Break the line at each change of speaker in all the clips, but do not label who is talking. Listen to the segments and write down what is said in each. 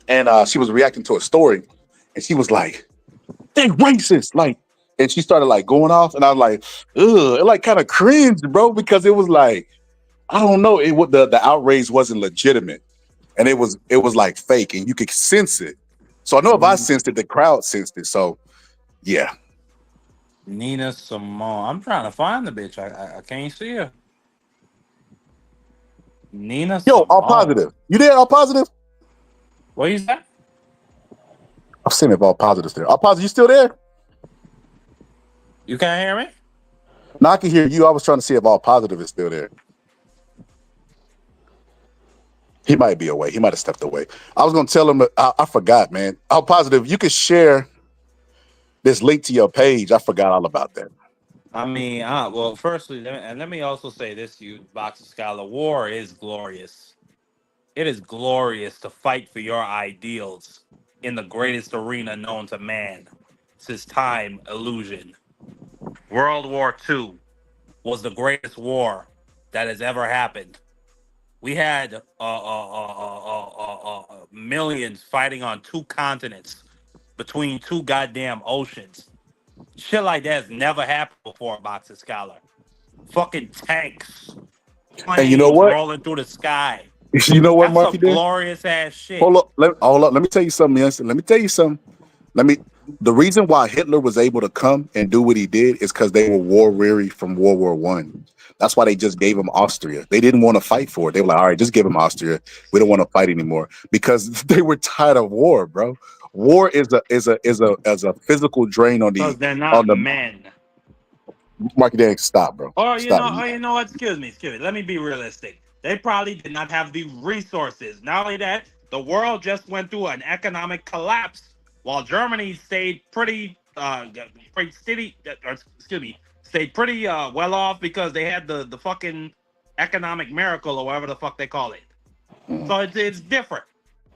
and she was reacting to a story, and she was like, "They racist!" Like, and she started like going off, and I was like, "Ugh!" It like kind of cringed, bro, because it was like I don't know, it what the outrage wasn't legitimate, and it was like fake, and you could sense it. So I know if I sensed it, the crowd sensed it. So yeah,
Nina Simone. I'm trying to find the bitch. I can't see her. Nina
yo, all
Simone.
positive. You there? All positive?
What you said?
I've seen if all positives there. All positive, you still there?
You can't hear me?
No, I can hear you. I was trying to see if all positive is still there. He might be away. He might have stepped away. I was gonna tell him. I forgot, man. All positive. You could share this link to your page. I forgot all about that.
I mean, well, firstly, let me also say this to you, Boxer Scholar. War is glorious. It is glorious to fight for your ideals in the greatest arena known to man since time illusion. World War II was the greatest war that has ever happened. We had millions fighting on two continents between two goddamn oceans. Shit like that's never happened before, Boxer Scholar. Fucking tanks,
And you know
planes
what?
rolling through the sky.
You know what,
That's
Marky?
some
Did
glorious ass shit.
hold up. Hold up. Let me tell you something. Yes. Let me tell you something. Let me. The reason why Hitler was able to come and do what he did is because they were war weary from World War One. That's why they just gave him Austria. They didn't want to fight for it. They were like, all right, just give him Austria. We don't want to fight anymore because they were tired of war, bro. War is a physical drain on
Because
the
they're
on
not
the
men.
Market. Dang, stop, bro.
Or
Stop.
you know what? Excuse me. Let me be realistic. They probably did not have the resources. Not only that, the world just went through an economic collapse, while Germany stayed pretty steady. Or, excuse me, stayed pretty well off because they had the fucking economic miracle or whatever the fuck they call it.
Mhm.
So it's different.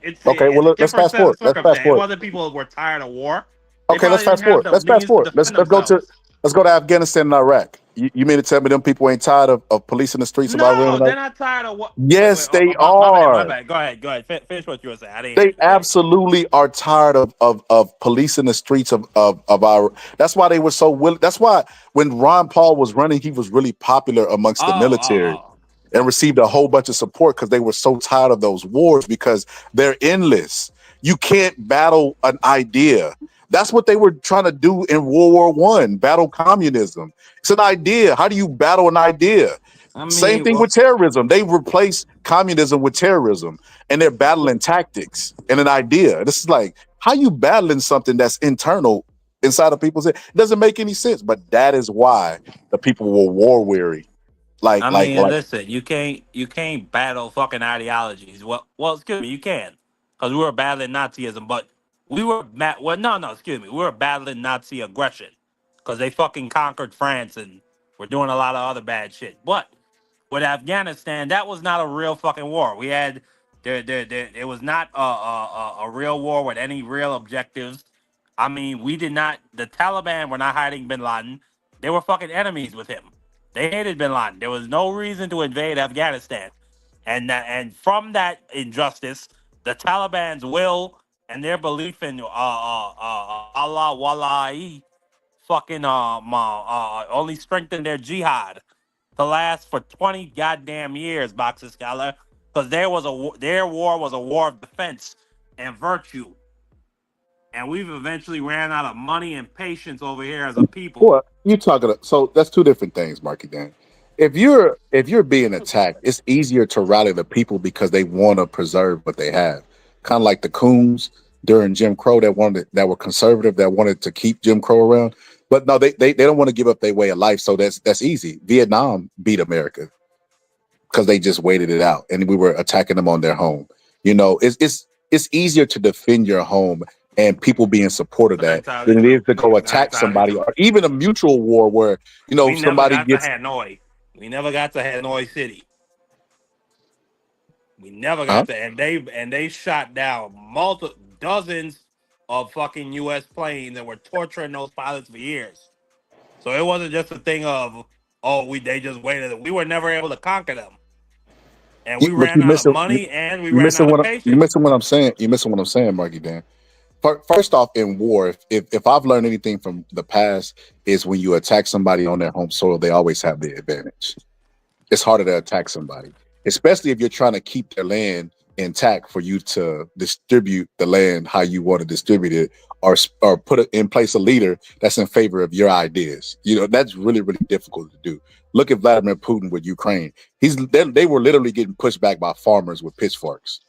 Okay,
It's a
well let's
different
fast
set of
forward. Let's fast
circumstances. It
forward.
wasn't people who were tired of war. They
Okay, let's
probably didn't
fast
have
forward.
the
Let's fast
means to
forward.
defend
Let's go to
themselves.
Afghanistan and Iraq. You mean to tell me them people ain't tired of policing the streets of Iran?
No, they're not tired of what. Wait.
Yes, they
My bad. My
are.
bad. Go ahead. Go ahead. Finish what you were saying. I didn't hear
They
you. Go ahead.
absolutely are tired of policing the streets of our. That's why they were so willing. That's why when Ron Paul was running, he was really popular amongst the military
Oh.
and received a whole bunch of support because they were so tired of those wars because they're endless. You can't battle an idea. That's what they were trying to do in World War One, battle communism. It's an idea. How do you battle an idea?
I
Same
mean,
thing
well,
with terrorism. They replaced communism with terrorism, and they're battling tactics and an idea. This is like how you battling something that's internal inside of people's head. It doesn't make any sense, but that is why the people were war weary. Like,
I
like,
mean,
like
listen. You can't battle fucking ideologies. Well, excuse me. You can, because we were battling Nazism, but we were well, no. Excuse me. We were battling Nazi aggression because they fucking conquered France and were doing a lot of other bad shit. But with Afghanistan, that was not a real fucking war. We had it was not a real war with any real objectives. I mean, we did not. The Taliban were not hiding Bin Laden. They were fucking enemies with him. They hated Bin Laden. There was no reason to invade Afghanistan, and from that injustice, the Taliban's will and their belief in Allah Wallahi fucking only strengthened their jihad to last for 20 goddamn years, Boxer Scholar, because their war was a war of defense and virtue, and we've eventually ran out of money and patience over here as a people.
what you talking? So that's two different things, Marky Dan. If you're being attacked, it's easier to rally the people because they want to preserve what they have. Kind of like the Coons during Jim Crow that were conservative that wanted to keep Jim Crow around. But no, they don't want to give up their way of life. So that's easy. Vietnam beat America because they just waited it out and we were attacking them on their home. It's easier to defend your home and people be in support of
That's
that
entirely
than it is
true.
to go
That's
attack
entirely
somebody
true.
or even a mutual war where
We never
somebody
got to
gets
Hanoi. We never got to Hanoi City. We never
huh?
got to, and they shot down multiple dozens of fucking U.S. planes and were torturing those pilots for years. So it wasn't just a thing of they just waited. We were never able to conquer them. and we
But
ran out of money and we
you
ran
missing
out of
you
patience.
missing what I'm saying. You missing what I'm saying, Marky Dan. First off, in war, if I've learned anything from the past, is when you attack somebody on their home soil, they always have the advantage. It's harder to attack somebody, especially if you're trying to keep their land intact for you to distribute the land how you want to distribute it, or put in place a leader that's in favor of your ideas. That's really really difficult to do. Look at Vladimir Putin with Ukraine. They were literally getting pushed back by farmers with pitchforks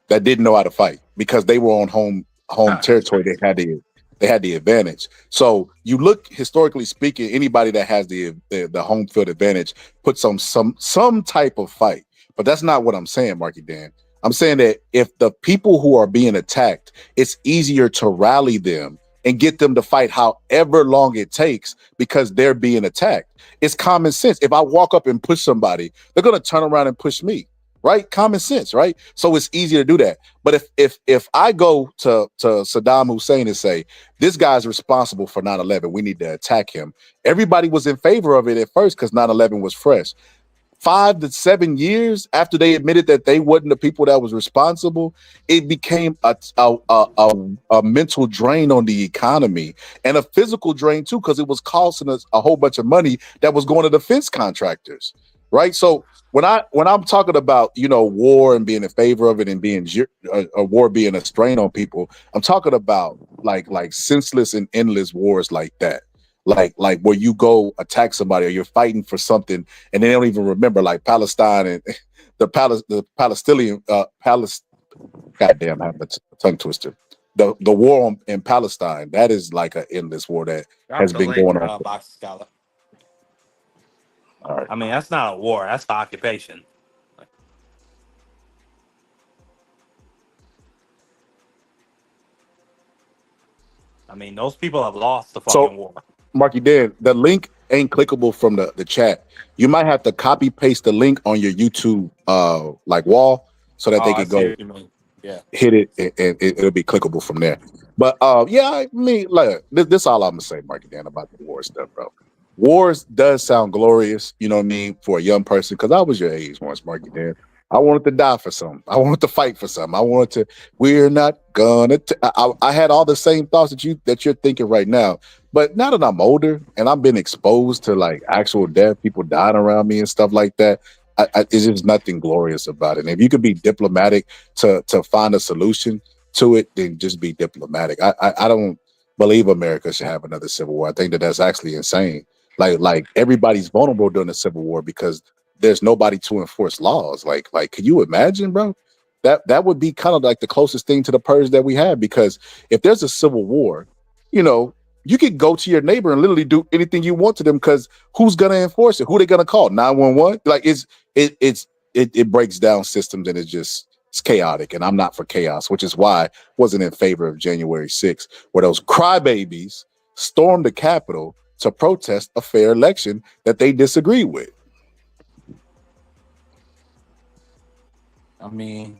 that didn't know how to fight because they were on home
Ah, that's
territory.
crazy.
They had the advantage. So you look historically speaking, anybody that has the home field advantage puts on some type of fight. But that's not what I'm saying, Marky Dan. I'm saying that if the people who are being attacked, it's easier to rally them and get them to fight however long it takes because they're being attacked. It's common sense. If I walk up and push somebody, they're gonna turn around and push me, right? Common sense, right? So it's easier to do that. But if I go to Saddam Hussein and say this guy's responsible for 9/11, we need to attack him. Everybody was in favor of it at first because 9/11 was fresh. 5 to 7 years after they admitted that they wasn't the people that was responsible, it became a mental drain on the economy and a physical drain too, because it was costing us a whole bunch of money that was going to defense contractors, right? So when I'm talking about war and being in favor of it and being a war being a strain on people, I'm talking about like senseless and endless wars like that, like where you go attack somebody or you're fighting for something and they don't even remember, like Palestine and the Palestinian goddamn, I have a tongue twister. The war in Palestine, that is like an endless war that
Drop
has
the
been
link,
going on.
Box Scholar.
All right.
I mean, that's not a war. That's an occupation. I mean, those people have lost the
So
fucking war.
Marky Dan, the link ain't clickable from the chat. You might have to copy paste the link on your YouTube like wall so that
Oh,
they
I
could
see
go
what you mean. Yeah.
hit it and it'll be clickable from there. But yeah, I mean, like this all I'm gonna say, Marky Dan, about the war stuff, bro. Wars does sound glorious, you know what I mean, for a young person, because I was your age once, Marky Dan. I wanted to die for something. I wanted to fight for something. I wanted to. We're not gonna. I had all the same thoughts that you're thinking right now. But now that I'm older and I've been exposed to like actual death, people dying around me and stuff like that, it's just nothing glorious about it. And if you could be diplomatic to find a solution to it, then just be diplomatic. I don't believe America should have another civil war. I think that's actually insane. Like everybody's vulnerable during the civil war because there's nobody to enforce laws. Like can you imagine, bro? That would be kind of like the closest thing to the purge that we have, because if there's a civil war, you know, you could go to your neighbor and literally do anything you want to them, because who's gonna enforce it? Who they gonna call? 911? Like it breaks down systems, and it's chaotic. And I'm not for chaos, which is why I wasn't in favor of January 6th, where those crybabies stormed the Capitol to protest a fair election that they disagree with.
I mean,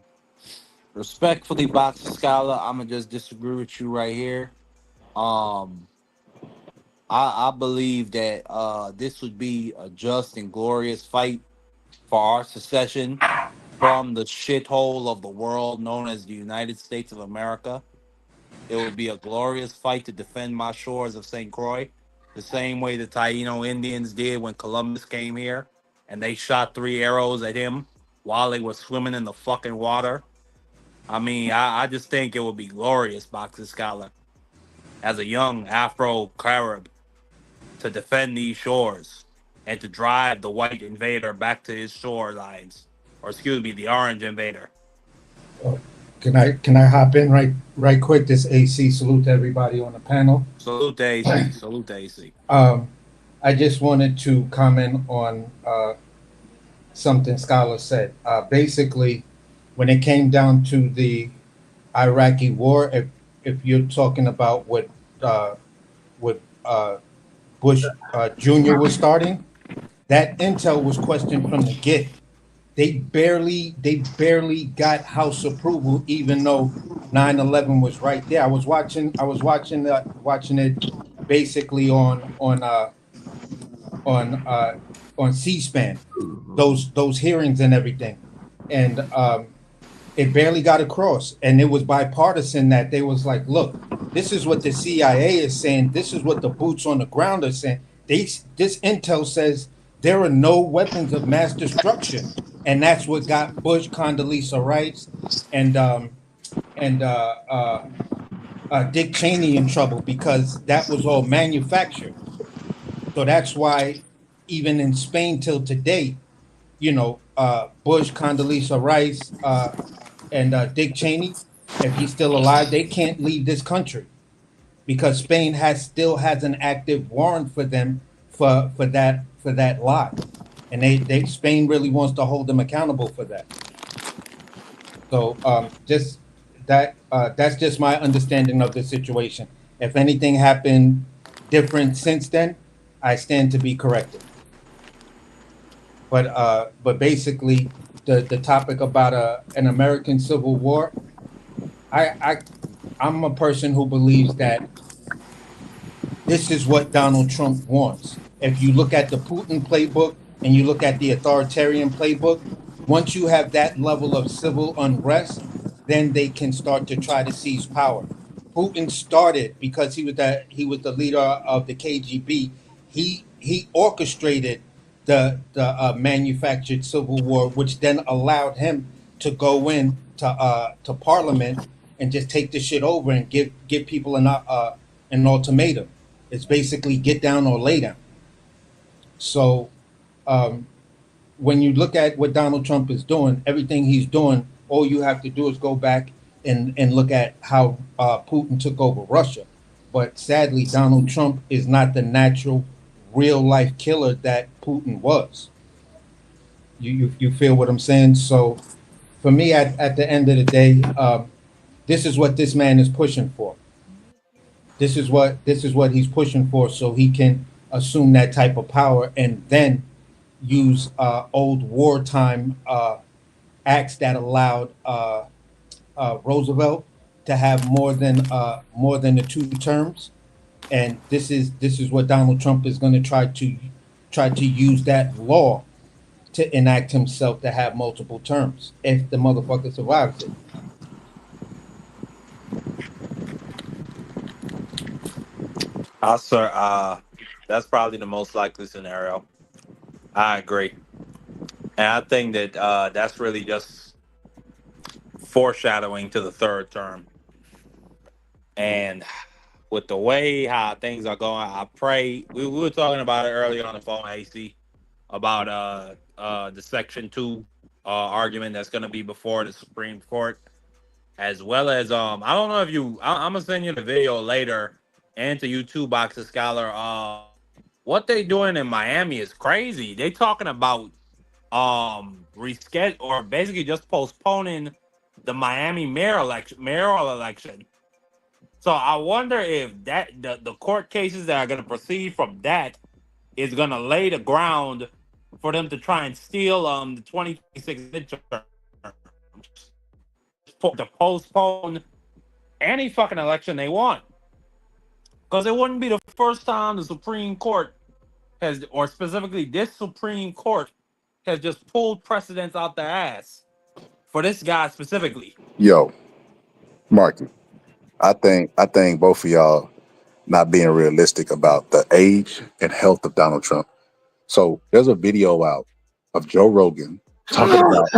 respectfully, Box Scholar, I'm gonna just disagree with you right here. Um, I believe that this would be a just and glorious fight for our secession from the shithole of the world known as the United States of America. It would be a glorious fight to defend my shores of St. Croix, the same way the Taino Indians did when Columbus came here and they shot 3 arrows at him while they were swimming in the fucking water. I mean, I just think it would be glorious, Boxer Scholar, as a young Afro Carib, to defend these shores and to drive the white invader back to his shore lines, or excuse me, the orange invader.
Oh, can I hop in right quick? This AC salute to everybody on the panel.
Salute to AC. Salute to AC.
Um, I just wanted to comment on something Scholar said. Basically, when it came down to the Iraqi war, if you're talking about what Bush Jr. was starting, that intel was questioned from the get. They barely got House approval, even though 9/11 was right there. I was watching it basically on C-SPAN, those hearings and everything. and it barely got across, and it was bipartisan. That they was like, look, this is what the CIA is saying. This is what the boots on the ground are saying. This intel says there are no weapons of mass destruction, and that's what got Bush, Condoleezza Rice, and and Dick Cheney in trouble because that was all manufactured. So that's why even in Spain till today, Bush, Condoleezza Rice, and Dick Cheney, if he's still alive, they can't leave this country because Spain still has an active warrant for them for that lie, and they Spain really wants to hold them accountable for that. So just that's just my understanding of the situation. If anything happened different since then, I stand to be corrected. But basically, the topic about an American Civil War, I I I'm a person who believes that this is what Donald Trump wants. If you look at the Putin playbook and you look at the authoritarian playbook, once you have that level of civil unrest, then they can start to try to seize power. Putin started because he was the leader of the KGB. He orchestrated the manufactured civil war, which then allowed him to go in to Parliament and just take the shit over and give people an ultimatum. It's basically get down or lay down. So um, when you look at what Donald Trump is doing, everything he's doing, all you have to do is go back and look at how Putin took over Russia. But sadly, Donald Trump is not the natural, real life killer that Putin was. You feel what I'm saying? So for me, at the end of the day, this is what this man is pushing for. This is what he's pushing for, so he can assume that type of power and then use old wartime acts that allowed Roosevelt to have more than the two terms, and this is what Donald Trump is going to try to use that law to enact himself to have multiple terms if the motherfucker survives it.
Sir, that's probably the most likely scenario. I agree, and I think that that's really just foreshadowing to the third term. And with the way how things are going, I pray we were talking about it earlier on the phone, AC, about the Section 2 argument that's going to be before the Supreme Court, as well as I don't know if I'm gonna send you the video later and to YouTube Box of Scholar. What they doing in Miami is crazy. They talking about reschedule or basically just postponing the Miami mayoral election. So I wonder if the court cases that are going to proceed from that is going to lay the ground for them to try and steal the 2026 midterms to postpone any fucking election they want. Because it wouldn't be the first time the Supreme Court has, or specifically this Supreme Court, has just pulled precedents out their ass for this guy specifically.
Yo, Marky, I think both of y'all not being realistic about the age and health of Donald Trump. So there's a video out of Joe Rogan talking about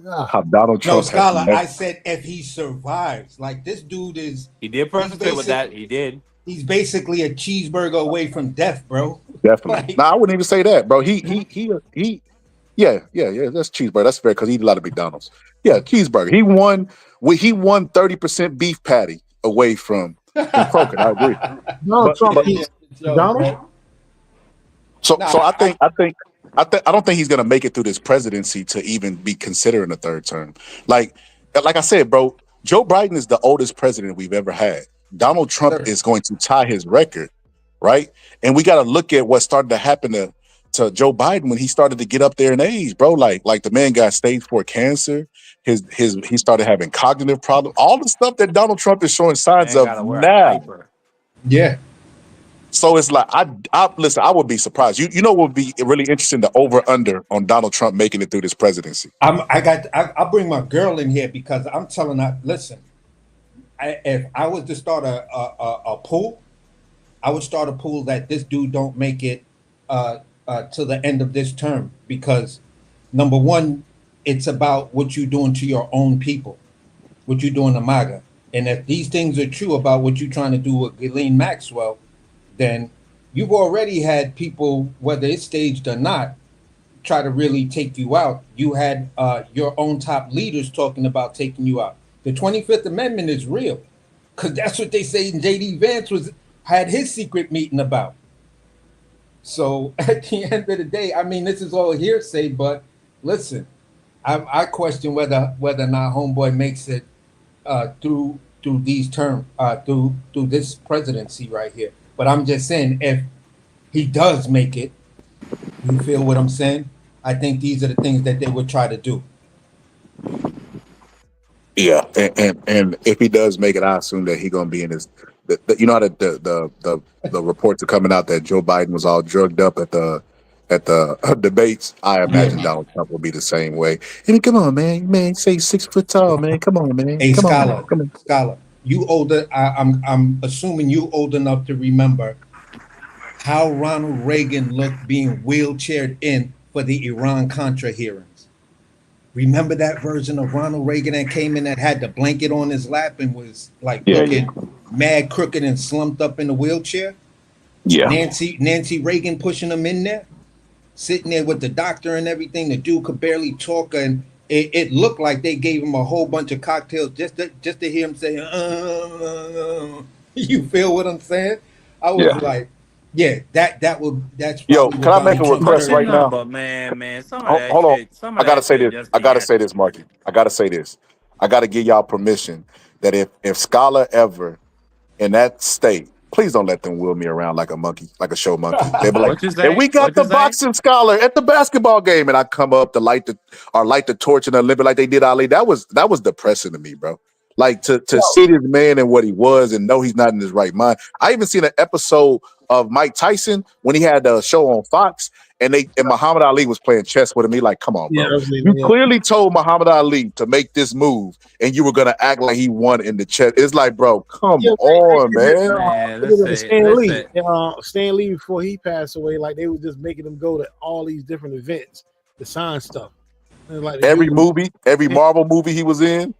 Yeah.
how Donald
No,
Trump has
Scholar,
never
I said if he survives. Like this dude is
He did
he's
participate with
basic
that. He did.
he's basically a cheeseburger away from death, bro.
definitely.
Like
No, I wouldn't even say that, bro. He. Yeah. That's cheeseburger. That's fair because he eat a lot of McDonald's. Yeah, cheeseburger. He won 30% beef patty away from croaking. I agree.
Donald
But
Trump
but
yeah,
eats
Joe,
McDonald's.
bro.
so
Nah,
I
I
think I don't think he's gonna make it through this presidency to even be considering a third term. Like like I said, bro, Joe Biden is the oldest president we've ever had. Donald Trump
sir.
is going to tie his record, right? And we got to look at what started to happen to Joe Biden when he started to get up there in age, bro. Like the man got stage 4 cancer. He started having cognitive problems. All the stuff that Donald Trump is showing signs
Man
of
gotta wear a
now.
diaper.
Yeah.
So it's like I listen. I would be surprised. You know what would be really interesting? The over under on Donald Trump making it through this presidency.
I'll bring my girl in here because I'm telling her, listen, if I was to start a pool, I would start a pool that this dude don't make it to the end of this term because number one, it's about what you're doing to your own people, what you're doing to MAGA. And if these things are true about what you're trying to do with Ghislaine Maxwell, then you've already had people, whether it's staged or not, try to really take you out. You had your own top leaders talking about taking you out. The 25th Amendment is real because that's what they say J.D. Vance had his secret meeting about. So at the end of the day, I mean, this is all hearsay, but listen, I question whether or not Homeboy makes it through these terms, through this presidency right here. But I'm just saying, if he does make it, you feel what I'm saying? I think these are the things that they would try to do.
Yeah, and if he does make it, I assume that he gonna be in his. You know how the reports are coming out that Joe Biden was all drugged up at the debates. I imagine
Yeah.
Donald Trump will be the same way. I mean, come on, man, say 6 foot tall, man. Come on, man,
A
come on,
scholar,
come on.
scholar, you older? I'm assuming you old enough to remember how Ronald Reagan looked being wheelchaired in for the Iran Contra hearings. Remember that version of Ronald Reagan that came in that had the blanket on his lap and was like
Yeah, yeah,
looking mad crooked and slumped up in the wheelchair?
yeah,
Nancy Reagan pushing him in there, sitting there with the doctor and everything. The dude could barely talk, and it looked like they gave him a whole bunch of cocktails just to hear him say, You feel what I'm saying? I was
yeah.
like, yeah, that's
Yo,
probably
can
what
I make
Donald
a
Trump
But
request
heard.
you
right
know,
now?
but man, some of that
Hold on.
shit, some
I
of
gotta
that
say
shit
this.
just
I
be
gotta say this,
acting.
Marky. I gotta say this. I gotta give y'all permission that if Scholar ever in that state, please don't let them wheel me around like a monkey, like a show monkey. They be like,
What you
and
say?
we got
What you
the
say?
boxing scholar at the basketball game, and I come up to light the torch in the Olympic like they did Ali. That was depressing to me, bro. Like to see this man and what he was and know he's not in his right mind. I even seen an episode of Mike Tyson when he had a show on Fox, and Muhammad Ali was playing chess with him. He like, come on,
Yeah,
bro.
I was leaving.
You
Yeah,
clearly told Muhammad Ali to make this move, and you were gonna act like he won in the chess. It's like, bro, come
yeah.
on,
They did,
man.
Man,
they did it with
listen,
Stan Lee.
listen.
Stan Lee before he passed away, like they was just making him go to all these different events to sign stuff. And like the
Every
dude,
movie, every Marvel movie he was in,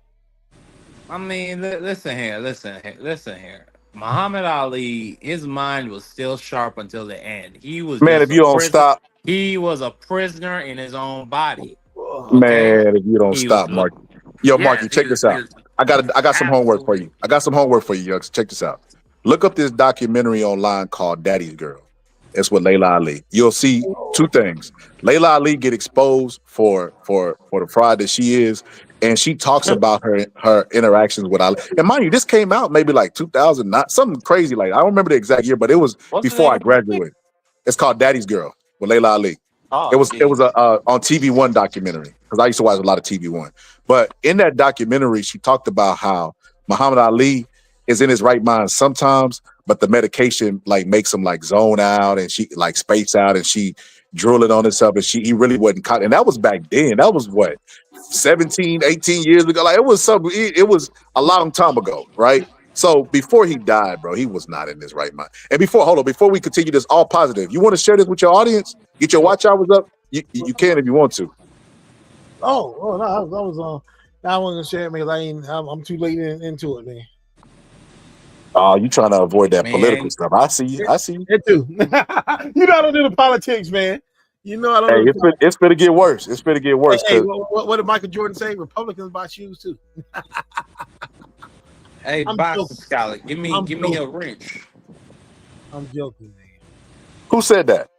I mean, listen here. Muhammad Ali, his mind was still sharp until the end. He was
man.
just
If
a
you don't
prisoner.
stop,
He was a prisoner in his own body. Okay,
man, if you don't
he was.
stop, Marky. Yo, Marky,
Yes,
check this
he
out.
was
I got some homework for
absolutely.
you. I got some homework for you, Yucks. Check this out. Look up this documentary online called Daddy's Girl. It's with Layla Ali. You'll see two things. Layla Ali get exposed for the fraud that she is, and she talks about her interactions with Ali. And mind you, this came out maybe like 2000, not something crazy like I don't remember the exact year, but it was
What's the
before
name
I
of the movie?
graduated. It's called Daddy's Girl with Layla Ali. It
Oh,
was it was
jeez.
a on TV One documentary because I used to watch a lot of TV One. But in that documentary, she talked about how Muhammad Ali is in his right mind sometimes, but the medication like makes him like zone out and she like space out and she drooling on herself and he really wasn't caught. And that was back then. That was what 17, 18 years ago. Like it was a long time ago, right? So before he died, bro, he was not in his right mind. And before we continue this all positive, you want to share this with your audience? Get your watch hours up. You can if you want to.
no, I wasn't sharing me. I'm too late into it, man.
Oh, you trying to avoid that political
Man,
stuff. I see you. I see you.
It too. You know I don't do the politics, man. You know I don't
Hey,
do the politics.
it's gonna get worse. It's gonna get worse
Hey,
because
what did Michael Jordan say? Republicans buy shoes too.
hey,
I'm
boxing
joking.
scholar, give me
I'm
give me a
joking.
wrench.
I'm joking, man.
who said that?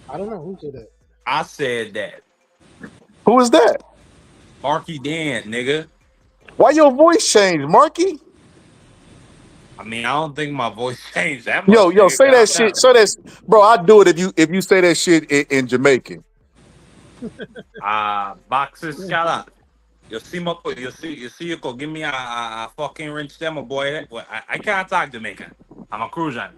I don't know who said that.
I said that.
Who is that?
Marky Dan, nigga.
Why your voice changed, Marky?
I mean, I don't think my voice changed that
Yo,
much,
yo,
nigga.
say that
Calm
shit.
down.
So that's bro. I'd do it if you say that shit in Jamaican.
Boxing scholar. You see, give me a fucking wrench, them, boy. I can't talk Jamaican. I'm a Crucian.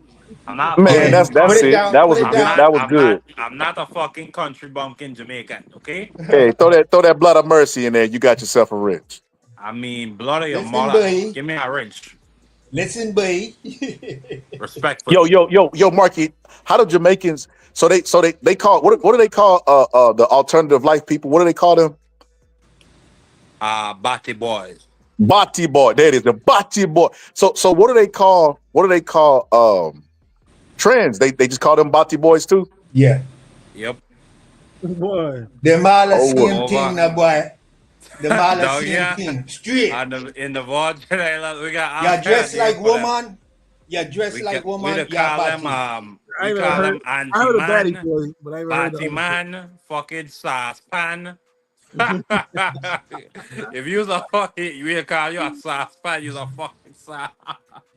I'm not
Man,
Yeah,
fucking
put
that's
it
country.
it.
down.
That
Put
was
it
I'm
good.
down.
not.
That was good.
I'm not a fucking country bumpkin Jamaican. Okay.
Hey, throw that blood of mercy in there. You got yourself a wrench.
I mean, blood of your
Listen,
mother.
boy.
Give me a wrench,
Listen, boy.
Yo,
respectfully.
yo, yo, yo, Marky. How do Jamaicans? So they call what do they call the alternative life people? What do they call them?
Batty boys.
Bati boy. There it is, the Bati boy. So what do they call trans? They just call them Bati boys too.
Yeah,
Yep.
Boy,
them all the
Oh
Come
well.
same thing,
over,
now, boy. Them all the
dog.
same
Yeah.
thing. Straight.
And in the vault, we got
You
answer
dress
there
like
for them.
woman. You dress like
We
woman.
to
You're
call them
body.
I
we
ain't never
call
heard.
them
I
anti
heard of Batty
man,
Boy, but I never heard the
batty
other shit.
man, fucking saucepan. If you's a fucking, we call you a saucepan. You's a fucking sauce.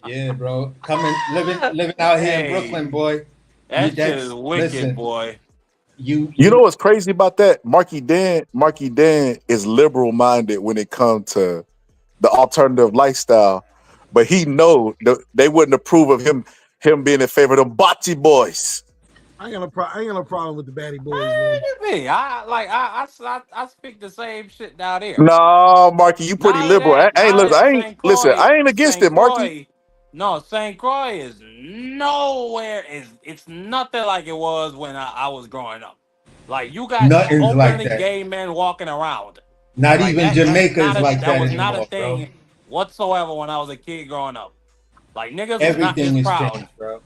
Yeah, bro. Coming, living out here in Brooklyn,
Hey,
boy. You
that shit is
that's
wicked,
listen.
boy.
You
You know
you
what's crazy about that? Marky Dan is liberal minded when it comes to the alternative lifestyle, but he know they wouldn't approve of him being in favor of them Bati boys.
I ain't got no problem with the Batty Boys, man.
What you mean? I speak the same shit down here.
No, Marky, you pretty liberal.
Now that St. Croix,
I ain't against it,
St.
Marky.
Croix, no, St. Croix is nowhere. It's nothing like it was when I was growing up. Like you got
nothing's like
openly
that.
gay men walking around.
Not
Like
even
that's
Jamaica
not
is
a
like
that
that
was not a
anymore, bro.
thing whatsoever when I was a kid growing up. Like niggas was not
Everything
this
is
proud.
changed, bro.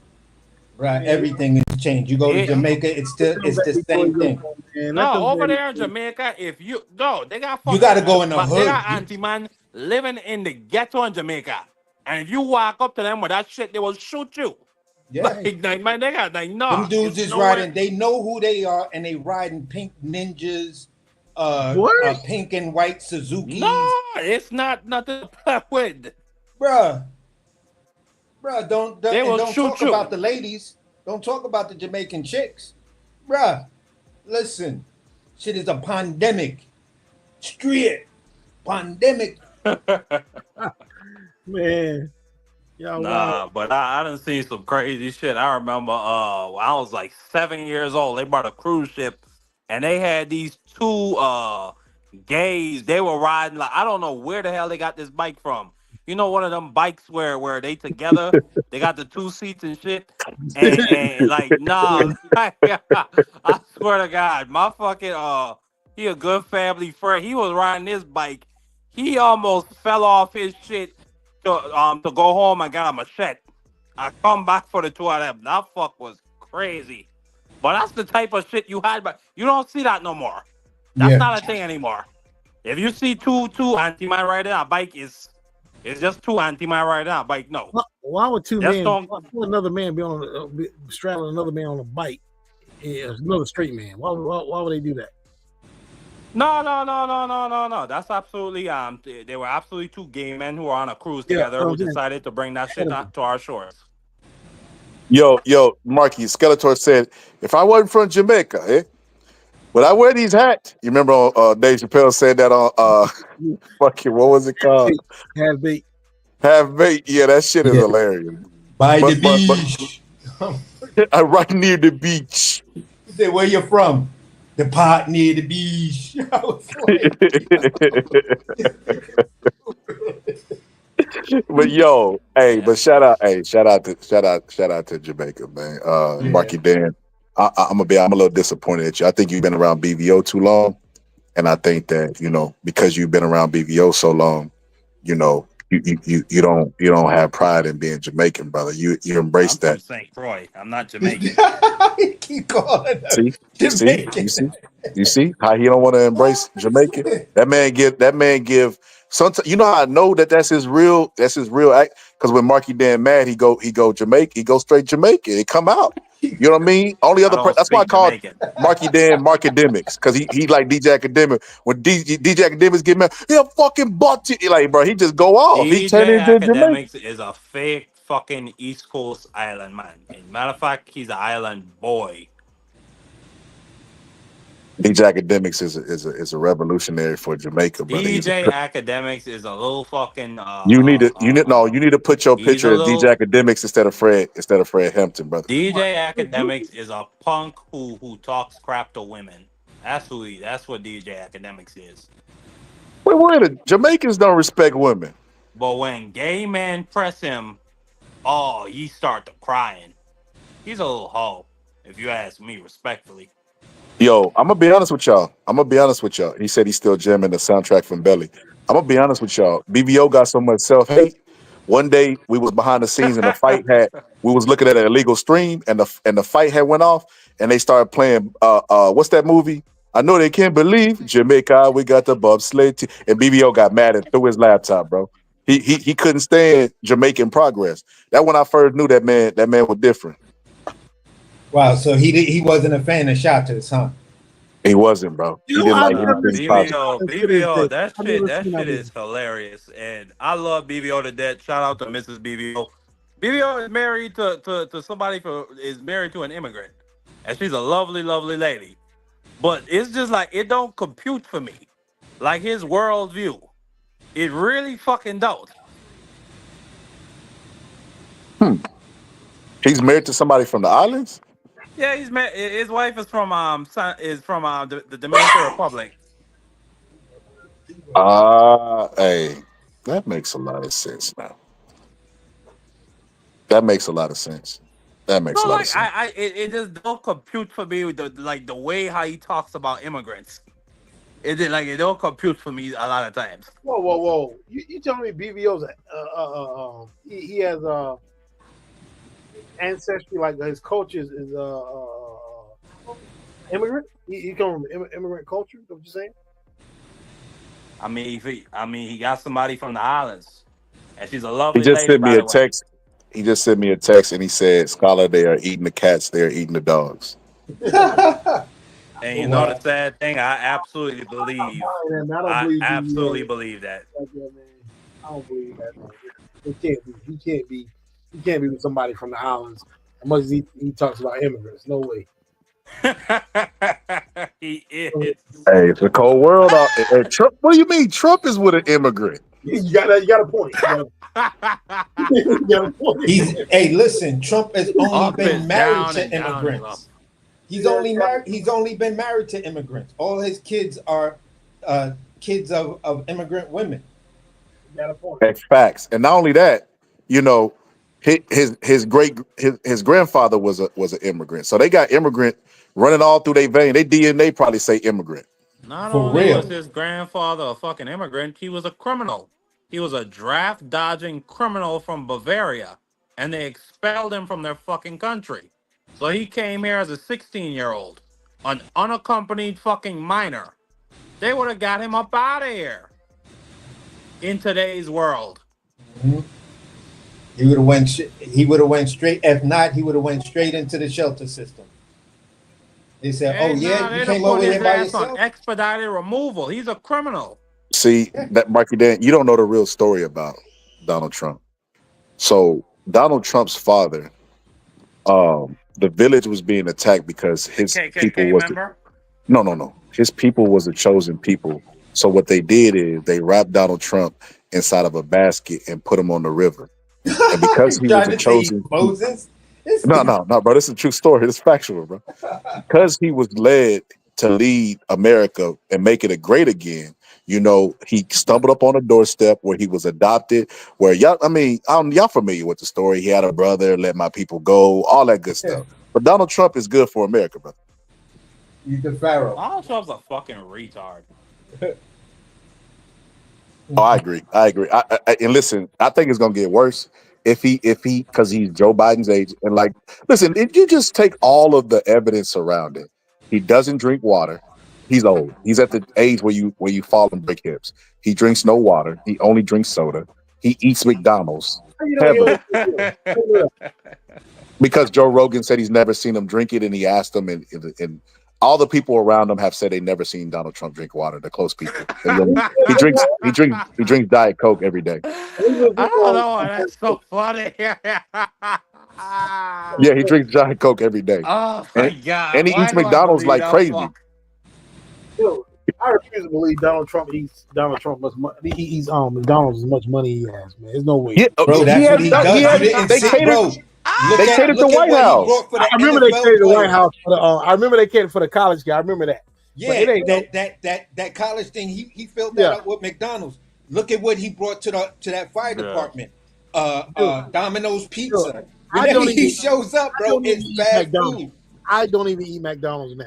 Right,
Man,
everything is changed. You go to
It
Jamaica,
let them
it's the
Batty Boys
same thing.
alone, man. Let
No,
them
over
Batty
there in
Boys.
Jamaica, if you no, they got
You got to
fucking
go in the
but they
hood.
got anti man living in the ghetto in Jamaica. And if you walk up to them with that shit, they will shoot you.
Yeah,
Man, they got like
them
no,
dudes
it's
is
nowhere.
riding. They know who they are, and they riding pink ninjas,
What?
pink and white
No,
Suzuki's,
it's not nothing to play with.
bruh.
They
And
will
don't
shoot
talk about
you.
the ladies. Don't talk about the Jamaican chicks, bruh. Listen, shit is a pandemic. Straight pandemic.
Man, y'all wild.
Nah, but I done seen some crazy shit. I remember when I was like 7 years old, they brought a cruise ship and they had these two gays. They were riding like I don't know where the hell they got this bike from. You know, one of them bikes where they together, they got the two seats and shit. And like nah, like, I swear to God, my fucking he a good family friend. He was riding this bike. He almost fell off his shit to go home and got a machete. I come back for the two of them. That fuck was crazy. But that's the type of shit you had, but you don't see that no more. That's
Yeah,
not a thing anymore. If you see two anti man riding a bike, it's just two anti man riding a bike. No,
Why would two
just
men?
don't.
Why would another man be on straddling another man on a bike? Yeah, another straight man. Why would they do that?
No. That's absolutely they were absolutely two gay men who were on a cruise
Yeah,
together who decided to bring that shit to our shores.
Yo, Marky, Skeletor said, if I wasn't from Jamaica, would I wear these hats? You remember Dave Chappelle said that on fucking what was it called?
Have bait.
Half Baked. Yeah, that shit is
yeah.
hilarious.
By the
But
beach.
right near the beach.
He said, "Where you from?" The part near the beach. I was like,
But yo, but shout out to Jamaica, man.
yeah,
Marky Dan. I'm a little disappointed at you. I think you've been around BVO too long. And I think that, because you've been around BVO so long, you don't have pride in being Jamaican, brother. You embrace
I'm from
that.
St. Croix. I'm not Jamaican.
he keep calling us
See,
Jamaican.
you see how he don't want to embrace Jamaican. That man give. Sometimes you know how I know that's his real act, because when Marky Dan mad, he go Jamaica, he go straight Jamaican. It come out. You know what I mean? Only
I
other
don't
that's why I
speak
called
Jamaican.
Marky Dan Markademics, because he like DJ Academic. When DJ Academics get mad, he a fucking butt. Like, bro, he just go off. He turn
DJ
into Jamaican.
Academics is a fake fucking East Coast island man. And matter of fact, he's an island boy.
DJ Academics is a revolutionary for Jamaica, brother.
DJ Academics is a little fucking
You need to put your
he's a
picture as DJ
little
Academics instead of Fred Hampton, brother.
DJ Academics is a punk who talks crap to women. That's what DJ Academics is.
Wait a minute. Jamaicans don't respect women.
But when gay men press him, oh, he start to crying. He's a little hoe, if you ask me respectfully.
Yo, I'm gonna be honest with y'all. He said he's still jamming the soundtrack from Belly. I'm gonna be honest with y'all. BBO got so much self hate. One day we was behind the scenes and the fight had. We was looking at an illegal stream and the fight had went off and they started playing. What's that movie? I know they can't believe Jamaica. We got the bobsleigh team. And BBO got mad and threw his laptop, bro. He couldn't stand Jamaican progress. That when I first knew that man. That man was different.
Wow, so he wasn't a fan of Shotters, huh?
He wasn't, bro. He
You know,
didn't
I've
like
never
anything
seen
positive.
BBO,
I've never
that
seen that
shit
movie.
is hilarious, and I love BBO to death. Shout out to Mrs. BBO. BBO is married to somebody is married to an immigrant, and she's a lovely, lovely lady. But it's just like it don't compute for me, like his worldview. It really fucking don't.
Hmm. He's married to somebody from the islands.
Yeah, he's married. His wife is from the Dominican Republic.
Hey, that makes a lot of sense now. That makes a lot of sense. That makes a
So
lot of
like
sense.
it just don't compute for me with the way how he talks about immigrants. It don't compute for me a lot of times.
Whoa! You telling me BBO's he has ancestry like his culture is immigrant? He come from immigrant culture? What you saying?
He got somebody from the islands, and she's a
He
lovely
just
lady,
sent me
by
a
the way.
text. He just sent me a text and he said, "Scholar, they are eating the cats. They are eating the dogs."
And you know the
Wow.
sad thing,
I don't
I
believe BBO
absolutely believe that.
like that, man. I don't believe that, man. It can't be. He can't be with somebody from the islands. As much as he talks about immigrants, no way.
He is.
Hey, it's a cold world. Trump. What do you mean? Trump is with an immigrant.
You got a point. You got a point.
Hey, listen, Trump has only
Up
been
is
married
down
to
and down is up.
immigrants. He's only been married to immigrants. All his kids are kids of immigrant women.
You got a point.
That's facts. And not only that, you know, his grandfather was an immigrant. So they got immigrant running all through their vein. They DNA probably say immigrant.
Not
For
only was
real.
his grandfather a fucking immigrant, he was a criminal. He was a draft dodging criminal from Bavaria, and they expelled him from their fucking country. So he came here as a 16-year-old, an unaccompanied fucking minor. They would have got him up out of here in today's world.
Mm-hmm. He would have went. He would have went straight. If not, he would have went straight into the shelter system. They said, "Oh yeah, you
They'd have
came
put
over
his
here by
ass on
yourself."
expedited removal. He's a criminal.
See, that Marky Dan, you don't know the real story about Donald Trump. So Donald Trump's father, the village was being attacked because his people
KKK
was
member?
no. His people was the chosen people. So what they did is they wrapped Donald Trump inside of a basket and put him on the river. And because he was
Trying
a
to say
chosen,
Moses.
no, bro, this is a true story. This is factual, bro. Because he was led to lead America and make it a great again. You know, he stumbled up on a doorstep where he was adopted. Where y'all familiar with the story? He had a brother, let my people go, all that good stuff. But Donald Trump is good for America, brother.
He's the pharaoh.
Donald Trump's a fucking retard.
Oh, I agree. And listen, I think it's gonna get worse if he, because he's Joe Biden's age. And like, listen, if you just take all of the evidence around it, he doesn't drink water. He's old. He's at the age where you fall and break hips. He drinks no water. He only drinks soda. He eats McDonald's
How you know
heavily
he
because Joe Rogan said he's never seen him drink it, and he asked him, and all the people around him have said they never seen Donald Trump drink water. The close people. He drinks Diet Coke every day.
I don't know. That's so funny.
Yeah, he drinks Diet Coke every day,
Oh my
and
god!
and he
Why
eats
do I
McDonald's
believe
like
that
crazy.
fuck?
Yo, I refuse to believe Donald Trump eats Donald Trump much money. He eats McDonald's as much money he has, man. There's no way.
Yeah,
Bro,
he
that's what
had
he
he
does. You
had
didn't
they
see,
catered
bro. Look
they
at
catered the
look at
White
what he
House.
brought for
I
the
remember they
NFL
catered the White
players.
House for the. I remember they catered for the college guy. I remember that, but
Yeah,
it ain't no.
that college thing. He filled that
Yeah,
up with McDonald's. Look at what he brought to that fire
Yeah.
department.
dude,
Domino's
dude,
Pizza.
I
Whenever
don't
he
even.
shows up,
I
bro,
don't even
it's
eat
fast
McDonald's.
food.
I don't even eat McDonald's now.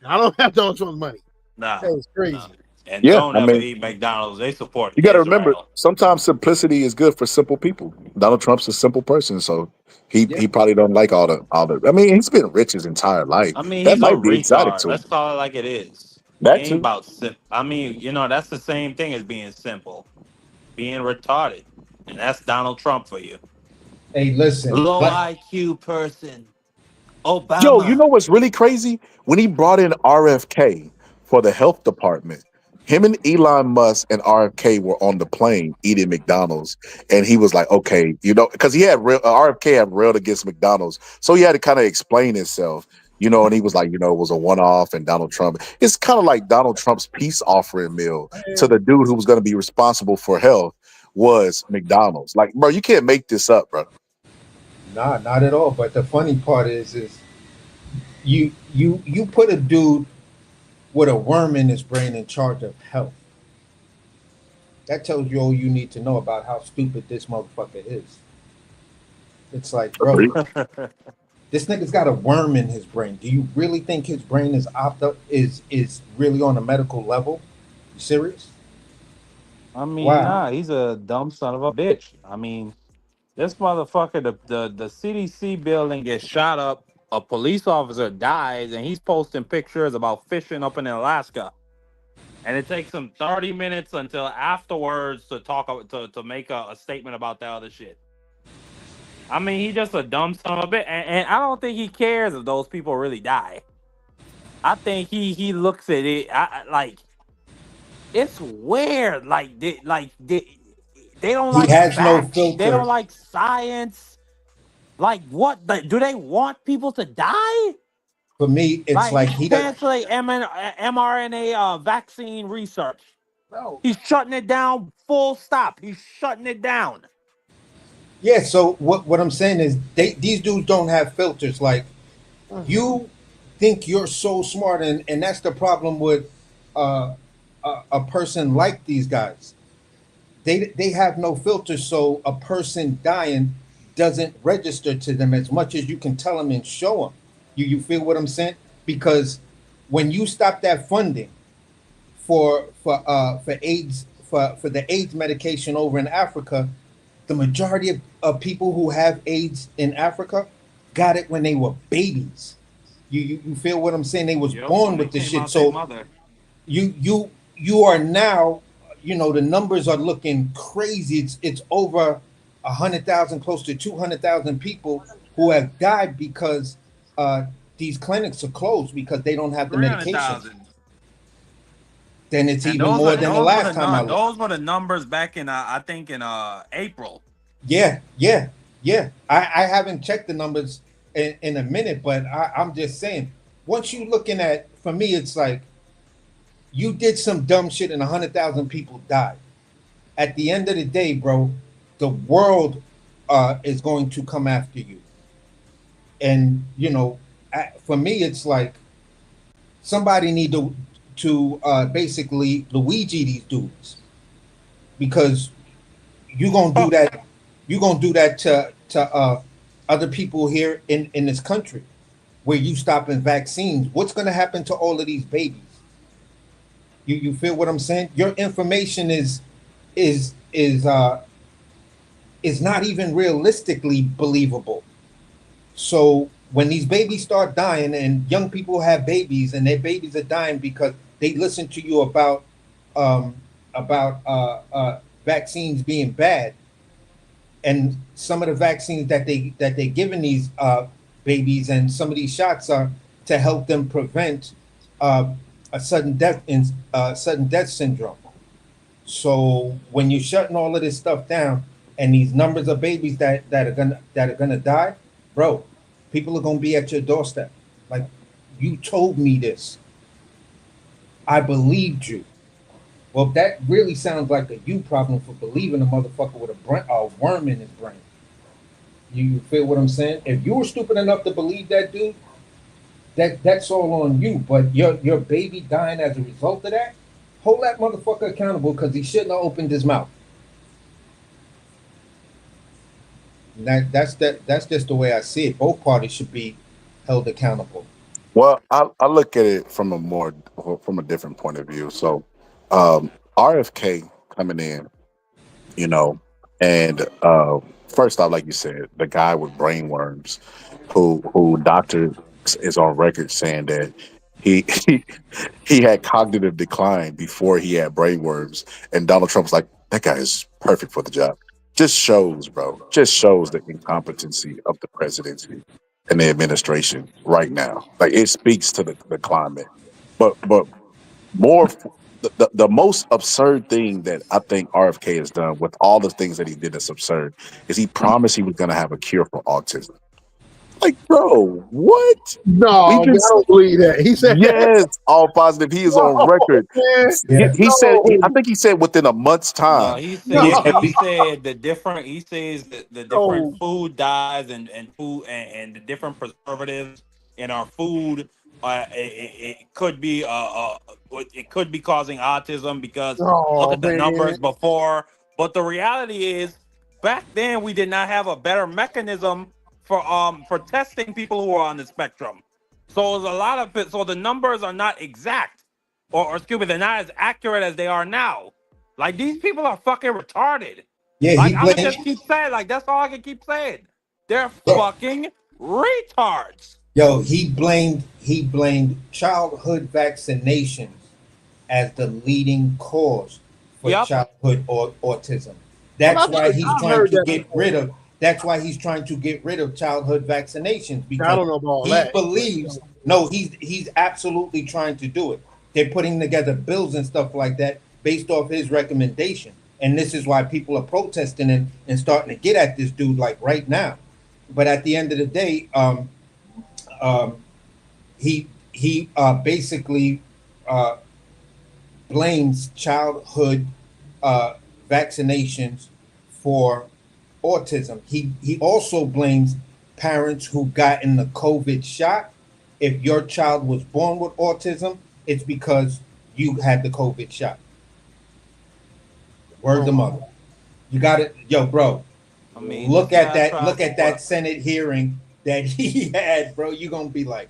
I don't have Donald Trump's money.
Nah,
That is
nah.
crazy.
And
Yeah,
don't
I
ever
mean,
eat McDonald's. They support
you got to remember,
Israel.
sometimes simplicity is good for simple people. Donald Trump's a simple person, so
Yeah,
he probably don't like all the. I mean, he's been rich his entire life.
I mean,
That
he's a
might be exotic
retard.
to
Let's
him.
call it like it is. It
That
ain't
too.
about I mean, that's the same thing as being simple, being retarded, and that's Donald Trump for you.
hey, listen,
Low
but
IQ person,
Yo, you
Obama.
know what's really crazy? When he brought in RFK for the health department, him and Elon Musk and RFK were on the plane eating McDonald's, and he was like, "Okay, because he had RFK had railed against McDonald's, so he had to kind of explain himself, and he was like, it was a one-off, and Donald Trump. It's kind of like Donald Trump's peace offering meal to the dude who was going to be responsible for health was McDonald's. Like, bro, you can't make this up, bro.
nah, not at all. But the funny part is you put a dude with a worm in his brain in charge of health. That tells you all you need to know about how stupid this motherfucker is. It's like, bro,
Agreed.
this nigga's got a worm in his brain. Do you really think his brain is really on a medical level? You serious?
I mean,
Wow.
nah, he's a dumb son of a bitch. I mean, this motherfucker, the CDC building gets shot up. A police officer dies, and he's posting pictures about fishing up in Alaska. And it takes him 30 minutes until afterwards to to make a statement about that other shit. I mean, he's just a dumb son of a bitch, and I don't think he cares if those people really die. I think he looks at it like it's weird. They don't
He
like
has no
facts. They
filter.
don't like science. Like what? Do they want people to die?
For me, it's
Like
like
he's
he does.
canceling mRNA vaccine research.
No.
He's shutting it down. Full stop. He's shutting it down.
Yeah. So what I'm saying is, these dudes don't have filters. Like
Mhm.
you think you're so smart, and that's the problem with uh, a person like these guys. They have no filter, so a person dying doesn't register to them as much as you can tell them and show them. You feel what I'm saying? Because when you stop that funding for AIDS for the AIDS medication over in Africa, the majority of people who have AIDS in Africa got it when they were babies. You feel what I'm saying? They was
Yep.
born
When they
with this
came
shit.
out their
So
mother.
you are now, the numbers are looking crazy. It's over 100,000, close to 200,000 people who have died because uh, these clinics are closed because they don't have the medications.
300,000.
Then it's
And
even more than the last time I looked.
those were the numbers back in I think in April.
Yeah. I haven't checked the numbers in a minute, but I'm just saying. Once you looking at, for me, it's like you did some dumb shit and 100,000 people died. At the end of the day, bro, the world is going to come after you. And for me, it's like somebody need to basically Luigi these dudes because you gonna do that. You gonna do that to other people here in this country where you stopping vaccines. What's gonna happen to all of these babies? You feel what I'm saying? Your information is is uh is not even realistically believable. So when these babies start dying and young people have babies and their babies are dying because they listen to you um, about vaccines being bad, and some of the vaccines that they giving these babies and some of these shots are to help them prevent uh, a sudden death syndrome. So when you're shutting all of this stuff down and these numbers of babies that are gonna die, bro, people are gonna be at your doorstep. Like you told me this. I believed you. Well, that really sounds like a you problem for believing a motherfucker with a worm in his brain. You feel what I'm saying? If you were stupid enough to believe that dude, that's all on you. But your baby dying as a result of that, hold that motherfucker accountable because he shouldn't have opened his mouth. That's just the way I see it. Both parties should be held accountable.
Well, I look at it from a more from a different point of view. So, RFK coming in, you know, and first off, like you said, the guy with brain worms, who doctor is on record saying that he he had cognitive decline before he had brain worms, and Donald Trump's like, that guy is perfect for the job. Just shows, bro. Just shows the incompetency of the presidency and the administration right now. Like it speaks to the climate. But more the most absurd thing that I think RFK has done with all the things that he did that's absurd is he promised he was going to have a cure for autism. Like, bro, what? We
No, man, I
just
don't believe that. He said that.
yes, all positive. He is on
No,
record.
man.
Yeah,
He said,
No,
I think he said within a month's
No,
time.
he
yeah.
said he said the different. He says the different
no.
food dyes and food and the different preservatives in our food. It could be it could be causing autism because look
Oh,
at the
man.
numbers before. But the reality is, back then we did not have a better mechanism for testing people who are on the spectrum. So there's a lot of it. So the numbers are not exact, or excuse me, they're not as accurate as they are now. Like these people are fucking retarded.
Yeah,
Like
he
I'm gonna
blamed.
just keep saying, like that's all I can keep saying. They're
Bro,
fucking retards.
yo, he blamed childhood vaccinations as the leading cause for
Yep.
childhood autism.
Well,
That's why he's
I've
trying
heard
to
that
get
before.
rid of. That's why he's trying to get rid of childhood vaccinations
I
because
don't know about all
he
that.
believes. No, he's absolutely trying to do it. They're putting together bills and stuff like that based off his recommendation, and this is why people are protesting and starting to get at this dude like right now. But at the end of the day, um, he basically uh, blames childhood uh, vaccinations for autism. He also blames parents who got in the COVID shot. If your child was born with autism, it's because you had the COVID shot. Word the
Oh,
mother. You got it, yo, bro.
I mean, this
Look at
guy
that.
tries
Look
to
at
put.
that Senate hearing that he had, bro. You gonna be like,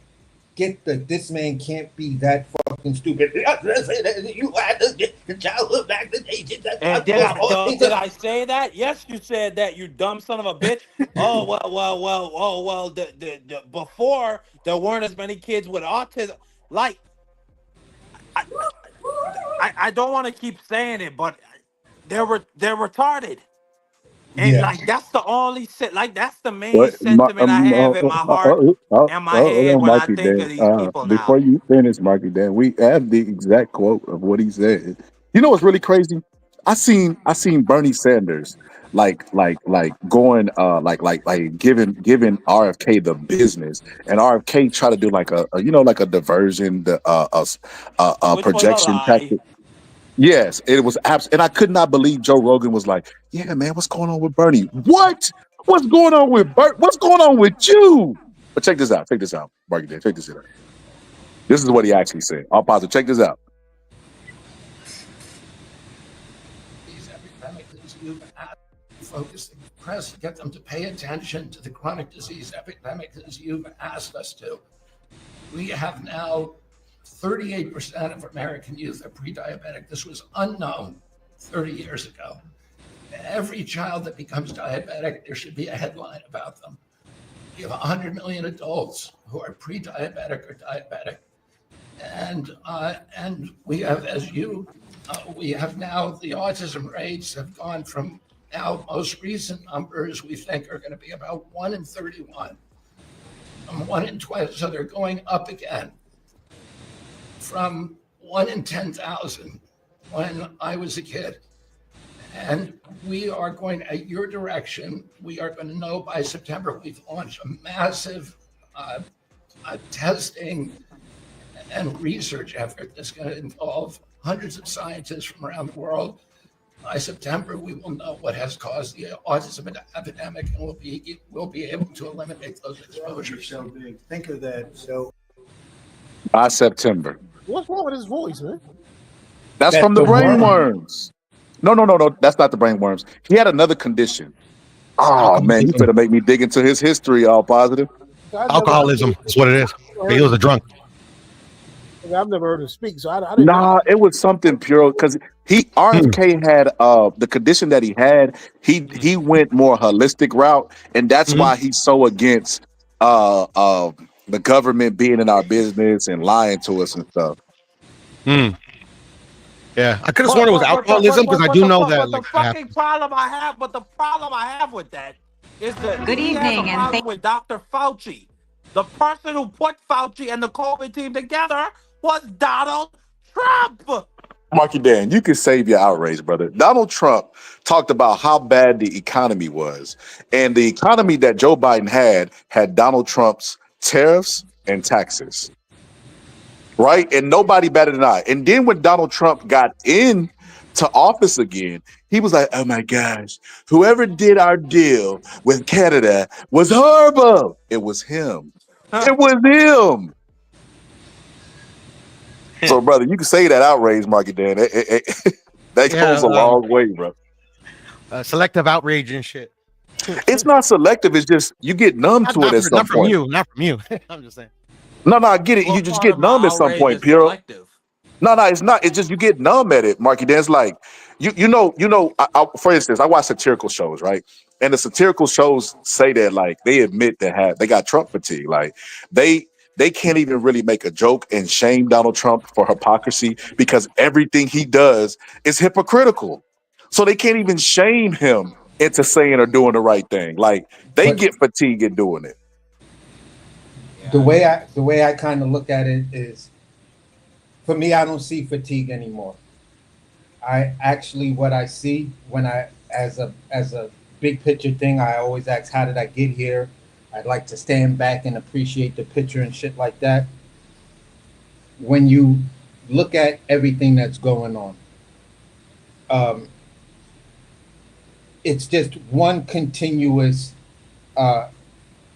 get this man can't be that fucking stupid. You had to get the childhood vaccination.
And did I say that? Yes, you said that. You dumb son of a bitch. Oh well. Oh well. The before there weren't as many kids with autism. Like I I don't want to keep saying it, but they're retarded. And
Yeah.
like that's the only like that's the main
What?
sentiment I have in my heart and my
Hold
head
on,
when I
Marky
think
Dan.
of these people
Before
now.
you finish, Marky Dan, we have the exact quote of what he said. You know what's really crazy? I seen Bernie Sanders like going like giving RFK the business, and RFK try to do like a like a diversion, the a
Which was a
projection
lie.
tactic. Yes, it was and I could not believe Joe Rogan was like, "Yeah, man, what's going on with Bernie? What? What's going on with Bert? What's going on with you?" But check this out. Check this out, Marky Dan. Check this out. This is what he actually said. I'll pause it. Check this out.
These epidemics you've asked focusing the press to get them to pay attention to the chronic disease epidemic as you've asked us to. We have now 38% of American youth are pre-diabetic. This was unknown 30 years ago. Every child that becomes diabetic, there should be a headline about them. We have 100 million adults who are pre-diabetic or diabetic. And we have, we have now the autism rates have gone from now most recent numbers we think are going to be about 1 in 31, 1 in 12. So they're going up again from 1 in 10,000 when I was a kid. And we are going at your direction. We are going to know by September. We've launched a massive testing and research effort that's going to involve hundreds of scientists from around the world. By September, we will know what has caused the autism epidemic, and we'll be able to eliminate those exposures.
So big. Think of that. So
By September.
What's wrong with his voice, man?
That's
That
from the
the
brain
worm.
worms. No. That's not the brain worms. He had another condition. Oh man, you better make me dig into his history. All positive.
Alcoholism is what it is. He was a drunk.
I've never heard him speak, so I didn't know.
Nah, it was something pure because RFK had the condition that he had. He went more holistic route, and that's why he's so against the government being in our business and lying to us and stuff.
Yeah, I could have sworn it was alcoholism because I do know that.
But the fucking problem I have with that is that
Good
he has
evening,
a
and
problem with Dr. Fauci. The person who put Fauci and the COVID team together was Donald Trump.
Marky Dan, you can save your outrage, brother. Donald Trump talked about how bad the economy was, and the economy that Joe Biden had Donald Trump's tariffs and taxes. Right? And nobody better than I. And then when Donald Trump got into office again, he was like, oh my gosh, whoever did our deal with Canada was horrible. It was him. It was him. So, brother, you can say that outrage, Marky Dan. That goes a long way, bro.
Selective outrage and shit.
It's not selective. It's just you get numb to it at some point.
Not from you. I'm just saying.
No, I get it. You just get numb at some point, Piero. No, it's not. It's just you get numb at it, Marky Dan. It's like you know. For instance, I watch satirical shows, right? And the satirical shows say that like they admit they got Trump fatigue. Like they can't even really make a joke and shame Donald Trump for hypocrisy because everything he does is hypocritical. So they can't even shame him into saying or doing the right thing. Like they get fatigued in doing it.
The way I kind of look at it is, for me, I don't see fatigue anymore. I actually, what I see when as a big picture thing, I always ask, how did I get here? I'd like to stand back and appreciate the picture and shit like that. When you look at everything that's going on, it's just one continuous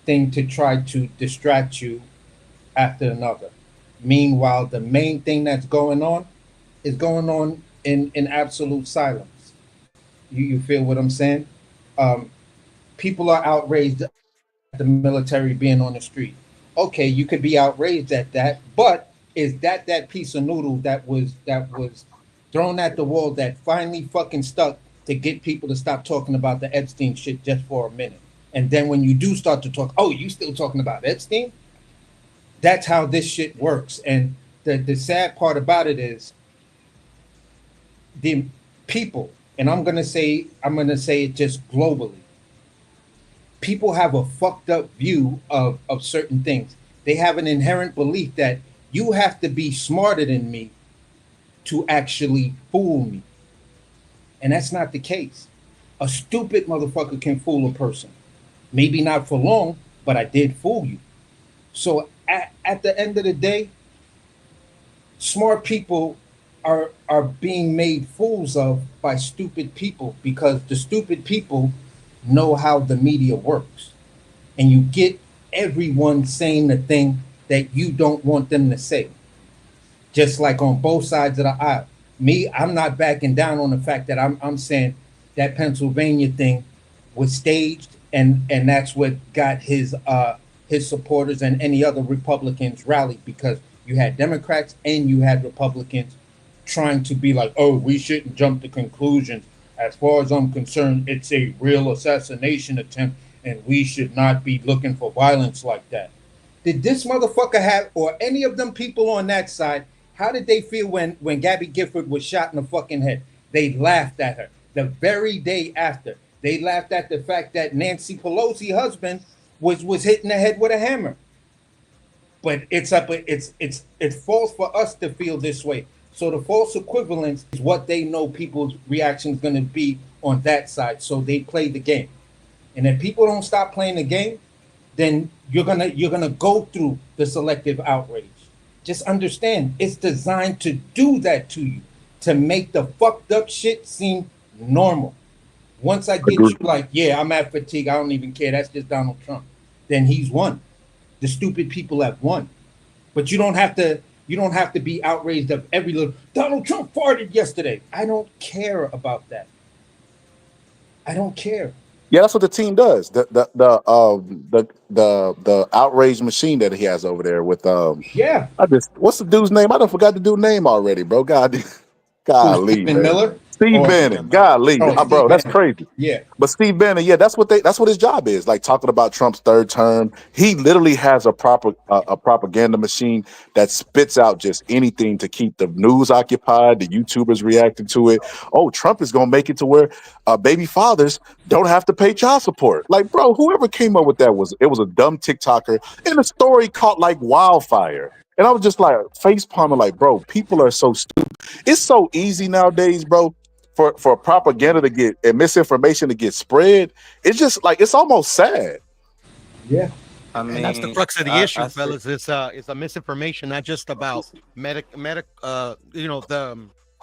thing to try to distract you after another. Meanwhile, the main thing that's going on is going on in absolute silence. You feel what I'm saying? People are outraged at the military being on the street. Okay, you could be outraged at that, but is that piece of noodle that was thrown at the wall that finally fucking stuck to get people to stop talking about the Epstein shit just for a minute? And then when you do start to talk, oh, you still talking about Epstein? That's how this shit works. And the sad part about it is the people, and I'm gonna say it just globally. People have a fucked up view of certain things. They have an inherent belief that you have to be smarter than me to actually fool me. And that's not the case. A stupid motherfucker can fool a person. Maybe not for long, but I did fool you. So at the end of the day, smart people are being made fools of by stupid people because the stupid people know how the media works. And you get everyone saying the thing that you don't want them to say. Just like on both sides of the aisle. Me, I'm not backing down on the fact that I'm saying that Pennsylvania thing was staged and that's what got his supporters and any other Republicans rallied, because you had Democrats and you had Republicans trying to be like, oh, we shouldn't jump to conclusions. As far as I'm concerned, it's a real assassination attempt and we should not be looking for violence like that. Did this motherfucker have, or any of them people on that side, how did they feel when Gabby Gifford was shot in the fucking head? They laughed at her. The very day after, they laughed at the fact that Nancy Pelosi's husband was hit in the head with a hammer. But it's false for us to feel this way. So the false equivalence is what they know people's reaction is going to be on that side. So they play the game. And if people don't stop playing the game, then you're gonna go through the selective outrage. Just understand, it's designed to do that to you, to make the fucked up shit seem normal. Once I get
Agree.
you like, yeah, I'm at fatigue, I don't even care, that's just Donald Trump, then he's won. The stupid people have won. But you don't have to be outraged of every little Donald Trump farted yesterday. I don't care about that. I don't care.
Yeah, that's what the team does. The outrage machine that he has over there with
Yeah.
I just what's the dude's name? I don't forgot the dude's name already, bro. God,
Who's
golly,
Stephen
man.
Miller?
Steve
Or
Bannon,
Stephen Miller.
golly,
oh,
bro,
Steve
that's
Bannon.
crazy.
Yeah.
But Steve Bannon, yeah, that's what his job is. Like talking about Trump's third term. He literally has a propaganda machine that spits out just anything to keep the news occupied, the YouTubers reacting to it. Oh, Trump is gonna make it to where baby fathers don't have to pay child support. Like, bro, whoever came up with that was a dumb TikToker, and the story caught like wildfire. And I was just like face palming, like, bro, people are so stupid. It's so easy nowadays, bro, for propaganda to get and misinformation to get spread. It's just like it's almost sad.
Yeah.
I
And that's the
mean,
crux of the
I
issue,
see.
fellas. It's a misinformation, not just about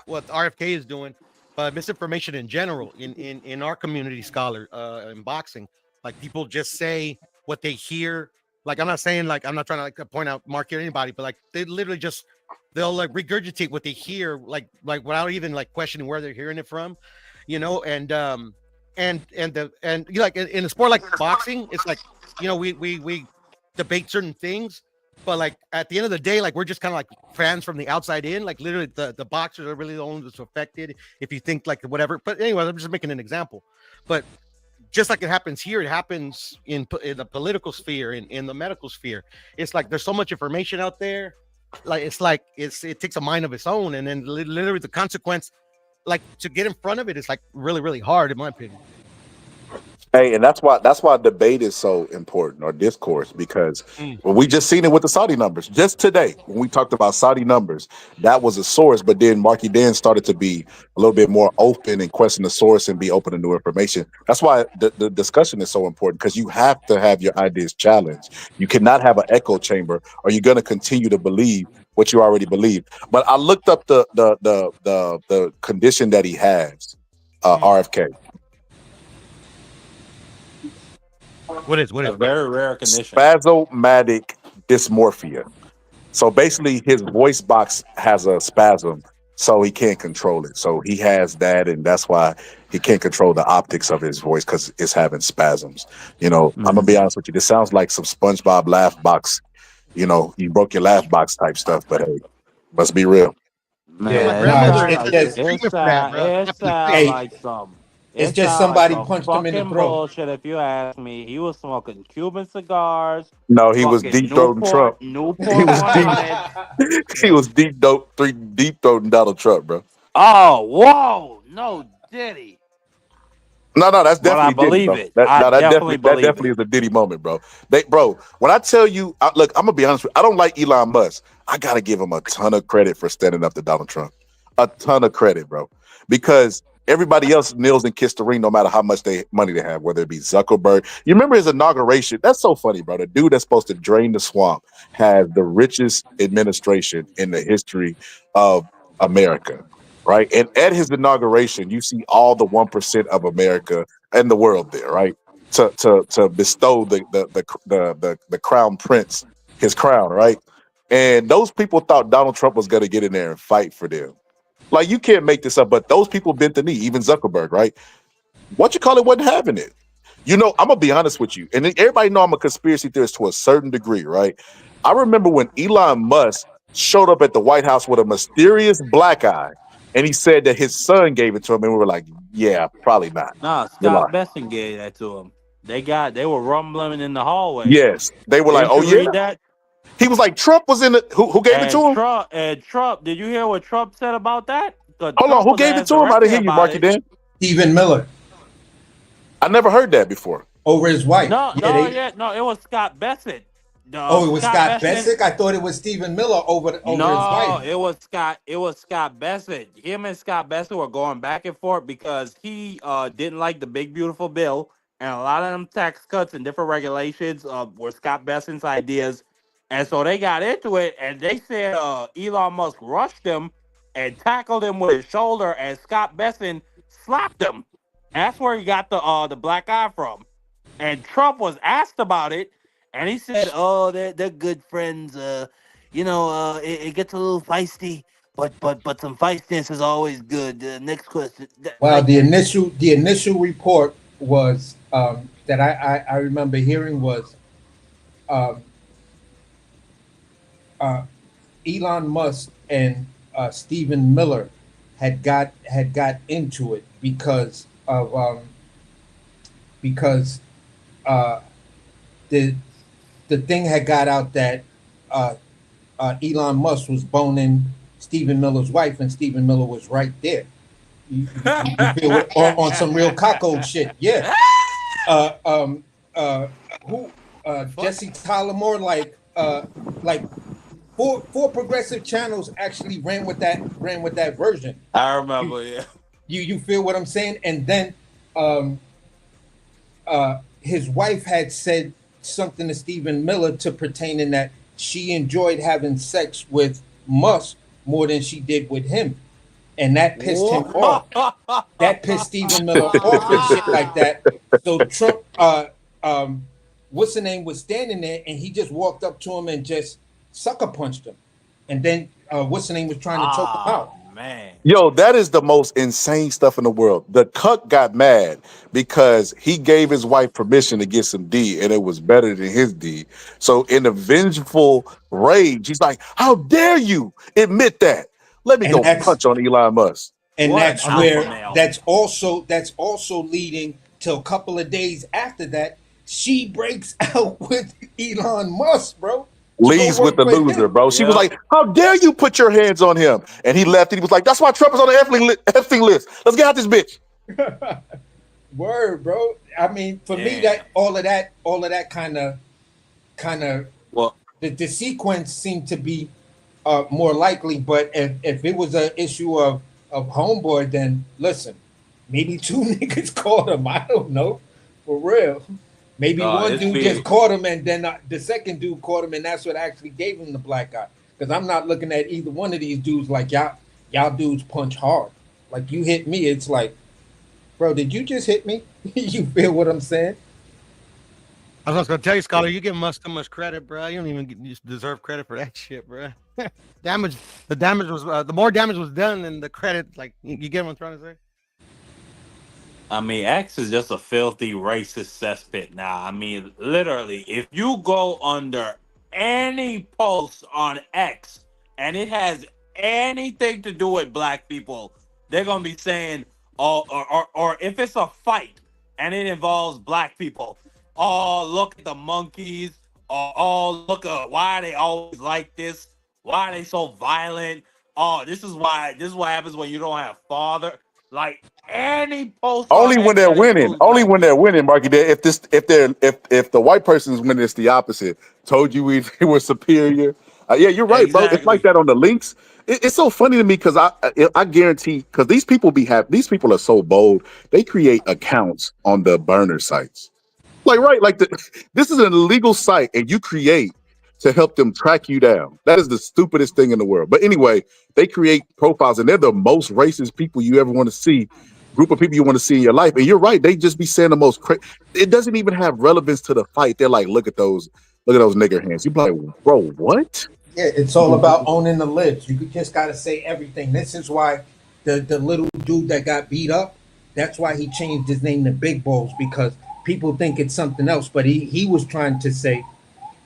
what RFK is doing, but misinformation in general in our community, scholar, in boxing. Like people just say what they hear. Like I'm not saying like I'm not trying to like point out market anybody, but like they literally just they'll like regurgitate what they hear, like without even like questioning where they're hearing it from, and like in a sport like boxing, it's like we debate certain things, but like at the end of the day, like we're just kind of like fans from the outside in. Like literally, the boxers are really the only that's affected. If you think like whatever, but anyway, I'm just making an example. But just like it happens here, it happens in the political sphere, in the medical sphere. It's like there's so much information out there. Like it takes a mind of its own, and then literally the consequence, like to get in front of it, is like really really hard, in my opinion.
Hey, and that's why debate is so important, or discourse, because
Mm.
well, we just seen it with the Saudi numbers. Just today, when we talked about Saudi numbers, that was a source, but then Marky Dan started to be a little bit more open and question the source and be open to new information. That's why the discussion is so important, because you have to have your ideas challenged. You cannot have an echo chamber, or you're gonna continue to believe what you already believe. But I looked up the condition that he has, RFK.
What
A
is
very rare condition.
Spasmodic dysmorphia. So basically, his voice box has a spasm, so he can't control it. So he has that, and that's why he can't control the optics of his voice because it's having spasms. I'm gonna be honest with you. This sounds like some SpongeBob laugh box. You broke your laugh box type stuff, but hey, let's be real.
Yeah, my
Man,
No,
grandmother
it's
is
just
screaming for that, bro.
it
After the
sound
fix.
hey,
like some
it's
it
just
sound like
somebody
some
punched him in the
fucking
throat.
bullshit if you ask me. He was smoking Cuban cigars,
No, he was
fucking
deep throating Trump. He
Newport
was deep.
100.
He
Yeah.
was deep throating Donald Trump, bro.
Oh, whoa, no, Diddy.
No, that's
But I
definitely Diddy,
believe
bro.
it.
That
I
no,
definitely
that
believe
definitely
it.
is a Diddy moment, bro. Bro, when I tell you, look, I'm gonna be honest with you. I don't like Elon Musk. I gotta give him a ton of credit for standing up to Donald Trump. A ton of credit, bro, because everybody else kneels and kiss the ring, no matter how much money they have, whether it be Zuckerberg. You remember his inauguration? That's so funny, bro. The dude that's supposed to drain the swamp has the richest administration in the history of America, right? And at his inauguration, you see all the 1% of America and the world there, right? To bestow the crown prince his crown, right? And those people thought Donald Trump was going to get in there and fight for them. Like you can't make this up, but those people bent the knee, even Zuckerberg, right? What you call it wasn't having it. I'm gonna be honest with you, and everybody know I'm a conspiracy theorist to a certain degree, right? I remember when Elon Musk showed up at the White House with a mysterious black eye, and he said that his son gave it to him, and we were like, "Yeah, probably not.
Nah,
You're
Scott
lying."
Besson gave that to him. They were rumbling in the hallway.
Yes, they were like,
Didn't
"Oh
you
yeah."
read that?
He was like, "Trump was in the who gave it to him."
And Trump, did you hear what Trump said about that? Because
Hold on,
Trump
who
was
gave it
asked
to him? I didn't
directly
hear you,
about
Marky
it.
Dan.
Stephen Miller
I never heard that before.
over his wife.
No,
Yeah,
no, yeah, no, it was Scott Bassett.
oh, it was
Scott
Scott
Bassett.
Bessick. I thought it was Stephen Miller over his wife.
No, it was Scott. It was Scott Bassett. Him and Scott Bassett were going back and forth because he didn't like the big beautiful bill, and a lot of them tax cuts and different regulations were Scott Bassett's ideas, And so they got into it, and they said Elon Musk rushed him and tackled him with his shoulder, and Scott Besson slapped him. That's where he got the black eye from. And Trump was asked about it, and he said, "Oh, they're good friends. It gets a little feisty, but some feistiness is always good." Next question.
Well, the initial report was that I remember hearing was um, Elon Musk and Stephen Miller had got into it because uh, the the thing had got out that uh, Elon Musk was boning Stephen Miller's wife, and Stephen Miller was right there. You feel it on some real cocko shit, yeah. Uh, um, uh, who? Jesse Tyler like four progressive channels actually ran with that version.
I remember, yeah.
You feel what I'm saying? And then his wife had said something to Stephen Miller to pertaining that she enjoyed having sex with Musk more than she did with him. And that pissed him off. That pissed Stephen Miller off and shit like that. So Trump, what's the name, was standing there, and he just walked up to him and just sucker punched him. And then what's the name was trying to choke him out.
Man.
Yo, that is the most insane stuff in the world. The cuck got mad because he gave his wife permission to get some D, and it was better than his D. So in a vengeful rage, he's like, "How dare you admit that? Let me
And
go
that's
punch on Elon Musk."
and
What an
that's
alpha
where
male.
that's also leading to a couple of days after that, she breaks out with Elon Musk, bro. To go
Leaves with
work
the
with
loser,
him.
bro. She was
Yep.
like, "How dare you put your hands on him?" And he left, and he was like, "That's why Trump is on the Epstein list. Let's get out this bitch."
Word, bro. I mean, for me,
Yeah.
that all of that kind of
Well,
the sequence seemed to be more likely. But if it was an issue of homeboy, then listen, maybe two niggas caught him. I don't know, for real. Maybe one
it's
dude
big.
just caught him, and then the second dude caught him, and that's what actually gave him the black eye. Because I'm not looking at either one of these dudes like y'all dudes punch hard. Like you hit me, it's like, bro, did you just hit me? You feel what I'm saying?
I was gonna tell you, Scholar, you give Musk too much credit, bro. You don't even you deserve credit for that shit, bro. The damage was the more damage was done than the credit. Like you get what I'm trying to say?
I mean, X is just a filthy racist cesspit now. I mean, literally, if you go under any post on X and it has anything to do with black people, they're gonna be saying, oh, or if it's a fight and it involves black people, oh, look at the monkeys, or oh, look at why are they always like this? Why are they so violent? Oh, this is what happens when you don't have father. Like any post on
Only when
X
they're
that
winning.
includes
Only
black
when they're
people.
winning, Marky. If the white person is winning, it's the opposite. Told you we were superior. Yeah, you're right, bro. It's like
Exactly.
that on the links. It's so funny to me because I guarantee because these people are so bold. They create accounts on the burner sites. Like right, this is an illegal site, and you create to help them track you down. That is the stupidest thing in the world. But anyway, they create profiles, and they're the most racist people you ever want to see. Group of people you want to see in your life, and you're right. They just be saying the most. It doesn't even have relevance to the fight. They're like, look at those nigger hands. You be like, bro, what?
Yeah, it's all about owning the libs. You just got to say everything. This is why the little dude that got beat up, that's why he changed his name to Big Balls, because people think it's something else. But he was trying to say,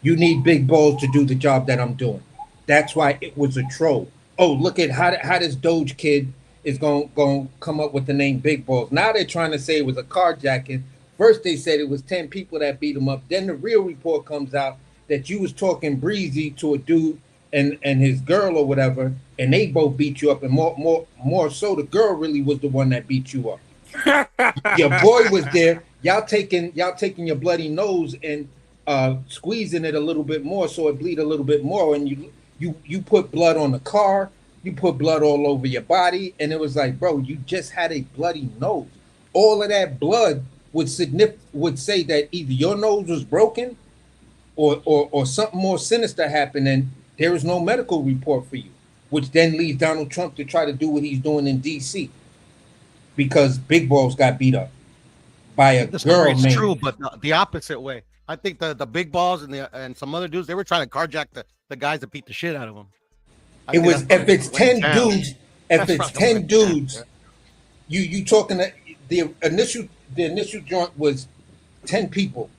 you need big balls to do the job that I'm doing. That's why it was a troll. Oh, look at how this Doge kid is going to come up with the name Big Balls. Now they're trying to say it was a carjacking. First they said it was 10 people that beat him up. Then the real report comes out that you was talking breezy to a dude and his girl or whatever, and they both beat you up. And more so, the girl really was the one that beat you up. Your boy was there. Y'all taking your bloody nose and squeezing it a little bit more so it bleed a little bit more. And you put blood on the car. You put blood all over your body, and it was like, bro, you just had a bloody nose. All of that blood would say that either your nose was broken or something more sinister happened, and there is no medical report for you, which then leaves Donald Trump to try to do what he's doing in D.C. because Big Balls got beat up by a
The
girl
story's
named.
true, but the opposite way. I think the big balls and some other dudes, they were trying to carjack the guys that beat the shit out of them.
It was if it's 10 dudes, if
That's
it's
probably
10
went
dudes,
down,
you talking that the initial joint was 10 people,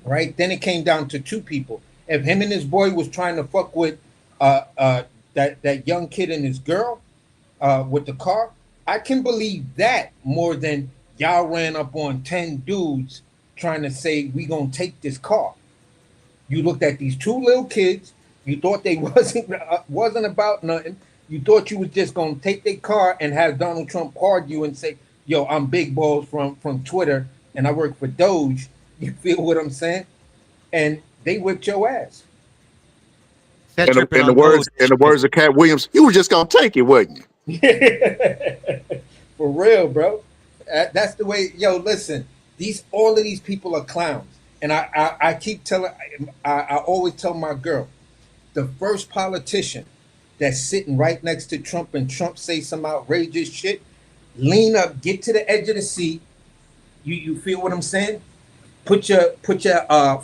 right? Then it came down to 2 people. If him and his boy was trying to fuck with that young kid and his girl with the car, I can believe that more than y'all ran up on 10 dudes trying to say we gonna take this car. You looked at these 2 little kids. You thought they wasn't about nothing. You thought you was just gonna take their car and have Donald Trump card you and say, "Yo, I'm Big Balls from Twitter and I work for Doge." You feel what I'm saying? And they whipped your ass.
Set
In
tripping
the
on
words
Doge.
in the words of Cat Williams, you were just gonna take it, wasn't you?
For real, bro. That's the way. Yo, listen. All of these people are clowns, and I keep telling. I always tell my girl, the first politician that's sitting right next to Trump and Trump say some outrageous shit, lean up, get to the edge of the seat. You feel what I'm saying? Put your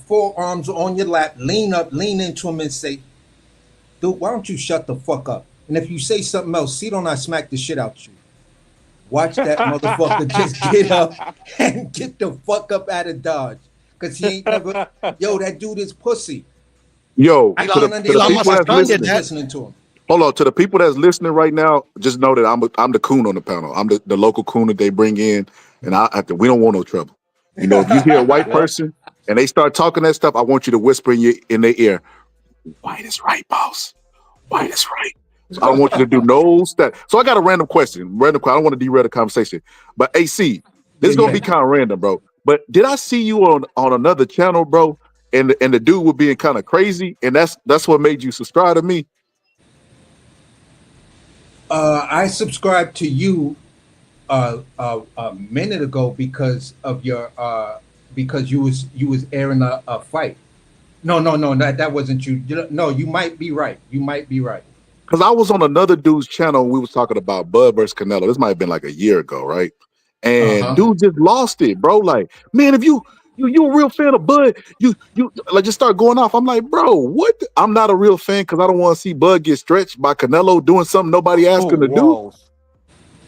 forearms on your lap, lean up, lean into him and say, "Dude, why don't you shut the fuck up? And if you say something else, see, don't I smack the shit out you." Watch that motherfucker just get up and get the fuck up out of Dodge. Cause he ain't never, yo, that dude is pussy.
Yo,
I
to
can't
the
understand
people that's
why
listening,
listening to him.
hold on. To the people that's listening right now, just know that I'm the coon on the panel. I'm the local coon that they bring in, and we don't want no trouble. You know, if you hear a white
Yep.
person and they start talking that stuff, I want you to whisper in their ear, "White is right, boss. White is right." So I don't want you to do no stuff. So I got a random question. I don't want to derail the conversation. But AC, this is gonna be kind of random, bro. But did I see you on another channel, bro? And the dude was being kind of crazy, and that's what made you subscribe to me.
I subscribed to you a minute ago because of your because you was airing a fight. No, that wasn't you. No, you might be right. You might be right.
Because I was on another dude's channel and we was talking about Bud versus Canelo. This might have been like a year ago, right? And dude just lost it, bro. Like, man, if you a real fan of Bud, you like just start going off. I'm like, bro, what? I'm not a real fan because I don't want to see Bud get stretched by Canelo doing something nobody asked him to do.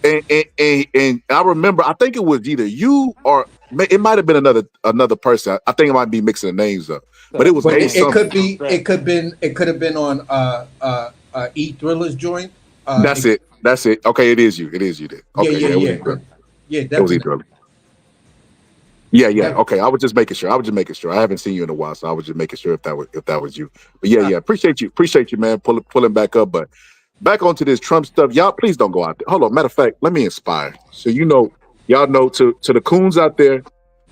And I remember, I think it was either you or it might have been another person. I think I might be mixing the names up, but it was
But
Ace
it could
something.
be. It could have been on E Thriller's joint.
That's it. That's it. Okay, it is you. It is you then. Okay,
Yeah.
it was Thriller. Yeah.
That-
Okay, I was just making sure. I haven't seen you in a while, so I was just making sure if that was you. But yeah. Appreciate you, man. Pulling back up, but back onto this Trump stuff. Y'all, please don't go out there. Hold on. Matter of fact, let me inspire. So y'all know to the coons out there,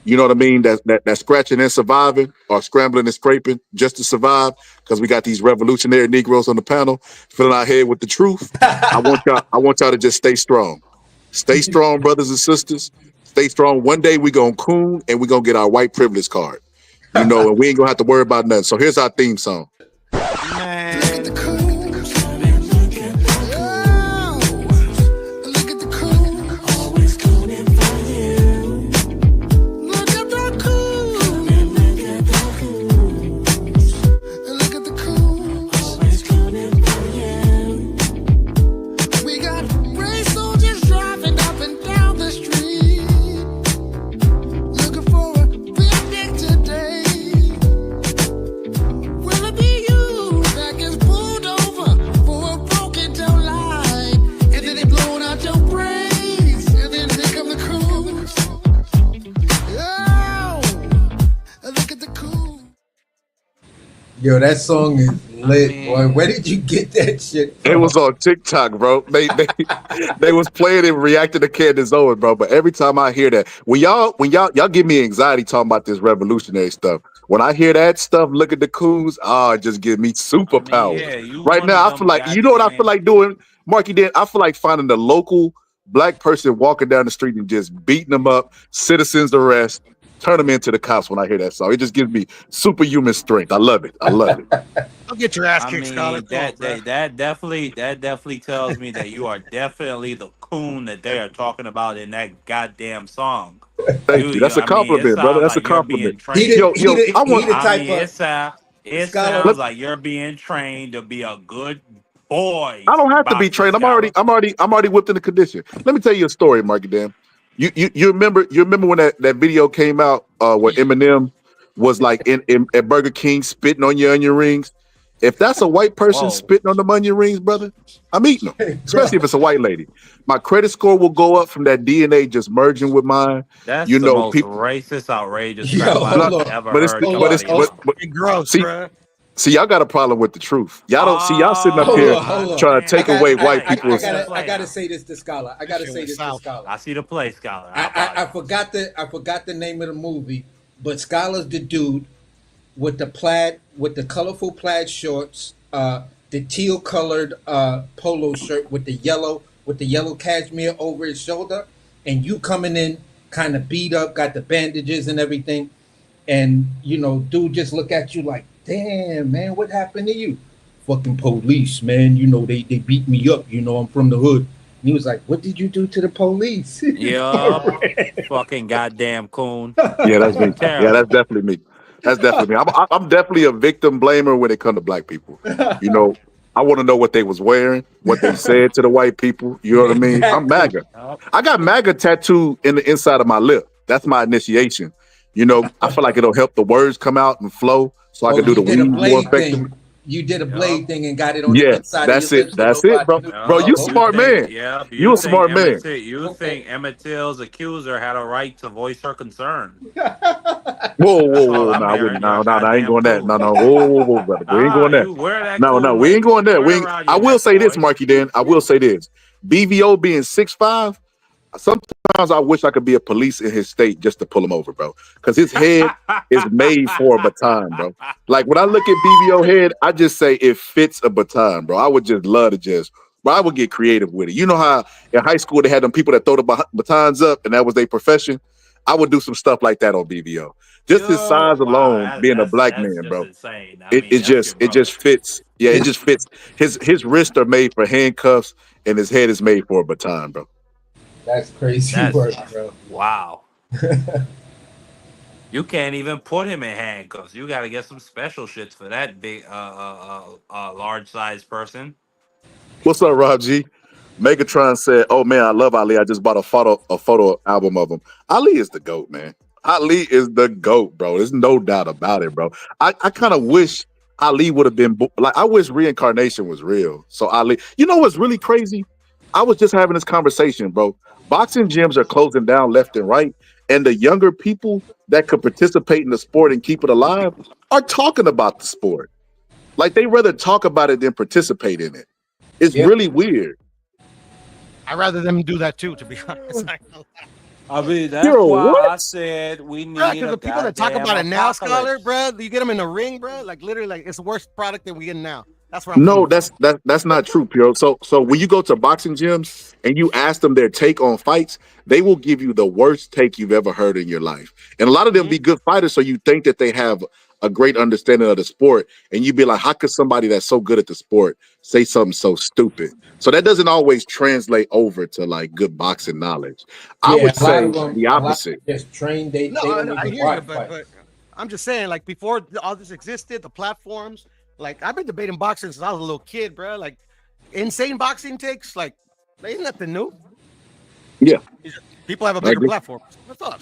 you know what I mean? That scratching and surviving or scrambling and scraping just to survive, because we got these revolutionary Negroes on the panel filling our head with the truth. I want y'all to just stay strong. Stay strong, brothers and sisters. Stay strong. One day we gonna coon and we gonna get our white privilege card. You know, and we ain't gonna have to worry about nothing. So here's our theme song.
man.
Yo, that song is lit, boy. Where did you get that shit from?
It was on TikTok, bro. They was playing and reacting to Candace Owens, bro. But every time I hear that, when y'all give me anxiety talking about this revolutionary stuff. When I hear that stuff, look at the coons, it just gives me superpowers.
You
Right
one of
now, I
them
feel like, you know what I feel like doing, Marky Dan? I feel like finding the local black person walking down the street and just beating them up, citizens arrest, Turn them into the cops when I hear that song. It just gives me superhuman strength. I love it. I love it.
Don't get your ass
I
kicked, Scholar.
mean
Come on, bro.
that definitely tells me that you are definitely the coon that they are talking about in that goddamn song.
Thank you. That's a
I mean, it
compliment, brother.
sounds
That's a
like you're
compliment.
being trained.
Yo, I
He
want
the
I
type
mean,
of
it
Scholar.
let,
sounds like you're being trained to be a good boy
I don't have to be
boxer
trained.
scholar.
I'm already whipped into condition. Let me tell you a story, Marky Dan. You remember when that video came out where Eminem was like in at Burger King spitting on your onion rings? If that's a white person
Whoa,
spitting on the onion rings, brother, I'm eating them.
Hey, bro.
Especially if it's a white lady. My credit score will go up from that DNA just merging with mine.
that's
You
the
know,
most
people
racist, outrageous
Yo,
crap I've
hold
not,
on.
ever
but it's
heard
Hold on.
somebody
Hold,
utter.
Fucking gross,
see,
bro.
y'all got a problem with the truth. See y'all sitting up
hold
here
on. Hold on.
trying to take away white
I
people's.
see the play
I gotta
now.
say this to Scholar. I
That
gotta
shit
say
went
this to
south.
Scholar.
I see the play, scholar. I apologize.
I forgot the name of the movie, but Scholar's the dude with the colorful plaid shorts, the teal colored polo shirt with the yellow cashmere over his shoulder, and you coming in kind of beat up, got the bandages and everything, and dude just look at you like, damn man, what happened to you? Fucking police, man. They beat me up. I'm from the hood. And he was like, what did you do to the police?
Yup, fucking goddamn coon.
Yeah, that's me. Yeah, that's
Terrible.
definitely me. That's definitely me. I'm definitely a victim blamer when it comes to black people. You know, I want to know what they was wearing, what they said to the white people. You know what I mean? I'm
Exactly.
MAGA.
Yup.
I got MAGA tattooed in the inside of my lip. That's my initiation. I feel like it'll help the words come out and flow, so I
Oh,
can do
you
the
did a
weed more
blade
effectively.
thing. You did a
Yup.
blade thing and got it on the
Yeah,
inside of your
that's it.
lips so
That's it,
nobody
bro.
knew.
Bro, you
Yup.
Oh,
You
smart
think,
man.
yep,
You a smart man.
You
okay.
think Emmett Till's accuser had a right to voice her concern.
Whoa, whoa,
That's all
whoa!
I'm
No, I
hearing.
wouldn't.
You're
No,
a
no, no, I ain't
goddamn
going that. No,
coon.
no, whoa, brother. We ain't going there.
You wear that
No,
coon
we ain't
label.
going there.
Wear it around
I
your
will
neck,
say this,
boy.
Marky. Dan, I will say this. BVO being 6'5", sometimes I wish I could be a police in his state just to pull him over, bro. Because his head is made for a baton, bro. Like when I look at BVO head, I just say it fits a baton, bro. I would just love to bro, I would get creative with it. You know how in high school they had them people that throw the batons up and that was their profession? I would do some stuff like that on BVO. Just his
Yo,
size
wow,
alone, being a black
that's
man,
just
bro.
insane. I
It,
mean,
it
that's
just
your
it
brother.
just fits. Yeah, it just fits. His wrists are made for handcuffs and his head is made for a baton, bro.
That's crazy
That's
work, bro.
wow. You can't even put him in handcuffs. You got to get some special shits for that big, large sized person.
What's up, Rob G? Megatron said, "Oh man, I love Ali. I just bought a photo album of him. Ali is the goat, man. Ali is the goat, bro. There's no doubt about it, bro. I kind of wish Ali would have been like. I wish reincarnation was real. So Ali, you know what's really crazy? I was just having this conversation, bro. Boxing gyms are closing down left and right, and the younger people that could participate in the sport and keep it alive are talking about the sport. Like they rather talk about it than participate in it. It's
Yeah.
really weird.
I'd rather them do that too, to be honest.
I mean, that's
Yo,
why
what?
I said we
Bro,
need
because
a
the people that talk
goddamn
about it now, Scholar,
apocalypse.
bro, you get them in the ring, bro. Like literally, like it's the worst product that we get now. That's what I'm
No,
feeling.
that's not true, Pio. So when you go to boxing gyms and you ask them their take on fights, they will give you the worst take you've ever heard in your life. And a lot of them
Hmm.
be good fighters, so you think that they have a great understanding of the sport, and you be like, how could somebody that's so good at the sport say something so stupid? So that doesn't always translate over to like good boxing knowledge. I
Yeah,
would say the
a lot of
opposite.
them just trained. They
No,
they don't
I
even
hear you,
watch
but
fights.
I'm just saying, like before all this existed, the platforms, like I've been debating boxing since I was a little kid, bro. Like insane boxing takes, like ain't nothing new.
Yeah,
People have a
I
bigger
agree.
platform. What's up?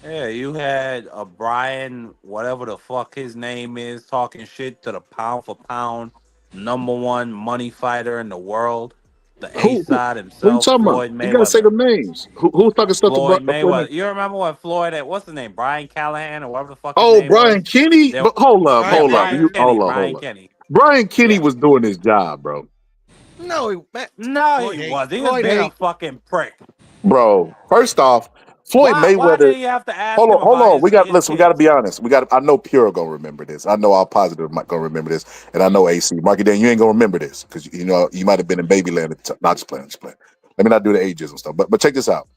Yeah, you had a Brian, whatever the fuck his name is, talking shit to the pound for pound number one money fighter in the world, the A
Who
side
what are you
himself,
talking about?
Floyd
You gotta say
Mayweather.
the names. Who's talking stuff to
Floyd
Floyd May?
Mayweather. You remember when Floyd, what's the name? Brian Callahan or whatever the fuck his
Oh,
name
Brian
was?
Kenny.
They,
But hold up,
Brian
yeah,
hold up.
Kenny.
Brian
You
Kenny.
hold
Brian
up.
Kenny.
Brian Kenny
Yeah.
was doing his job, bro.
No, man,
No, he
Floyd hate.
was. He was
Floyd
being a
hate.
fucking prick.
Bro, first off, Floyd
Why
Mayweather.
did he have to ask him
Hold
about
on. We got
his
listen. We got to
kids?
be honest. I know Pure gonna remember this. I know all positive might gonna remember this, and I know AC Marky Dan. You ain't gonna remember this because you know you might have been in Babyland. Not just playing. Just playing. Let me not do the ages and stuff. But check this out.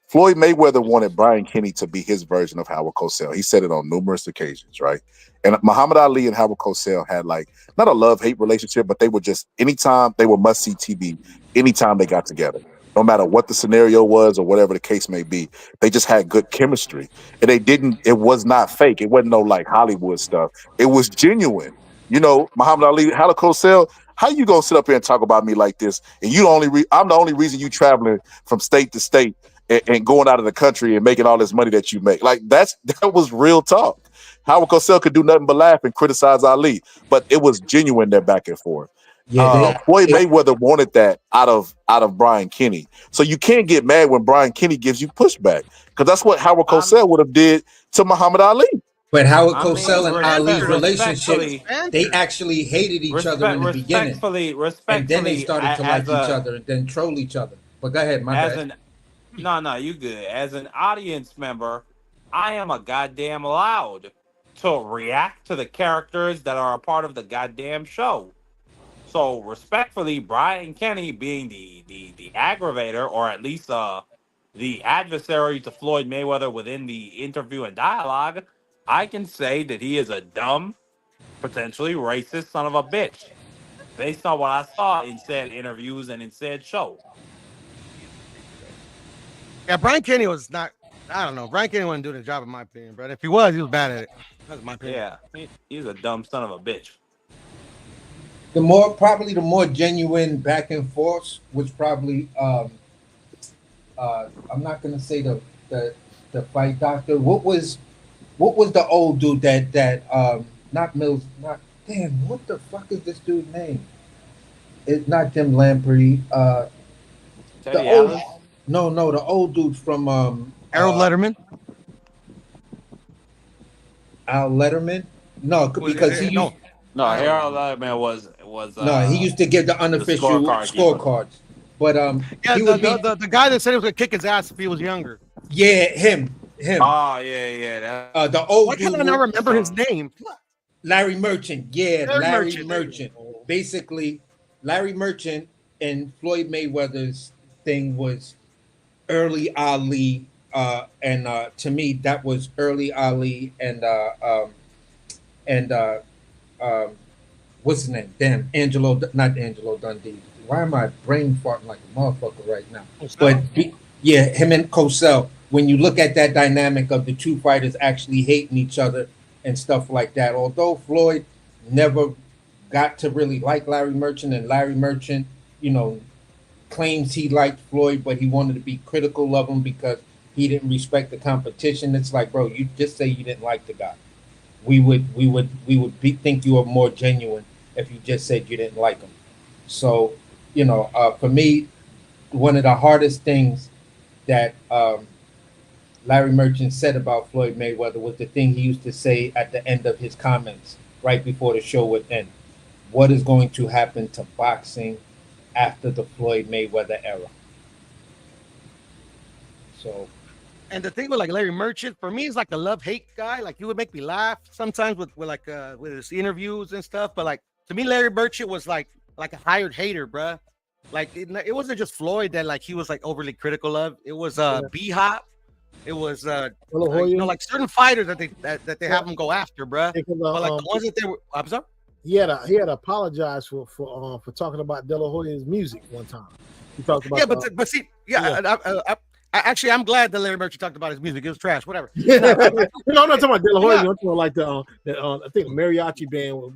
Floyd Mayweather wanted Brian Kenny to be his version of Howard Cosell. He said it on numerous occasions, right? And Muhammad Ali and Howard Cosell had like not a love-hate relationship, but they were just anytime they were must-see TV, anytime they got together. No matter what the scenario was or whatever the case may be, they just had good chemistry. And it was not fake. It wasn't no like Hollywood stuff. It was genuine. You know, Muhammad Ali, Howard Cosell, how you gonna sit up here and talk about me like this? And I'm the only reason you traveling from state to state and going out of the country and making all this money that you make. Like that was real talk. Howard Cosell could do nothing but laugh and criticize Ali, but it was genuine their back and forth. Floyd Mayweather wanted that out of Brian Kenny. So you can't get mad when Brian Kenny gives you pushback because that's what Howard Cosell would have did to Muhammad Ali.
But Howard Cosell and Ali's relationship, they actually hated each other in the beginning. And then they started to like each other and then troll each other. But go ahead, my bad.
No, you good. As an audience member, I am a goddamn allowed to react to the characters that are a part of the goddamn show. So respectfully, Brian Kenny being the aggravator, or at least the adversary to Floyd Mayweather within the interview and dialogue, I can say that he is a dumb, potentially racist son of a bitch, based on what I saw in said interviews and in said show.
Yeah, Brian Kenny was not. I don't know. Brian Kenny wasn't doing the job, in my opinion, but if he was bad at it. That's my opinion.
Yeah, he's a dumb son of a bitch.
The more genuine back and forth was probably I'm not gonna say the fight doctor. What was the old dude that not Mills, not damn, what the fuck is this dude's name? It's not Jim Lamprey. The old dude from
Harold Letterman.
Al Letterman? No, because he used
Harold Letterman was
he used to give the unofficial scorecards. But he would be
the guy that said he was gonna kick his ass if he was younger.
Yeah, him.
Oh yeah.
The old.
Why can't I not remember his name?
Larry Merchant. Yeah, Larry Merchant. Basically, Larry Merchant and Floyd Mayweather's thing was early Ali, and to me that was early Ali and what's his name? Damn, not Angelo Dundee. Why am I brain farting like a motherfucker right now? But him and Cosell. When you look at that dynamic of the two fighters actually hating each other and stuff like that, although Floyd never got to really like Larry Merchant, and Larry Merchant, claims he liked Floyd, but he wanted to be critical of him because he didn't respect the competition. It's like, bro, you just say you didn't like the guy. We would think you were more genuine if you just said you didn't like him. So, for me, one of the hardest things that Larry Merchant said about Floyd Mayweather was the thing he used to say at the end of his comments right before the show would end. What is going to happen to boxing after the Floyd Mayweather era? So,
and the thing with like Larry Merchant, for me, is like a love-hate guy. Like he would make me laugh sometimes with his interviews and stuff. But like to me, Larry Merchant was like a hired hater, bruh. Like it wasn't just Floyd that like he was like overly critical of. It was B-Hop. It was like certain fighters that they have him go after, bruh. But like the ones that they were, I'm sorry.
He had to apologize for talking about De La Hoya's music one time. He talked about
but see, actually, I'm glad that Larry Merchant talked about his music. It was trash, whatever.
I'm not talking about De La Hoya. I'm talking like I think mariachi band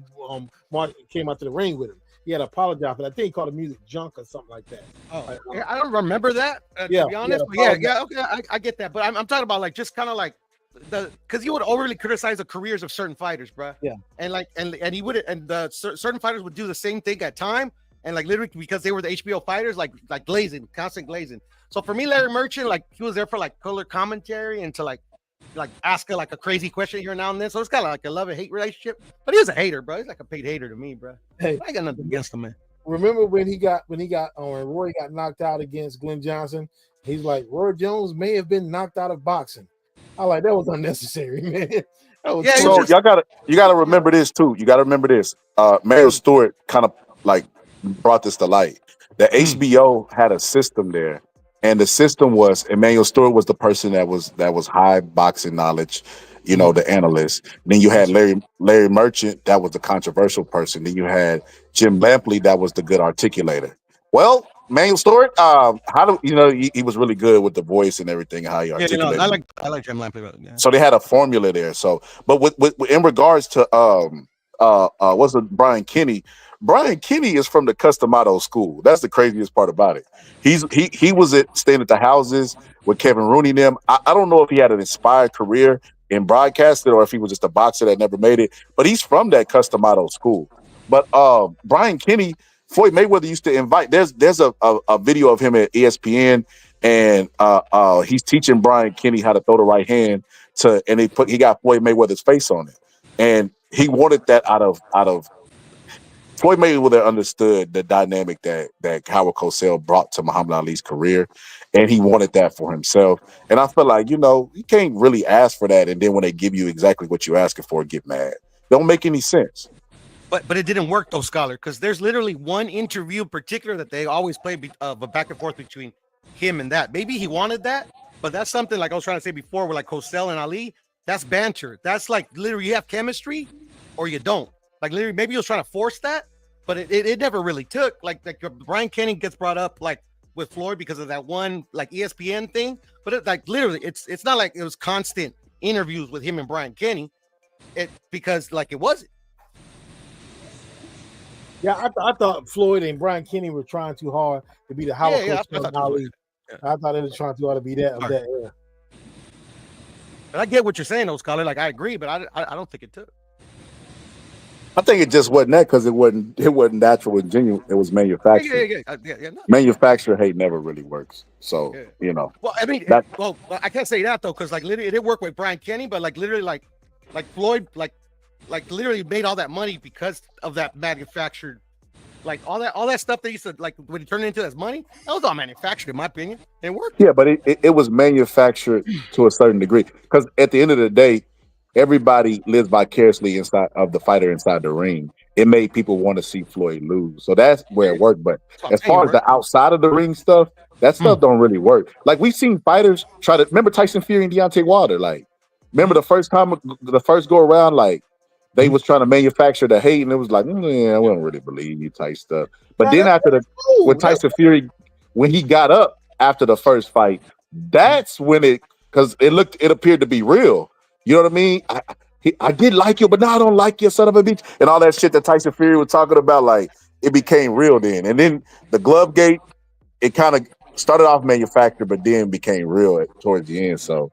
Mark came out to the ring with him. He had to apologize for that. I think he called the music junk or something like that.
I don't remember that, to be honest. Okay, I get that. But I'm talking about like just kind of like because he would overly criticize the careers of certain fighters, bro.
Yeah,
and he would, and certain fighters would do the same thing at time, and like literally because they were the HBO fighters, like glazing, constant glazing. So for me, Larry Merchant, like he was there for like color commentary and to like ask her like a crazy question here and now and then. So it's kind of like a love and hate relationship. But he was a hater, bro. He's like a paid hater to me, bro.
Hey,
I got nothing against him, man.
Remember when Roy got knocked out against Glenn Johnson? He's like, Roy Jones may have been knocked out of boxing. I like that was unnecessary, man. That was
so you gotta remember this too. You gotta remember this. Mayor Stewart kind of like brought this to light. The HBO had a system there And the system was Emmanuel Stewart was the person that was high boxing knowledge, you know, the analyst. Then you had Larry Merchant, that was the controversial person. Then you had Jim Lampley, that was the good articulator. Well, Emmanuel Stewart, how do you know he was really good with the voice and everything, how he
Yeah, you know,
articulated.
I like Jim Lampley. Yeah.
So they had a formula there. So, but with in regards to what's it, Brian Kenny is from the Customato school. That's the craziest part about it. He was staying at the houses with Kevin Rooney and them. I don't know if he had an inspired career in broadcasting or if he was just a boxer that never made it, but he's from that Customato school. But Brian Kenny, Floyd Mayweather used to invite. There's a video of him at ESPN, and he's teaching Brian Kenny how to throw the right hand and he got Floyd Mayweather's face on it, and he wanted that out of Floyd Mayweather understood the dynamic that Howard Cosell brought to Muhammad Ali's career, and he wanted that for himself. And I feel like, you know, you can't really ask for that, and then when they give you exactly what you're asking for, get mad. Don't make any sense.
But it didn't work though, Scholar, because there's literally one interview in particular that they always play back and forth between him and that. Maybe he wanted that, but that's something like I was trying to say before, where like Cosell and Ali, that's banter. That's like literally you have chemistry or you don't. Like literally, maybe he was trying to force that, but it never really took. Like Brian Kenny gets brought up like with Floyd because of that one like ESPN thing, but it like literally it's not like it was constant interviews with him and Brian Kenny. Because like it wasn't.
Yeah, I thought Floyd and Brian Kenny were trying too hard to be the Howard Ali. I thought they were trying too hard to be that of that era.
But I get what you're saying, though, Scholar. Like I agree, but I don't think it took.
I think it just wasn't that because it wasn't natural and genuine. It was manufactured. Manufacturer hate never really works. So you know.
Well, I mean, I can't say that though, because like literally it did work with Brian Kenny, but like literally like Floyd like literally made all that money because of that manufactured, like all that stuff they used to like when it turned into as money, that was all manufactured in my opinion. It worked.
Yeah, but it was manufactured to a certain degree because at the end of the day, everybody lives vicariously inside of the fighter inside the ring. It made people want to see Floyd lose, so that's where it worked. But as far as the outside of the ring stuff, that stuff don't really work. Like we've seen fighters try to remember Tyson Fury and Deontay Wilder. Like remember the first go around, like. They was trying to manufacture the hate, and it was like, yeah, we don't really believe you type stuff. But then after when Tyson Fury, when he got up after the first fight, that's when because it appeared to be real. You know what I mean? I did like you, but now I don't like you, son of a bitch, and all that shit that Tyson Fury was talking about. Like it became real then, and then the glove gate, it kind of started off manufactured, but then became real towards the end. So.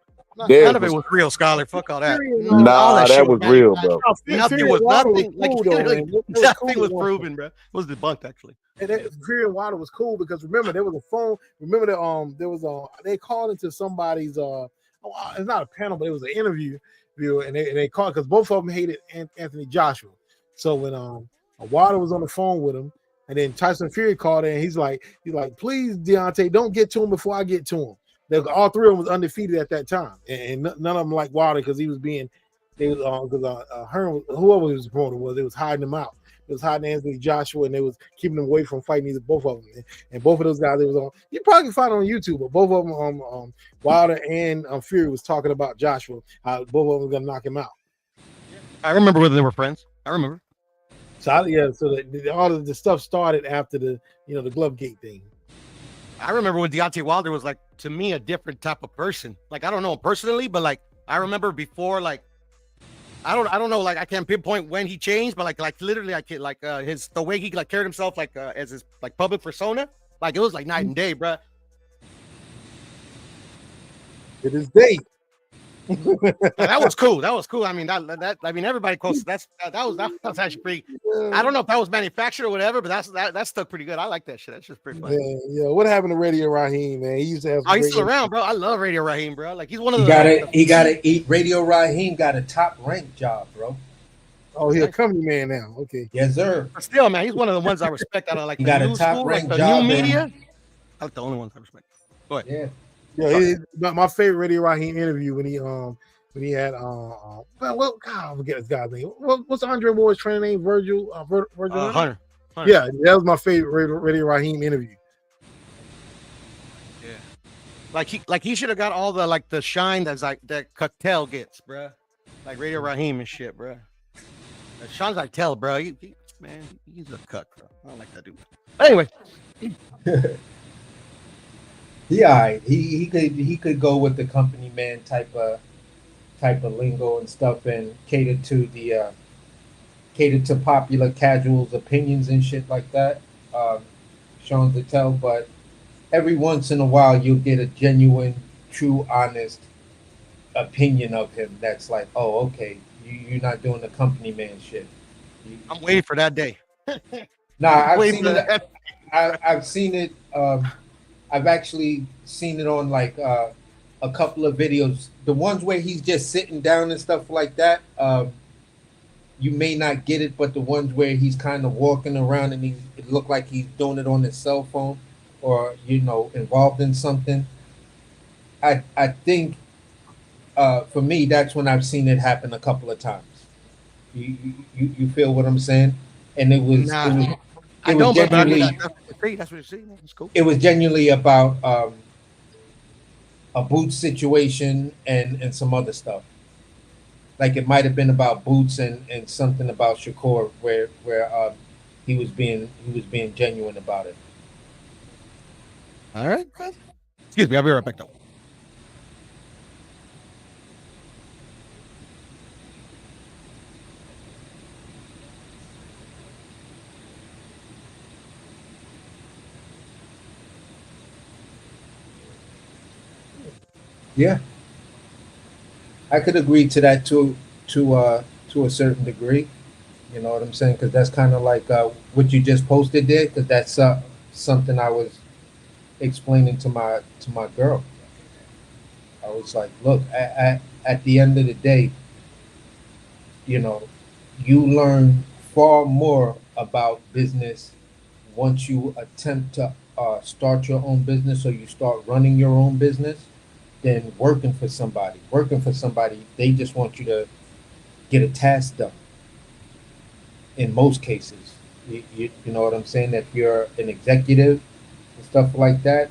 None of it was real, Scholar. Fuck all that.
Nah, that was real, bro.
Nothing was nothing. Nothing was proven, bro. It was debunked actually.
And Fury and Wilder was cool because remember there was a phone. Remember that there was they called into somebody's it's not a panel, but it was an interview, and they called because both of them hated Anthony Joshua. So when Wilder was on the phone with him, and then Tyson Fury called in, he's like, please, Deontay, don't get to him before I get to him. All three of them was undefeated at that time, and none of them like Wilder because he was being, because Hearn, whoever his promoter was, they was hiding him out. It was hiding Anthony Joshua, and they was keeping him away from fighting both of them. And both of those guys, they was on. You probably can find it on YouTube, but both of them, Wilder and Fury was talking about Joshua. Both of them were gonna knock him out.
I remember whether they were friends. I remember.
So all of the stuff started after the glove gate thing.
I remember when Deontay Wilder was like, to me, a different type of person. Like, I don't know him personally, but like, I remember before, like, I don't know, like, I can't pinpoint when he changed, but like literally, the way he like carried himself, like, as his like public persona, like it was like night and day, bro.
It is day.
That was cool. That was cool. I mean, everybody close. That was actually pretty. I don't know if that was manufactured or whatever, but that stuck pretty good. I like that shit. That's just pretty funny.
Yeah. What happened to Radio Raheem, man? He used to have.
He's still around, bro. I love Radio Raheem, bro. Like he's one of
the. He gotta eat. Radio Raheem got a top ranked job, bro.
Oh, he's a company man now. Okay.
Yes, sir.
But still, man, he's one of the ones I respect out of like
he got a top ranked job.
New media. I like the only ones I respect. Go ahead.
Yeah. My favorite Radio Raheem interview when he had God, I forget his guy's name. What's Andre Moore's trainer name? Virgil
Hunter.
Yeah, that was my favorite Radio Raheem interview.
Yeah. Like he should have got all the shine that's like that Cocktail gets, bruh. Like Radio Raheem and shit, bruh. Sean Cocktail, bro. Man, he's a cuck, bro. I don't like that dude. But anyway,
Yeah, he could go with the company man type of lingo and stuff and cater to popular casuals opinions and shit like that. Um, Sean Patel, but every once in a while you'll get a genuine, true, honest opinion of him. That's like, oh, okay, you're not doing the company man shit.
I'm waiting for that day.
Nah, I've
Waiting
seen
for
it.
that.
I've seen it. I've actually seen it on like a couple of videos. The ones where he's just sitting down and stuff like that. You may not get it, but the ones where he's kind of walking around and it looked like he's doing it on his cell phone, or involved in something. I think for me that's when I've seen it happen a couple of times. You feel what I'm saying? And it was
Nah,
it was
I
it was
don't, but I mean,
genuinely
that's what you see. That's what you see. It's cool.
it was genuinely about a Boots situation and some other stuff. Like it might have been about Boots and something about Shakur where he was being genuine about it.
All right, bro. Excuse me. I'll be right back though.
Yeah, I could agree to that to a certain degree. You know what I'm saying? Because that's kind of like what you just posted there. Because that's something I was explaining to my girl. I was like, look, at the end of the day, you know, you learn far more about business once you attempt to start your own business or you start running your own business than working for somebody. Working for somebody, they just want you to get a task done in most cases. You know what I'm saying? If you're an executive and stuff like that,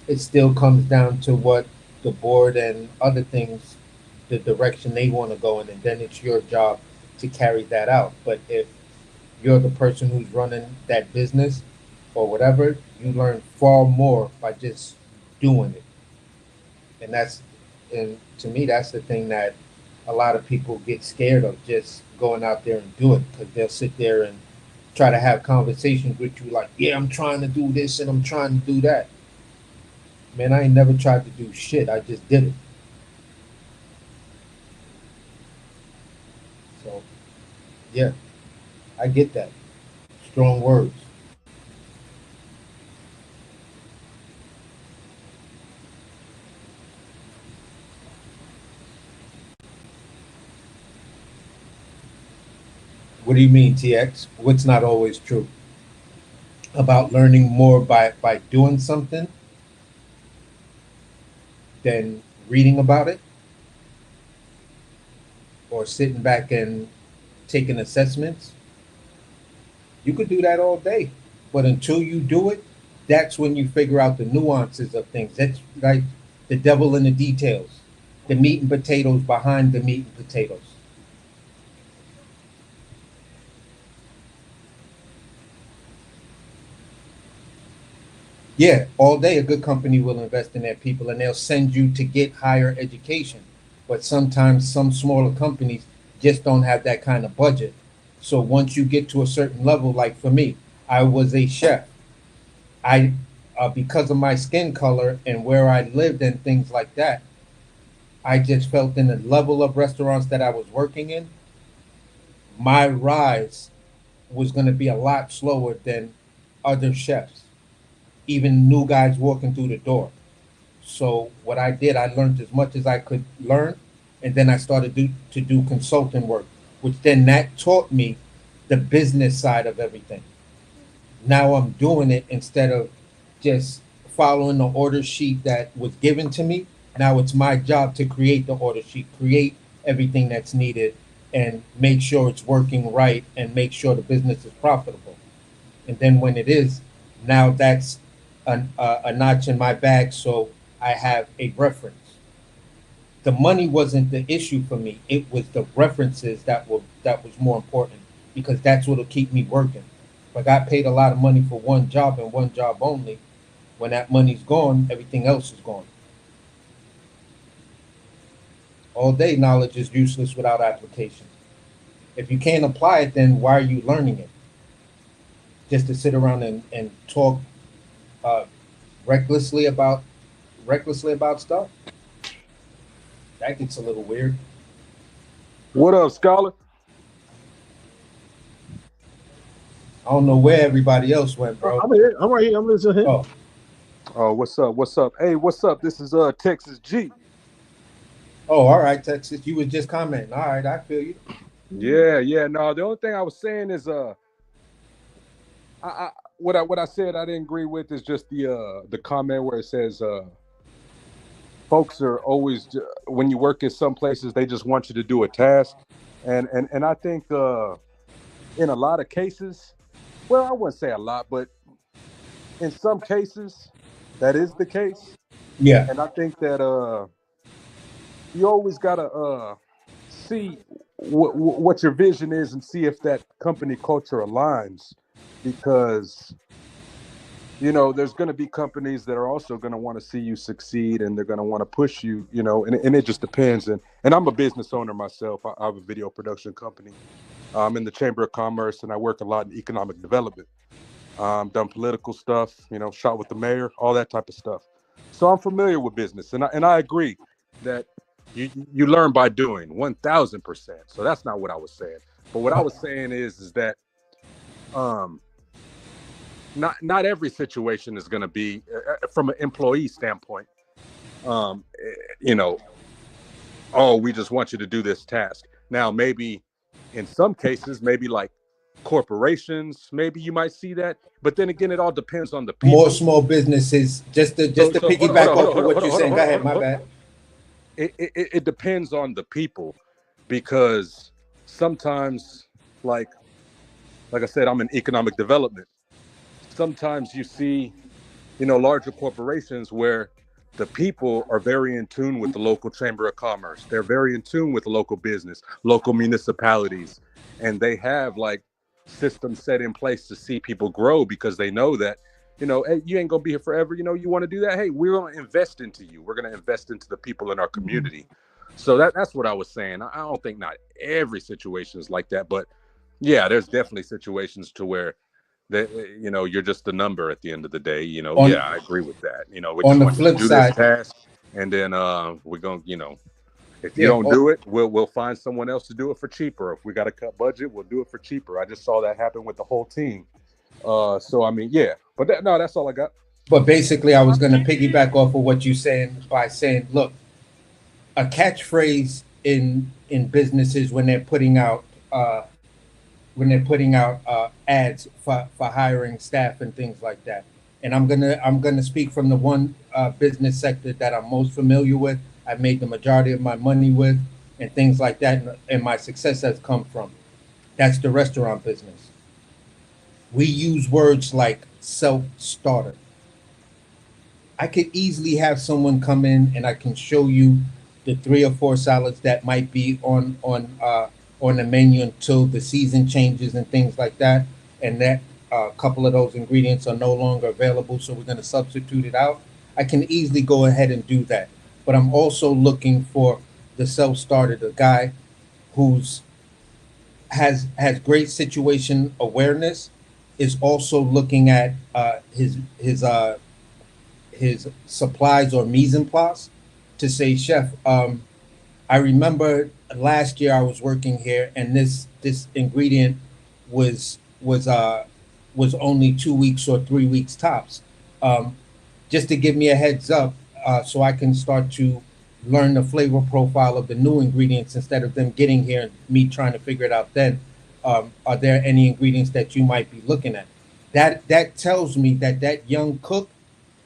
it still comes down to what the board and other things, the direction they want to go in, and then it's your job to carry that out. But if you're the person who's running that business or whatever, you learn far more by just doing it. And to me, that's the thing that a lot of people get scared of, just going out there and do it, because they'll sit there and try to have conversations with you like, yeah, I'm trying to do this and I'm trying to do that. Man, I ain't never tried to do shit. I just did it. So, yeah, I get that. Strong words. What do you mean, TX? What's not always true? About learning more by doing something than reading about it or sitting back and taking assessments. You could do that all day. But until you do it, that's when you figure out the nuances of things. That's like the devil in the details, the meat and potatoes behind the meat and potatoes. Yeah, all day a good company will invest in their people and they'll send you to get higher education. But sometimes some smaller companies just don't have that kind of budget. So once you get to a certain level, like for me, I was a chef. I Because of my skin color and where I lived and things like that, I just felt in the level of restaurants that I was working in, my rise was going to be a lot slower than other chefs, even new guys walking through the door. So what I did, I learned as much as I could learn, and then I started to do consulting work, which then that taught me the business side of everything. Now I'm doing it instead of just following the order sheet that was given to me. Now it's my job to create the order sheet, create everything that's needed, and make sure it's working right and make sure the business is profitable. And then when it is, now that's a notch in my bag. So I have a reference. The money wasn't the issue for me. It was the references that was more important, because that's what'll keep me working. If I got paid a lot of money for one job and one job only, when that money's gone, everything else is gone. All day knowledge is useless without application. If you can't apply it, then why are you learning it? Just to sit around and talk uh, recklessly about stuff? That gets a little weird.
What up, Scholar?
I don't know where everybody else went, bro.
I'm here. I'm right here. I'm listening here.
Oh,
Oh, what's up? What's up? Hey, what's up? This is Texas G.
all right, Texas. You was just commenting. All right, I feel you.
Yeah. No, the only thing I was saying is what I said I didn't agree with is just the comment where it says folks are always, when you work at some places, they just want you to do a task, and I think in a lot of cases, well, I wouldn't say a lot, but in some cases that is the case.
Yeah.
And I think that you always gotta see what your vision is and see if that company culture aligns, because there's going to be companies that are also going to want to see you succeed, and they're going to want to push you, and it just depends. And I'm a business owner myself. I have a video production company. I'm in the Chamber of Commerce, and I work a lot in economic development. Done political stuff, shot with the mayor, all that type of stuff. So I'm familiar with business, and I agree that you learn by doing 1,000%. So that's not what I was saying. But what I was saying is that not every situation is going to be from an employee standpoint. Oh, we just want you to do this task. Now, maybe in some cases, maybe like corporations, maybe you might see that. But then again, it all depends on the people.
More small businesses, just to piggyback off of what you're saying. Go ahead, my bad.
It depends on the people, because sometimes, like I said, I'm in economic development. Sometimes you see, larger corporations where the people are very in tune with the local chamber of commerce. They're very in tune with local business, local municipalities, and they have like systems set in place to see people grow, because they know that, hey, you ain't gonna be here forever. You want to do that? Hey, we're gonna invest into you. We're gonna invest into the people in our community. So that's what I was saying. I don't think not every situation is like that, but yeah, there's definitely situations to where that you're just a number at the end of the day. I agree with that. We
on
just
the
want
flip
to do
side,
this task, and then we're gonna, if you don't do it, we'll find someone else to do it for cheaper. If we got to cut budget, we'll do it for cheaper. I just saw that happen with the whole team. So I mean, yeah, but that's all I got.
But basically, I was going to piggyback off of what you're saying by saying, look, a catchphrase in businesses when they're putting out ads for hiring staff and things like that. And I'm gonna speak from the one business sector that I'm most familiar with. I made the majority of my money with, and things like that, and my success has come from. That's the restaurant business. We use words like self-starter. I could easily have someone come in and I can show you the 3 or 4 salads that might be on the menu until the season changes and things like that, and that a couple of those ingredients are no longer available, so we're going to substitute it out. I can easily go ahead and do that. But I'm also looking for the self-starter, the guy who's has great situation awareness, is also looking at his supplies or mise en place to say, chef, I remember last year I was working here, and this ingredient was only 2 weeks or 3 weeks tops. Just to give me a heads up, so I can start to learn the flavor profile of the new ingredients instead of them getting here and me trying to figure it out then. Are there any ingredients that you might be looking at? That tells me that young cook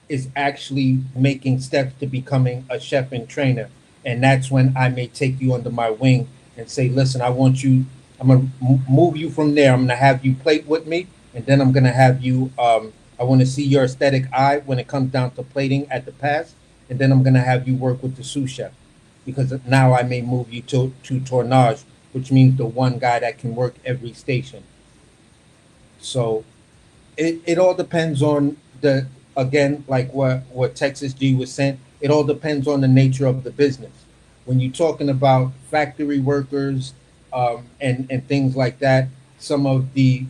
is actually making steps to becoming a chef and trainer. And that's when I may take you under my wing and say, listen, I'm going to move you from there. I'm going to have you plate with me. And then I'm going to have you, I want to see your aesthetic eye when it comes down to plating at the pass. and then I'm gonna have you work with the sous chef, because now I may move you to tournage, which means the one guy that can work every station. So it all depends on the, again, like what Texas G was saying, it all depends on the nature of the business. When you're talking about factory workers, and things like that, some of the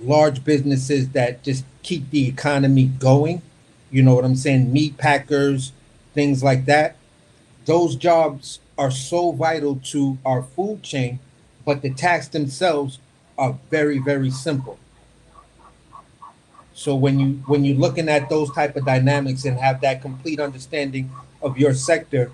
large businesses that just keep the economy going, you know what I'm saying, meat packers, things like that, those jobs are so vital to our food chain, but the tasks themselves are very, very simple. So when you're looking at those type of dynamics and have that complete understanding of your sector,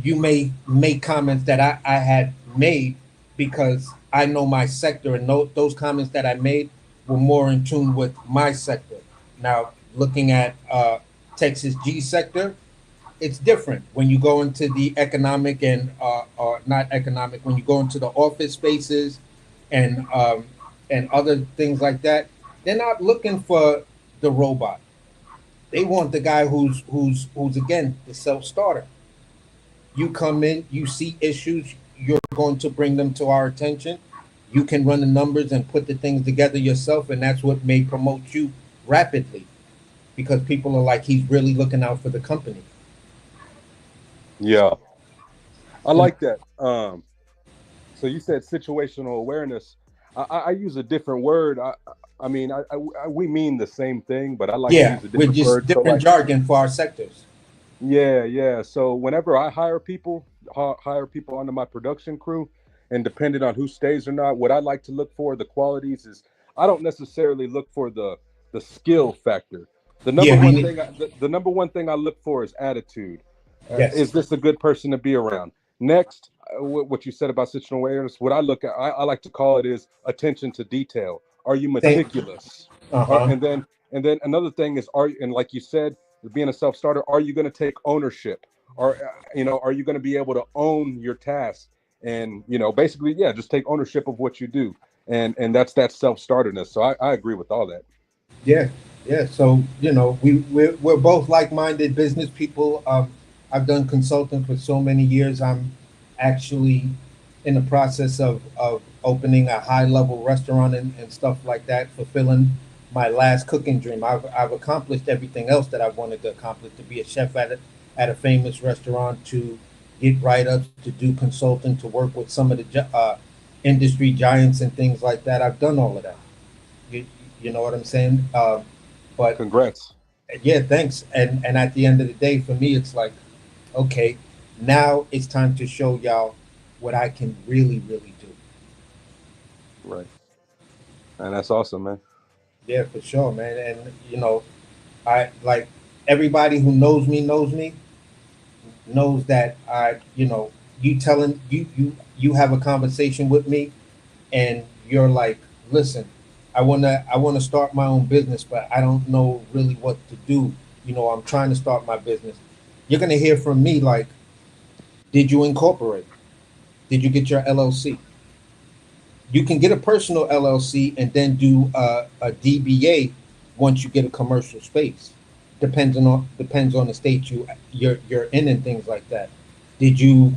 you may make comments that I had made because I know my sector, and those comments that I made were more in tune with my sector. Now, looking at Texas G sector, it's different when you go into the economic and or not economic, when you go into the office spaces and other things like that. They're not looking for the robot. They want the guy who's again the self starter. You come in, you see issues, you're going to bring them to our attention. You can run the numbers and put the things together yourself, and that's what may promote you rapidly because people are like, he's really looking out for the company.
Yeah, I
And
like that. So you said situational awareness. I use a different word. I mean, we mean the same thing, but I like to
yeah,
use a
with
different
just
word. So
different
like,
jargon for our sectors.
yeah, yeah. So whenever I hire people, hire people onto my production crew, and depending on who stays or not, what I like to look for, the qualities is I don't necessarily look for the skill factor. The number
Yeah, me
one
neither.
thing, the number one thing I look for is attitude.
Yes.
Is this a good person to be around? Next, what you said about situational awareness, what I look at, I like to call it is attention to detail. Are you
Thank.
meticulous? Or,
Uh-huh.
and then another thing is, and like you said, being a self starter, are you going to take ownership? Or are you going to be able to own your task? And basically, yeah, just take ownership of what you do, and that's that self starterness. So I agree with all that.
Yeah, yeah. So we're both like-minded business people. I've done consulting for so many years. I'm actually in the process of opening a high-level restaurant and stuff like that, fulfilling my last cooking dream. I've accomplished everything else that I wanted to accomplish: to be a chef at a famous restaurant, to get write-ups, to do consulting, to work with some of the industry giants and things like that. I've done all of that. You, you know what I'm saying? But
Congrats.
yeah, thanks. And at the end of the day, for me, it's like, okay, now it's time to show y'all what I can really, really do.
Right, and that's awesome, man.
Yeah, for sure, man. And I like everybody who knows me knows that you telling you have a conversation with me and you're like, listen, I wanna start my own business, but I don't know really what to do. I'm trying to start my business. You're gonna hear from me like, did you incorporate? Did you get your LLC? You can get a personal LLC and then do a DBA once you get a commercial space. Depends on the state you're in and things like that. Did you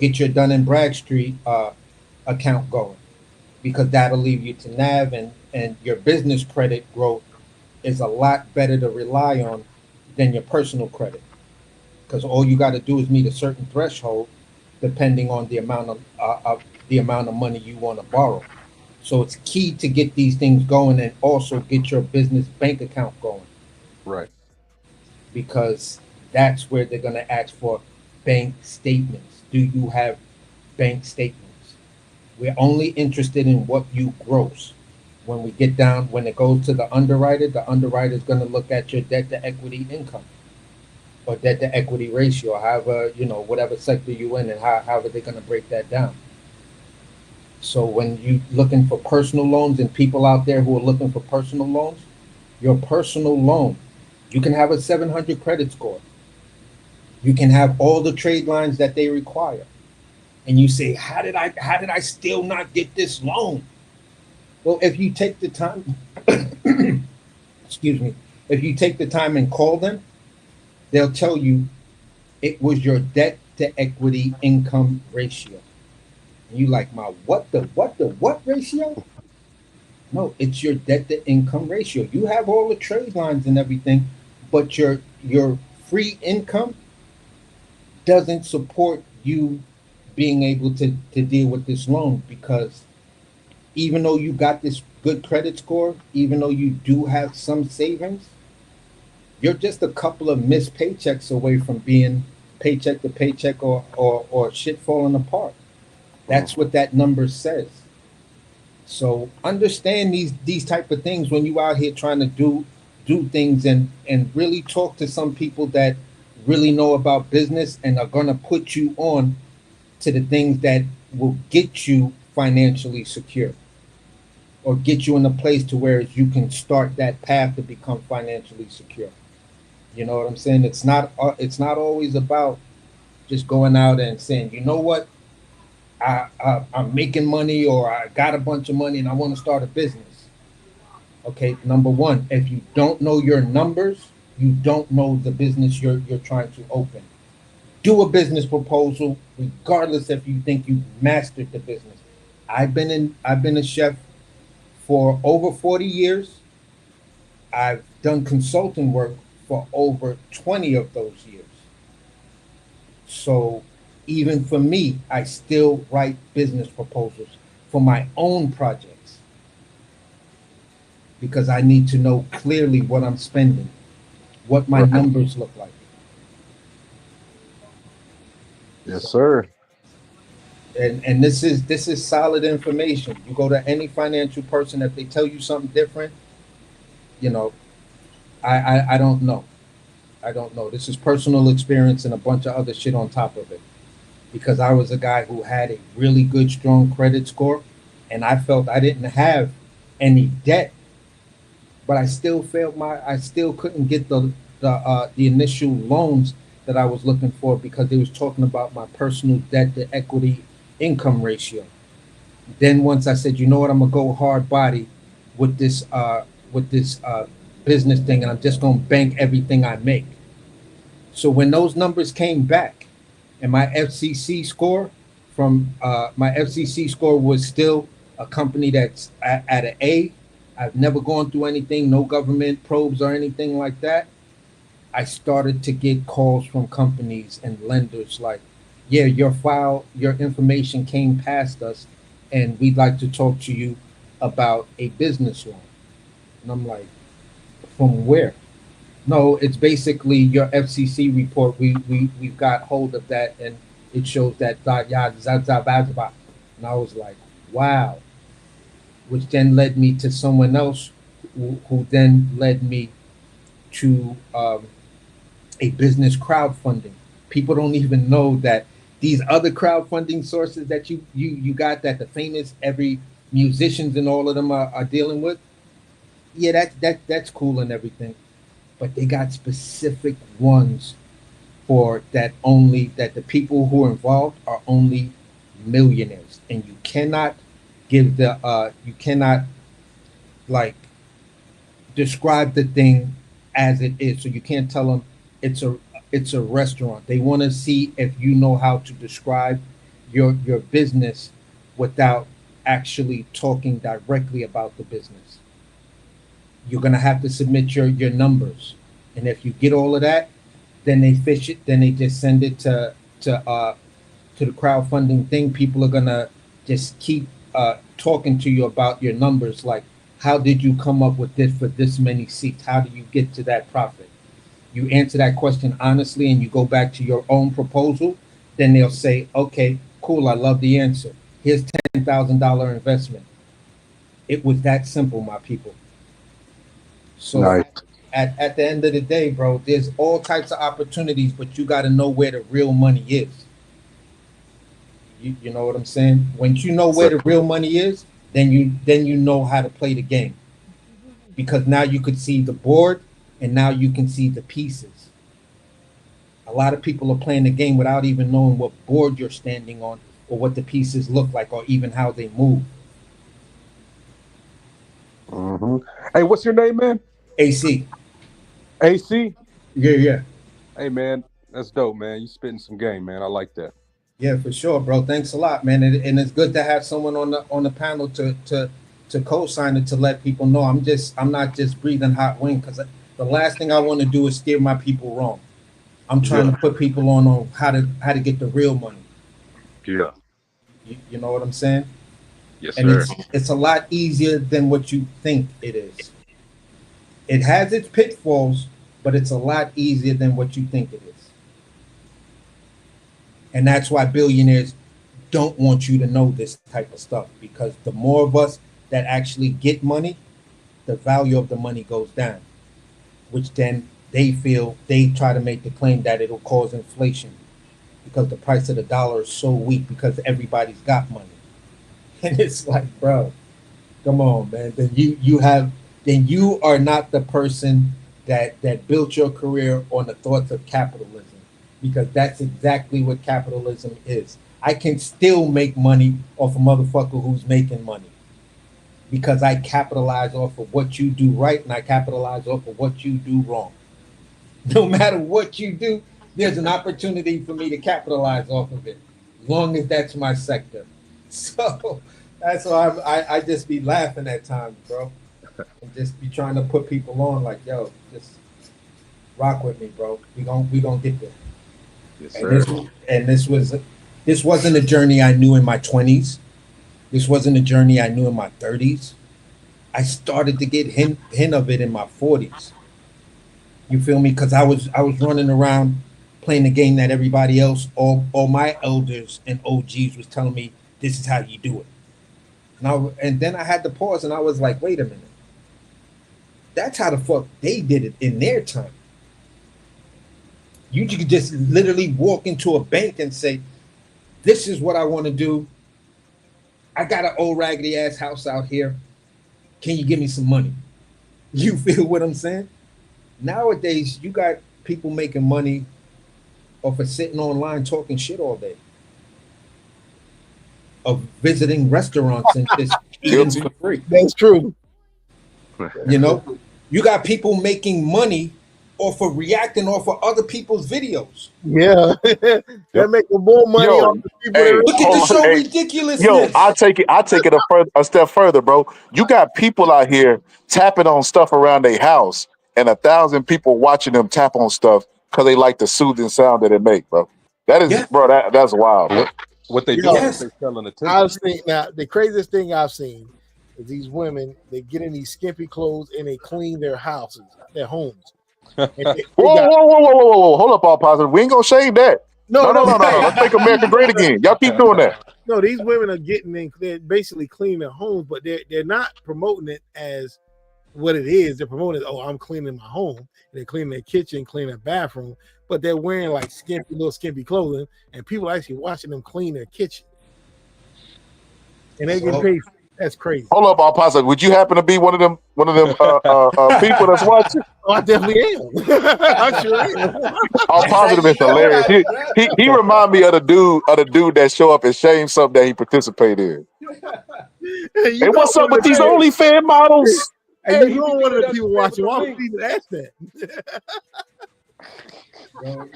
get your Dun and Bradstreet account going? Because that'll leave you to NAV, and your business credit growth is a lot better to rely on than your personal credit, because all you got to do is meet a certain threshold depending on the amount of money you want to borrow. So it's key to get these things going and also get your business bank account going,
Right.
because that's where they're going to ask for bank statements. Do you have bank statements? We're only interested in what you gross. When it goes to the underwriter is going to look at your debt to equity income or debt to equity ratio, however, whatever sector you in, and however they're going to break that down. So when you looking for personal loans, and people out there who are looking for personal loans, your personal loan, you can have a 700 credit score. You can have all the trade lines that they require. And you say, how did I still not get this loan? Well, if you take the time, excuse me, if you take the time and call them, they'll tell you it was your debt to equity income ratio. And you like, my what ratio? No, it's your debt to income ratio. You have all the trade lines and everything, but your free income doesn't support you being able to deal with this loan, because even though you got this good credit score, even though you do have some savings, you're just a couple of missed paychecks away from being paycheck to paycheck, or shit falling apart. That's what that number says. So understand these type of things when you out here trying to do things, and really talk to some people that really know about business and are gonna put you on to the things that will get you financially secure, or get you in a place to where you can start that path to become financially secure. You know what I'm saying? It's not always about just going out and saying, you know what, I'm making money, or I got a bunch of money and I want to start a business. Okay, number one, if you don't know your numbers, you don't know the business you're trying to open. Do a business proposal, regardless if you think you mastered the business. I've been a chef for over 40 years. I've done consulting work for over 20 of those years. So even for me, I still write business proposals for my own projects, because I need to know clearly what I'm spending, what my
Right.
numbers look like.
Yes,
So,
sir.
and this is solid information. You go to any financial person, if they tell you something different, you know, I don't know. I don't know. This is personal experience and a bunch of other shit on top of it. Because I was a guy who had a really good, strong credit score, and I felt I didn't have any debt, but I still couldn't get the initial loans that I was looking for, because they was talking about my personal debt to equity income ratio. Then once I said, you know what, I'm gonna go hard body with this business thing, and I'm just gonna bank everything I make. So when those numbers came back, and my FCC score was still a company that's at an A. I've never gone through anything, no government probes or anything like that. I started to get calls from companies and lenders like, yeah, your information came past us, and we'd like to talk to you about a business loan. And I'm like, from where? No, it's basically your FCC report. We've got hold of that, and it shows that and I was like, wow. Which then led me to someone else, who then led me to a business crowdfunding. People don't even know that these other crowdfunding sources that you got, that the famous every musicians and all of them are dealing with. Yeah, that's cool and everything, but they got specific ones for that, only that the people who are involved are only millionaires, and you cannot like describe the thing as it is. So you can't tell them it's a restaurant. They want to see if you know how to describe your business without actually talking directly about the business. You're gonna have to submit your numbers, and if you get all of that, then they fish it. Then they just send it to the crowdfunding thing. People are gonna just keep talking to you about your numbers, like, how did you come up with this for this many seats? How do you get to that profit? You answer that question honestly, and you go back to your own proposal. Then they'll say, okay, cool, I love the answer. Here's $10,000 investment. It was that simple, my people. So
Nice.
at the end of the day, bro, there's all types of opportunities, but you got to know where the real money is. You know what I'm saying? Once you know where
Sir.
the real money is, then you know how to play the game, because now you could see the board, and now you can see the pieces. A lot of people are playing the game without even knowing what board you're standing on, or what the pieces look like, or even how they move.
Hmm. Hey, what's your name, man?
AC.
AC.
Yeah, yeah.
Hey man, that's dope, man. You spitting some game, man. I like that.
Yeah, for sure, bro. Thanks a lot, man. And it's good to have someone on the panel to co-sign it, to let people know I'm not just breathing hot wind, because the last thing I want to do is steer my people wrong. I'm trying
Yeah.
to put people on how to get the real money.
Yeah.
You know what I'm saying?
Yes,
And
sir.
it's a lot easier than what you think it is. It has its pitfalls, but it's a lot easier than what you think it is. And that's why billionaires don't want you to know this type of stuff, because the more of us that actually get money, the value of the money goes down, which then they try to make the claim that it'll cause inflation because the price of the dollar is so weak because everybody's got money. And it's like, bro, come on, man. Then you are not the person that built your career on the thoughts of capitalism, because that's exactly what capitalism is. I can still make money off a motherfucker who's making money, because I capitalize off of what you do right and I capitalize off of what you do wrong. No matter what you do, there's an opportunity for me to capitalize off of it, as long as that's my sector. So that's why I just be laughing at times, bro, and just be trying to put people on like, yo, just rock with me, bro. We gonna get there.
Yes,
And
sir.
this wasn't a journey I knew in my 20s. This wasn't a journey I knew in my 30s. I started to get hint of it in my 40s. You feel me? Because I was running around playing the game that everybody else, all my elders and OGs was telling me, this is how you do it. And then I had to pause and I was like, wait a minute. That's how the fuck they did it in their time. You could just literally walk into a bank and say, this is what I want to do. I got an old raggedy ass house out here. Can you give me some money? You feel what I'm saying? Nowadays, you got people making money off of sitting online talking shit all day, of visiting restaurants and just eating for free.
That's true.
You know, you got people making money off of reacting off of other people's videos.
Yeah, they're making more money
Yo,
off the people
hey,
that
Look at the
hold on,
show
hey,
ridiculousness.
yo, I take it a step further, bro. You got people out here tapping on stuff around their house, and 1,000 people watching them tap on stuff because they like the soothing sound that it make, bro. That is,
Yeah.
bro. That's wild, bro.
What they
Yo,
doing is
Yes.
they selling
I've
attention.
seen now the craziest thing I've seen is these women. They get in these skimpy clothes and they clean their houses, their homes. And they
Whoa,
got
whoa, whoa, whoa, whoa, whoa! Hold up, all positive. We ain't gonna shame that.
no,
No, no,
no,
no, no, no.
no,
Let's make America great again. Y'all keep doing that.
no. These women are getting in. They're basically cleaning their homes, but they're not promoting it as what it is. They're promoting, oh, I'm cleaning my home. And they're cleaning their kitchen, cleaning their bathroom, but they're wearing like skimpy clothing, and people are actually watching them clean their kitchen, and they get paid. That's crazy.
Hold up, all positive. Would you happen to be one of them people that's watching?
Oh, I definitely am. I sure am.
All positive is hilarious. He remind me of the dude that show up and shame something that he participated in.
Hey,
Hey, what's up with these
people,
OnlyFans models?
and you know one of the people watching. Why would you even ask that?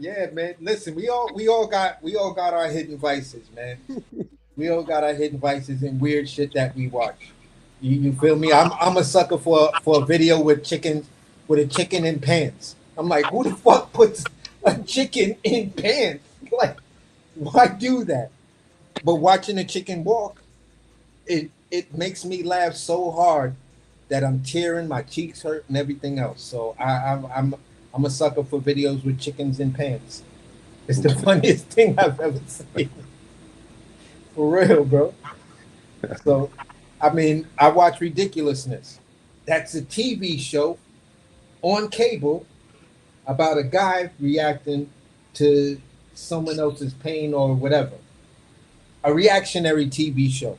Yeah, man. Listen, we all got our hidden vices, man. We all got our hidden vices and weird shit that we watch. You feel me? I'm a sucker for a video with a chicken in pants. I'm like, who the fuck puts a chicken in pants? Like, why do that? But watching a chicken walk, it makes me laugh so hard that I'm tearing, my cheeks hurt, and everything else. So I'm a sucker for videos with chickens in pants. It's the funniest thing I've ever seen. For real, bro. So, I mean, I watch Ridiculousness. That's a TV show on cable about a guy reacting to someone else's pain or whatever. A reactionary TV show.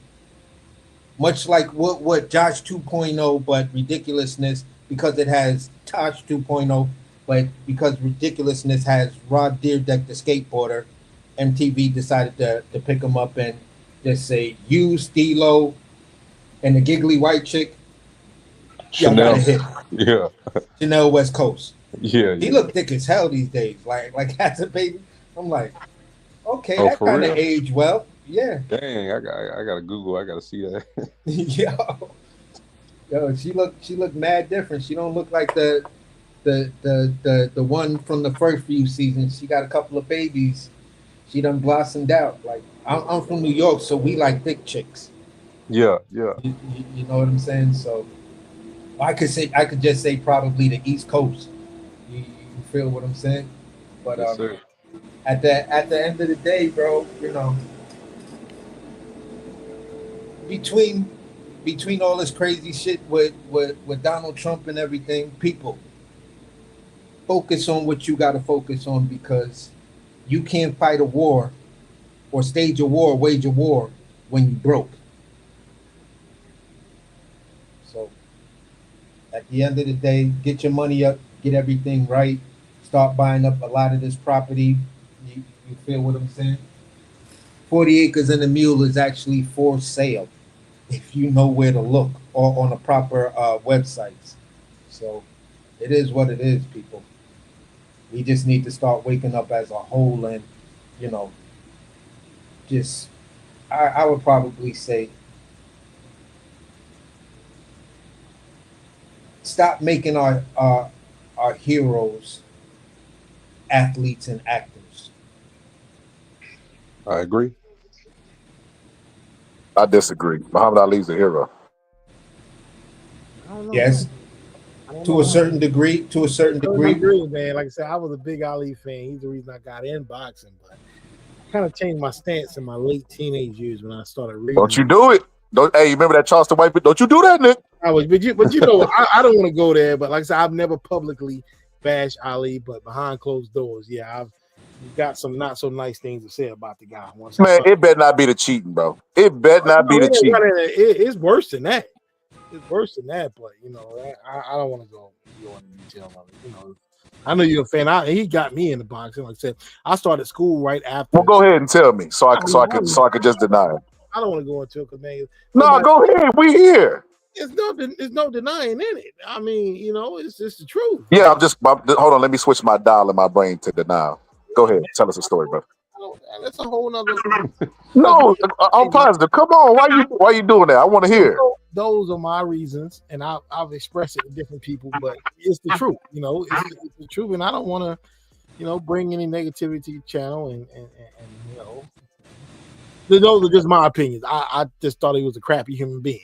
Much like what Josh 2.0, but Ridiculousness, because it has Tosh 2.0, but because Ridiculousness has Rod Deerdeck, the skateboarder, MTV decided to pick him up and just say, you, Stilo, and the giggly white chick, y'all got a hit.
Yeah.
Chanel West Coast.
Yeah,
He
yeah.
looked thick as hell these days. Like as a baby, I'm like, okay,
Oh,
that
for
kind of
real?
aged well. Yeah,
Dang, I gotta Google. I gotta see that.
yo, yo, she looked mad different. She don't look like the one from the first few seasons. She got a couple of babies. She done blossomed out. Like I'm from New York, so we like thick chicks.
Yeah, yeah.
You know what I'm saying? So I could just say probably the East Coast. You feel what I'm saying? But
Yes, sir.
at the end of the day, bro, you know, between between all this crazy shit with Donald Trump and everything, people focus on what you got to focus on because you can't fight a war or stage a war, wage a war when you broke. So at the end of the day, get your money up, get everything right, start buying up a lot of this property. You feel what I'm saying? 40 acres and a mule is actually for sale if you know where to look or on the proper websites. So it is what it is, people. We just need to start waking up as a whole and, you know, just, I would probably say, stop making our heroes athletes and actors.
I agree.
I disagree. Muhammad Ali's a hero.
I don't know, man.
Yes,
I don't
to a
know.
certain degree, to a certain
I totally
degree.
agree, man. Like I said, I was a big Ali fan. He's the reason I got in boxing, but I kind of changed my stance in my late teenage years when I started
Don't
reading.
you do it. Don't, hey, you remember that Charleston White? Don't you do that, Nick?
I was, but you know, I don't want to go there. But like I said, I've never publicly bashed Ali, but behind closed doors, yeah, I've got some not so nice things to say about the guy. Once I
Man,
saw,
it better not be the cheating, bro. It better not be
no,
the cheating.
it's worse than that. It's worse than that, but you know, I don't want to go into detail of it. You know, I know you're a fan. He got me into boxing. Like I said, I started school right
Well,
after.
go ahead and tell me, so
I mean,
I could just deny it.
I don't want to go into it because man,
No,
nobody.
go ahead. We here.
There's no denying in it. I mean, you know, it's just the truth.
Yeah, hold on. Let me switch my dial in my brain to denial. Go ahead. Tell us a story, bro.
That's a whole nother. Because
No, I'm positive. Come on. Why you doing that? I want to hear.
those are my reasons, and I've expressed it to different people, but it's the truth. You know, it's the truth, and I don't want to, you know, bring any negativity to your channel, and you know, those are just my opinions. I just thought he was a crappy human being,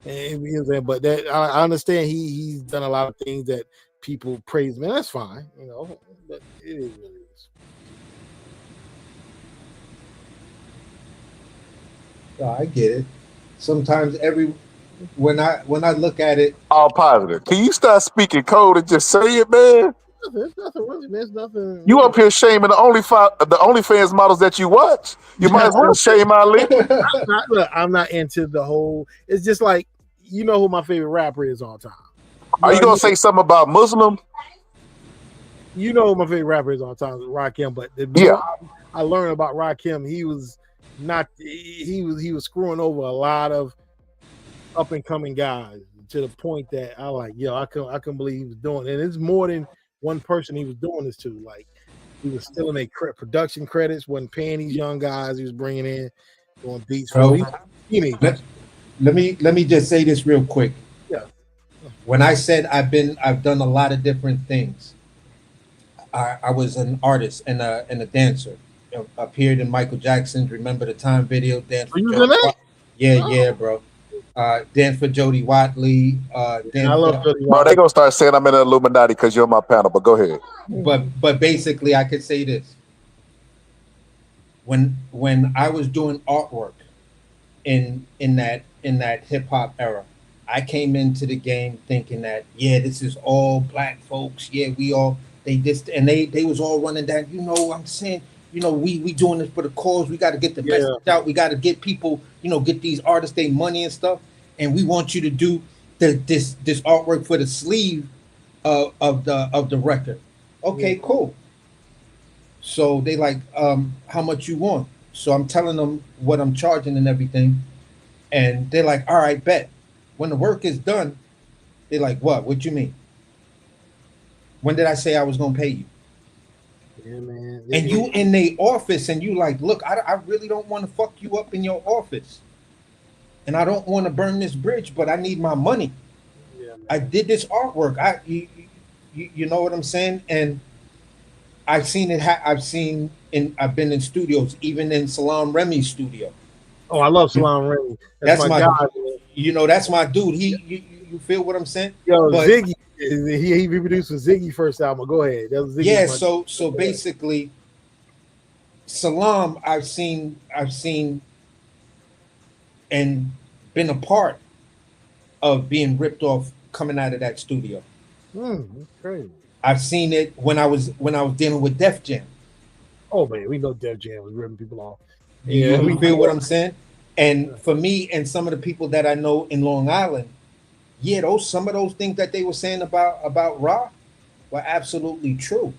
and, you know what I'm saying? But that I understand he's done a lot of things that people praise, man. That's fine, you know, but it is what it is.
I get it. Sometimes when I look at it,
All positive. Can you start speaking code and just say it, man?
There's nothing really, man. There's nothing.
You up here shaming the OnlyFans models that you watch. You might as well shame Ali.
I'm not into the whole. It's just like you know who my favorite rapper is all time.
Are you gonna say something about Muslim?
You know who my favorite rapper is all time, Rakim. But the
Yeah.
more I learned about Rakim, he was not. He was screwing over a lot of up and coming guys to the point that I like. Yo, I couldn't believe he was doing it. And it's more than one person he was doing this to. Like he was stealing their production credits, wasn't paying these young guys he was bringing in, doing beats for
Bro,
these teenagers.
let me just say this real quick.
Yeah.
When I said I've done a lot of different things. I was an artist and a dancer. Appeared in Michael Jackson's "Remember the Time" video. Danced for
Are you
Jody
in that?
yeah, bro. Danced for Jody Watley.
I love Jody
Bro, they
Watley.
gonna start saying I'm in the Illuminati because you're on my panel. But go ahead.
But basically, I could say this: when I was doing artwork in that hip hop era, I came into the game thinking that this is all black folks. Yeah, we all they was all running down. You know, I'm saying, you know, we doing this for the cause. We got to get the message out. We got to get people, you know, get these artists their money and stuff. And we want you to do this artwork for the sleeve of the record. Okay, cool. So they like, how much you want? So I'm telling them what I'm charging and everything. And they're like, all right, bet. When the work is done, they're like, what? What you mean? When did I say I was gonna pay you?
Yeah, man.
And you in the office, and you like, look, I really don't want to fuck you up in your office, and I don't want to burn this bridge, but I need my money.
Yeah, man.
I did this artwork. You know what I'm saying? And I've seen it. I've been in studios, even in Salam Remy's studio.
Oh, I love Salam Remy.
That's my
guy.
You know, that's my dude. You feel what I'm saying?
Yo,
But-
Ziggy. He produced for Ziggy first album. Go ahead. That was Ziggy.
Yeah. So basically, Salam, I've seen and been a part of being ripped off coming out of that studio.
That's crazy.
I've seen it when I was dealing with Def Jam.
Oh man, we know Def Jam was ripping people off.
You feel what I'm saying? And for me and some of the people that I know in Long Island, yeah, some of those things that they were saying about Ra were absolutely true.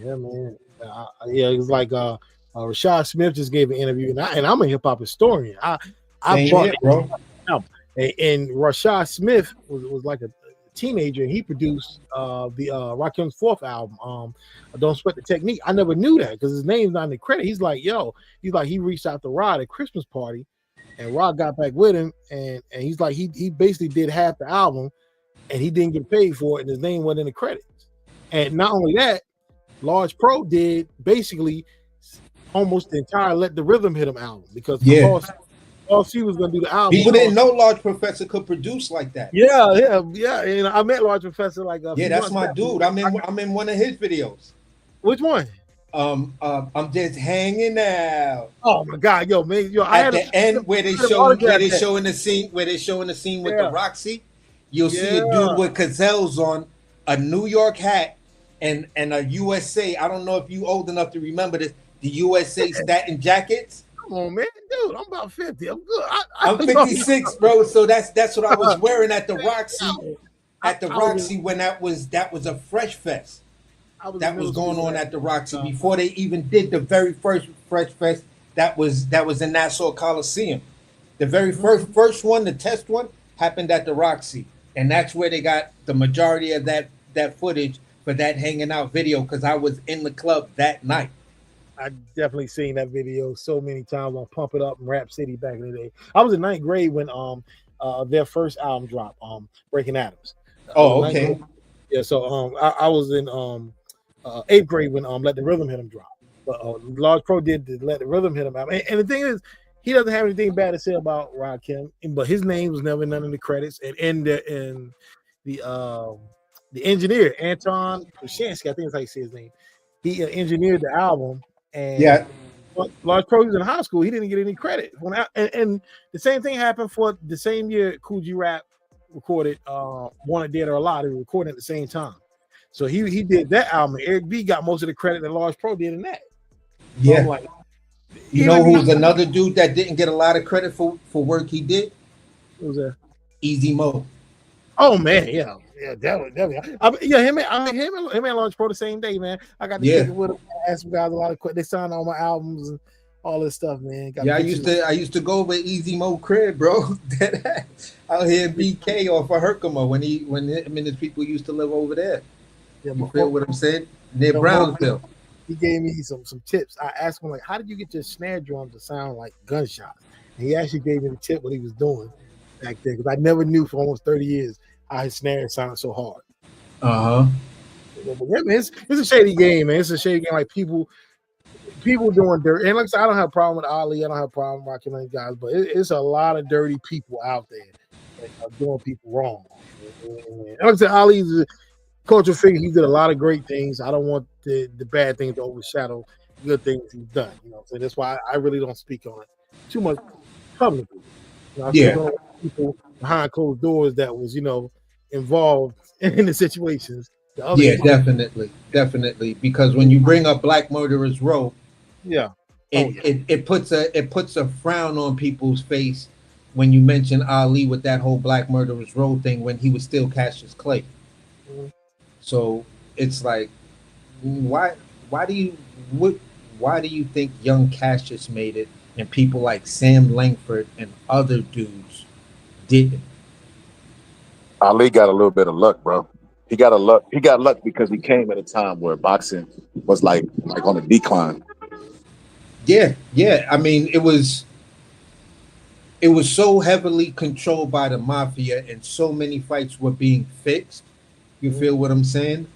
Yeah, man. Yeah, it was like Rashad Smith just gave an interview, and I'm a hip hop historian. I brought it,
bro.
And Rashad Smith was like a teenager, and he produced the Rakim's fourth album, Don't Sweat the Technique. I never knew that because his name's not in the credit. He's like, he reached out to Rod at Christmas party, and Rod got back with him, and he's like, he basically did half the album, and he didn't get paid for it, and his name wasn't in the credits. And not only that, Large Pro did basically almost the entire Let the Rhythm Hit Him album because all she was gonna do the album.
People didn't know Large Professor could produce like that.
Yeah. And I met Large Professor like
that's my dude. I'm in one of his videos.
Which one?
I'm just hanging out.
Oh my god, man,
at the end where they showing the scene with the Roxy, you'll see a dude with Gazelles on, a New York hat, and a USA. I don't know if you old enough to remember this. The USA satin jackets.
Come on, man, dude, I'm about 50. I'm good.
I'm 56, bro. So that's what I was wearing at the Roxy. At the Roxy when that was a Fresh Fest. That was going on at the Roxy before they even did the very first Fresh Fest. That was in Nassau Coliseum. The very first one, the test one, happened at the Roxy, and that's where they got the majority of that footage for that hanging out video because I was in the club that night.
I definitely seen that video so many times on Pump It Up and Rap City back in the day. I was in 9th grade when their first album dropped, Breaking Atoms.
Oh, okay.
Yeah, so I was in 8th grade when Let the Rhythm Hit Him drop. But Large Pro did the Let the Rhythm Hit Him album. And the thing is, he doesn't have anything bad to say about Rakim, but his name was never none of the credits. And the engineer, Anton Krashansky, I think that's how you say his name. He engineered the album. And Large Pro was in high school. He didn't get any credit. And the same thing happened for the same year Cool G Rap recorded Wanted Dead or Alive. They were recording at the same time. So he did that album. Eric B got most of the credit that Large Pro did in that.
Yeah.
So like,
you know who's another dude that didn't get a lot of credit for work he did?
Who's that?
Easy Mo.
Oh man, yeah, definitely. Him and Large Pro the same day, man. I got to kick it with him. Ask some guys a lot of questions. They signed all my albums and all this stuff, man.
I used to go over Easy Mo crib, bro. Out here in BK or for Herkimer when his people used to live over there. Yeah, you feel what I'm saying? Near Brownsville.
He gave me some tips. I asked him, like, how did you get your snare drum to sound like gunshots? And he actually gave me the tip what he was doing back then, because I never knew for almost 30 years how his snare sounded so hard. Yeah, man, it's a shady game, man. It's a shady game. Like people doing dirt. And like I said, I don't have a problem with Ali. I don't have a problem with Rakim and guys, but it's a lot of dirty people out there that are doing people wrong. And like I said, Ali's a cultural figure. He did a lot of great things. I don't want the bad things to overshadow good things he's done. So that's why I really don't speak on it too much publicly. I speak on people behind closed doors that was, involved in the situations.
Definitely. Because when you bring up Black Murderers Row, it puts a frown on people's face when you mention Ali with that whole Black Murderers Row thing when he was still Cassius Clay. Mm-hmm. So it's like, why do you think young Cassius made it and people like Sam Langford and other dudes didn't?
Ali got a little bit of luck, bro. he got a luck. He got luck because he came at a time where boxing was like on a decline.
Yeah, yeah. I mean, it was so heavily controlled by the mafia, and so many fights were being fixed. You feel what I'm saying?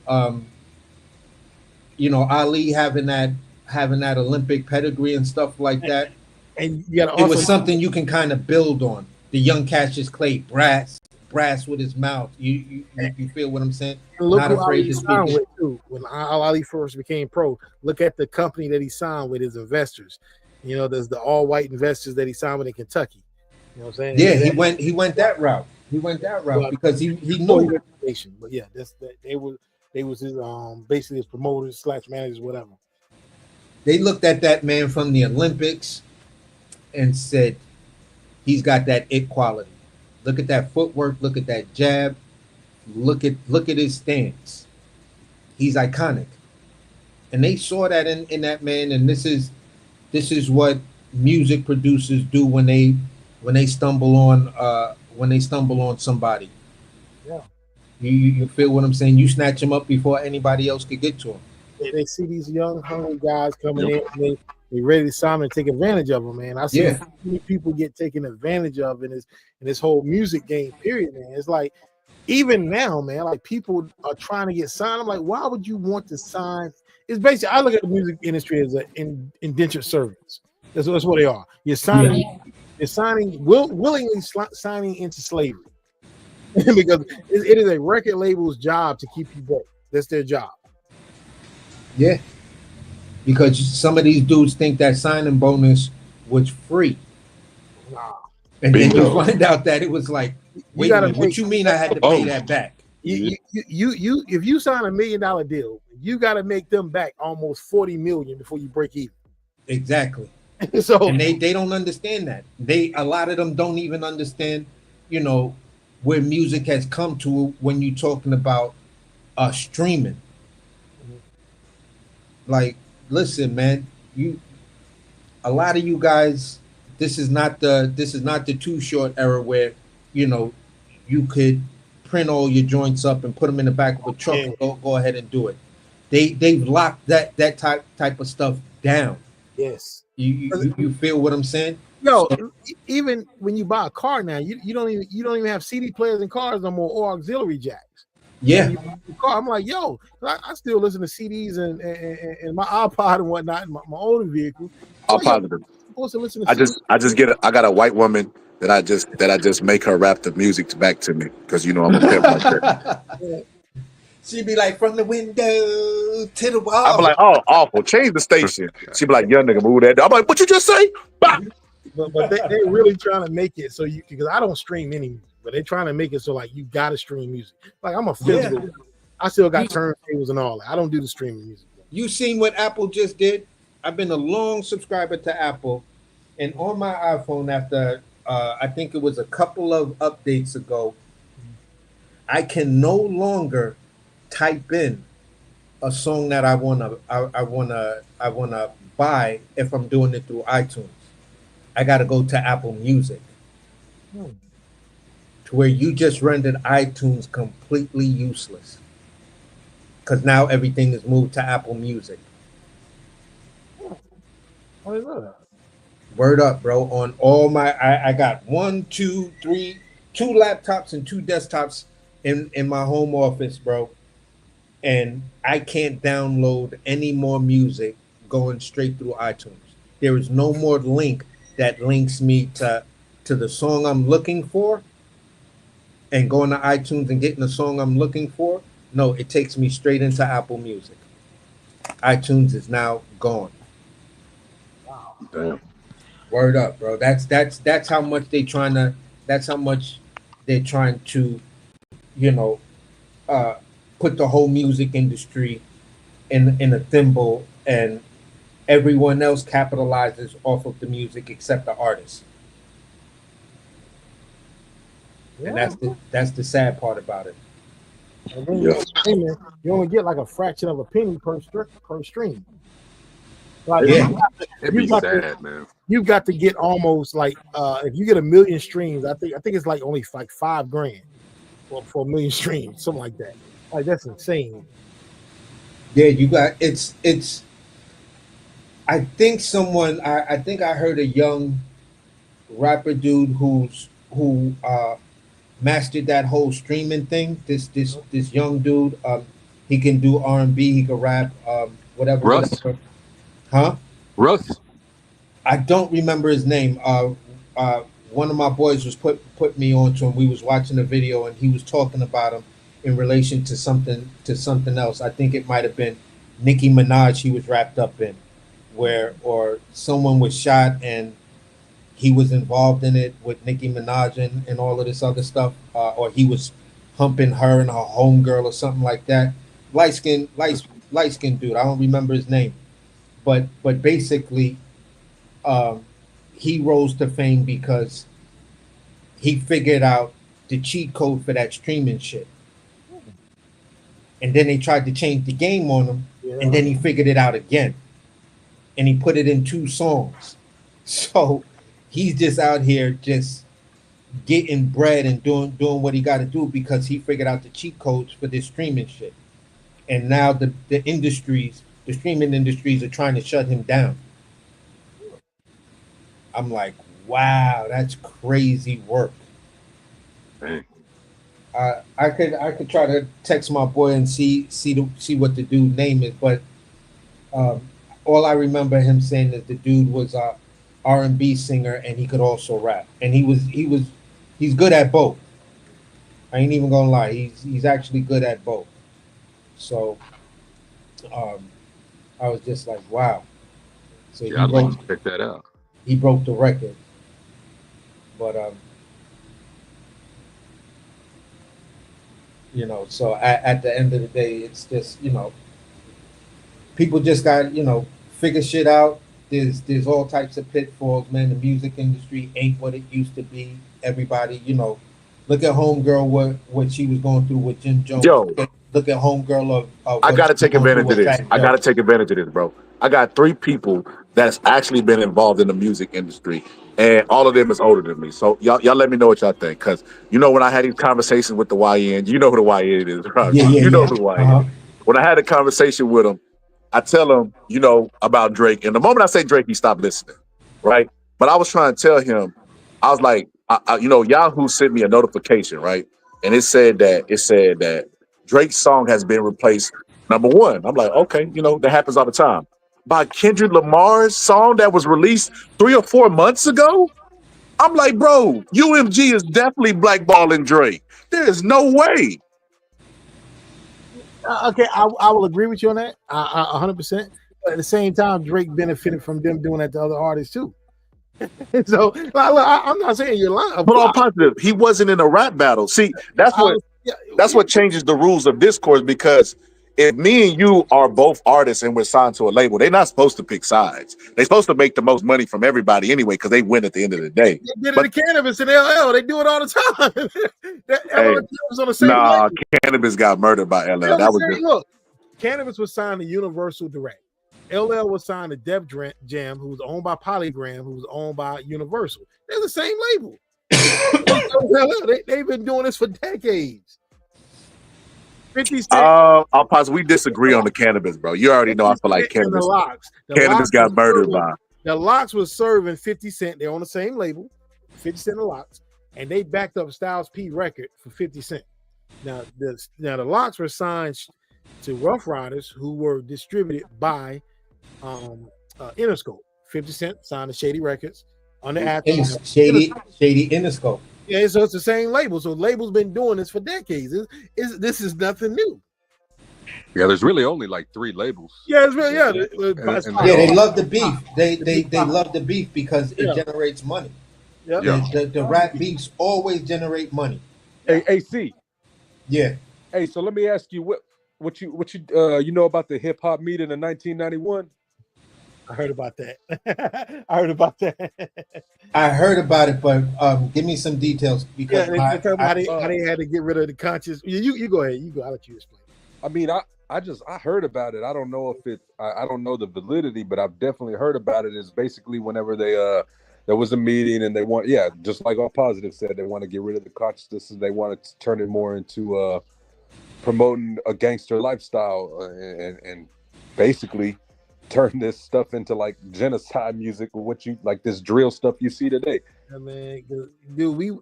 You know, Ali having that Olympic pedigree and stuff like that.
And you got to
It
also
was something you can kind of build on. The young Cassius Clay, brass with his mouth. You feel what I'm saying?
look
Not
who
afraid
Ali
to speak
signed
it.
with too. When Ali first became pro, look at the company that he signed with, his investors. You know, there's the all white investors that he signed with in Kentucky. You know what I'm saying?
Yeah,
And
he went that route. He went that route
Well,
because he
before he
knew
went to the nation. But yeah, they was his basically his promoters / managers, whatever.
they looked at that man from the Olympics and said he's got that it quality. Look at that footwork, look at that jab, look at his stance. He's iconic. And they saw that in that man, and this is what music producers do when they stumble on somebody.
Yeah.
You feel what I'm saying? You snatch him up before anybody else could get to him.
They see these young, hungry guys coming in, and they ready to sign and take advantage of them, man. I see
Yeah.
so many people get taken advantage of in this whole music game, period, man. It's like, even now, man, like people are trying to get signed. I'm like, why would you want to sign? It's basically, I look at the music industry as an indentured servants. That's what they are. You're signing willingly signing into slavery because it is a record label's job to keep you broke. That's their job.
Yeah. Because some of these dudes think that signing bonus was free.
Nah.
And then you
Bingo.
find out that it was like, wait a minute, what you mean I had to pay that back?
You if you sign $1 million deal, you got to make them back almost 40 million before you break even.
Exactly.
So
And they don't understand that. A lot of them don't even understand, you know, where music has come to when you're talking about streaming. Like, listen, man, a lot of you guys, this is not the Too Short era where, you know, you could print all your joints up and put them in the back of a truck and go ahead and do it. They've locked that type of stuff down.
yes.
You feel what I'm saying?
Yo, even when you buy a car now, you don't even have CD players in cars no more or auxiliary jacks.
Yeah.
I'm like, yo, I still listen to CDs and my iPod and whatnot in my older vehicle.
I'm positive.
Supposed to listen to
I got a white woman that I just make her rap the music back to me because you know I'm a pimp like that.
She'd be like, from the window to the wall.
I'd be like, oh, awful. Change the station. She'd be like, young nigga, move that. I'm like, what you just say? Bah!
But they're really trying to make it so you, because I don't stream any music, but they're trying to make it so like you gotta stream music. Like I'm a physical. I still got turntables and all that. I don't do the streaming music.
You seen what Apple just did? I've been a long subscriber to Apple, and on my iPhone, after I think it was a couple of updates ago, I can no longer type in a song that I wanna buy if I'm doing it through iTunes. I gotta go to Apple Music, to where you just rendered iTunes completely useless, because now everything is moved to Apple Music.
What is that?
Word up, bro. On all my, I got 2 laptops and 2 desktops in my home office, bro. And I can't download any more music going straight through iTunes. There is no more link that links me to the song I'm looking for and going to iTunes and getting the song I'm looking for. No, it takes me straight into Apple Music. iTunes is now gone.
Wow.
Damn.
Word up, bro. That's how much they're trying to, you know, put the whole music industry in a thimble, and everyone else capitalizes off of the music except the artist.
Yeah.
And that's the sad part about it.
And then you only get like a fraction of a penny per stream. Like,
It'd be sad, man.
You've got to get almost like if you get 1 million streams, I think it's like only like $5,000 for 1 million streams, something like that. Like that's insane.
Yeah, you got it's. I think I think I heard a young rapper dude who mastered that whole streaming thing. This young dude. He can do R&B. He can rap.
Russ,
Whatever. Huh?
Russ.
I don't remember his name. One of my boys was put me on to him. We was watching a video and he was talking about him in relation to something else. I think it might have been Nicki Minaj. He was wrapped up in where or someone was shot and he was involved in it with Nicki Minaj and all of this other stuff, or he was humping her and her homegirl or something like that. Light skin dude. I don't remember his name, but basically, um, he rose to fame because he figured out the cheat code for that streaming shit, and then they tried to change the game on him, and then he figured it out again, and he put it in 2 songs. So he's just out here just getting bread and doing what he got to do because he figured out the cheat codes for this streaming shit. And now the streaming industries are trying to shut him down. I'm like, wow, that's crazy work.
Dang.
I could try to text my boy and see what the dude name is, but all I remember him saying is the dude was a R&B singer and he could also rap, and he's good at both. I ain't even gonna lie, he's actually good at both. So I was just like, wow. So
Yeah, I'd like to check that out.
he broke the record, but so at the end of the day, it's just people just got figure shit out. There's all types of pitfalls, man. The music industry ain't what it used to be. Everybody, look at Homegirl, what she was going through with Jim Jones.
Yo,
Look at Homegirl of
I
what
gotta
she was
take
going through
advantage of
with
this.
Fat
I
Joe.
gotta take advantage of this, bro. I got 3 people that's actually been involved in the music industry, and all of them is older than me. So y'all let me know what y'all think, because when I had these conversations with the YN, you know who the YN is, right?
Yeah, yeah,
You know
yeah.
who the YN
Uh-huh.
is. When I had a conversation with him, I tell him, about Drake, and the moment I say Drake, he stopped listening, right? But I was trying to tell him, I was like, Yahoo sent me a notification, right? And it said that Drake's song has been replaced #1. I'm like, okay, that happens all the time. By Kendrick Lamar's song that was released 3 or 4 months ago. I'm like, bro, UMG is definitely blackballing Drake. There is no way.
Okay, I will agree with you on that, 100%. But at the same time, Drake benefited from them doing that to other artists too. So I'm not saying you're lying.
But all positive, he wasn't in a rap battle. See, that's what changes the rules of discourse, because if me and you are both artists and we're signed to a label, they're not supposed to pick sides. They're supposed to make the most money from everybody anyway, because they win at the end of the day.
They did it to Cannabis in LL. They do it all the time. That
Hey,
LL was on the same
nah,
label.
Cannabis got murdered by LL. That was just
Look, Cannabis was signed to Universal Direct. LL was signed to Def Jam, who was owned by Polygram, who was owned by Universal. They're the same label. They've been doing this for decades. 50 Cent.
I'll pause. We disagree on the Cannabis, bro. You already know I feel like
and the
Cannabis.
Locks.
Cannabis got murdered by.
The Locks was serving 50 Cent. They're on the same label, 50 Cent and Locks, and they backed up Styles P record for 50 Cent. Now the Locks were signed to Rough Riders, who were distributed by Interscope. 50 Cent signed to Shady Records on the app.
Shady Interscope.
Yeah, so it's the same label. So label's been doing this for decades. This is nothing new.
Yeah, there's really only like 3 labels.
Yeah, it's really
They love the beef. They love the beef because it generates money.
Yep.
The rap beefs always generate money.
Hey, AC.
Yeah.
Hey, so let me ask you what you know about the hip hop meeting in 1991?
I heard about that. I heard about
it, but give me some details because
how they had to get rid of the conscious. You go ahead. You go. I'll let you explain.
I mean, I heard about it. I don't know if I don't know the validity, but I've definitely heard about it. It's basically whenever there was a meeting and they want, just like All Positive said, they want to get rid of the consciousness and they want to turn it more into promoting a gangster lifestyle and basically turn this stuff into like genocide music or what you like this drill stuff you see today.
I mean, dude,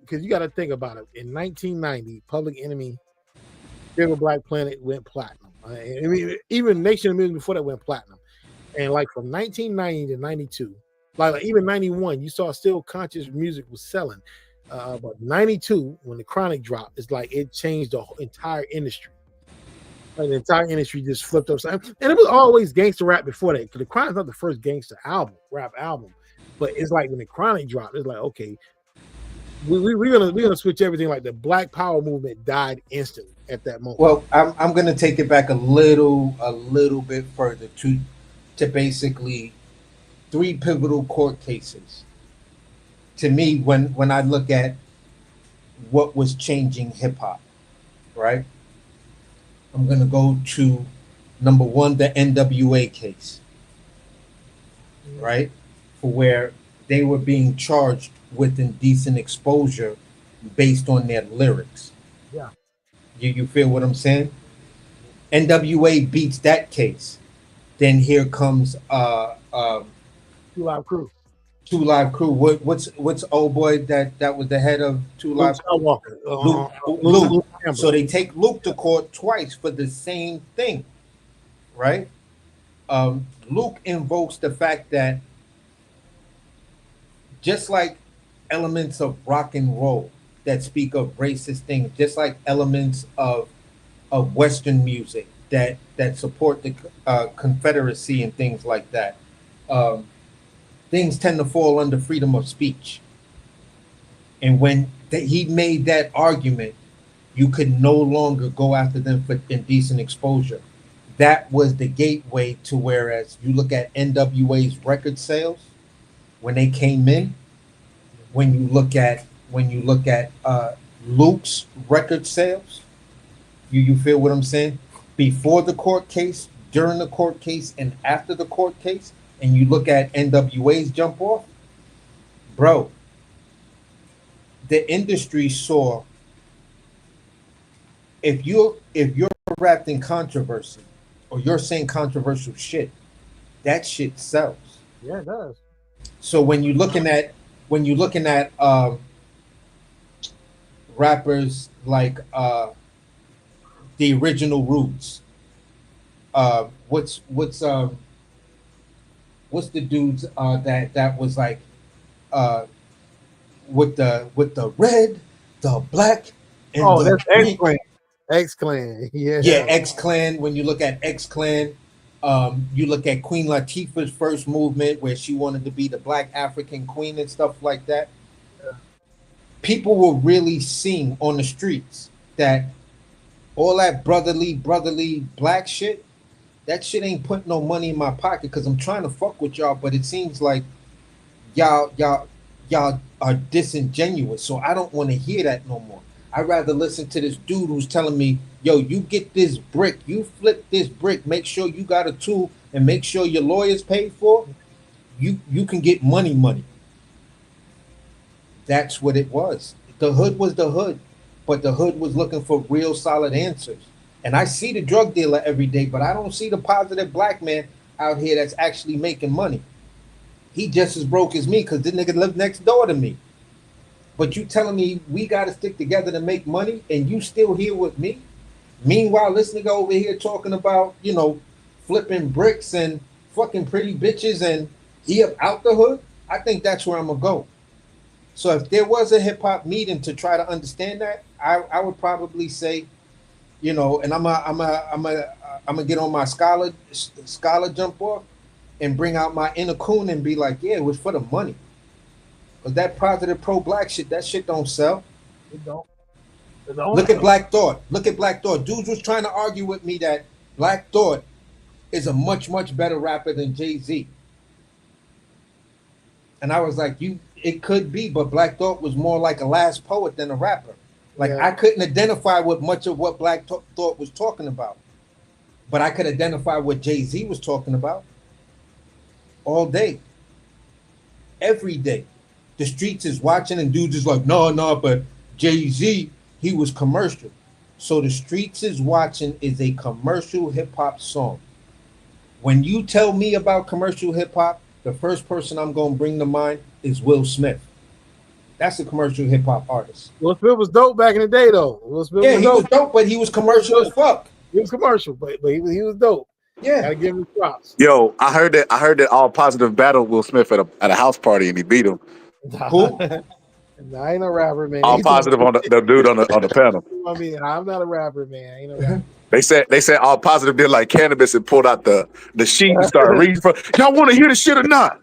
because you got to think about it. In 1990, Public Enemy, Fear Black Planet went platinum. I mean, even Nation of Music before that went platinum. And like from 1990 to 92, like even 91, you saw still conscious music was selling. But 92, when the Chronic dropped, it's like it changed the whole entire industry. Like the entire industry just flipped upside. And it was always gangster rap before that. Because the Chronic's not the first gangster rap album. But it's like when the Chronic dropped, it's like, okay, we're gonna switch everything. Like the Black Power movement died instantly at that moment.
Well, I'm gonna take it back a little bit further to basically 3 pivotal court cases. To me, when I look at what was changing hip hop, right? I'm gonna go to number 1, the NWA case, right? For where they were being charged with indecent exposure based on their lyrics.
Yeah.
You feel what I'm saying? NWA beats that case. Then here comes
2 Live Crew.
2 Live Crew. What's old boy that was the head of 2 Live?
Walker.
Luke. So they take Luke to court twice for the same thing, right? Luke invokes the fact that just like elements of rock and roll that speak of racist things, just like elements of Western music that support the Confederacy and things like that, things tend to fall under freedom of speech. And when he made that argument, you could no longer go after them for indecent exposure. That was the gateway to, whereas you look at NWA's record sales when they came in, when you look at Luke's record sales, you feel what I'm saying? Before the court case, during the court case, and after the court case, and you look at NWA's jump off, bro, the industry saw, if you're wrapped in controversy or you're saying controversial shit, that shit sells.
Yeah, it does.
So when you're looking at rappers like the Original Roots, what's the dudes that was like with the red, the black, and
that's X-Clan. X-Clan, yeah.
Yeah, X-Clan. When you look at X-Clan, you look at Queen Latifah's first movement where she wanted to be the black African queen and stuff like that.
Yeah.
People were really seeing on the streets that all that brotherly black shit, that shit ain't putting no money in my pocket because I'm trying to fuck with y'all, but it seems like y'all are disingenuous, so I don't want to hear that no more. I'd rather listen to this dude who's telling me, yo, you get this brick, you flip this brick, make sure you got a tool and make sure your lawyer's paid for, you can get money. That's what it was. The hood was the hood, but the hood was looking for real solid answers. And I see the drug dealer every day, but I don't see the positive black man out here that's actually making money. He just as broke as me because this nigga lived next door to me. But you telling me we got to stick together to make money and you still here with me? Meanwhile, this nigga over here talking about, flipping bricks and fucking pretty bitches and he up out the hood? I think that's where I'm going to go. So if there was a hip hop meeting to try to understand that, I would probably say, and I'm gonna get on my scholar jump off and bring out my inner coon and be like, yeah, it was for the money. But that positive pro-black shit, that shit don't sell.
It don't.
Look at Black Thought. Dudes was trying to argue with me that Black Thought is a much, much better rapper than Jay-Z. And I was like, it could be, but Black Thought was more like a last poet than a rapper. Like, yeah. I couldn't identify with much of what Black Thought was talking about. But I could identify what Jay-Z was talking about all day. Every day. The streets is watching and dudes is like, no, but Jay-Z, he was commercial. So the streets is watching is a commercial hip hop song. When you tell me about commercial hip hop, the first person I'm gonna bring to mind is Will Smith. That's a commercial hip hop artist.
Will Smith was dope back in the day, though. Will Smith
Yeah,
was
he was
dope.
dope, but he was commercial as fuck.
He was commercial, but he was dope.
Yeah.
Gotta give him props.
Yo, I heard that all positive battled Will Smith at a house party and he beat him.
Who?
Nah, I ain't no rapper, man.
All positive on the dude on the panel.
I mean, I'm not a rapper, man. I ain't no rapper.
They said all positive did like cannabis and pulled out the sheet and started reading from. Y'all want to hear the shit or not?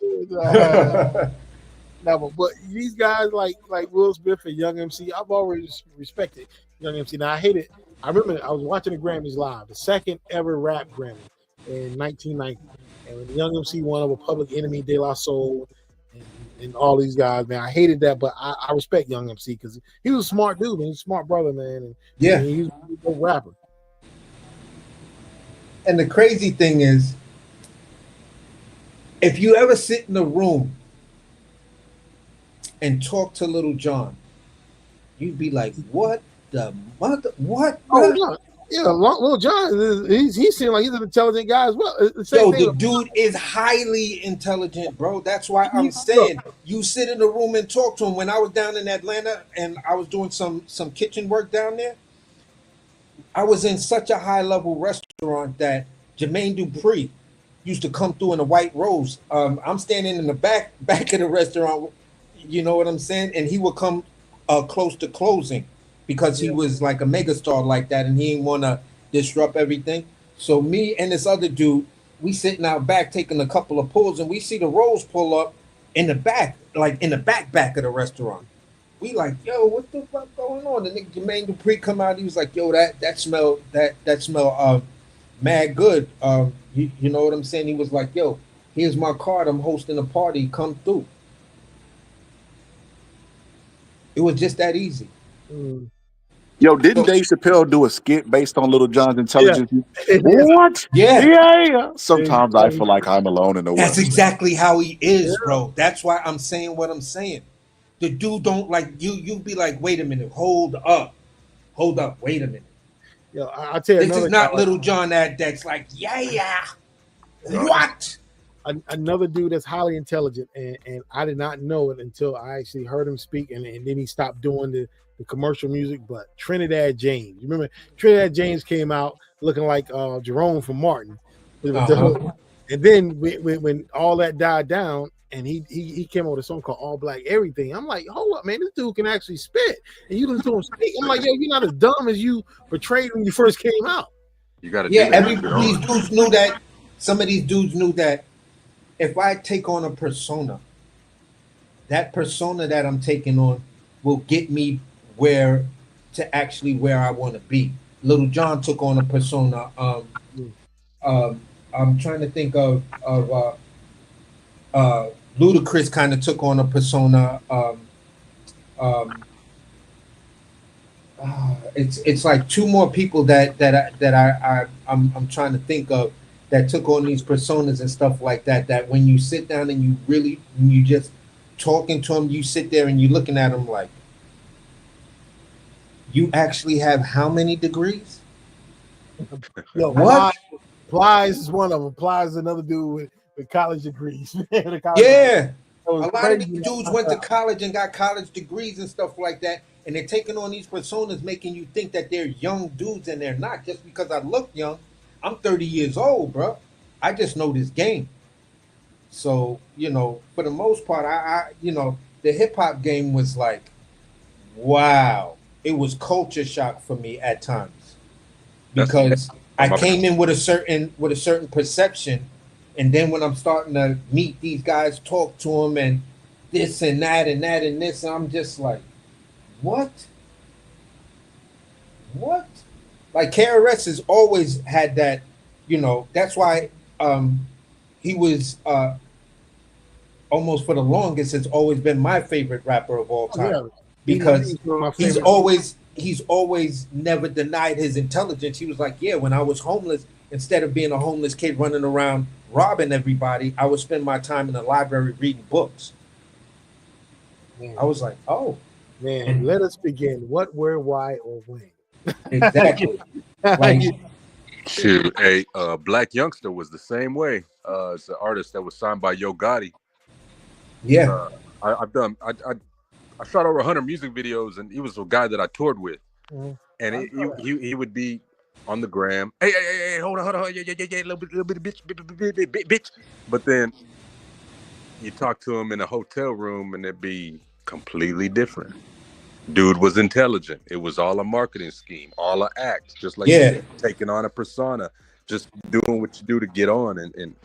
No, but these guys like Will Smith and Young MC, I've always respected Young MC. Now I hate it. I remember I was watching the Grammys live, the second ever rap Grammy in 1990, and when Young MC won over Public Enemy, De La Soul, and all these guys, man. I hated that, but I respect Young MC because he was a smart dude, man. He's a smart brother, man. And
Yeah.
and he was a good rapper.
And the crazy thing is, if you ever sit in a room and talk to Little John, you'd be like, "What the mother? What?"
Oh yeah, Lil Jon. He seemed like he's an intelligent guy as well. It's the same
Yo,
thing
the
with-
dude is highly intelligent, bro. That's why I'm saying you sit in the room and talk to him. When I was down in Atlanta and I was doing some kitchen work down there, I was in such a high level restaurant that Jermaine Dupri used to come through in a white rose. I'm standing in the back of the restaurant, you know what I'm saying? And he would come close to closing because he was like a megastar like that, and he didn't want to disrupt everything. So me and this other dude, we sitting out back taking a couple of pulls, and we see the Rose pull up in the back, like in the back of the restaurant. We like, yo, what the fuck going on? The nigga Jermaine Dupri come out. He was like, yo, that smell mad good. You know what I'm saying? He was like, yo, here's my card. I'm hosting a party. Come through. It was just that easy.
Yo, didn't Dave Chappelle do a skit based on Little John's intelligence?
Yeah.
What?
Yeah.
Yeah. Sometimes I feel like I'm alone in the world.
That's exactly how he is, bro. That's why I'm saying what I'm saying. The dude don't like you. You be like, wait a minute, hold up, wait a minute.
Yo, I'll tell you
This is not Little John that's like, yeah. What?
Another dude that's highly intelligent, and I did not know it until I actually heard him speak, and then he stopped doing the commercial music. But Trinidad James, you remember Trinidad James came out looking like Jerome from Martin, and then when all that died down, and he came out with a song called All Black Everything. I'm like, hold up, man, this dude can actually spit, and you listen to him speak. I'm like, yo, you're not as dumb as you portrayed when you first came out.
You got to
these dudes knew that. Some of these dudes knew that if I take on a persona, that persona that I'm taking on will get me where I want to be. Little John took on a persona. I'm trying to think of Ludacris kind of took on a persona. It's like two more people that I'm trying to think of that took on these personas and stuff like that. That when you sit down and you just talking to them, you sit there and you looking at them like, you actually have how many degrees?
Yo,
What?
Plies is one of them. Plies is another dude with college degrees.
Yeah. A lot of
crazy.
these dudes went to college and got college degrees and stuff like that, and they're taking on these personas, making you think that they're young dudes, and they're not. Just because I look young, I'm 30 years old, bro. I just know this game. So, for the most part, I the hip hop game was like, wow. It was culture shock for me at times because I came in with a certain perception. And then when I'm starting to meet these guys, talk to them and this and that and that and this, I'm just like, what? Like KRS has always had that, that's why he was almost for the longest has always been my favorite rapper of all time. Yeah. Because he's always never denied his intelligence. He was like, yeah, when I was homeless, instead of being a homeless kid running around robbing everybody, I would spend my time in the library reading books. Man. I was like, oh.
Man, let us begin. What, where, why, or when?
Exactly. Like,
Shoot, a Black Youngster was the same way. It's an artist that was signed by Yo Gotti.
yeah,
I shot over 100 music videos, and he was a guy that I toured with.
Mhm.
And he would be on the gram. Hey, hold on, yeah, little bit, bitch. But then you talk to him in a hotel room, and it'd be completely different. Dude was intelligent. It was all a marketing scheme, all an act, just like you
yeah,
said, taking on a persona, just doing what you do to get on. And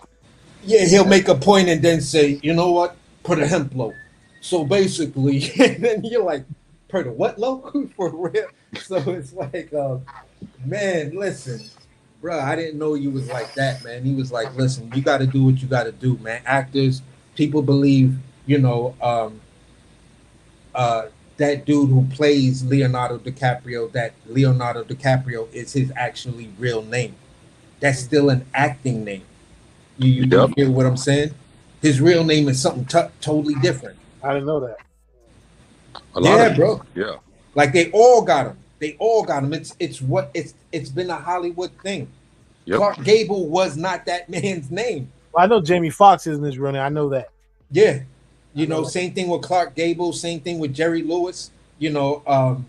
yeah. He'll make a point and then say, you know what? Put a hemp low. So basically, and then you're like, per the what low? For real? So it's like, man, listen, bro, I didn't know you was like that, man. He was like, listen, you got to do what you got to do, man. Actors, people believe, you know, that dude who plays Leonardo DiCaprio, that Leonardo DiCaprio is his actually real name. That's still an acting name. You
Yep.
hear what I'm saying? His real name is something totally different.
I didn't know that.
a lot
Yeah,
of
bro.
yeah,
Like they all got him. They all got him. It's been a Hollywood thing.
yep.
Clark Gable was not that man's name.
Well, I know Jamie Foxx isn't his real name. I know that.
Yeah. You know, same thing with Clark Gable, same thing with Jerry Lewis. You know,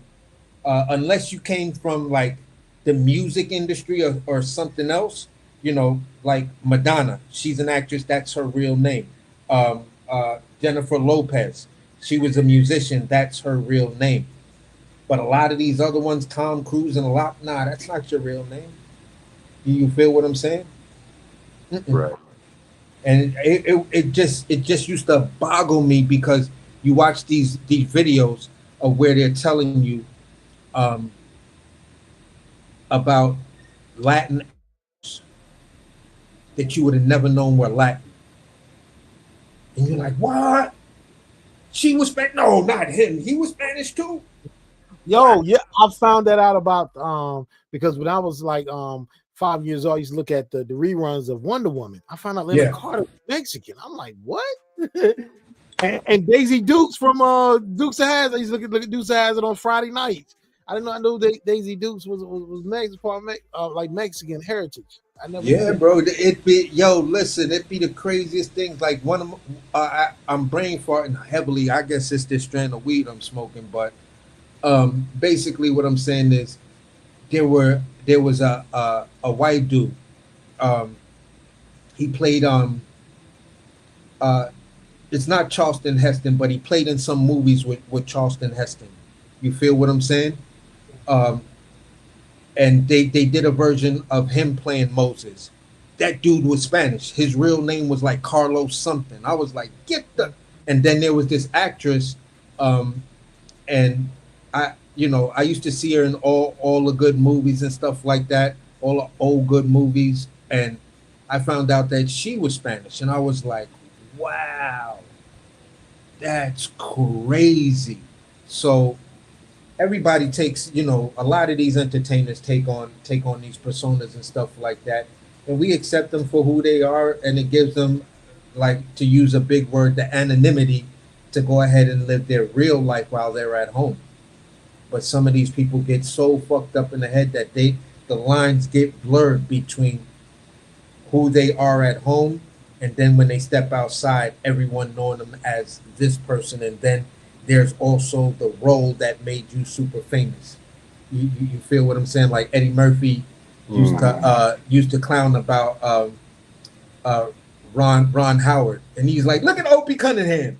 unless you came from like the music industry or something else, you know, like Madonna, she's an actress, that's her real name. Jennifer Lopez, she was a musician, that's her real name. But a lot of these other ones, Tom Cruise and a lot, nah, that's not your real name. Do you feel what I'm saying? Mm-mm.
Right.
And it just used to boggle me because you watch these videos of where they're telling you about Latin that you would have never known were Latin, and you're like, what? She was Spanish? No, not him. He was Spanish too.
Yo, yeah, I found that out about because when I was like 5 years old, I used to look at the reruns of Wonder Woman. I found out Linda Carter was Mexican. I'm like, what? and Daisy Dukes from Dukes of Hazzard. I used to look at Dukes of Hazzard on Friday nights. I didn't know. I knew Daisy Dukes was Mexican, part of like Mexican heritage. I never.
Yeah, bro. It be listen. It be the craziest things. Like one of I'm brain farting heavily. I guess it's this strand of weed I'm smoking. But basically, what I'm saying is there was a white dude. He played it's not Charleston Heston, but he played in some movies with Charleston Heston. You feel what I'm saying? And they did a version of him playing Moses. That dude was Spanish. His real name was like Carlos something. I was like, get the. And then there was this actress, and I used to see her in all the good movies and stuff like that, all the old good movies, and I found out that she was Spanish, and I was like, wow, that's crazy. So everybody takes, a lot of these entertainers take on these personas and stuff like that, and we accept them for who they are, and it gives them, like, to use a big word, the anonymity to go ahead and live their real life while they're at home. But some of these people get so fucked up in the head that the lines get blurred between who they are at home and then when they step outside, everyone knowing them as this person, and then there's also the role that made you super famous. You feel what I'm saying? Like Eddie Murphy used to clown about Ron Howard, and he's like, "Look at Opie Cunningham.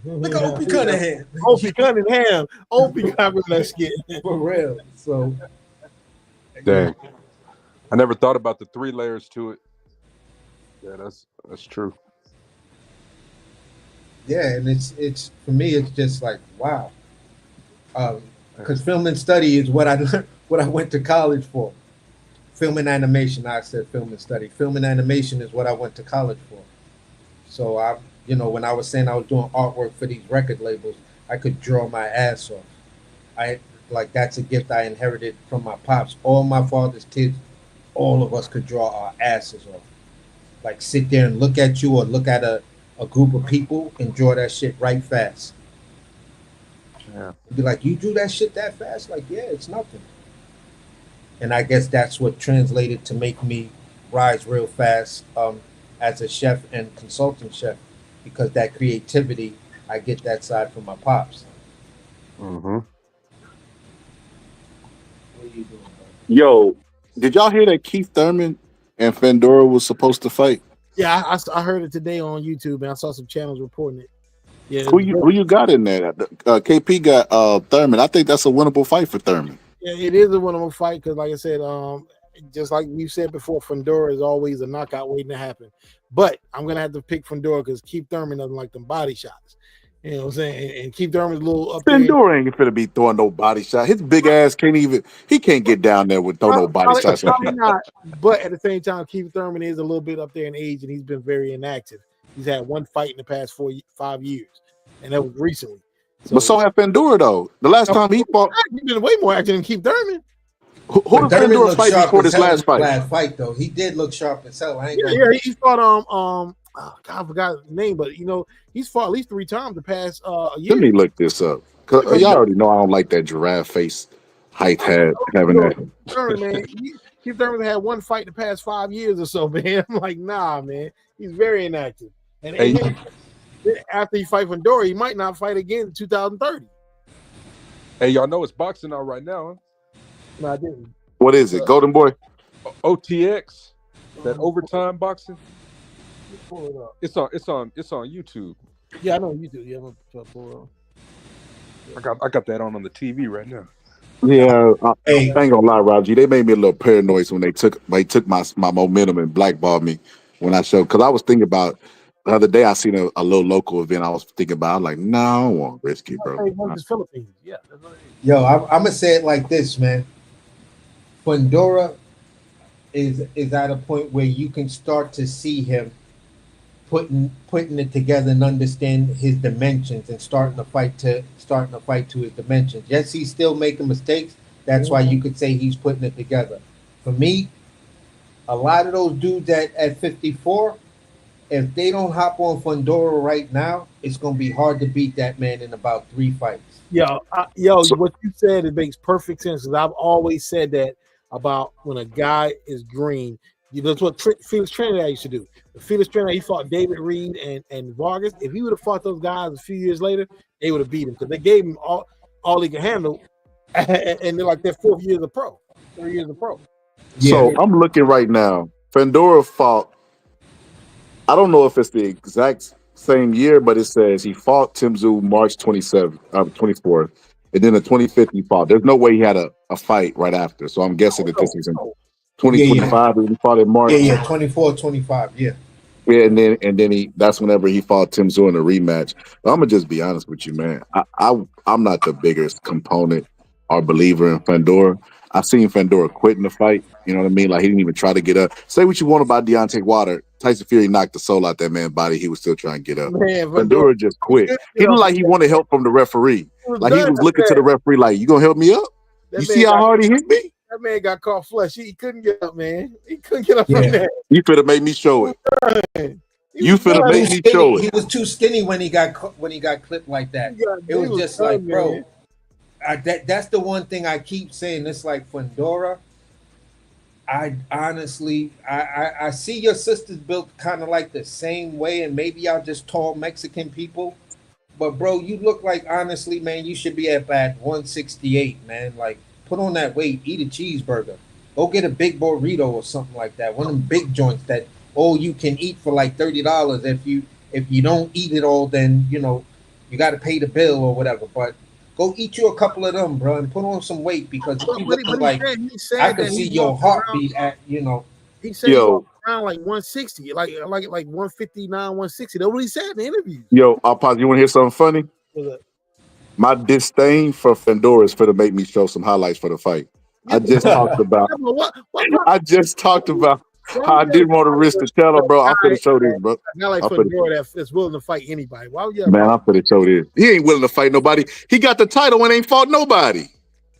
Look at Opie Cunningham.
Opie Cunningham. Opie got rid of that shit
for real." So,
dang, I never thought about the 3 layers to it. Yeah, that's true.
Yeah, and it's for me, it's just like, wow. Because film and study is what I went to college for. Film and animation. I said film and study. Film and animation is what I went to college for. So when I was saying I was doing artwork for these record labels, I could draw my ass off. That's a gift I inherited from my pops. All my father's kids, all of us could draw our asses off. Like sit there and look at you or look at a group of people and draw that shit right fast.
Yeah.
Be like, you drew that shit that fast? Like, yeah, it's nothing. and I guess that's what translated to make me rise real fast as a chef and consultant chef, because that creativity, I get that side from my pops.
Mm-hmm.
What are you doing, bro?
Yo, did y'all hear that Keith Thurman and Fandora was supposed to fight?
Yeah, I heard it today on YouTube, and I saw some channels reporting it. Yeah,
Who you got in there? KP got Thurman. I think that's a winnable fight for Thurman.
yeah, it is a winnable fight because, like I said, just like you said before, Fundora is always a knockout waiting to happen. But I'm gonna have to pick Fundora because Keith Thurman doesn't like them body shots. You know what I'm saying? And Keith Thurman's a little up there.
Fandora ain't finna be throwing no body shot. His big ass can't get down there with throw no body shots.
Probably not. But at the same time, Keith Thurman is a little bit up there in age, and he's been very inactive. He's had one fight in the past 5 years, and that was recently.
But so have Fandora though. The last time he fought,
he's been way more active than Keith Thurman.
Who did Fandora fight before this last fight?
Last fight though, he did look sharp as hell.
He fought God, I forgot his name, but he's fought at least 3 times the past year.
Let me look this up. Cause y'all already know I don't like that giraffe face height hat having that.
Thurman, man, Keith Thurman had one fight the past 5 years or so, man. I'm like, nah, man, he's very inactive. And after he fight Fandora, he might not fight again in 2030.
Hey, y'all know it's boxing out right now, huh?
No, I didn't.
What is it, Golden Boy?
OTX, that overtime boxing.
Pull it up.
It's on YouTube.
Yeah, I know you do. Yeah, I'm gonna pull it up.
I got that on the TV right now.
Yeah, I ain't gonna lie, Rob G. They made me a little paranoid when they took my momentum and blackballed me when I showed. Because I was thinking about the other day, I seen a little local event. I was thinking about. I'm like, no, I don't want to risk it, bro.
Philippines. Yeah.
Yo, I'm gonna say it like this, man. Fundora is at a point where you can start to see him putting it together and understand his dimensions and starting to fight to his dimensions. Yes, he's still making mistakes. That's why you could say he's putting it together. For me, a lot of those dudes at 54, if they don't hop on Fundora right now, it's gonna be hard to beat that man in about 3 fights.
What you said, it makes perfect sense. Because I've always said that about when a guy is green. That's what Felix Trinidad used to do. Felix Trinidad, he fought David Reed and Vargas. If he would have fought those guys a few years later, they would have beat him because they gave him all he could handle, and they're like their 4 years of pro, 3 years of pro.
So I'm looking right now. Fandora fought. I don't know if it's the exact same year, but it says he fought Tim Tszyu March 24th, and then the 25th he fought. There's no way he had a fight right after. So I'm guessing that this is in 2025. He fought in March.
24, 25. Yeah,
and then that's whenever he fought Tim Tszyu in a rematch. But I'm gonna just be honest with you, man. I'm not the biggest component or believer in Fandora. I've seen Fandora quit in the fight. You know what I mean? Like he didn't even try to get up. Say what you want about Deontay Wilder. Tyson Fury knocked the soul out that man's body. He was still trying to get up. Man, Fandora just quit. He looked like he wanted help from the referee. Like he was looking to the referee like, you gonna help me up? You see how hard he hit me?
That man got caught flush. He couldn't get up, man. He couldn't get up from that.
You finna make me show it. You finna make me show it.
He was too skinny when he got clipped like that. It was just like, bro. That's the one thing I keep saying. It's like Fundora. I honestly, I see your sisters built kind of like the same way, and maybe y'all just tall Mexican people. But bro, you look like, honestly, man, you should be at 168, man. Like, put on that weight, eat a cheeseburger, go get a big burrito or something like that. One of them big joints that you can eat for like $30. If you don't eat it all, then you got to pay the bill or whatever. But go eat you a couple of them, bro, and put on some weight because you look like I can see your heartbeat at
He said around like 160, like 159, 160. That's what he said in the interview.
Yo, I'll pause. You want to hear something funny? My disdain for Fandora is for to make me show some highlights for the fight. I just talked about. I just talked about how I didn't want to risk the channel, bro. I'm gonna show this, bro.
Not like Fandora that's willing to fight anybody. Why would you?
Man, I'm gonna show this. He ain't willing to fight nobody. He got the title and ain't fought nobody.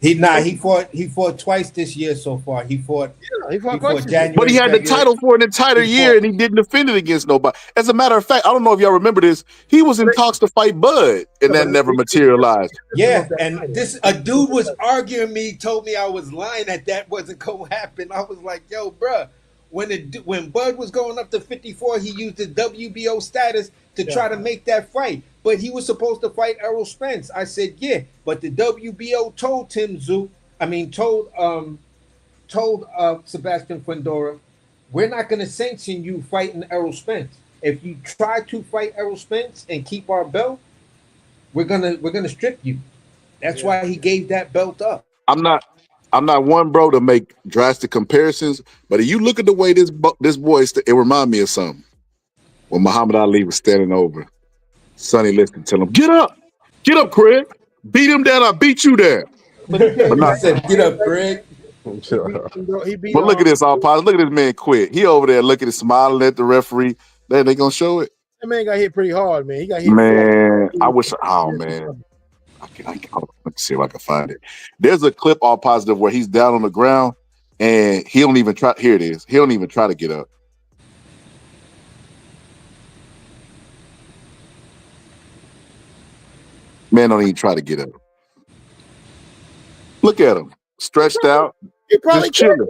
He fought twice this year so far. He fought January.
But he had the
February.
title for an entire year, and he didn't defend it against nobody. As a matter of fact, I don't know if y'all remember this. He was in talks to fight Bud, and that never materialized.
Yeah, and a dude was arguing me, told me I was lying that wasn't gonna happen. I was like, yo, bruh, when Bud was going up to 54, he used the WBO status to try to make that fight. But he was supposed to fight Errol Spence. I said, yeah, but the WBO told Sebastian Fundora, we're not going to sanction you fighting Errol Spence. If you try to fight Errol Spence and keep our belt, we're gonna strip you. That's why he gave that belt up.
I'm not one, bro, to make drastic comparisons, but if you look at the way this boy, it remind me of something. When Muhammad Ali was standing over Sonny Liston, tell him, get up, Craig, beat him down, I beat you there. But not
said, get up, Craig.
But look at this, all positive. Look at this man quit. He over there looking and smiling at the referee. Then they gonna show it.
That man got hit pretty hard, man. He got hit.
Man, I wish. Oh man, let's see if I can find it. There's a clip all positive where he's down on the ground and he don't even try. Here it is. He don't even try to get up. Man, don't even try to get up. Look at him, stretched out.
He probably chilling.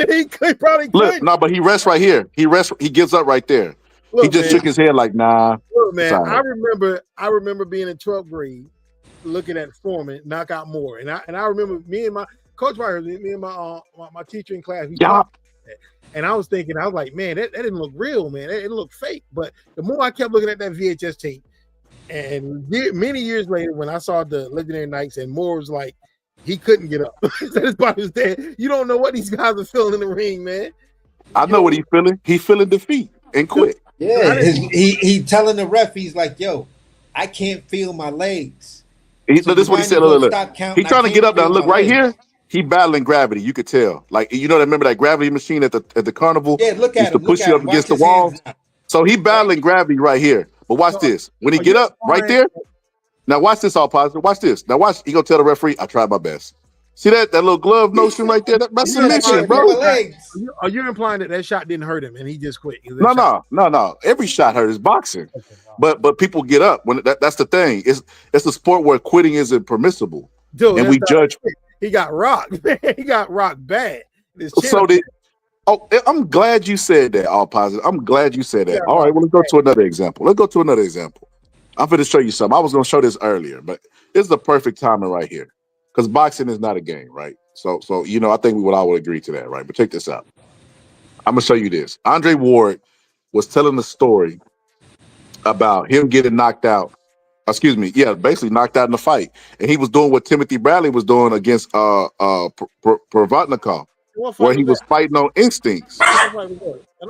He probably
look. No, but he rests right here. He gives up right there. Look, he just shook his head like, nah.
Look, man, I remember being in 12th grade, looking at Foreman knock out Moore, and I remember me and my coach, me and my teacher in class, and I was thinking, I was like, man, that didn't look real, man. It looked fake. But the more I kept looking at that VHS tape, and many years later, when I saw the Legendary Nights, and Moore was like, he couldn't get up. His body was dead. You don't know what these guys are feeling in the ring, man.
I know what he's feeling. He's feeling defeat and quit.
Yeah, he telling the ref, he's like, yo, I can't feel my legs.
This is what he said. Look. He's trying to get up now. Look, right here, he battling gravity. You could tell. Like, you know, remember that gravity machine at the carnival?
Yeah, look at him.
To push you up against the wall. So he battling gravity right here. But watch this. When he get up right there, now watch this, all positive. Watch this. Now watch. He gonna tell the referee, I tried my best. See that little glove notion right there? That's submission, bro.
Are you implying that shot didn't hurt him and he just quit?
No. Every shot hurt is boxing, but people get up when that's the thing. It's a sport where quitting isn't permissible,
dude.
And we judge.
He got rocked. He got rocked bad.
I'm glad you said that. All positive. I'm glad you said that. Yeah, all right. Well, let's go to another example. I'm going to show you something. I was going to show this earlier, but this is the perfect timing right here. Because boxing is not a game, right? So you know, I think we would all agree to that, right? But check this out. I'm gonna show you this. Andre Ward was telling the story about him getting knocked out. Basically knocked out in the fight, and he was doing what Timothy Bradley was doing against Provodnikov, where he was fighting on instincts.
I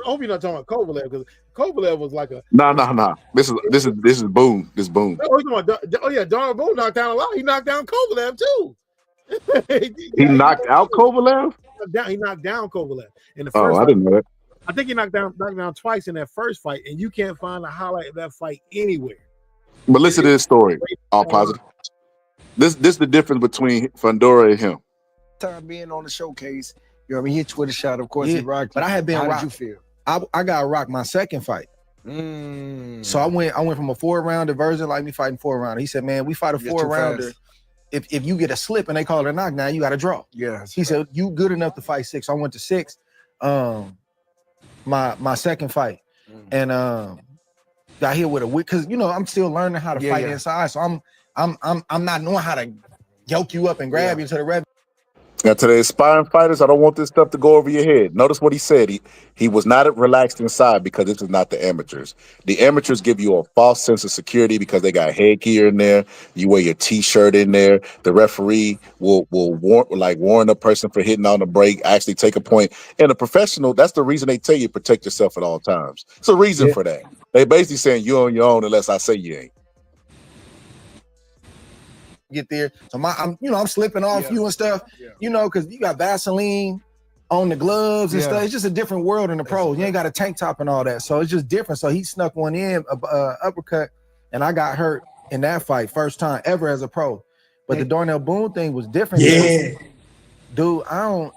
hope you're not talking about Kovalev, because Kovalev was like a
no. This is Boone. This Boone.
Donald Boone knocked down a lot. He knocked down Kovalev too.
He knocked out Kovalev?
He knocked down Kovalev in the first
fight.
I
didn't know that.
I think he knocked down twice in that first fight, and you can't find a highlight of that fight anywhere.
But listen to this story. All positive. This is the difference between Fundora and him.
Time being on the showcase, you know what I mean? He Twitter shot, of course, he rocked. But I had been rocked. How did you feel? I got rocked my second fight. So I went from a 4-rounder version, like me fighting 4-rounder. He said, man, we fight a 4-rounder. If you get a slip and they call it a knockdown, you got to draw. Yeah. He said, you good enough to fight 6. So I went to 6. My second fight. And got hit with a whip, because you know I'm still learning how to fight inside. So I'm not knowing how to yoke you up and grab you to the ref.
Now, to the aspiring fighters, I don't want this stuff to go over your head. Notice what he said. He was not relaxed inside because this is not the amateurs. The amateurs give you a false sense of security because they got headgear in there. You wear your T-shirt in there. The referee will warn a person for hitting on the break, actually take a point. And a professional, that's the reason they tell you protect yourself at all times. It's a reason for that. They basically saying you're on your own unless I say you ain't.
Get there, so I'm slipping off you and stuff, you know, because you got Vaseline on the gloves and stuff. It's just a different world in the pros. You ain't got a tank top and all that, so it's just different. So he snuck one in, uppercut, and I got hurt in that fight, first time ever as a pro. But the Darnell Boone thing was different.
Yeah.
Dude, I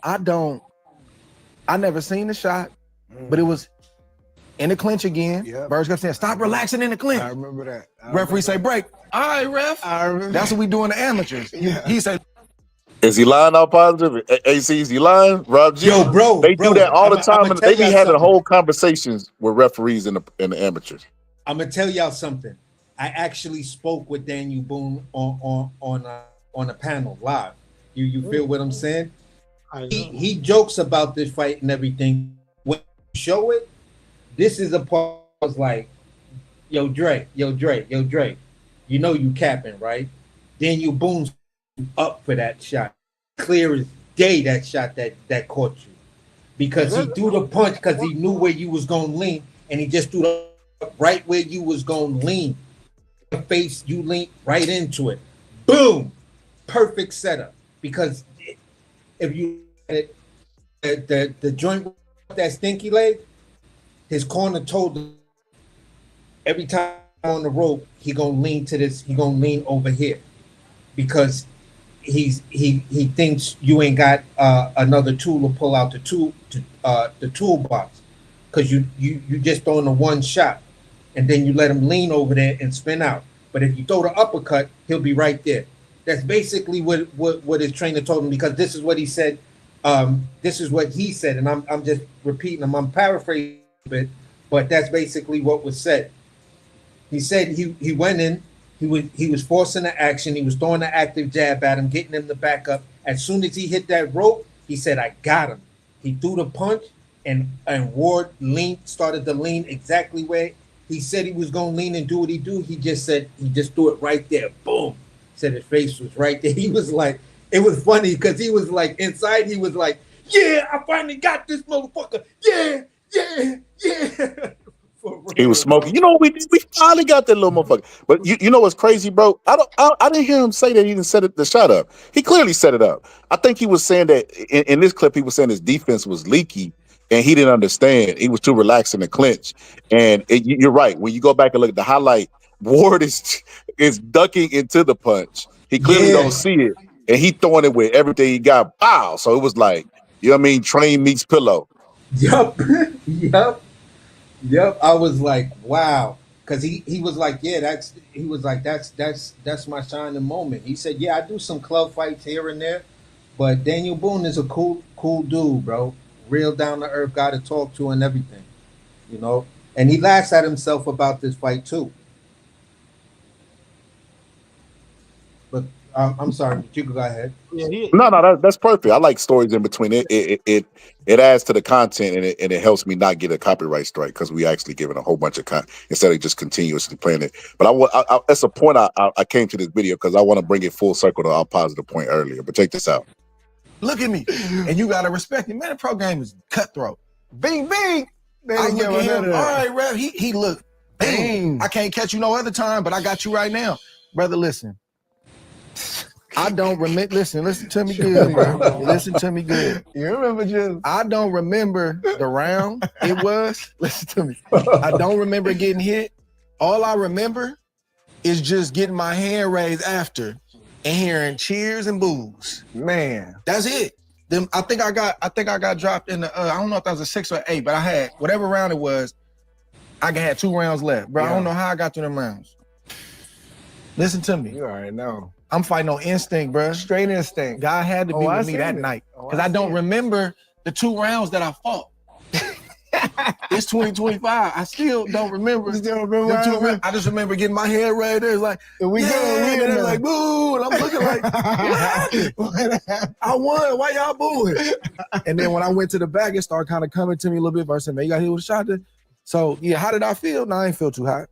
never seen the shot, but it was in the clinch again.
Yep.
Birds kept saying, stop relaxing in the clinch.
I remember that.
Referee say break. All right, ref.
I remember.
That's what we do in the amateurs.
Yeah.
He said,
Is he lying out positive? AC, is he lying? Rob G?
Yo, bro.
They do that all the time.
I'ma
And they be
tell y'all
having
something.
whole conversations with referees in the amateurs.
I'm gonna tell y'all something. I actually spoke with Daniel Boone on a panel live. You feel what I'm saying? He jokes about this fight and everything. When you show it, this is a part I was like, yo Dre, you know you capping, right? Daniel Boone's up for that shot. Clear as day that shot that caught you. Because he threw the punch because he knew where you was gonna lean, and he just threw the right where you was gonna lean. Face, you lean right into it. Boom! Perfect setup. Because if you the joint with that stinky leg, his corner told him every time on the rope he gonna lean to this, he gonna lean over here because he thinks you ain't got another tool to pull out the toolbox because you just throwing the one shot and then you let him lean over there and spin out. But if you throw the uppercut, he'll be right there. That's basically what his trainer told him, because this is what he said. This is what he said, and I'm just repeating him. I'm paraphrasing it, but that's basically what was said. He said he went in, he was forcing the action, he was throwing the active jab at him, getting him to back up. As soon as he hit that rope, he said, I got him. He threw the punch, and Ward started to lean exactly where he said he was gonna lean and do what he do. He just threw it right there. Boom. Said his face was right there. He was like, it was funny because he was like inside, he was like, yeah, I finally got this motherfucker. Yeah.
He was smoking. You know, we finally got that little motherfucker. But you know what's crazy, bro? I didn't hear him say that he didn't set the shot up. He clearly set it up. I think he was saying that in this clip, he was saying his defense was leaky and he didn't understand. He was too relaxed in the clinch. And you're right. When you go back and look at the highlight, Ward is ducking into the punch. He clearly don't see it. And he throwing it with everything he got. Pow! So it was like, you know what I mean? Train meets pillow.
Yup. I was like, wow. Because he was like, yeah, that's my shining moment. He said, yeah, I do some club fights here and there, but Daniel Boone is a cool dude, bro. Real down to earth guy to talk to and everything, you know. And he laughs at himself about this fight too. But I'm sorry, but you can go ahead.
No, that's perfect. I like stories in between. It adds to the content and it helps me not get a copyright strike because we actually give it a whole bunch of content instead of just continuously playing it. But that's a point I came to this video because I want to bring it full circle to our positive point earlier. But check this out.
look at me. And you gotta respect it. Man, the program is cutthroat.
Bing, bing.
I look at him, all right, ref. He look, bang. I can't catch you no other time, but I got you right now. Brother, listen. I don't remember. Listen to me good, bro. Listen to me good.
You remember just?
I don't remember the round it was. Listen to me. I don't remember getting hit. All I remember is just getting my hand raised after and hearing cheers and boos.
Man,
that's it. Then I think I got dropped in the. I don't know if that was a 6 or 8, but I had whatever round it was. I had 2 rounds left, bro. Yeah. I don't know how I got through them rounds. Listen to me.
You already know.
I'm fighting on instinct, bro.
Straight instinct.
God had to be with me that night. Because I don't remember the 2 rounds that I fought. It's 2025. I still don't remember.
You still remember the 2 rounds?
I just remember getting my head right there. It's like,
we
and like, boo. And I'm looking like, what happened? I won. Why y'all booing? And then when I went to the back, it started kind of coming to me a little bit. I said, man, you got hit with a shot there. So, yeah, how did I feel? No, I ain't feel too hot.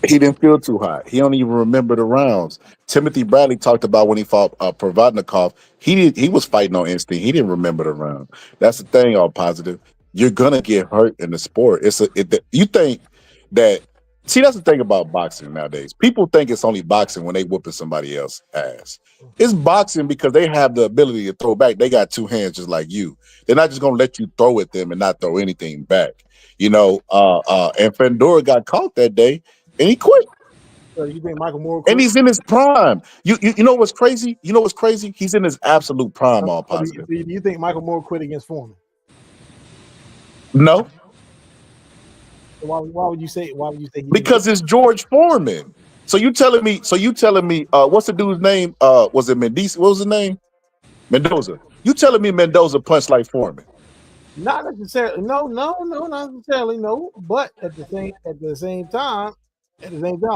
He didn't feel too hot. He don't even remember the rounds. Timothy Bradley talked about when he fought Provodnikov. He was fighting on instinct. He didn't remember the round. That's the thing. All positive. You're gonna get hurt in the sport. You think that? See, that's the thing about boxing nowadays. People think it's only boxing when they whooping somebody else's ass. It's boxing because they have the ability to throw back. They got 2 hands just like you. They're not just gonna let you throw at them and not throw anything back. You know. And Fandora got caught that day. And he quit.
So you think Michael Moore
And
quit?
he's in his prime. You know what's crazy? You know what's crazy? He's in his absolute prime, all
So
positive.
do you think Michael Moore quit against Foreman?
No,
So why would you say he didn't
because it's George Foreman. So you telling me, what's the dude's name? Was it Mendoza? What was his name? Mendoza. You telling me Mendoza punched like Foreman?
Not necessarily. No, not necessarily. No, but at the same time,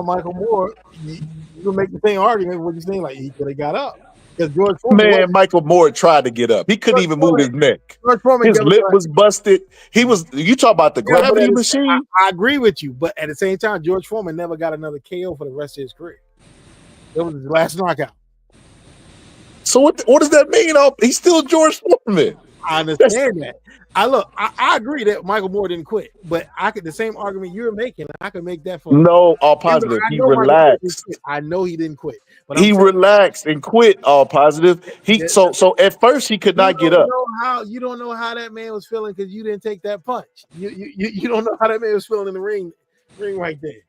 Michael Moore, you can make the same argument. What you saying? Like he could have got up because George Foreman.
Man, Michael Moore tried to get up. He couldn't even move his neck.
George Foreman
His
never
lip
got.
was busted. He was. You talk about the
Yeah, but
gravity machine.
I agree with you, but at the same time, George Foreman never got another KO for the rest of his career. That was his last knockout.
So what does that mean? He's still George Foreman.
I understand that. I agree that Michael Moore didn't quit, but I could the same argument you're making. I could make that for
no, all positive. He relaxed.
I know he didn't quit, but
he relaxed and quit. All positive. So at first he could not get up.
You don't know how that man was feeling because you didn't take that punch. You don't know how that man was feeling in the ring right there.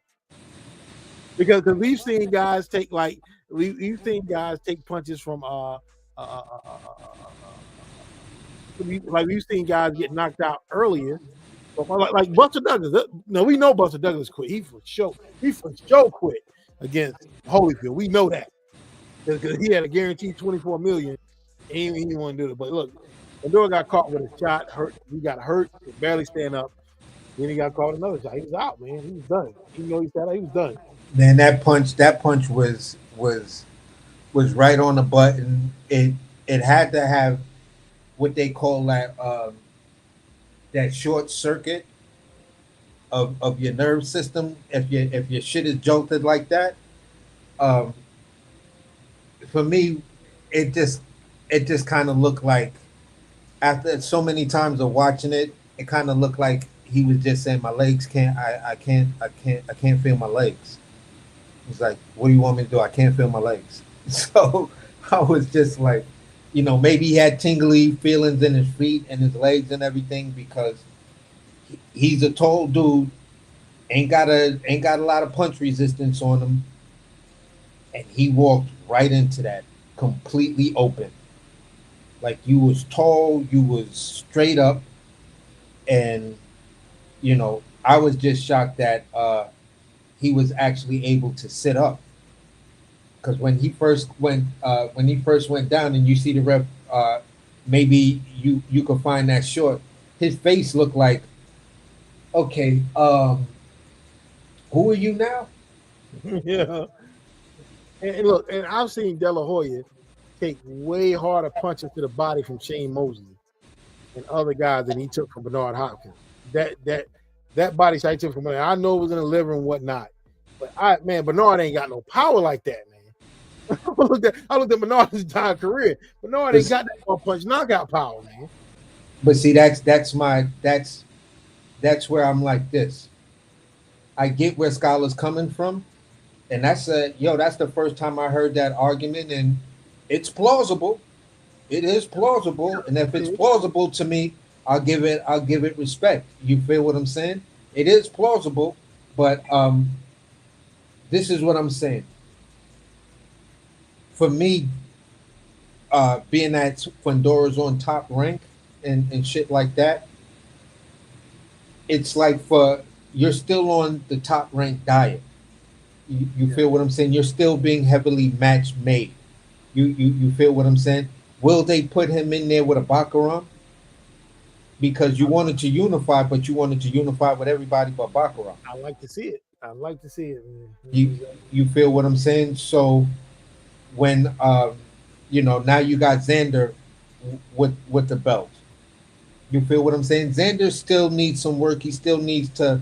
Because we've seen guys take we've seen guys take punches from we've seen guys get knocked out earlier, like Buster Douglas. No, we know Buster Douglas quit. He for sure quit against Holyfield. We know that because he had a guaranteed $24 million. He didn't want to do it. But look, Pandora got caught with a shot. Hurt. He got hurt. Could barely stand up. Then he got caught with another shot. He was out, man. He was done. Even though he sat out, he was done.
Man, that punch was right on the button. It had to have what they call that short circuit of your nerve system. If your shit is jolted like that, for me, it just kind of looked like after so many times of watching it, it kind of looked like he was just saying my legs can't. I can't feel my legs. He's like, what do you want me to do? I can't feel my legs. So I was just like, maybe he had tingly feelings in his feet and his legs and everything because he's a tall dude, ain't got a lot of punch resistance on him, and he walked right into that completely open. Like you was tall, you was straight up, and I was just shocked that he was actually able to sit up. Because when he first went down, and you see the ref, maybe you could find that short. His face looked like, okay, who are you now?
Yeah. And look, and I've seen De La Hoya take way harder punches to the body from Shane Mosley and other guys than he took from Bernard Hopkins. That body shot he took from Bernard, I know it was in the liver and whatnot, but Bernard ain't got no power like that, man. I looked at Bernard's entire career. Bernard ain't got that one punch knockout power, man.
But see, that's where I'm like this. I get where Scholar's coming from, and that's the first time I heard that argument, and it's plausible. It is plausible, and if it's plausible to me, I'll give it respect. You feel what I'm saying? It is plausible, but this is what I'm saying. For me, being that Fundora's on top rank and shit like that, it's like you're still on the top rank diet. You feel what I'm saying? You're still being heavily match made. You feel what I'm saying? Will they put him in there with a Baccarat? Because you wanted to unify, but you wanted to unify with everybody but Baccarat.
I like to see it.
You feel what I'm saying? So when now you got Xander with the belt. You feel what I'm saying? Xander still needs some work. He still needs to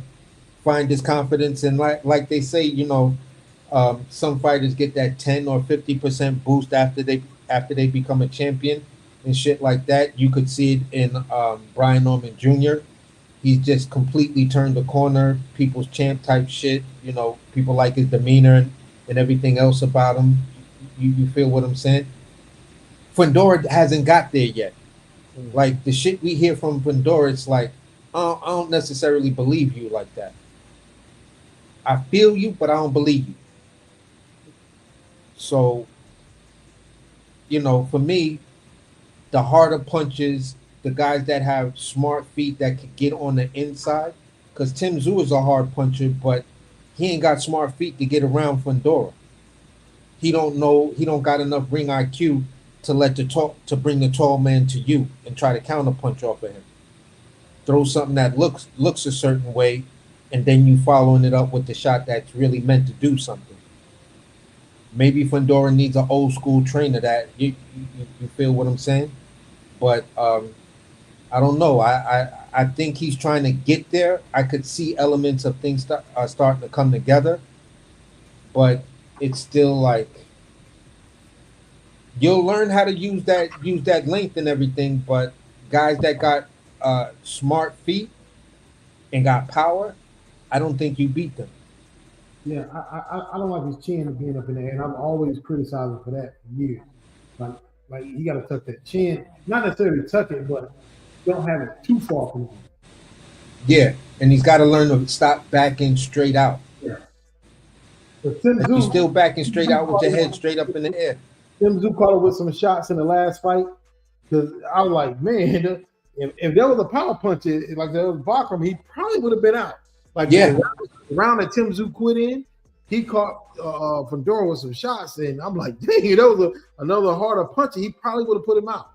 find his confidence, and like they say, some fighters get that 10 or 50% boost after they become a champion and shit like that. You could see it in Brian Norman Jr. He's just completely turned the corner, people's champ type shit. People like his demeanor and everything else about him. You feel what I'm saying? Fundora hasn't got there yet. Like the shit we hear from Fundora, it's like, I don't necessarily believe you like that. I feel you, but I don't believe you. So, for me, the harder punches, the guys that have smart feet that could get on the inside, because Tim Tszyu is a hard puncher, but he ain't got smart feet to get around Fundora. He don't know. He don't got enough ring IQ to bring the tall man to you and try to counter punch off of him. Throw something that looks a certain way, and then you following it up with the shot that's really meant to do something. Maybe Fundora needs an old school trainer that you feel what I'm saying, but I don't know. I think he's trying to get there. I could see elements of things are starting to come together, but it's still like you'll learn how to use that length and everything. But guys that got smart feet and got power, I don't think you beat them.
Yeah, I don't like his chin being up in there, and I'm always criticizing for that for years. Like he got to tuck that chin, not necessarily tuck it, but don't have it too far from him.
Yeah, and he's got to learn to stop backing straight out.
Yeah. But Tim
Like
Tszyu,
you're still backing straight out with your head straight up in the air.
Tim Tszyu caught him with some shots in the last fight because I was like, man, if there was a power punch, like there was Bakram, he probably would have been out. Like the round that Tim Tszyu quit in, he caught Fundora with some shots, and I'm like, dang, that was another harder punch. He probably would have put him out.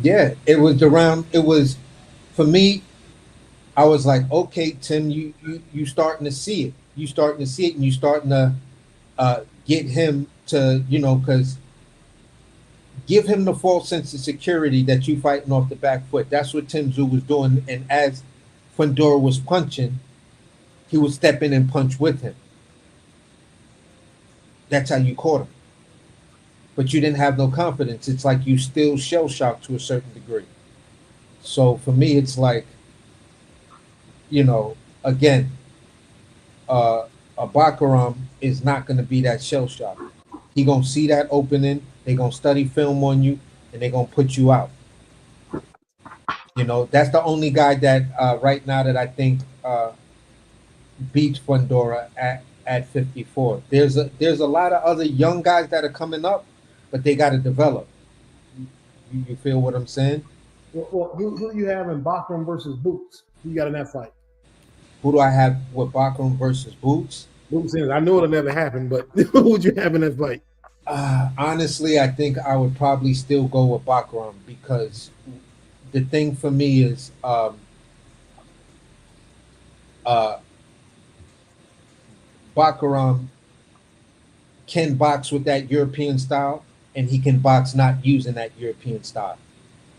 Yeah, it was the round. It was for me. I was like, okay, Tim, you starting to see it. You starting to see it, and you starting to get him to, because give him the false sense of security that you fighting off the back foot. That's what Tim Tszyu was doing, and as Fundora was punching, he would step in and punch with him. That's how you caught him. But you didn't have no confidence. It's like you still shell shocked to a certain degree. So for me, it's like, again, a Bakaram is not going to be that shell shock. He going to see that opening. They going to study film on you, and they going to put you out. That's the only guy that right now that I think beats Fundora at 54. There's a lot of other young guys that are coming up, but they got to develop. You feel what I'm saying?
Well, who do you have in Bakram versus Boots? Who you got in that fight?
Who do I have with Bakram versus Boots?
Boots, I know it'll never happen, but who would you have in that fight?
Honestly, I think I would probably still go with Bakram because the thing for me is Bakaram can box with that European style, and he can box not using that European style.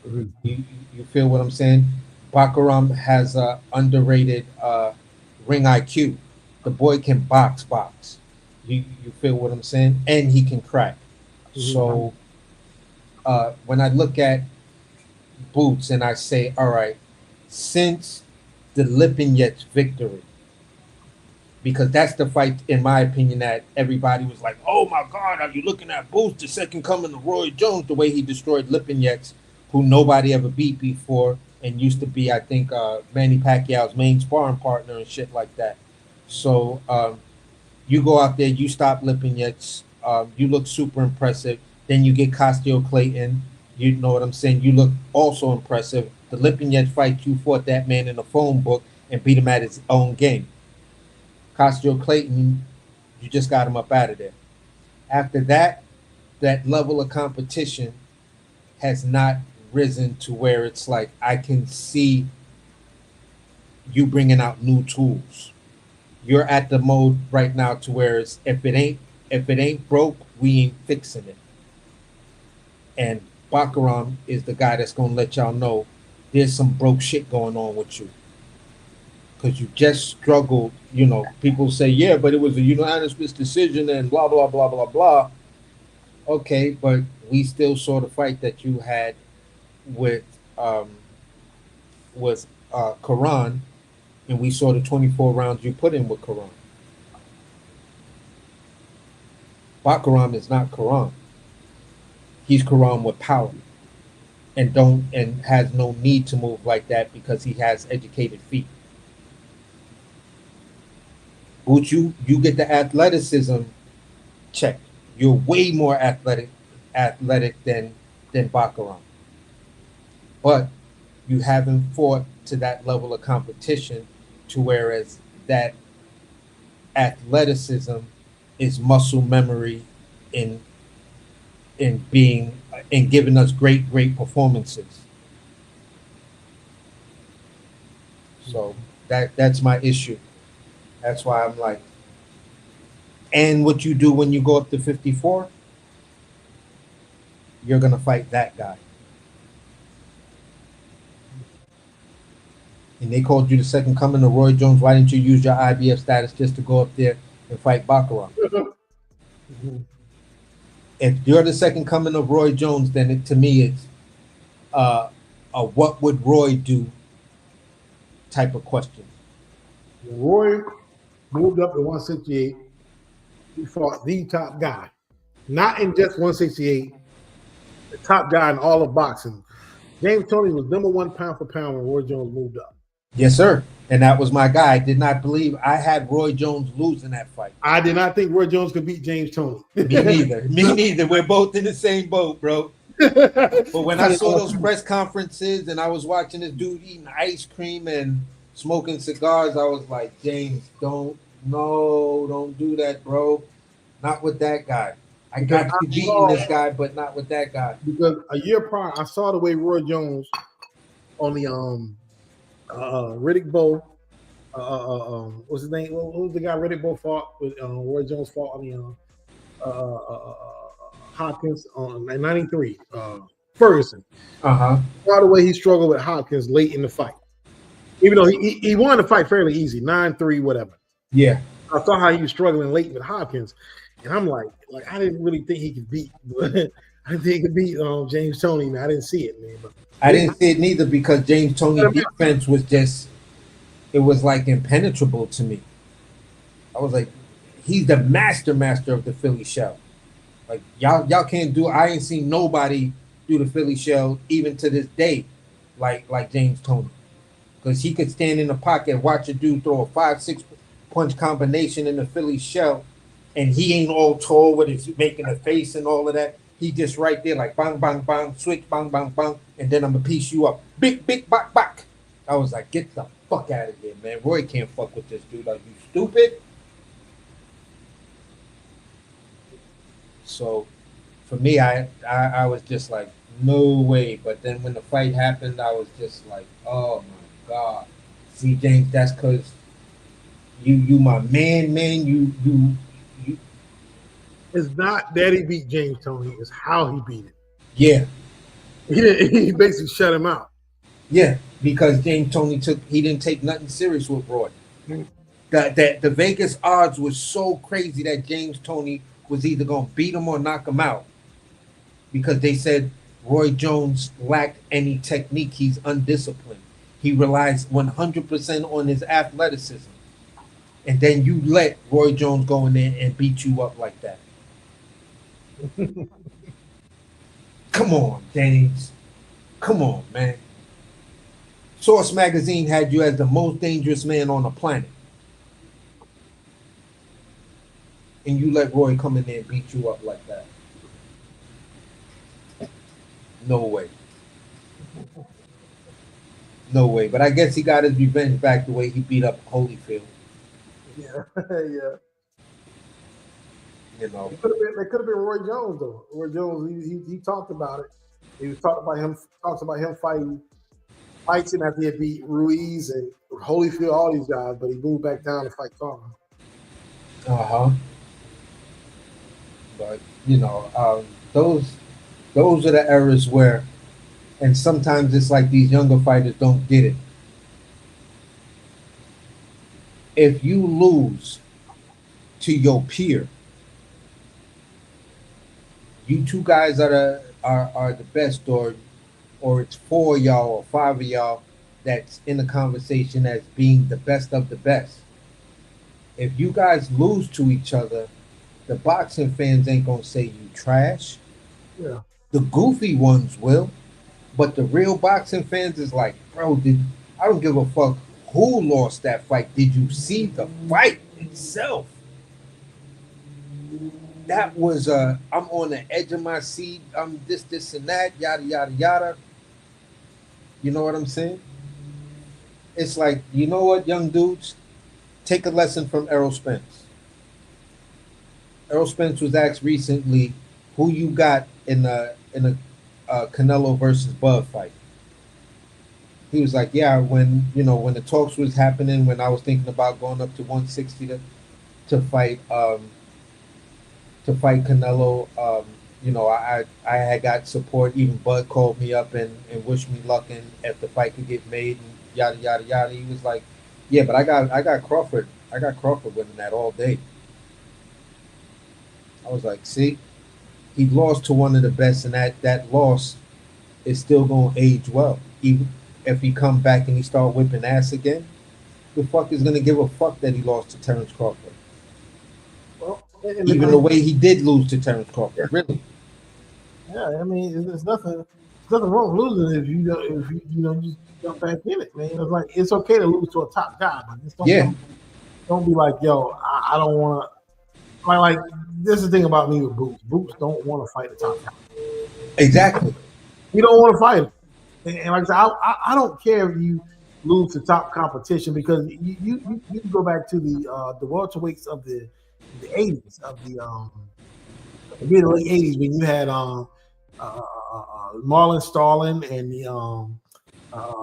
Mm-hmm. You feel what I'm saying? Bakaram has a underrated ring IQ. The boy can box. You feel what I'm saying? And he can crack. Mm-hmm. So when I look at Boots and I say, all right, since the Lipinets victory, because that's the fight, in my opinion, that everybody was like, oh my God, are you looking at Boots, the second coming of Roy Jones, the way he destroyed Lipinets, who nobody ever beat before and used to be, I think, Manny Pacquiao's main sparring partner and shit like that. So you go out there, you stop Lipinets, you look super impressive. Then you get Castile Clayton. You know what I'm saying? You look also impressive. The Lipinets fight, you fought that man in the phone book and beat him at his own game. Castile Clayton, you just got him up out of there. After that, that level of competition has not risen to where it's like I can see you bringing out new tools. You're at the mode right now to where it's if it ain't broke, we ain't fixing it. And Bakaram is the guy that's gonna let y'all know there's some broke shit going on with you. Because you just struggled, people say, yeah, but it was a unanimous decision and blah, blah, blah, blah, blah. Okay, but we still saw the fight that you had with Karan, and we saw the 24 rounds you put in with Karan. Bakaram is not Karan. He's Karan with power and has no need to move like that because he has educated feet. Boots, you get the athleticism check. You're way more athletic than Baccarat. But you haven't fought to that level of competition to whereas that athleticism is muscle memory in being in giving us great performances. So that's my issue. That's why I'm like, and what you do when you go up to 54, you're gonna fight that guy. And they called you the second coming of Roy Jones. Why didn't you use your IBF status just to go up there and fight Baccarat? If you're the second coming of Roy Jones, then to me it's a what would Roy do type of question.
When Roy moved up to 168, he fought the top guy. Not in just 168, the top guy in all of boxing. James Toney was number one pound for pound when Roy Jones moved up.
Yes, sir. And that was my guy. I did not believe I had Roy Jones losing that fight.
I did not think Roy Jones could beat James Toney.
Me neither. Me neither. We're both in the same boat, bro. But when I saw those press conferences and I was watching this dude eating ice cream and smoking cigars, I was like, James, don't do that, bro. Not with that guy. I got you beating this guy, but not with that guy.
Because a year prior, I saw the way Roy Jones on the Riddick Bowe. What's his name? What was the guy Riddick Bowe fought with? Roy Jones fought on the Hopkins on 93. Ferguson. Saw the way he struggled with Hopkins late in the fight, even though he won the fight fairly easy, 9-3, whatever.
Yeah,
I saw how he was struggling late with Hopkins, and I'm like I didn't really think he could beat. I didn't think he could beat James Toney. Man, I didn't see it, man. But
I didn't see it neither because James Toney's defense was just, it was like impenetrable to me. I was like, he's the master of the Philly shell. Like y'all can't do. I ain't seen nobody do the Philly shell even to this day, like James Toney, because he could stand in the pocket, watch a dude throw a 5-6 punch combination in the Philly shell, and he ain't all tall with his making a face and all of that. He just right there like bang bang bang, switch bang bang bang, and then I'm gonna piece you up, big back back. I was like, get the fuck out of here, man. Roy can't fuck with this dude. Like, you stupid. So for me, I was just like, no way. But then when the fight happened, I was just like, oh my God. See, James, that's because you my man. You.
it's not that he beat James Toney; it's how he beat it.
Yeah.
He basically shut him out.
Yeah, because James Toney didn't take nothing serious with Roy. The Vegas odds was so crazy that James Toney was either gonna beat him or knock him out, because they said Roy Jones lacked any technique. He's undisciplined. He relies 100% on his athleticism, and then you let Roy Jones go in there and beat you up like that. Come on, James. Come on, man. Source Magazine had you as the most dangerous man on the planet. And you let Roy come in there and beat you up like that. No way. No way. But I guess he got his revenge back the way he beat up Holyfield.
Yeah, yeah.
You know.
It could have been Roy Jones though. Roy Jones, he talked about it. He was talking about him fighting after he had beat Ruiz and Holyfield, all these guys, but he moved back down to fight Conor.
But you know, those are the eras where, and sometimes it's like these younger fighters don't get it. If you lose to your peer, you two guys are the best, or it's 4 of y'all or 5 of y'all that's in the conversation as being the best of the best. If you guys lose to each other, the boxing fans ain't gonna say you trash.
Yeah.
The goofy ones will, but the real boxing fans is like, bro, I don't give a fuck who lost that fight. Did you see the fight itself? that was I'm on the edge of my seat. I'm this, and that, yada, yada, yada. You know what I'm saying? It's like, you know what, young dudes? Take a lesson from Errol Spence. Errol Spence was asked recently who you got in a Canelo versus Bud fight. He was like, yeah, when the talks was happening, when I was thinking about going up to 160 to fight Canelo, I had got support. Even Bud called me up and wished me luck and if the fight could get made and yada yada yada. He was like, yeah, but I got Crawford. I got Crawford winning that all day. I was like, see, he lost to one of the best, and that loss is still gonna age well. Even if he come back and he start whipping ass again, the fuck is gonna give a fuck that he lost to Terrence Crawford?
Well,
even the way he did lose to Terrence Crawford, really.
Yeah, I mean, there's nothing wrong with losing if you just jump back in it, man. It's like it's okay to lose to a top guy, but just don't be like, yo, I don't want to. Like this is the thing about me with Boots. Boots don't want to fight the top guy.
Exactly.
You don't want to fight him. And like I said, I don't care if you lose to top competition because you can go back to the welterweights of the 80s of the mid to late 80s when you had Marlon Starling and the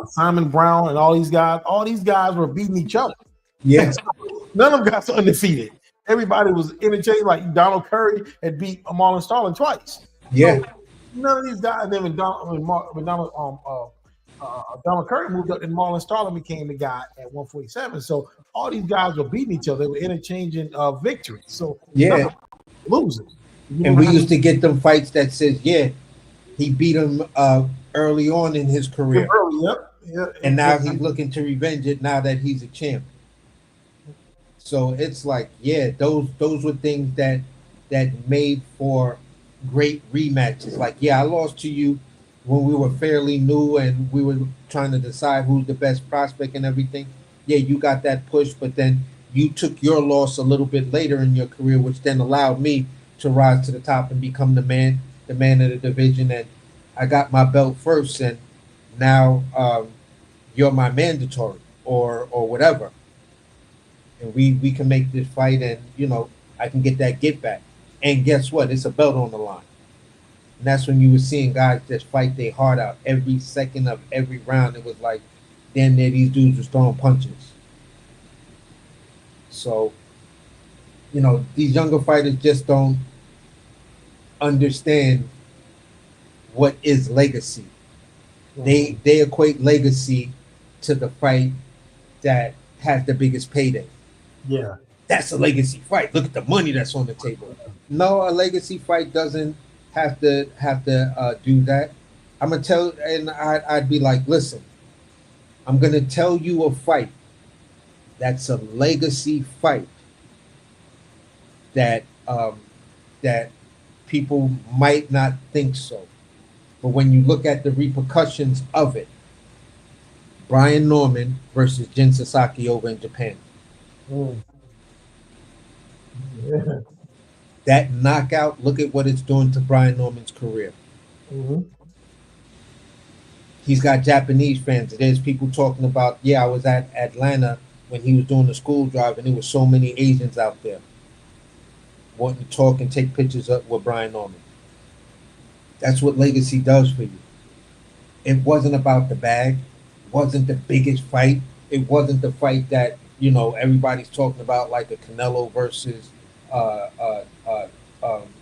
Simon Brown and all these guys. All these guys were beating each other.
Yes.
None of them got undefeated. Everybody was interchanged. Like Donald Curry had beat Marlon Starling twice.
Yeah.
So none of these guys. Then when Donald Curry moved up, and Marlon Starling became the guy at 147. So all these guys were beating each other. They were interchanging victories. So
yeah,
losing.
And we used to get them fights that says, yeah, he beat him early on in his career.
Yep.
And now he's looking to revenge it now that he's a champ. So it's like, yeah, those were things that made for great rematches. Like, yeah, I lost to you when we were fairly new and we were trying to decide who's the best prospect and everything. Yeah, you got that push, but then you took your loss a little bit later in your career, which then allowed me to rise to the top and become the man of the division. And I got my belt first, and now you're my mandatory or whatever. And we can make this fight, and I can get that get back. And guess what? It's a belt on the line. And that's when you were seeing guys just fight their heart out every second of every round. It was like, damn near these dudes was throwing punches. So, these younger fighters just don't understand what is legacy. They equate legacy to the fight that has the biggest payday.
Yeah.
That's a legacy fight. Look at the money that's on the table. No, a legacy fight doesn't have to do that. I'm gonna tell, and I'd be like, listen, I'm gonna tell you a fight that's a legacy fight that that people might not think so, but when you look at the repercussions of it, Brian Norman versus Jin Sasaki over in Japan.
Yeah.
That knockout, look at what it's doing to Brian Norman's career.
Mm-hmm.
He's got Japanese fans. There's people talking about, yeah, I was at Atlanta when he was doing the school drive, and there were so many Asians out there wanting to talk and take pictures up with Brian Norman. That's what legacy does for you. It wasn't about the bag. It wasn't the biggest fight. It wasn't the fight that, everybody's talking about, like a Canelo versus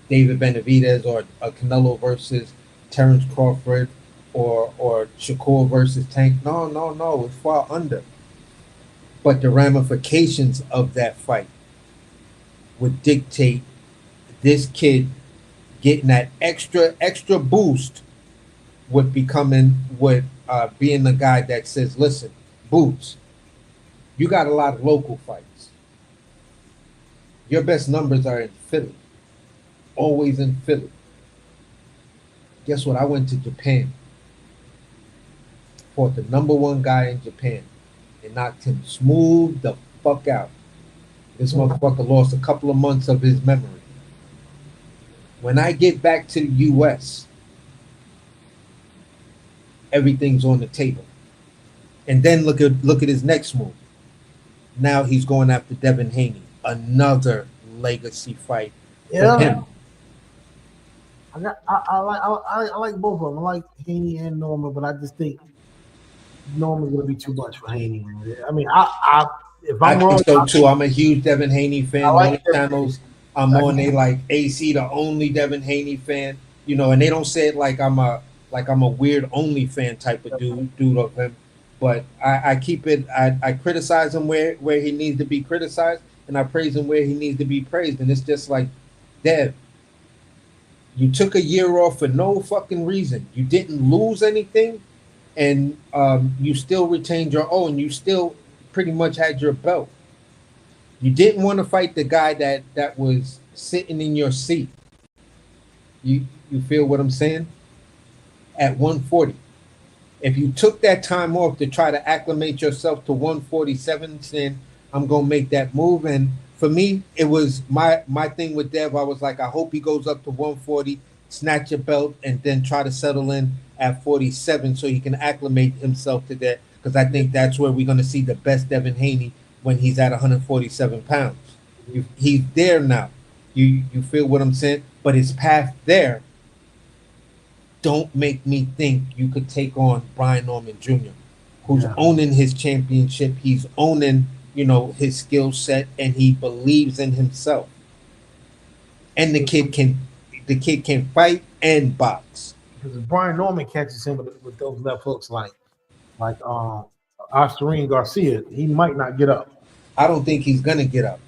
David Benavidez, or a Canelo versus Terrence Crawford, or Shakur versus Tank. No. It's far under. But the ramifications of that fight would dictate this kid getting that extra boost with being the guy that says, listen, Boots, you got a lot of local fights. Your best numbers are in Philly. Always in Philly. Guess what? I went to Japan. Fought the number one guy in Japan and knocked him smooth the fuck out. This motherfucker lost a couple of months of his memory. When I get back to the U.S., everything's on the table. And then look at his next move. Now he's going after Devin Haney, another legacy fight for him.
I like both of them. I like Haney and Norman, but I just think Norman's gonna be too much for Haney, man. I mean, if I'm wrong,
think so too. I'm a huge Devin Haney fan.
I like
Many channels I'm on, they like AC, the only Devin Haney fan. You know, and they don't say it like I'm a weird only fan type of dude of him. But I keep it. I criticize him where he needs to be criticized, and I praise him where he needs to be praised. And it's just like, Dev, you took a year off for no fucking reason. You didn't lose anything, and you still retained your own. You still pretty much had your belt. You didn't want to fight the guy that was sitting in your seat. You feel what I'm saying? At 140. If you took that time off to try to acclimate yourself to 147, saying, I'm going to make that move. And for me, it was my thing with Dev. I was like, I hope he goes up to 140, snatch a belt, and then try to settle in at 47 so he can acclimate himself to that. Because I think that's where we're going to see the best Devin Haney when he's at 147 pounds. He's there now. You feel what I'm saying? But his path there, don't make me think you could take on Brian Norman Jr., who's owning his championship. He's owning, his skill set, and he believes in himself. And the kid can fight and box.
Because if Brian Norman catches him with those left hooks like Oscarine Garcia, he might not get up.
I don't think he's gonna get up.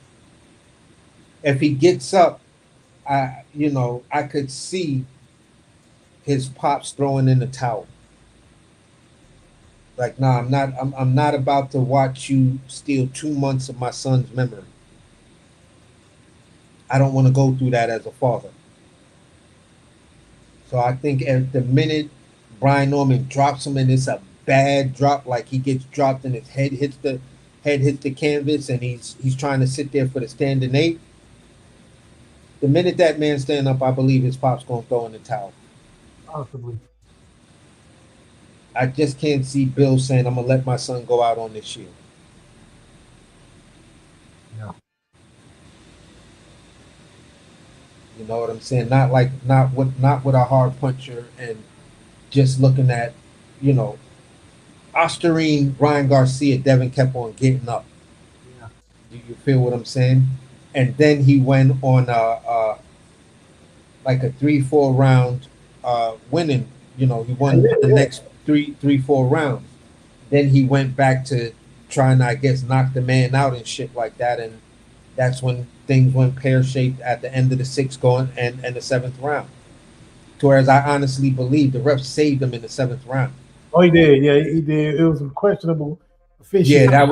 If he gets up, I could see his pops throwing in the towel. Like, nah, I'm not about to watch you steal 2 months of my son's memory. I don't want to go through that as a father. So I think at the minute Brian Norman drops him, and it's a bad drop, like he gets dropped and his head hits the canvas, and he's trying to sit there for the standing 8. The minute that man stand up, I believe his pop's gonna throw in the towel.
Possibly.
I just can't see Bill saying, I'm gonna let my son go out on this shield.
Yeah.
You know what I'm saying? Not with a hard puncher, and just looking at, Oscarine, Ryan Garcia, Devin kept on getting up.
Yeah.
Do you feel what I'm saying? And then he went on like a 3-4 round winning. He won the next 3-4 rounds. Then he went back to trying to, I guess, knock the man out and shit like that. And that's when things went pear-shaped at the end of the 6th going and the 7th round. To whereas I honestly believe the ref saved him in the 7th round.
Oh, he did. Yeah, he did. It was a questionable officiating.
Yeah,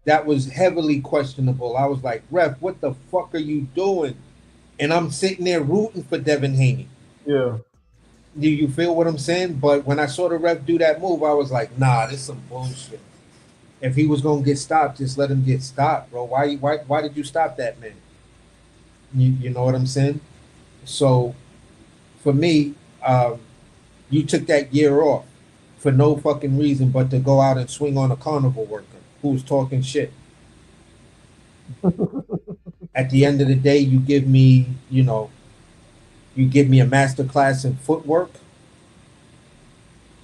that was heavily questionable. I was like, ref, what the fuck are you doing? And I'm sitting there rooting for Devin Haney.
Yeah.
Do you feel what I'm saying? But when I saw the ref do that move, I was like, nah, this is some bullshit. If he was gonna get stopped, just let him get stopped, bro. Why did you stop that man? You know what I'm saying? So for me, you took that year off for no fucking reason but to go out and swing on a carnival worker who's talking shit. At the end of the day, you give me a master class in footwork,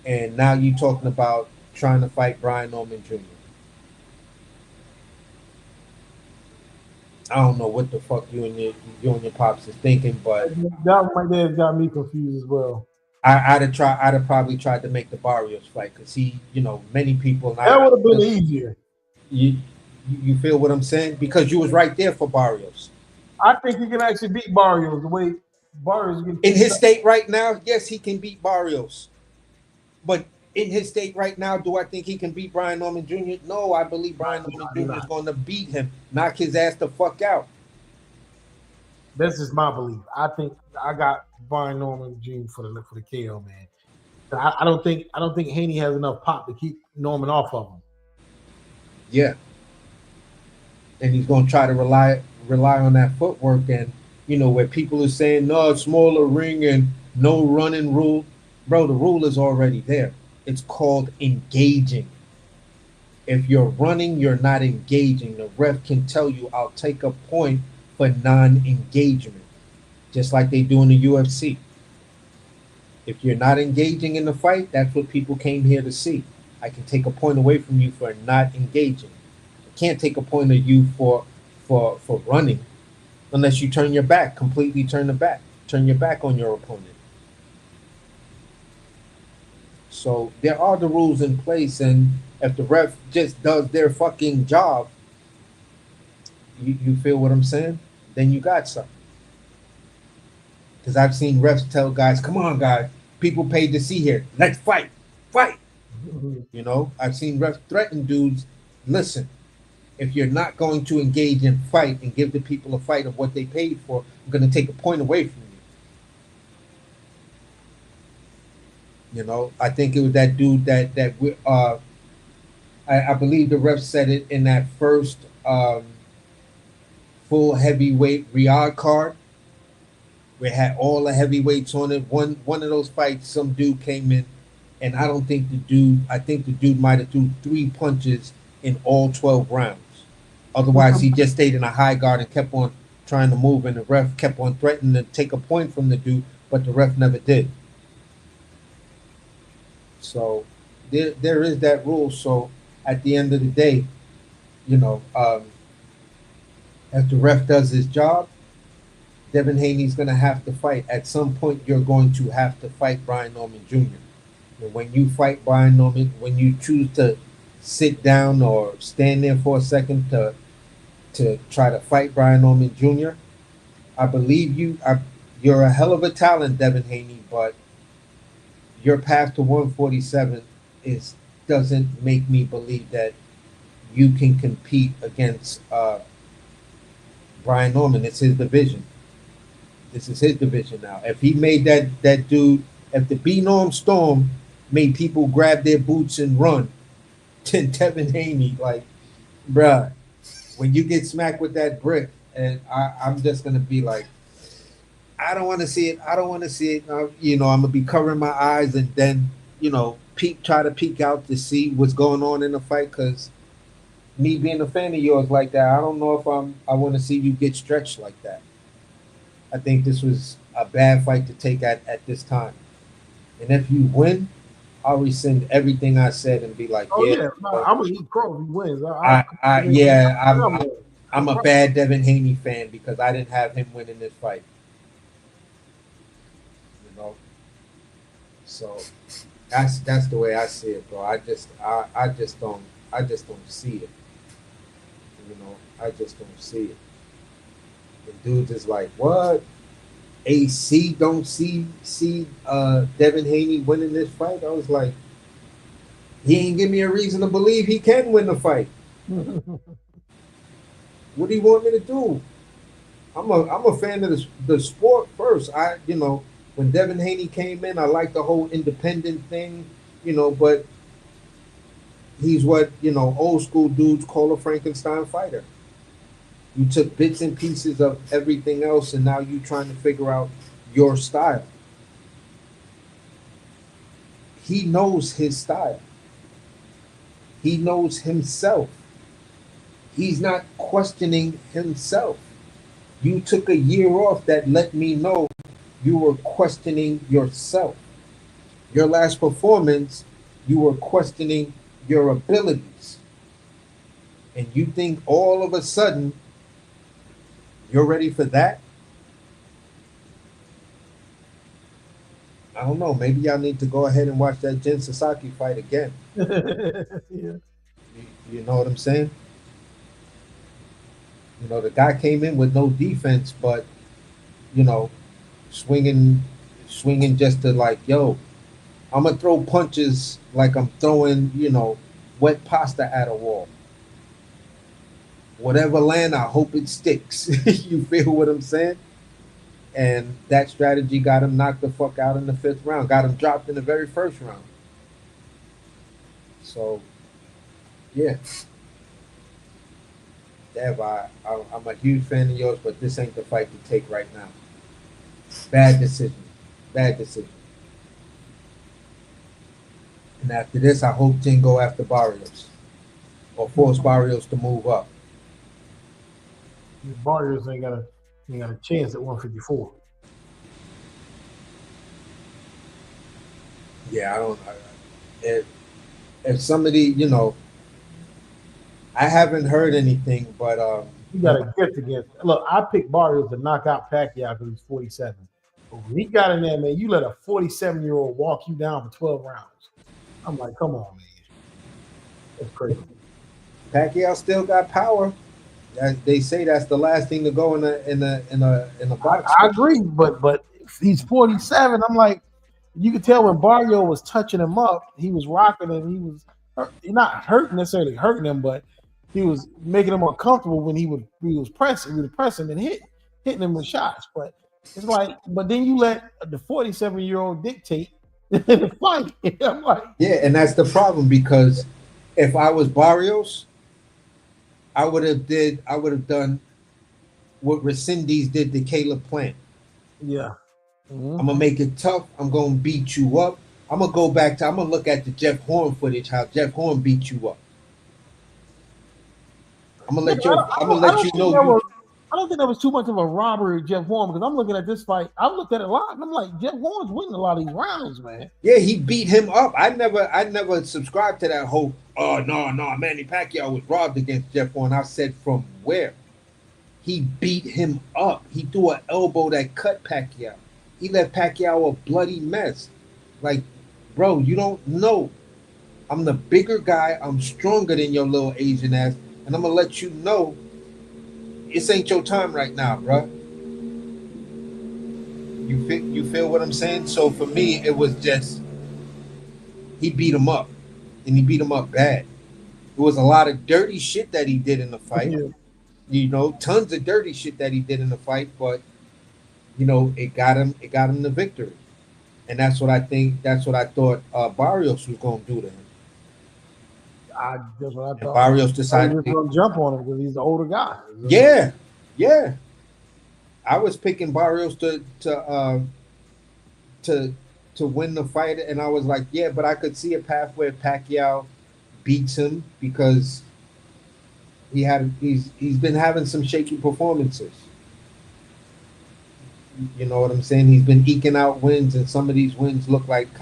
and now you talking about trying to fight Brian Norman Jr. I don't know what the fuck you and your pops is thinking, but
that my dad got me confused as well.
I'd have probably tried to make the Barrios fight, because he, many people.
That would have been easier.
You feel what I'm saying? Because you was right there for Barrios.
I think he can actually beat Barrios the way Barrios can.
In his state right now, yes, he can beat Barrios. But in his state right now, do I think he can beat Brian Norman Jr.? No, I believe Brian Norman Jr. is going to beat him, knock his ass the fuck out.
This is my belief. I think I got Brian Norman Jr. for the KO, man. I don't think Haney has enough pop to keep Norman off of him.
Yeah. And he's going to try to rely on that footwork, and where people are saying no, smaller ring and no running rule. Bro, the rule is already there. It's called engaging. If you're running, you're not engaging. The ref can tell you, I'll take a point for non-engagement, just like they do in the UFC. If you're not engaging in the fight, that's what people came here to see. I can take a point away from you for not engaging. I can't take a point of you for running unless you turn your back, completely turn your back on your opponent. So there are the rules in place, and if the ref just does their fucking job, you feel what I'm saying? Then you got something. Because I've seen refs tell guys, come on, guys, people paid to see here. Let's fight. Fight. I've seen refs threaten dudes, listen, if you're not going to engage and fight and give the people a fight of what they paid for, I'm going to take a point away from you. I think it was that dude I believe the ref said it in that first full heavyweight Riyadh card, where it had all the heavyweights on it. One of those fights, some dude came in, and I think the dude might have threw 3 punches in all 12 rounds. Otherwise, he just stayed in a high guard and kept on trying to move, and the ref kept on threatening to take a point from the dude, but the ref never did. So there is that rule. So at the end of the day, if the ref does his job, Devin Haney's going to have to fight. At some point, you're going to have to fight Brian Norman Jr. And when you fight Brian Norman, when you choose to sit down or stand there for a second to try to fight Brian Norman Jr., I believe you're a hell of a talent, Devin Haney, but your path to 147 doesn't make me believe that you can compete against Brian Norman. It's his division. This is his division now. If he made that dude, if the B Norm Storm made people grab their boots and run, then Devin Haney, like, bruh, when you get smacked with that brick, and I'm just gonna be like, I don't want to see it. I don't want to see it. I'm gonna be covering my eyes and then, try to peek out to see what's going on in the fight. Because me being a fan of yours like that, I don't know if I want to see you get stretched like that. I think this was a bad fight to take at this time. And if you win, I'll rescind everything I said and be like,
I'm gonna eat crow if he wins.
I'm a bad Devin Haney fan because I didn't have him winning this fight. So that's the way I see it, bro. I just don't see it. I just don't see it. And dudes is like, what? AC don't see Devin Haney winning this fight. I was like, he ain't give me a reason to believe he can win the fight. What do you want me to do? I'm a fan of the sport first. When Devin Haney came in, I liked the whole independent thing, but he's what, old school dudes call a Frankenstein fighter. You took bits and pieces of everything else, and now you're trying to figure out your style. He knows his style. He knows himself. He's not questioning himself. You took a year off that let me know you were questioning yourself. Your last performance, you were questioning your abilities. And you think all of a sudden you're ready for that? I don't know. Maybe y'all need to go ahead and watch that Jin Sasaki fight again.
Yeah.
You know what I'm saying? The guy came in with no defense, but, swinging just to like, yo, I'm going to throw punches like I'm throwing, wet pasta at a wall. Whatever land, I hope it sticks. You feel what I'm saying? And that strategy got him knocked the fuck out in the 5th round. Got him dropped in the very first round. So, yeah. Dev, I'm a huge fan of yours, but this ain't the fight to take right now. Bad decision. Bad decision. And after this, I hope Jen go after Barrios or force Barrios to move up.
Barrios ain't got a chance at 154.
Yeah, I don't. If somebody, you know, I haven't heard anything, but
you got a gift against. Look, I picked Barrios to knock out Pacquiao because he's 47. But when he got in there, man, you let a 47-year-old walk you down for 12 rounds. I'm like, come on, man. That's crazy.
Pacquiao still got power. They say that's the last thing to go in a box.
I agree, but if he's 47, I'm like, you could tell when Barrio was touching him up, he was rocking him. He was not necessarily hurting him, but he was making him uncomfortable when he was pressing and hitting him with shots. But it's like, but then you let the 47-year-old dictate the fight. I'm like,
yeah, and that's the problem, because if I was Barrios, I would have done what Resendez did to Caleb Plant.
Yeah. Mm-hmm.
I'm gonna make it tough. I'm gonna beat you up. I'm gonna look at the Jeff Horn footage, how Jeff Horn beat you up. I'm gonna let you know.
I don't think that was too much of a robbery of Jeff Horn, because I'm looking at this fight. I looked at it live, and I'm like, Jeff Horn's winning a lot of these rounds, man.
Yeah, he beat him up. I never subscribed to that whole, oh no, Manny Pacquiao was robbed against Jeff Horn. I said, from where? He beat him up. He threw an elbow that cut Pacquiao. He left Pacquiao a bloody mess. Like, bro, you don't know. I'm the bigger guy. I'm stronger than your little Asian ass, and I'm gonna let you know this ain't your time right now, bro. You feel what I'm saying? So for me, it was just, he beat him up, and he beat him up bad. It was a lot of dirty shit that he did in the fight. Yeah. You know, tons of dirty shit that he did in the fight, but you know, it got him the victory. And that's what I thought Barrios was gonna do to him.
That's what I thought.
And Barrios decided
to jump on him because he's the older guy.
Yeah. I was picking Barrios to win the fight, and I was like, yeah, but I could see a path where Pacquiao beats him, because he's been having some shaky performances. You know what I'm saying? He's been eking out wins, and some of these wins look like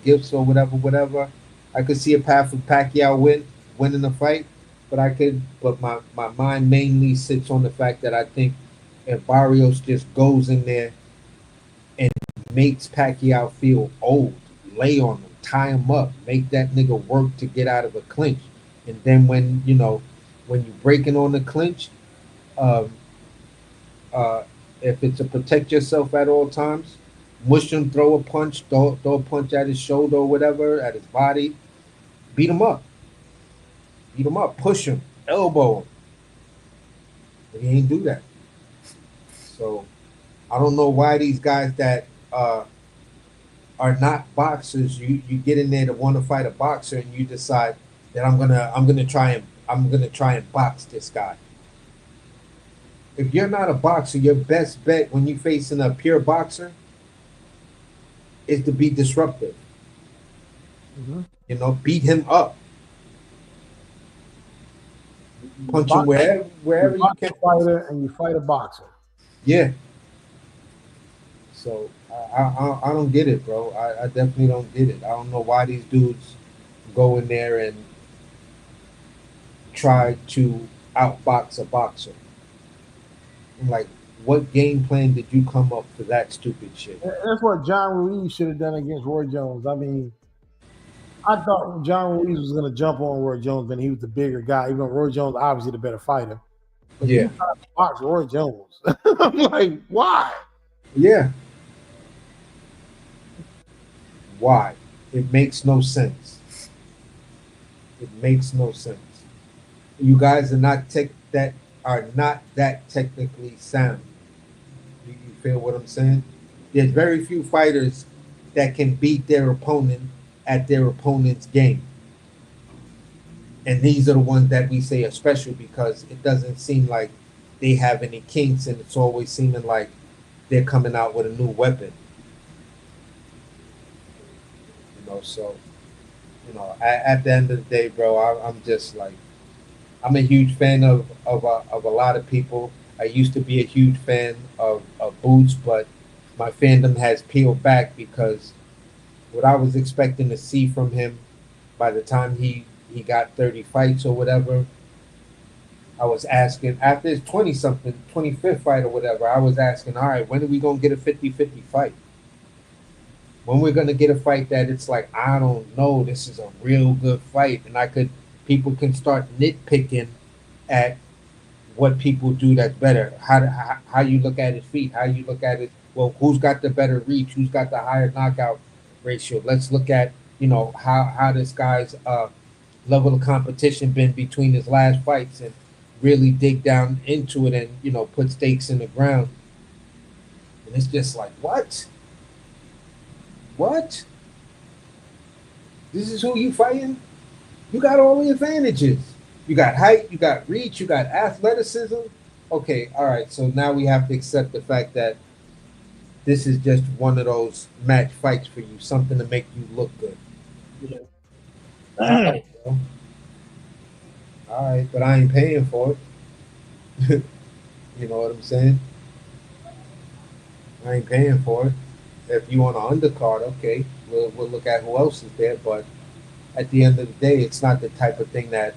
gifts or whatever. I could see a path for Pacquiao winning the fight, but my mind mainly sits on the fact that I think if Barrios just goes in there and makes Pacquiao feel old, lay on him, tie him up, make that nigga work to get out of a clinch, and then when you're breaking on the clinch, if it's to protect yourself at all times, mush him, throw a punch at his shoulder or whatever, at his body, beat him up, push him, elbow him. But he ain't do that. So I don't know why these guys that are not boxers, you get in there to want to fight a boxer, and you decide that I'm gonna try and box this guy. If you're not a boxer, your best bet when you're facing a pure boxer is to be disruptive. Mm-hmm. You know, beat him up. Punch him wherever you can.
Fighter and you fight a boxer.
Yeah. So I don't get it, bro. I definitely don't get it. I don't know why these dudes go in there and try to outbox a boxer. I'm like, what game plan did you come up for that stupid shit?
That's what John Ruiz should have done against Roy Jones. I mean, I thought John Ruiz was going to jump on Roy Jones, and he was the bigger guy, even though Roy Jones obviously the better fighter. But
yeah,
he tried to box Roy Jones. I'm like, why?
Yeah. Why? It makes no sense. It makes no sense. You guys are not that technically sound. You feel what I'm saying? There's very few fighters that can beat their opponent at their opponent's game. And these are the ones that we say are special because it doesn't seem like they have any kinks, and it's always seeming like they're coming out with a new weapon. So at the end of the day, bro, I'm just like, I'm a huge fan of a lot of people. I used to be a huge fan of Boots, but my fandom has peeled back because what I was expecting to see from him by the time he got 30 fights or whatever, I was asking after his 20 something, 25th fight or whatever, I was asking, all right, when are we going to get a 50-50 fight? When we're going to get a fight that it's like, I don't know, this is a real good fight. And people can start nitpicking at what people do that's better. How you look at his feet, how you look at it. Well, who's got the better reach? Who's got the higher knockout ratio? Let's look at, how this guy's level of competition been between his last fights and really dig down into it and, put stakes in the ground. And it's just like, what? What? This is who you fighting? You got all the advantages. You got height, you got reach, you got athleticism. Okay, all right. So now we have to accept the fact that this is just one of those match fights for you, something to make you look good.
Yeah.
All right, bro. All right, but I ain't paying for it. You know what I'm saying? I ain't paying for it. If you want an undercard, okay, we'll look at who else is there. But at the end of the day, it's not the type of thing that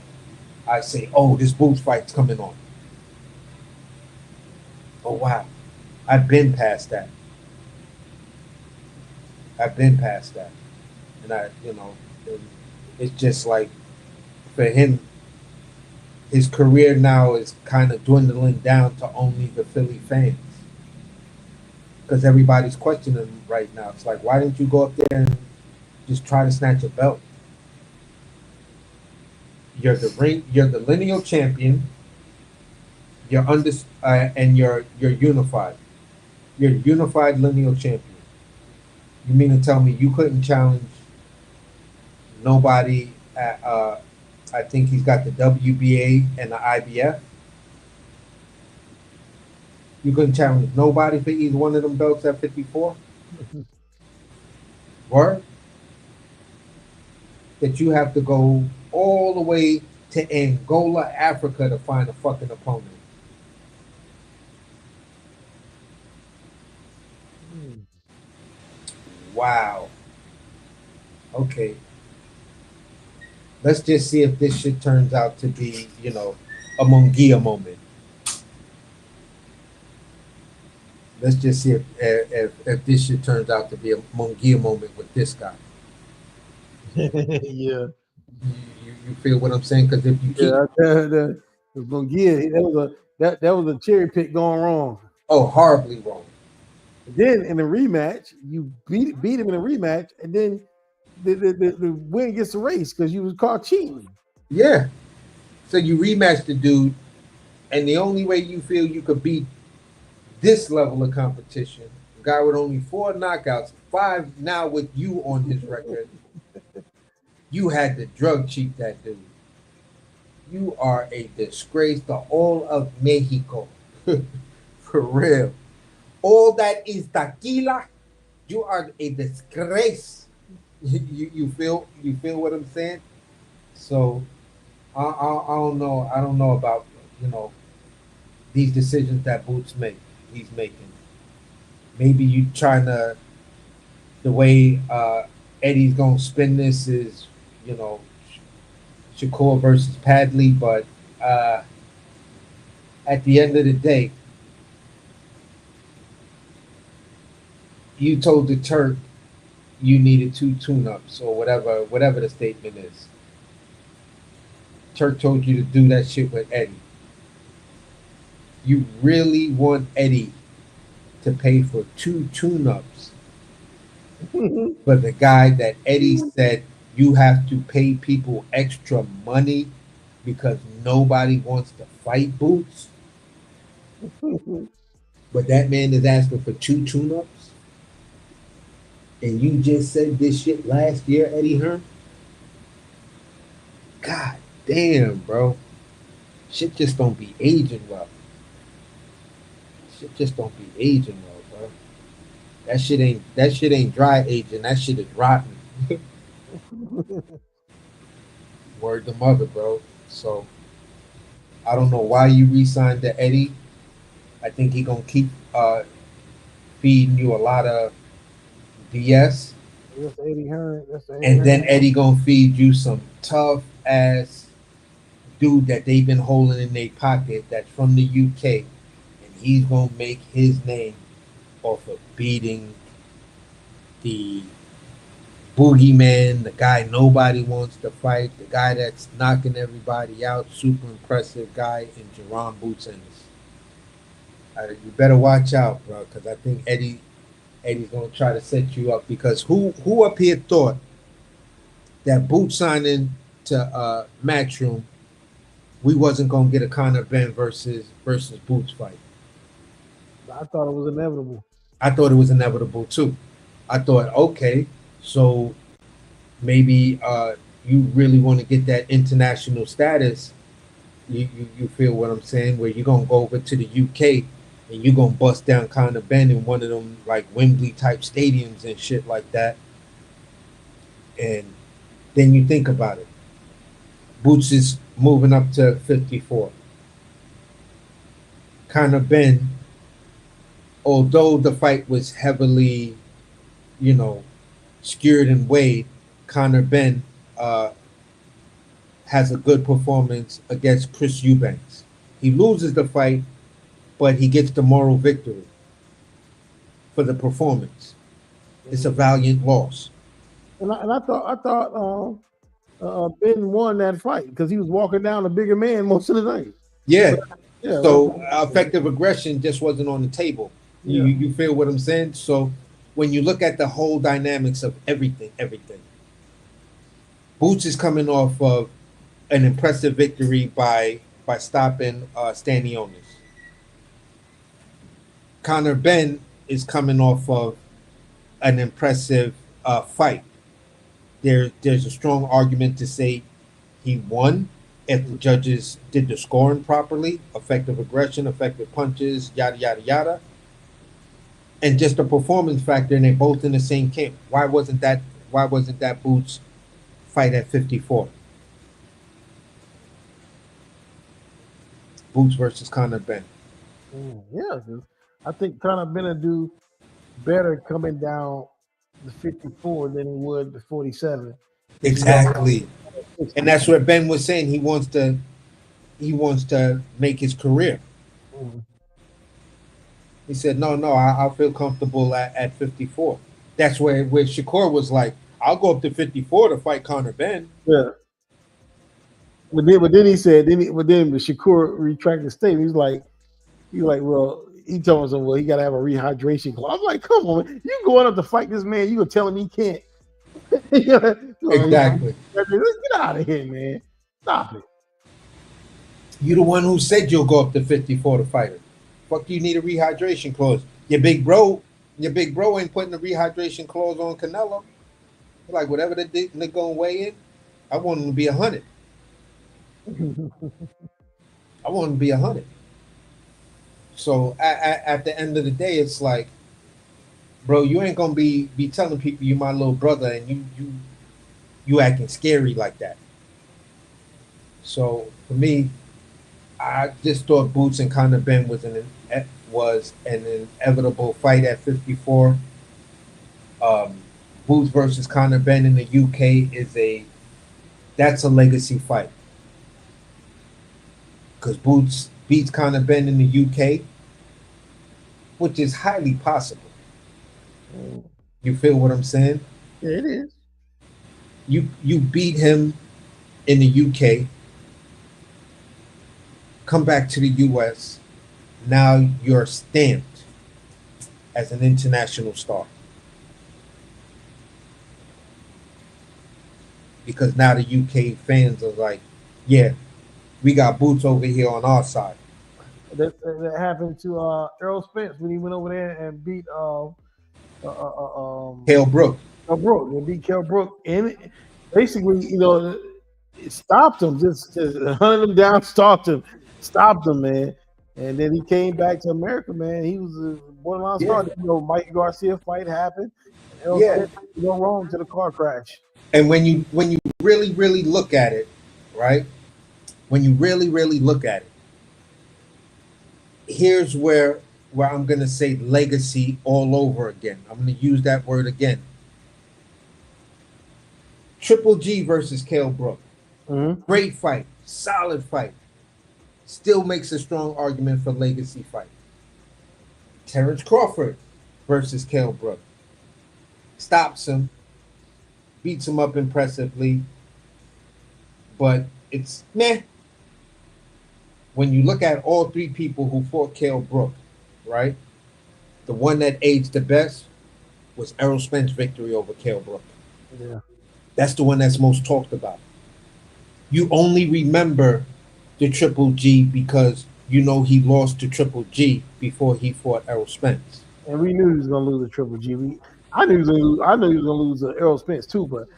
I say, oh, this Boots fight's coming on. Oh, wow. I've been past that. And it's just like for him, his career now is kind of dwindling down to only the Philly fans. Because everybody's questioning him right now. It's like, why didn't you go up there and just try to snatch a belt? You're the lineal champion. You're and you're unified. You're a unified lineal champion. You mean to tell me you couldn't challenge nobody at I think he's got the WBA and the IBF. You couldn't challenge nobody for either one of them belts at 54? Word? That you have to go all the way to Angola, Africa to find a fucking opponent. Wow. Okay. Let's just see if this shit turns out to be, a Munguia moment. Let's just see if this shit turns out to be a Munguia moment with this guy.
Yeah.
You feel what I'm saying? Because if you keep
the Munguia, that was a cherry pick going wrong.
Oh, horribly wrong.
Then in the rematch, you beat him in a rematch, and then the win gets erased because you was caught cheating.
Yeah. So you rematch the dude, and the only way you feel you could beat this level of competition, a guy with only 4 knockouts, 5 now with you on his record, you had to drug cheat that dude. You are a disgrace to all of Mexico. For real. All that is tequila, you are a disgrace. You feel what I'm saying? So I don't know. I don't know about these decisions that he's making. Maybe you trying to, the way Eddie's gonna spin this is, Shakur versus Padley, but at the end of the day, you told the Turk you needed 2 tune-ups or whatever the statement is. Turk told you to do that shit with Eddie. You really want Eddie to pay for 2 tune-ups for the guy that Eddie said you have to pay people extra money because nobody wants to fight Boots? But that man is asking for 2 tune-ups? And you just said this shit last year, Eddie Hearn? God Damn, bro. Shit just don't be aging well. Shit just don't be aging well, bro. That shit ain't dry aging. That shit is rotten. Word to mother, bro. So I don't know why you re-signed to Eddie. I think he gonna keep feeding you a lot of BS,
That's Eddie Hearn. That's the Eddie
and then
Hearn.
Eddie gonna feed you some tough ass dude that they've been holding in their pocket that's from the UK, and he's gonna make his name off of beating the boogeyman, the guy nobody wants to fight, the guy that's knocking everybody out, super impressive guy in Jerron Boots Ennis. You better watch out, bro, because I think Eddie's gonna try to set you up. Because who up here thought that Boots signing to Matchroom, we wasn't gonna get a Conor Ben versus Boots fight.
I thought it was inevitable.
I thought it was inevitable too. I thought, okay, so maybe you really want to get that international status. You feel what I'm saying? Where you're gonna go over to the UK and you're gonna bust down Conor Ben in one of them like Wembley type stadiums and shit like that. And then you think about it. Boots is moving up to 54. Conor Ben, although the fight was heavily, skewed and weighed, Conor Ben has a good performance against Chris Eubanks. He loses the fight, but he gets the moral victory for the performance. It's a valiant loss.
And I thought Ben won that fight because he was walking down a bigger man most of the night.
Yeah.
Yeah.
So effective aggression just wasn't on the table.
Yeah.
You feel what I'm saying? So when you look at the whole dynamics of everything, Boots is coming off of an impressive victory by stopping Stanionis. Conor Ben is coming off of an impressive fight. There's a strong argument to say he won if the judges did the scoring properly, effective aggression, effective punches, yada yada yada, and just a performance factor. And they're both in the same camp. Why wasn't that Boots fight at 54? Boots versus Conor Ben.
Yeah, I think Conor Ben will do better coming down the 54 than he would the 47.
Exactly. And that's what Ben was saying. He wants to make his career.
Mm-hmm.
He said, no, I'll feel comfortable at 54. That's where Shakur was like, I'll go up to 54 to fight Conor Ben.
Yeah. But then he said, then Shakur retracted the statement. He's like, well, he told us, well, he got to have a rehydration clause. I'm like, come on, man. You going up to fight this man? You gonna tell him he can't?
Exactly.
Get out of here, man. Stop it.
You the one who said you'll go up to 54 to fight her. Fuck, you need a rehydration clause. Your big bro ain't putting a rehydration clause on Canelo. Like, whatever they're gonna weigh in, I want him to be 100. I want him to be 100. So at the end of the day, it's like, bro, you ain't gonna be telling people you my little brother and you acting scary like that. So for me, I just thought Boots and Conor Ben was an inevitable fight at 54. Boots versus Conor Ben in the UK that's a legacy fight. Because Boots beats Conor Ben in the UK, which is highly possible. You feel what I'm saying?
Yeah, it is.
You beat him in the UK, come back to the US, now you're stamped as an international star. Because now the UK fans are like, yeah, we got Boots over here on our side.
That happened to Errol Spence when he went over there and beat
Kell Brook.
Kell Brook. They beat Kell Brook. And basically, It stopped him, just hunted him down, stopped him, man. And then he came back to America, man. He was a borderline star. You know, Mike Garcia fight happened, and Errol
Yeah.
Spence go wrong to the car crash.
And when you really look at it, right? When you really look at it, here's where I'm gonna say legacy all over again. I'm gonna use that word again. Triple G versus Kell Brook. Great fight, solid fight. Still makes a strong argument for legacy fight. Terrence Crawford versus Kell Brook. Stops him, beats him up impressively, but it's meh. When you look at all three people who fought Kell Brook, right? The one that aged the best was Errol Spence's victory over Kell Brook.
Yeah.
That's the one that's most talked about. You only remember the Triple G because you know he lost to Triple G before he fought Errol Spence.
And we knew he was gonna lose to Triple G. I knew he was gonna lose to Errol Spence too, but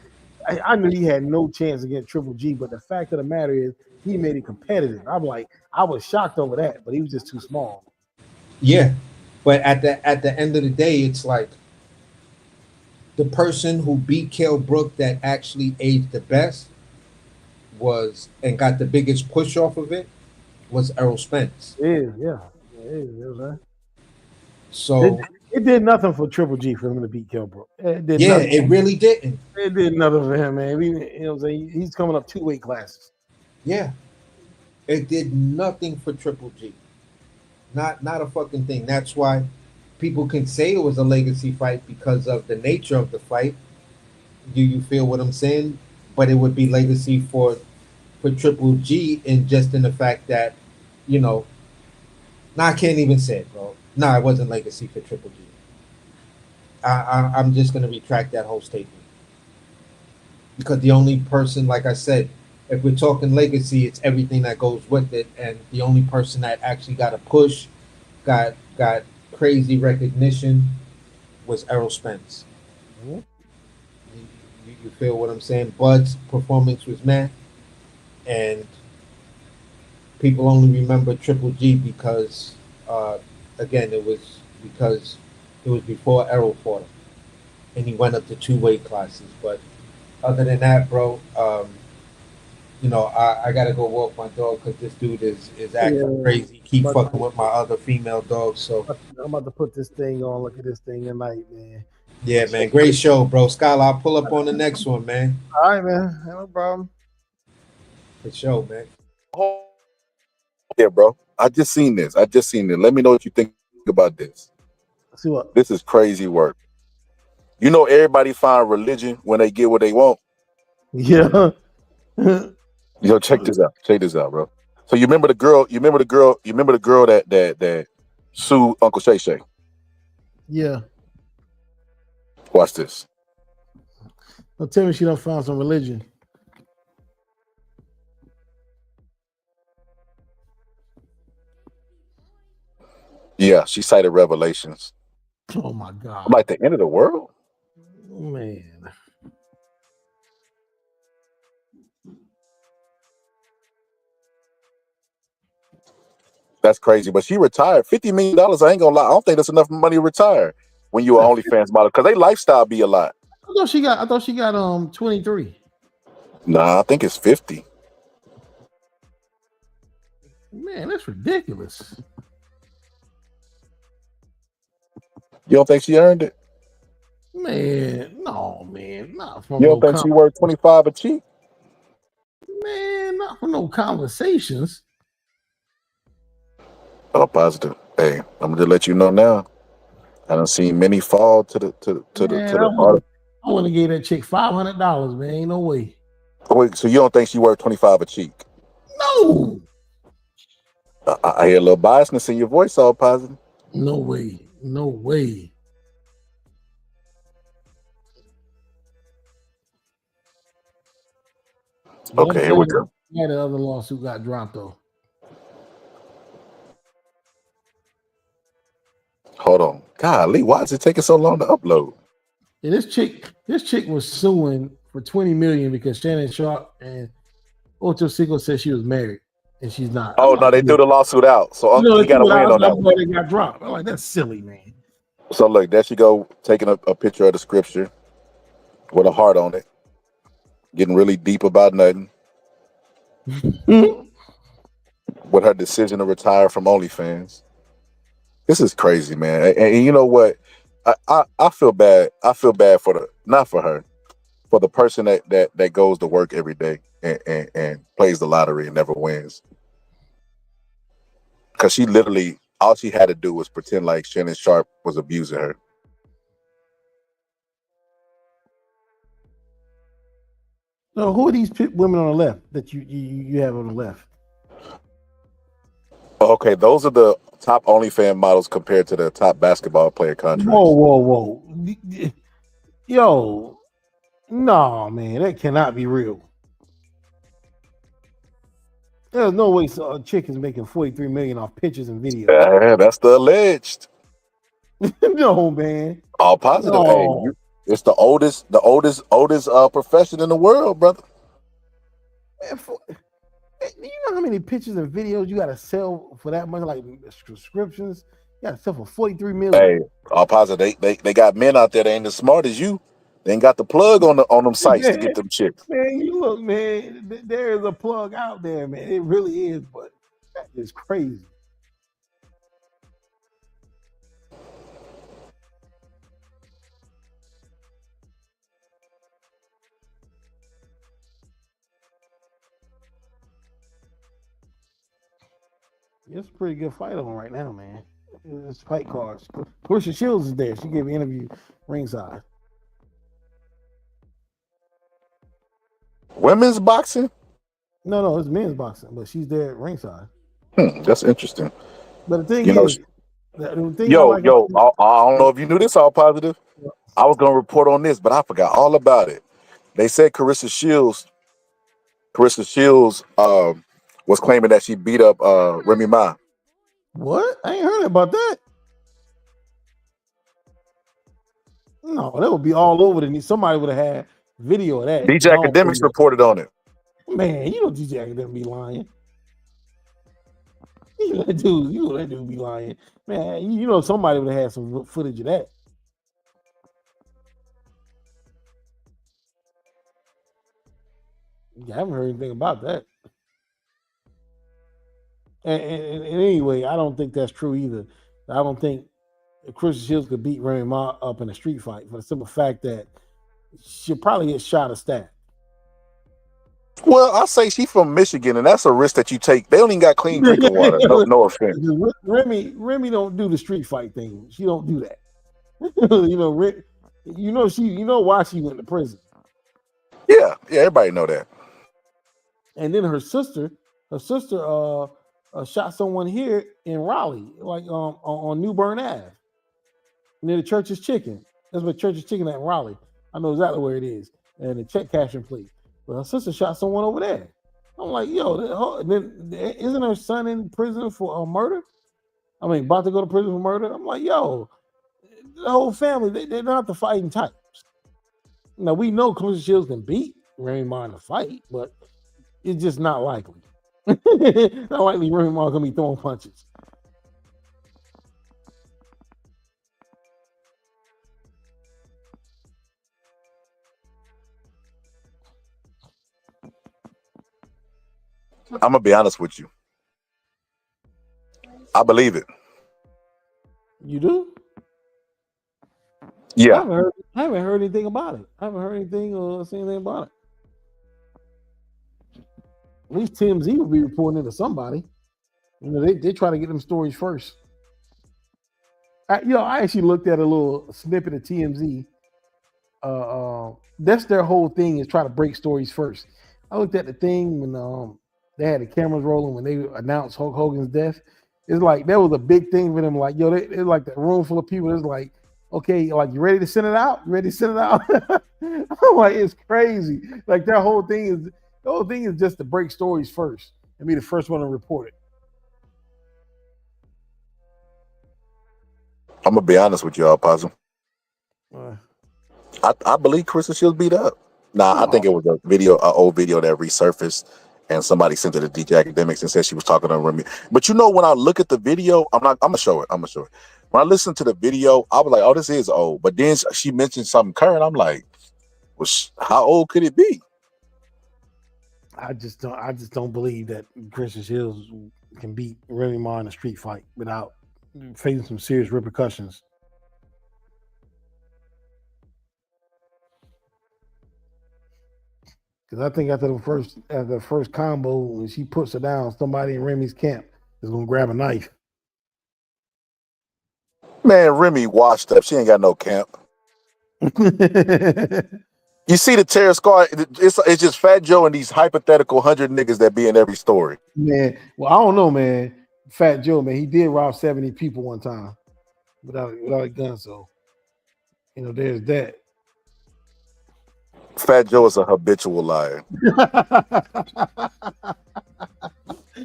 I knew he had no chance against Triple G. But the fact of the matter is, he made it competitive. I was shocked over that, but he was just too small.
Yeah, but at the end of the day, it's like the person who beat Kell Brook that actually aged the best was and got the biggest push off of it was Errol Spence.
Yeah. Right.
So
it did nothing for Triple G for him to beat Kell Brook.
It really didn't.
It did nothing for him, man. You know what I'm saying? He's coming up 2 weight classes.
Yeah, it did nothing for Triple G. Not a fucking thing. That's why people can say it was a legacy fight because of the nature of the fight. Do you feel what I'm saying? But it would be legacy for Triple G in the fact that, you know, I can't even say it, bro. It wasn't legacy for Triple G. I'm just gonna retract that whole statement because the only person, like I said, if we're talking legacy, it's everything that goes with it, and the only person that actually got a push, got crazy recognition, was Errol Spence.
Mm-hmm.
You feel what I'm saying? Bud's performance was meh, and people only remember Triple G because, again, it was because it was before Errol fought him, and he went up to 2 weight classes. But other than that, bro, you know, I gotta go walk my dog because this dude is acting crazy. Keep fucking with my other female dogs. So
I'm about to put this thing on. Look at this thing tonight, man.
yeah, man, great show, bro. Skylar, I'll pull up on the next one, man.
All right, man, no problem.
Good show, man.
Yeah, bro. I just seen this. Let me know what you think about this.
See what?
This is crazy work. You know, everybody find religion when they get what they want.
Yeah.
Yo, check this out, bro. So you remember the girl that sued Uncle Shay Shay?
Yeah.
Watch this.
Don't tell me she done found some religion.
Yeah, she cited Revelations.
Oh my God.
I'm like, the end of the world?
Man.
That's crazy. But she retired. $50 million, I ain't gonna lie. I don't think that's enough money to retire when you're an OnlyFans model, because they lifestyle be a lot.
I thought she got 23.
Nah, I think it's 50.
Man, that's ridiculous.
You don't think she earned it?
Man, no, man. Not from
You don't think she worth 25 a cheek?
Man, not for no conversations.
Oh, positive. Hey, I'm gonna let you know now. I done seen many fall to the art.
I want to give that chick $500, man. Ain't no way.
Oh, wait, so you don't think she worth 25 a cheek?
No.
I hear a little biasness in your voice, all positive.
No way. No way.
Okay, here we go.
Yeah, the other lawsuit got dropped though.
Hold on. Golly, why is it taking so long to upload?
Yeah, this chick was suing for $20 million because Shannon Sharp and Ocho Cinco said she was married and she's not. I'm
Oh no,
like,
they threw the lawsuit out, so he
they
got to
threw it
win
out.
on that
That's
one.
why they got dropped. I'm like, that's silly, man.
So look, there she go, taking a picture of the scripture with a heart on it, getting really deep about nothing. With her decision to retire from OnlyFans. This is crazy, man. And you know what? I feel bad. I feel bad for not for her, for the person that goes to work every day and plays the lottery and never wins. Because she literally, all she had to do was pretend like Shannon Sharp was abusing her.
So who are these women on the left that you have on the left?
Okay, those are the top OnlyFans models compared to the top basketball player contracts.
Whoa. Yo, no, man, that cannot be real. There's no way a chick is making $43 million off pictures and videos.
Yeah, that's the alleged.
No, man.
All positive.
No.
Hey, it's the oldest profession in the world, brother.
Man, do you know how many pictures and videos you got to sell for that much? Like subscriptions, you got to sell for $43 million.
Hey, all positive. They got men out there that ain't as smart as you. They ain't got the plug on them sites to get them chicks.
Man, you look, man. There is a plug out there, man. It really is, but that is crazy. It's a pretty good fight on right now, man. It's fight cards. Portia Shields is there. She gave an interview ringside.
Women's boxing?
No, it's men's boxing, but she's there at ringside.
That's interesting.
But the thing is,
I don't know if you knew this, all positive. I was gonna report on this, but I forgot all about it. They said Carissa Shields was claiming that she beat up Remy Ma.
What? I ain't heard about that. No, that would be all over the news. Somebody would have had video of that.
DJ Academics reported on it.
Man, you know DJ Academics be lying. You know that dude be lying. Man, you know somebody would have had some footage of that. I haven't heard anything about that. And anyway, I don't think that's true either. I don't think Christian Shields could beat Remy Ma up in a street fight for the simple fact that she'll probably get shot or stabbed.
Well, I say she's from Michigan, and that's a risk that you take. They don't even got clean drinking water. No offense.
Remy don't do the street fight thing. She don't do that. you know why she went to prison.
Yeah, everybody know that.
And then her sister shot someone here in Raleigh, like on New Bern Ave, near the Church's Chicken. That's where Church's Chicken at in Raleigh. I know exactly where it is, and the check cashing place. But her sister shot someone over there. I'm like, yo, isn't her son in prison for murder? I mean, about to go to prison for murder. I'm like, yo, the whole family, they're not the fighting types. Now we know Clarissa Shields can beat Remy Ma in a fight, but it's just not likely. Not likely Remy Ma gonna be throwing punches.
I'm gonna be honest with you. I believe it.
You do?
Yeah.
I haven't heard anything about it. I haven't heard anything or seen anything about it. At least TMZ will be reporting it to somebody. You know, they try to get them stories first. I actually looked at a little snippet of TMZ. That's their whole thing, is try to break stories first. I looked at the thing when they had the cameras rolling when they announced Hulk Hogan's death. It's like that was a big thing for them. Like, it's like that room full of people. It's like, okay, like, you ready to send it out? You ready to send it out? I'm like, it's crazy. Like, the whole thing is just to break stories first and be the first one to report it.
I'm gonna be honest with y'all, Possum. I believe Carissa Shields beat up. Nah, I think it was an old video that resurfaced, and somebody sent it to DJ Academics and said she was talking to Remy. But when I look at the video, I'm gonna show it. When I listened to the video, I was like, "Oh, this is old." But then she mentioned something current. I'm like, "Well, how old could it be?"
I just don't believe that Christian Shields can beat Remy Ma in a street fight without facing some serious repercussions. Because I think after the first combo, when she puts her down, somebody in Remy's camp is gonna grab a knife.
Man, Remy washed up. She ain't got no camp. You see the terror squad, it's just Fat Joe and these hypothetical 100 niggas that be in every story.
Man, well, I don't know, man. Fat Joe, man, he did rob 70 people one time without a gun. So, there's that.
Fat Joe is a habitual liar.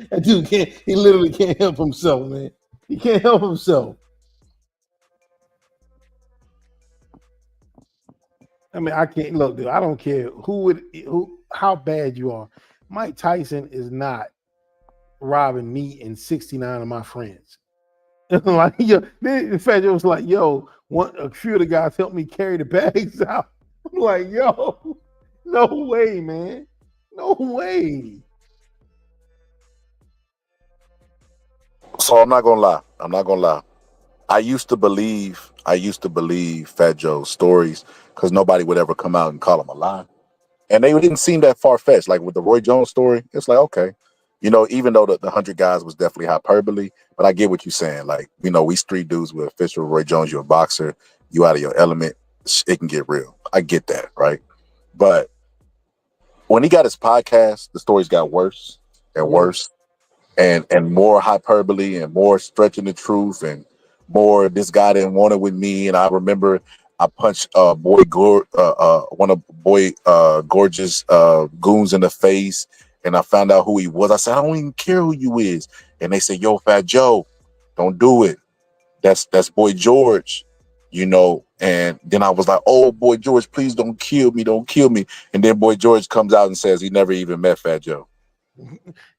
That dude he literally can't help himself, man. He can't help himself. I mean, I can't look, dude. I don't care how bad you are. Mike Tyson is not robbing me and 69 of my friends. Like, in fact, it was like, a few of the guys helped me carry the bags out. I'm like, no way, man. No way.
So I'm not gonna lie. I used to believe Fat Joe's stories because nobody would ever come out and call him a lie. And they didn't seem that far-fetched. Like with the Roy Jones story, it's like, okay. Even though the 100 guys was definitely hyperbole, but I get what you're saying. Like, we street dudes with official Roy Jones, you're a boxer, you out of your element, it can get real. I get that, right? But when he got his podcast, the stories got worse and worse. And more hyperbole and more stretching the truth and more this guy didn't want it with me. And I remember I punched one of Boy Gorgeous goons in the face, and I found out who he was. I said, I don't even care who you is. And they said, yo, Fat Joe, don't do it. That's Boy George, and then I was like, oh, Boy George, please don't kill me. And then Boy George comes out and says he never even met Fat Joe.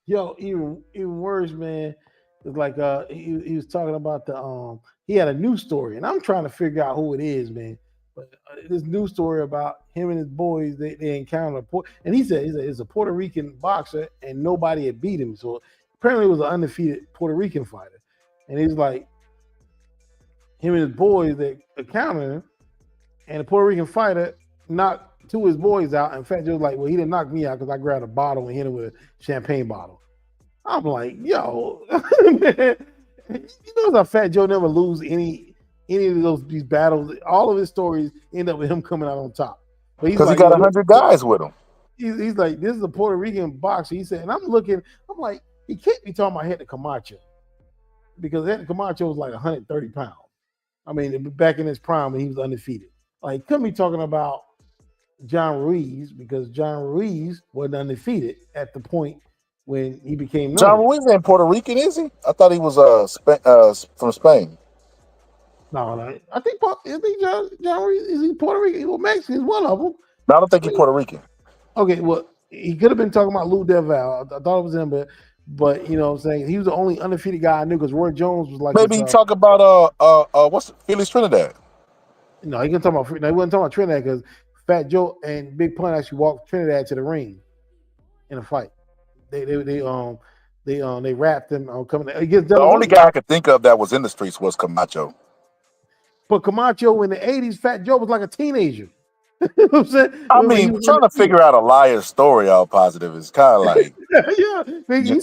Yo, even worse, man. It's like he was talking about he had a news story, and I'm trying to figure out who it is, man. But this news story about him and his boys, they encountered and he said it's a Puerto Rican boxer, and nobody had beat him. So apparently it was an undefeated Puerto Rican fighter, and he's like him and his boys they encountered him, and the Puerto Rican fighter knocked two of his boys out. And Fat Joe's like, well, he didn't knock me out because I grabbed a bottle and hit him with a champagne bottle. I'm like, yo, man, how Fat Joe never lose any of these battles. All of his stories end up with him coming out on top.
Because he got 100 guys with him.
He's like, this is a Puerto Rican boxer. He said, and I'm like, he can't be talking about Hector Camacho, because Hector Camacho was like 130 pounds. I mean, back in his prime when he was undefeated. Like, couldn't be talking about John Ruiz, because John Ruiz wasn't undefeated at the point when he became known.
John Ruiz ain't Puerto Rican, is he? I thought he was from Spain.
No, I think John Ruiz is Puerto Rican. Well, Mexican is one of them.
No, I don't think he's Puerto Rican.
Okay, well, he could have been talking about Lou Delval. I thought it was him, but you know what I'm saying, he was the only undefeated guy I knew, because Roy Jones was like,
maybe he talk about what's Felix Trinidad.
No, he wasn't talking about Trinidad, because Fat Joe and Big Pun actually walked Trinidad to the ring in a fight. They wrapped him coming against
the only guy I could think of that was in the streets was Camacho.
But Camacho in the 80s, Fat Joe was like a teenager. You know what I'm saying?
I mean, trying to figure out a liar's story all positive is kind of like,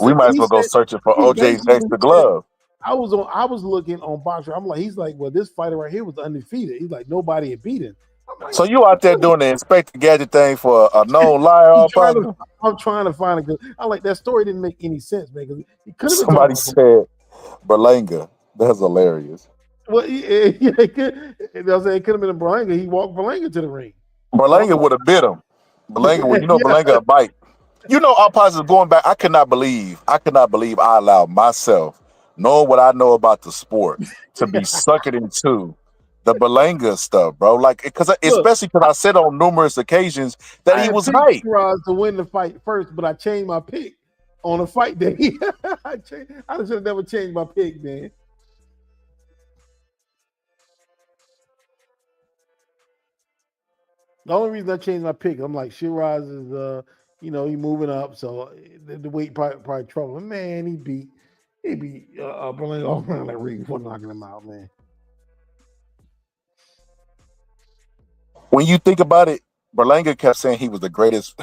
we might as well go searching for OJ's extra glove.
I was looking on Boxer. I'm like, he's like, well, this fighter right here was undefeated. He's like, nobody had beat him. Like,
so you out there doing the Inspector Gadget thing for a known liar all positive?
I'm trying to find it, because I like that story didn't make any sense, man. Because he could have.
Somebody said Berlanga. That's hilarious.
Well, it could have been a Berlanga. He walked Berlanga to the ring.
Berlanga would have bit him. Berlanga would, Berlanga a bite. All positive going back. I could not believe I allowed myself, knowing what I know about the sport, to be suckered into the Berlanga stuff, bro. Like, because
Look,
especially because I said on numerous occasions that
I
he
had
was
picked
hype.
Shiraz to win the fight first, but I changed my pick on a fight day. I should have never changed my pick, man. The only reason I changed my pick, I'm like Shiraz is he moving up, so the weight probably trouble him. Man, he beat Berlanga all around that ring before knocking him out, man.
When you think about it, Berlanga kept saying he was the greatest,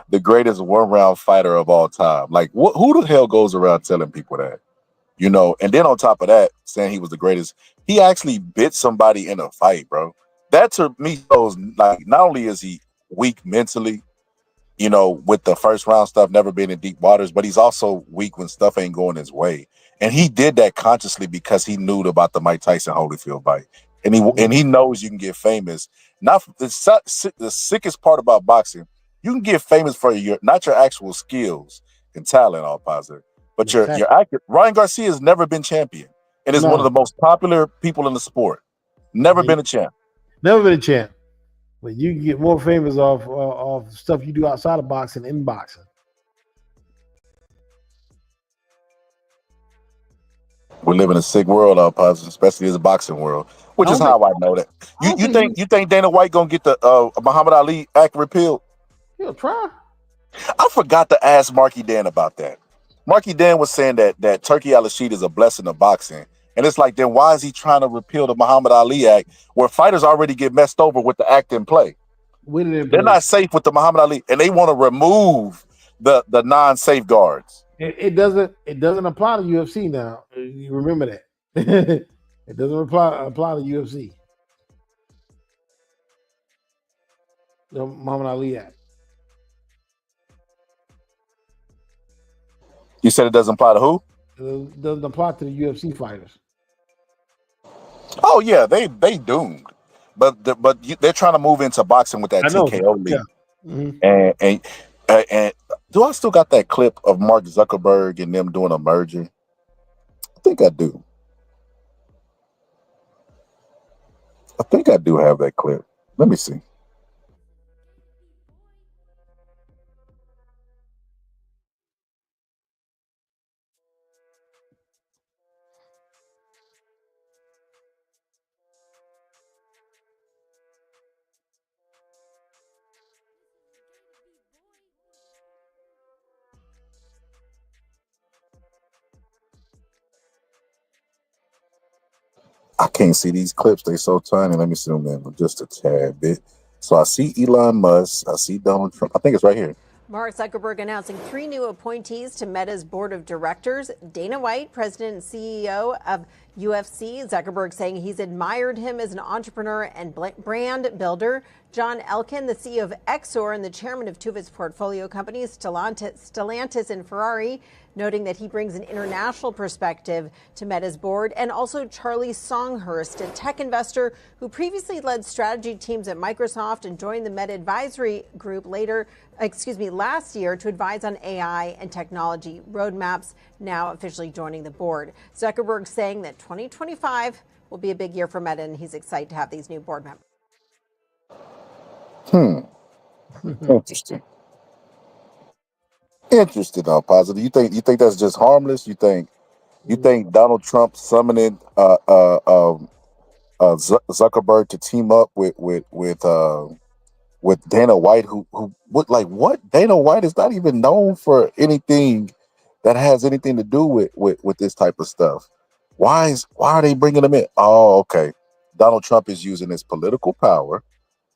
the greatest one round fighter of all time. Like, who the hell goes around telling people that? And then on top of that, saying he was the greatest, he actually bit somebody in a fight, bro. That to me shows like not only is he weak mentally, with the first round stuff, never been in deep waters, but he's also weak when stuff ain't going his way. And he did that consciously because he knew about the Mike Tyson Holyfield fight. And he knows you can get famous. Not the sickest part about boxing, you can get famous for not your actual skills and talent, all positive, but your actor. Ryan Garcia has never been champion and is one of the most popular people in the sport. Never been a champ.
Never been a champ. But you can get more famous off stuff you do outside of boxing in boxing.
We live in a sick world, all positive, especially as a boxing world, which is how I know that. You think Dana White gonna get the Muhammad Ali act repealed?
He'll try.
I forgot to ask Marky Dan about that. Marky Dan was saying that Turkey Al-Rashid is a blessing of boxing. And it's like, then why is he trying to repeal the Muhammad Ali Act where fighters already get messed over with the act in play? They're not safe with the Muhammad Ali, and they want to remove the non-safeguards.
It doesn't apply to UFC now. You remember that. It doesn't apply to UFC. The Muhammad Ali Act.
You said it doesn't apply to who?
It doesn't apply to the UFC fighters.
Oh yeah, they doomed, but they're trying to move into boxing with that TKO league.
Yeah. Mm-hmm.
And do I still got that clip of Mark Zuckerberg and them doing a merger? I think I do. I think I do have that clip. Let me see. I can't see these clips. They so tiny. Let me zoom in just a tad bit. So I see Elon Musk. I see Donald Trump. I think it's right here.
Mark Zuckerberg announcing 3 new appointees to Meta's board of directors. Dana White, president and CEO of UFC. Zuckerberg saying he's admired him as an entrepreneur and brand builder. John Elkann, the CEO of Exor and the chairman of 2 of its portfolio companies, Stellantis and Ferrari, noting that he brings an international perspective to Meta's board. And also Charlie Songhurst, a tech investor who previously led strategy teams at Microsoft and joined the Meta Advisory Group last year to advise on AI and technology roadmaps, now officially joining the board. Zuckerberg saying that 2025 will be a big year for Meta, and he's excited to have these new board members.
Interesting. Interesting, all positive. You think that's just harmless? You think Donald Trump summoning Zuckerberg to team up with Dana White, who what? Dana White is not even known for anything that has anything to do with this type of stuff. Why are they bringing him in? Oh, okay. Donald Trump is using his political power,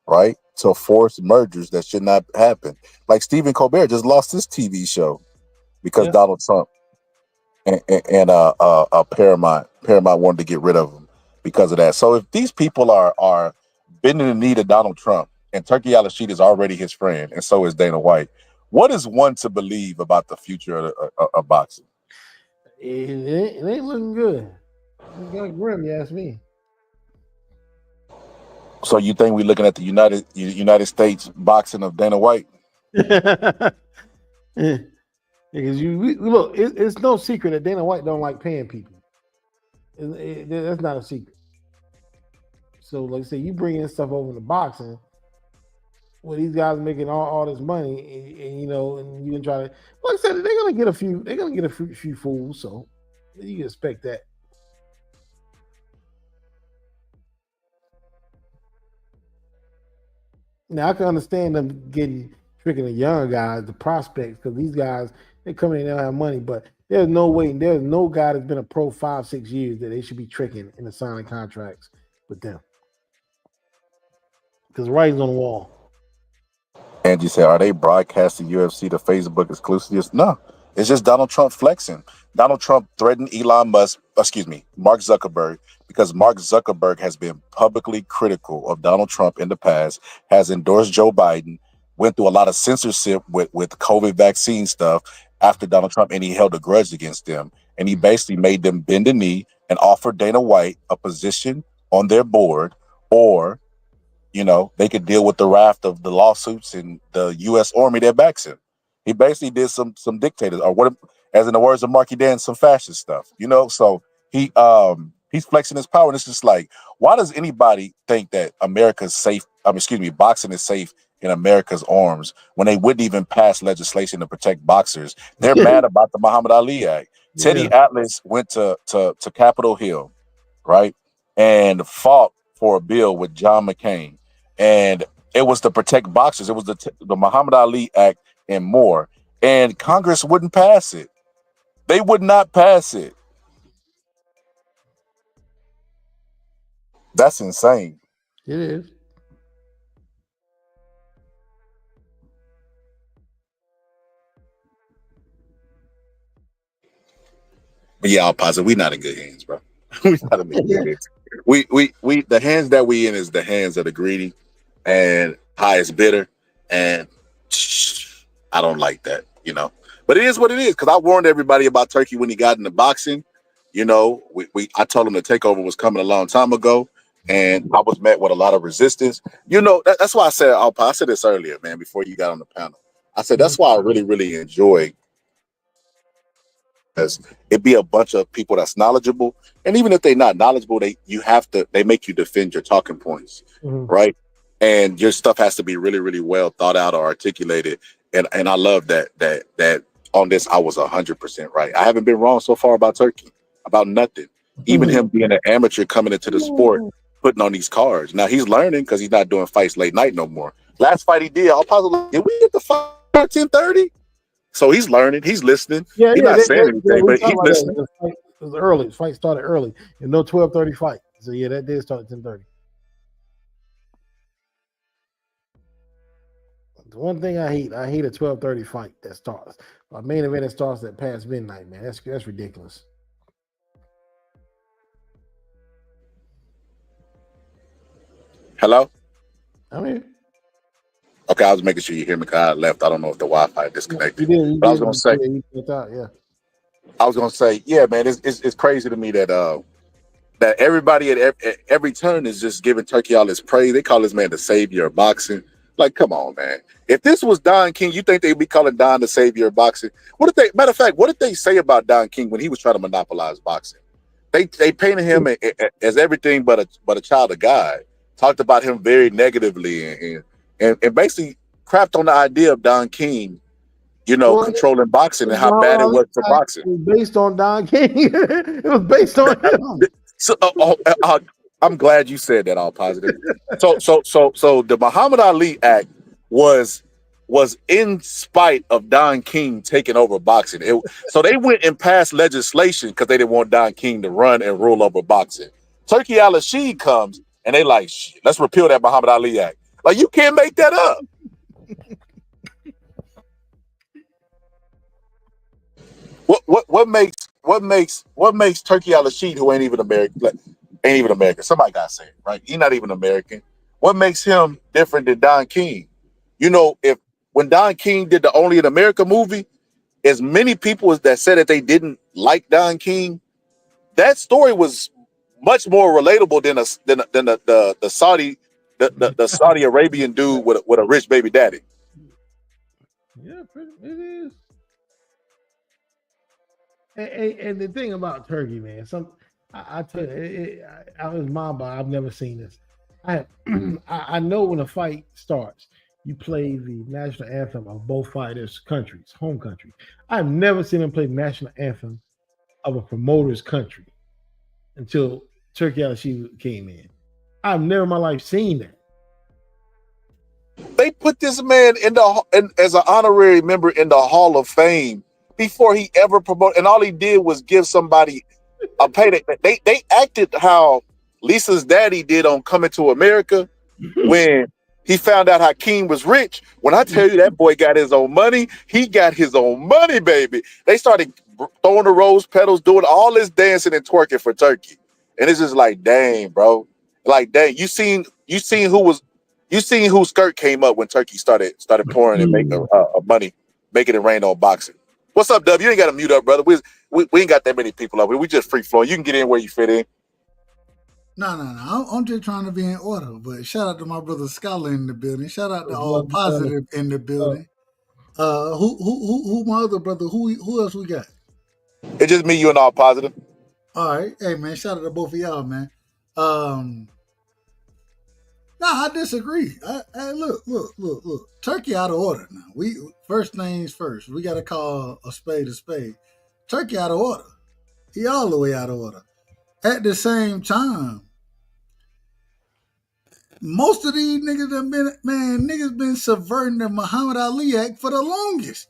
right, to force mergers that should not happen. Like Stephen Colbert just lost his TV show because Donald Trump and Paramount wanted to get rid of him because of that. So if these people are bending the knee to Donald Trump, and Turkey Al-Rashid is already his friend, and so is Dana White, what is one to believe about the future of boxing?
It ain't looking good. It's kind of grim, you ask me.
So you think we're looking at the United States boxing of Dana White?
Because look, it's no secret that Dana White don't like paying people. That's not a secret. So, like I said, you bring in stuff over to boxing. Well, these guys making all this money, and you know, and you can try to, like I said, they're gonna get a few. They're gonna get a few fools. So you can expect that. Now I can understand them getting tricking the younger guys, the prospects, because these guys they come in, they don't have money. But there's no way, there's no guy that's been a pro 5-6 years that they should be tricking into signing contracts with them. Because writing's on the wall.
Angie said, "Are they broadcasting UFC to Facebook exclusives?" No, it's just Donald Trump flexing. Donald Trump threatened Mark Zuckerberg, because Mark Zuckerberg has been publicly critical of Donald Trump in the past, has endorsed Joe Biden, went through a lot of censorship with COVID vaccine stuff after Donald Trump, and he held a grudge against them. And he basically made them bend the knee and offer Dana White a position on their board, or they could deal with the raft of the lawsuits and the U.S. Army that backs him. He basically did some dictators, or what, as in the words of Marky Dan, some fascist stuff. So he's flexing his power, and it's just like, why does anybody think that America's safe? Boxing is safe in America's arms when they wouldn't even pass legislation to protect boxers? They're mad about the Muhammad Ali Act. Yeah. Teddy Atlas went to Capitol Hill, right, and fought for a bill with John McCain. And it was to protect boxers. It was the Muhammad Ali Act and more. And Congress wouldn't pass it. They would not pass it. That's insane.
It is.
But yeah, I'll posit we're not in good hands, bro. We're not in good hands. We the hands that we in is the hands of the greedy and highest bidder, and I don't like that, But it is what it is, because I warned everybody about Turkey when he got into boxing. I told him the takeover was coming a long time ago, and I was met with a lot of resistance. That's why I said this earlier, man, before you got on the panel. I said that's why I really, really enjoy, because it be a bunch of people that's knowledgeable, and even if they're not knowledgeable, they make you defend your talking points, right? And your stuff has to be really, really well thought out or articulated. And I love that on this I was 100% right. I haven't been wrong so far about Turkey, about nothing. Even him being an amateur coming into the sport, putting on these cards. Now he's learning because he's not doing fights late night no more. Last fight he did, did we get the fight at 10:30? So he's learning, he's listening. He's not saying anything, but he's listening.
It was early. The fight started early, and no 12:30 fight. So yeah, that did start at 10:30. The one thing I hate a 12:30 fight that starts. A main event that starts at past midnight, man. That's ridiculous.
Hello?
I'm here.
Okay, I was making sure you hear me because I left. I don't know if the Wi-Fi disconnected.
You
but I was gonna say,
yeah.
I was gonna say, yeah, man, it's crazy to me that that everybody at every turn is just giving Turkey all this praise. They call this man the savior of boxing. Like, come on, man. If this was Don King, you think they'd be calling Don the savior of boxing? Matter of fact, what did they say about Don King when he was trying to monopolize boxing? They painted him as everything but a child of God. Talked about him very negatively and basically crapped on the idea of Don King, controlling boxing and how bad it was for boxing.
It was based on Don King. It was based on him.
So, I'm glad you said that. All positive. So the Muhammad Ali Act was in spite of Don King taking over boxing. So they went and passed legislation because they didn't want Don King to run and rule over boxing. Turkey al-Rashid comes and they like, let's repeal that Muhammad Ali Act. Like, you can't make that up. What makes Turkey al-Rashid, who ain't even American? Somebody gotta say it, right? He's not even American. What makes him different than Don King? When Don King did the Only in America movie, as many people that said that they didn't like Don King, that story was much more relatable than the Saudi Arabian dude with a rich baby daddy.
Yeah, it is. And the thing about Turkey, man, I tell you, I was mind-boggling. I've never seen this. I I know when a fight starts, you play the national anthem of both fighters' countries, home country. I've never seen them play the national anthem of a promoter's country until Turkey Al came in. I've never in my life seen that.
They put this man as an honorary member in the Hall of Fame before he ever promoted, and all he did was give somebody a payday. They acted how Lisa's daddy did on Coming to America when he found out Hakeem was rich. When I tell you that boy got his own money, he got his own money, baby. They started throwing the rose petals, doing all this dancing and twerking for Turkey, and it's just like, dang, bro, like dang. You seen whose skirt came up when Turkey started pouring and making money, making it rain on boxing. What's up, W? You ain't got to mute up, brother. We ain't got that many people up here. We just free flowing. You can get in where you fit in.
No. I'm just trying to be in order. But shout out to my brother Scholar in the building. Shout out to All Positive in the building. Who my other brother? Who else we got?
It's just me, you, and All Positive.
All right, hey man, shout out to both of y'all, man. I disagree. Hey, look. Turkey out of order now. We first things first. We got to call a spade a spade. Turkey out of order. He all the way out of order. At the same time, most of these niggas have been subverting the Muhammad Ali Act for the longest.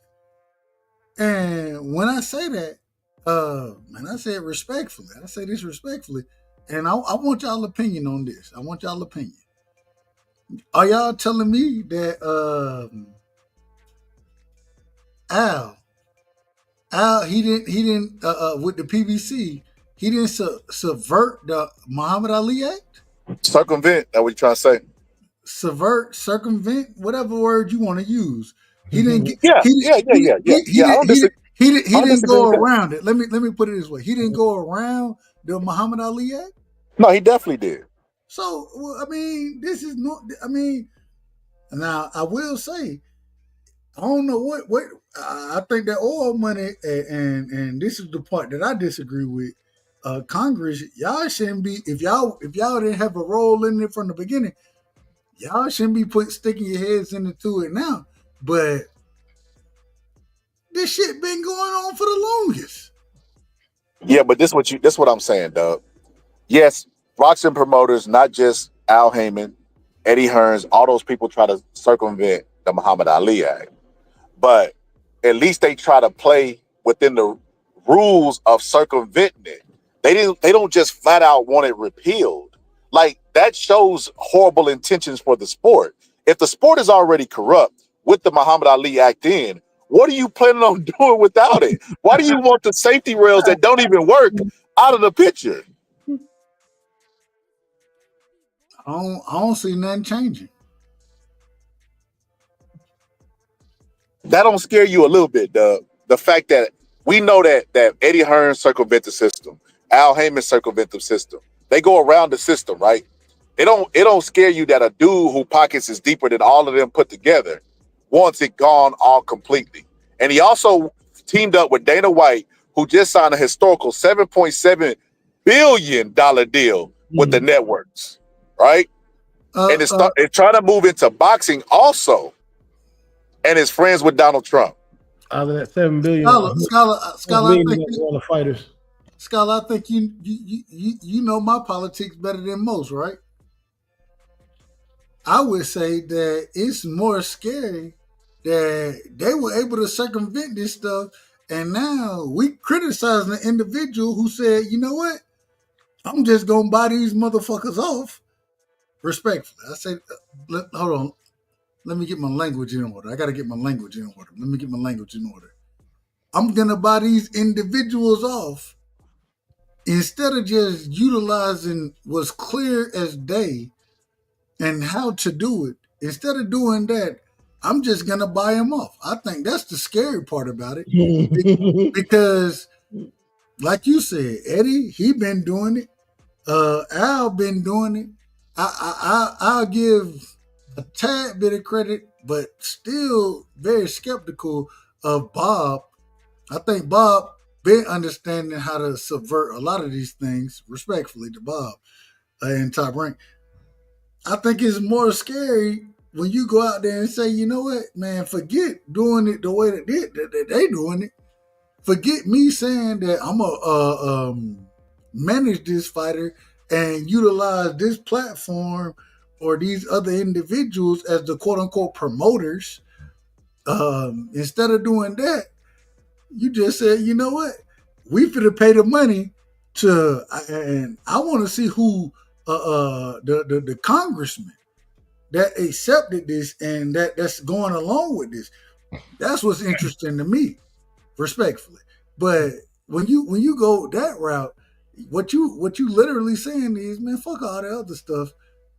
And when I say that, and I say it respectfully, I say this respectfully, and I want y'all opinion on this. I want y'all opinion. Are y'all telling me that Al he didn't with the PBC he didn't subvert the Muhammad Ali Act?
Circumvent, that what you trying to say?
Subvert, circumvent, whatever word you want to use. He didn't get He didn't go around it. Let me put it this way. He didn't go around the Muhammad Ali Act?
No, he definitely did.
So, I mean, this is not, I mean, now I will say, I don't know what I think that oil money, and this is the part that I disagree with. Congress, y'all shouldn't be, if y'all didn't have a role in it from the beginning, y'all shouldn't be sticking your heads into it now. But this shit been going on for the longest.
Yeah, but this what I'm saying, Doug. Yes, boxing promoters, not just Al Heyman, Eddie Hearns, all those people try to circumvent the Muhammad Ali Act. But at least they try to play within the rules of circumventing it. They don't just flat out want it repealed. Like, that shows horrible intentions for the sport. If the sport is already corrupt with the Muhammad Ali Act in, what are you planning on doing without it? Why do you want the safety rails that don't even work out of the picture?
I don't see nothing changing.
That don't scare you a little bit, Doug. The fact that we know that Eddie Hearns circumvent the system, Al Heyman circumvent the system. They go around the system, right? It don't scare you that a dude who pockets is deeper than all of them put together wants it gone all completely. And he also teamed up with Dana White, who just signed a historical $7.7 billion deal with the networks, right? And it's trying to move into boxing also. And is friends with Donald Trump.
Out of that $7 billion,
Scholar, I think
all the fighters.
Scholar, I think you know my politics better than most, right? I would say that it's more scary that they were able to circumvent this stuff, and now we criticizing the individual who said, you know what, I'm just gonna buy these motherfuckers off. Respectfully, I say, hold on. Let me get my language in order. I got to get my language in order. Let me get my language in order. I'm going to buy these individuals off instead of just utilizing what's clear as day and how to do it. Instead of doing that, I'm just going to buy them off. I think that's the scary part about it. Because, like you said, Eddie, he been doing it. Al been doing it. I'll give a tad bit of credit, but still very skeptical of Bob. I think Bob been understanding how to subvert a lot of these things, respectfully to Bob and Top Rank. I think it's more scary when you go out there and say, you know what, man, forget doing it the way that they doing it. Forget me saying that I'm a manage this fighter and utilize this platform or these other individuals as the quote unquote promoters. Instead of doing that, you just said, you know what, we finna pay the money to, and I want to see who the congressman that accepted this and that's going along with this. That's what's interesting to me, respectfully. But when you go that route, what you literally saying is, man, fuck all the other stuff.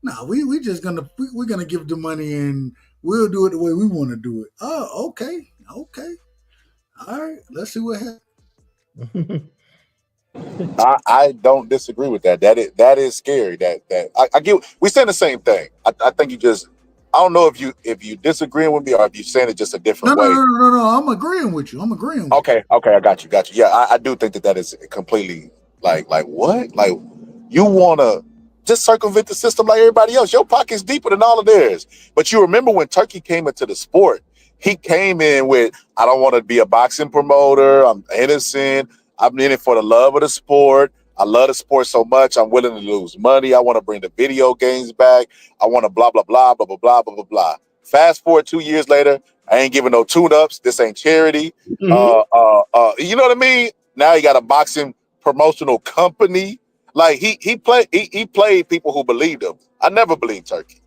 Nah, we just we're gonna give the money and we'll do it the way we want to do it. Oh, okay, all right. Let's see what happens.
I don't disagree with that. That is scary. I get. We saying the same thing. I think you just. I don't know if you disagreeing with me or if you saying it just a
No,
different
no,
way.
no, no, no. I'm agreeing with you. I'm agreeing with
Okay, I got you. Yeah, I do think that is completely like what? Like you want to just circumvent the system like everybody else. Your pocket's deeper than all of theirs. But you remember when Turkey came into the sport, he came in with, I don't want to be a boxing promoter. I'm innocent. I'm in it for the love of the sport. I love the sport so much. I'm willing to lose money. I want to bring the video games back. I want to blah, blah, blah, blah, blah, blah, blah, blah, blah. Fast forward 2 years later, I ain't giving no tune-ups. This ain't charity. You know what I mean? Now he got a boxing promotional company. Like he played people who believed him. I never believed Turkey.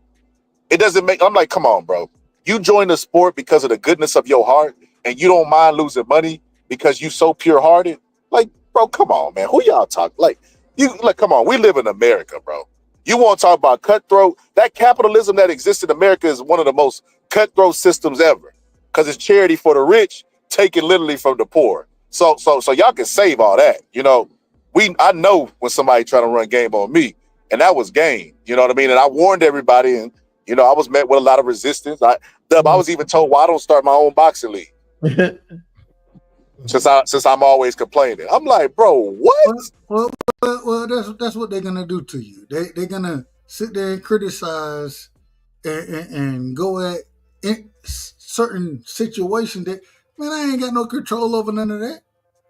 It doesn't make. I'm like, come on, bro. You join the sport because of the goodness of your heart, and you don't mind losing money because you so pure hearted. Like, bro, come on, man. Who y'all talk? Like, you like, come on. We live in America, bro. You want to talk about cutthroat? That capitalism that exists in America is one of the most cutthroat systems ever, because it's charity for the rich, taken literally from the poor. So y'all can save all that. You know, I know when somebody trying to run game on me, and that was game. You know what I mean? And I warned everybody, and you know, I was met with a lot of resistance. I was even told, why I don't start my own boxing league. since I'm always complaining. I'm like, bro, what?
Well, that's what they're gonna do to you. They're gonna sit there and criticize and go at certain situation that, man, I ain't got no control over none of that.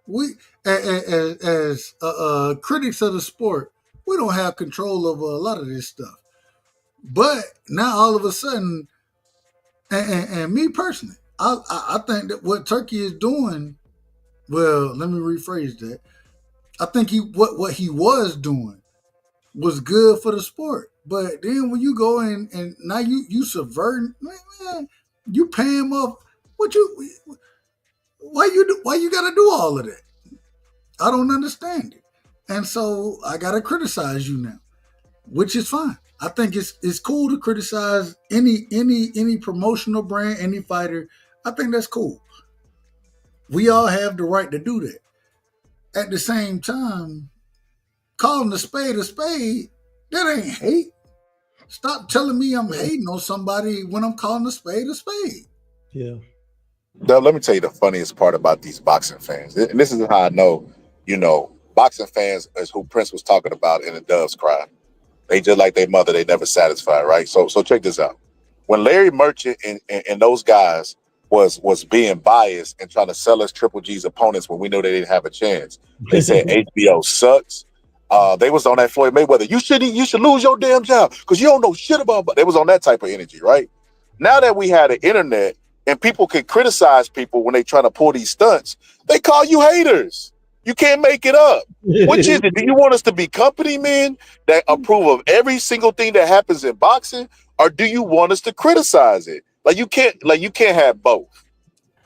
We as critics of the sport, we don't have control over a lot of this stuff. But now all of a sudden, and me personally, I think that what Turkey is doing, well, let me rephrase that. I think what he was doing was good for the sport. But then when you go in and now you subverting, man, you pay him off. Why you gotta do all of that? I don't understand it. And so I gotta criticize you now, which is fine. I think it's cool to criticize any promotional brand, any fighter. I think that's cool. We all have the right to do that. At the same time, calling a spade, that ain't hate. Stop telling me I'm hating on somebody when I'm calling a spade a spade.
Yeah.
Dub, let me tell you the funniest part about these boxing fans. And this is how I know, boxing fans is who Prince was talking about in the Doves Cry. They just like their mother, they never satisfied, right? So check this out. When Larry Merchant and those guys was being biased and trying to sell us Triple G's opponents when we knew they didn't have a chance, they said HBO sucks. They was on that Floyd Mayweather. You should lose your damn job because you don't know shit about. But they was on that type of energy, right? Now that we had the internet and people can criticize people when they trying to pull these stunts, they call you haters. You can't make it up. Which is it? Do you want us to be company men that approve of every single thing that happens in boxing, or do you want us to criticize it? You can't have both.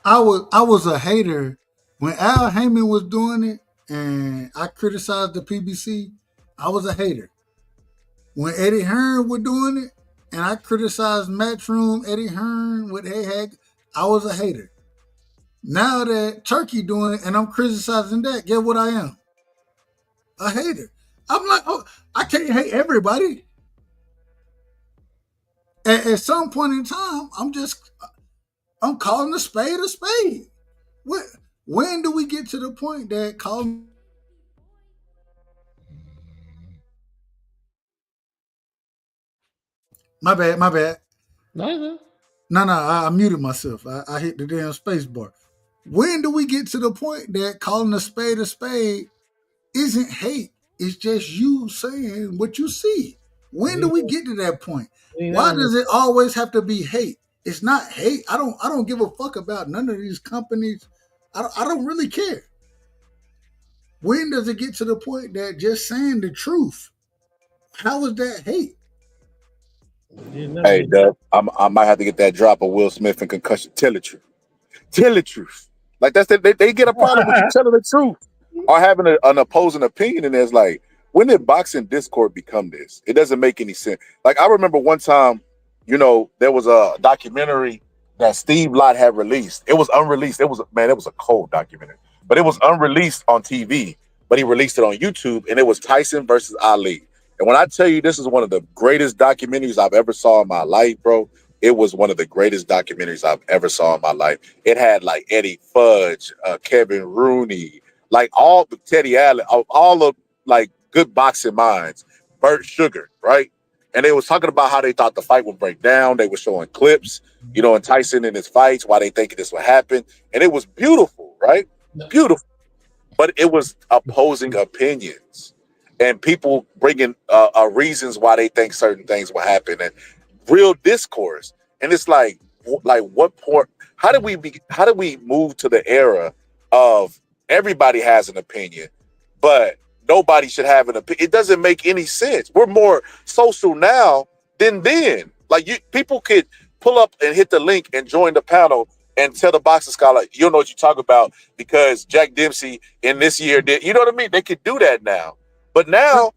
I was a hater when Al Heyman was doing it, and I criticized the PBC. I was a hater when Eddie Hearn was doing it, and I criticized Matchroom, Eddie Hearn, what they had. I was a hater. Now that Turkey doing it, and I'm criticizing that, guess what I am? A hater. I'm like, oh, I can't hate everybody. At some point in time, I'm calling a spade a spade. When do we get to the point that calling My bad. My bad.
No.
No, I muted myself. I hit the damn space bar. When do we get to the point that calling a spade isn't hate? It's just you saying what you see. When do we get to that point? Why does it always have to be hate? It's not hate. I don't give a fuck about none of these companies. I don't really care. When does it get to the point that just saying the truth? How is that hate?
Hey, Doug, I might have to get that drop of Will Smith and concussion. Tell the truth. Tell the truth. Like they get a problem with you telling the truth or having an opposing opinion. And it's like, when did boxing discord become this? It doesn't make any sense. Like I remember one time, there was a documentary that Steve Lott had released. It was unreleased. It was a cold documentary, but it was unreleased on TV. But he released it on YouTube, and it was Tyson versus Ali. And when I tell you this is one of the greatest documentaries I've ever saw in my life, bro, it was one of the greatest documentaries I've ever saw in my life. It had like Eddie Fudge, Kevin Rooney, like all the Teddy Allen, all the like good boxing minds, Burt Sugar, right? And they was talking about how they thought the fight would break down. They were showing clips, and Tyson in his fights, why they think this would happen. And it was beautiful, right? Beautiful. But it was opposing opinions and people bringing reasons why they think certain things will happen and real discourse. And it's like what point? How do we move to the era of everybody has an opinion, but nobody should have an opinion? It doesn't make any sense. We're more social now than then. Like people could pull up and hit the link and join the panel and tell the boxing scholar, you don't know what you talk about because Jack Dempsey in this year did. You know what I mean? They could do that now. But now,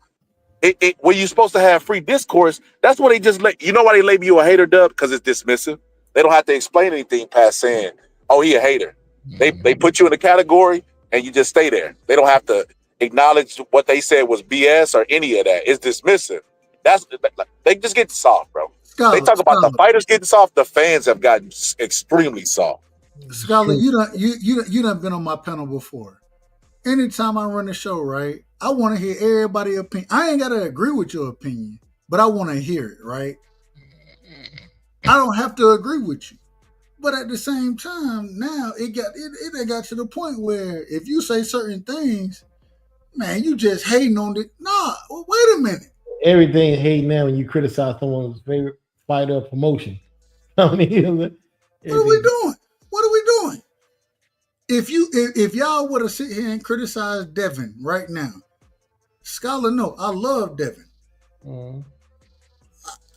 when you're supposed to have free discourse, that's what they just you know why they label you a hater, Dub? Because it's dismissive. They don't have to explain anything past saying, oh, he a hater. They put you in a category and you just stay there. They don't have to acknowledge what they said was BS or any of that. It's dismissive. They just get soft, bro. They talk about the fighters getting soft. The fans have gotten extremely soft.
Scholar, you done been on my panel before. Anytime I run a show, right, I want to hear everybody's opinion. I ain't got to agree with your opinion, but I want to hear it, right? I don't have to agree with you. But at the same time, now it got to the point where if you say certain things, man, you just hating on it. Nah, wait a minute.
Everything hate now when you criticize someone's favorite fighter or promotion.
What are we doing? What are we doing? If y'all were to sit here and criticize Devin right now, Scholar, no, I love Devin.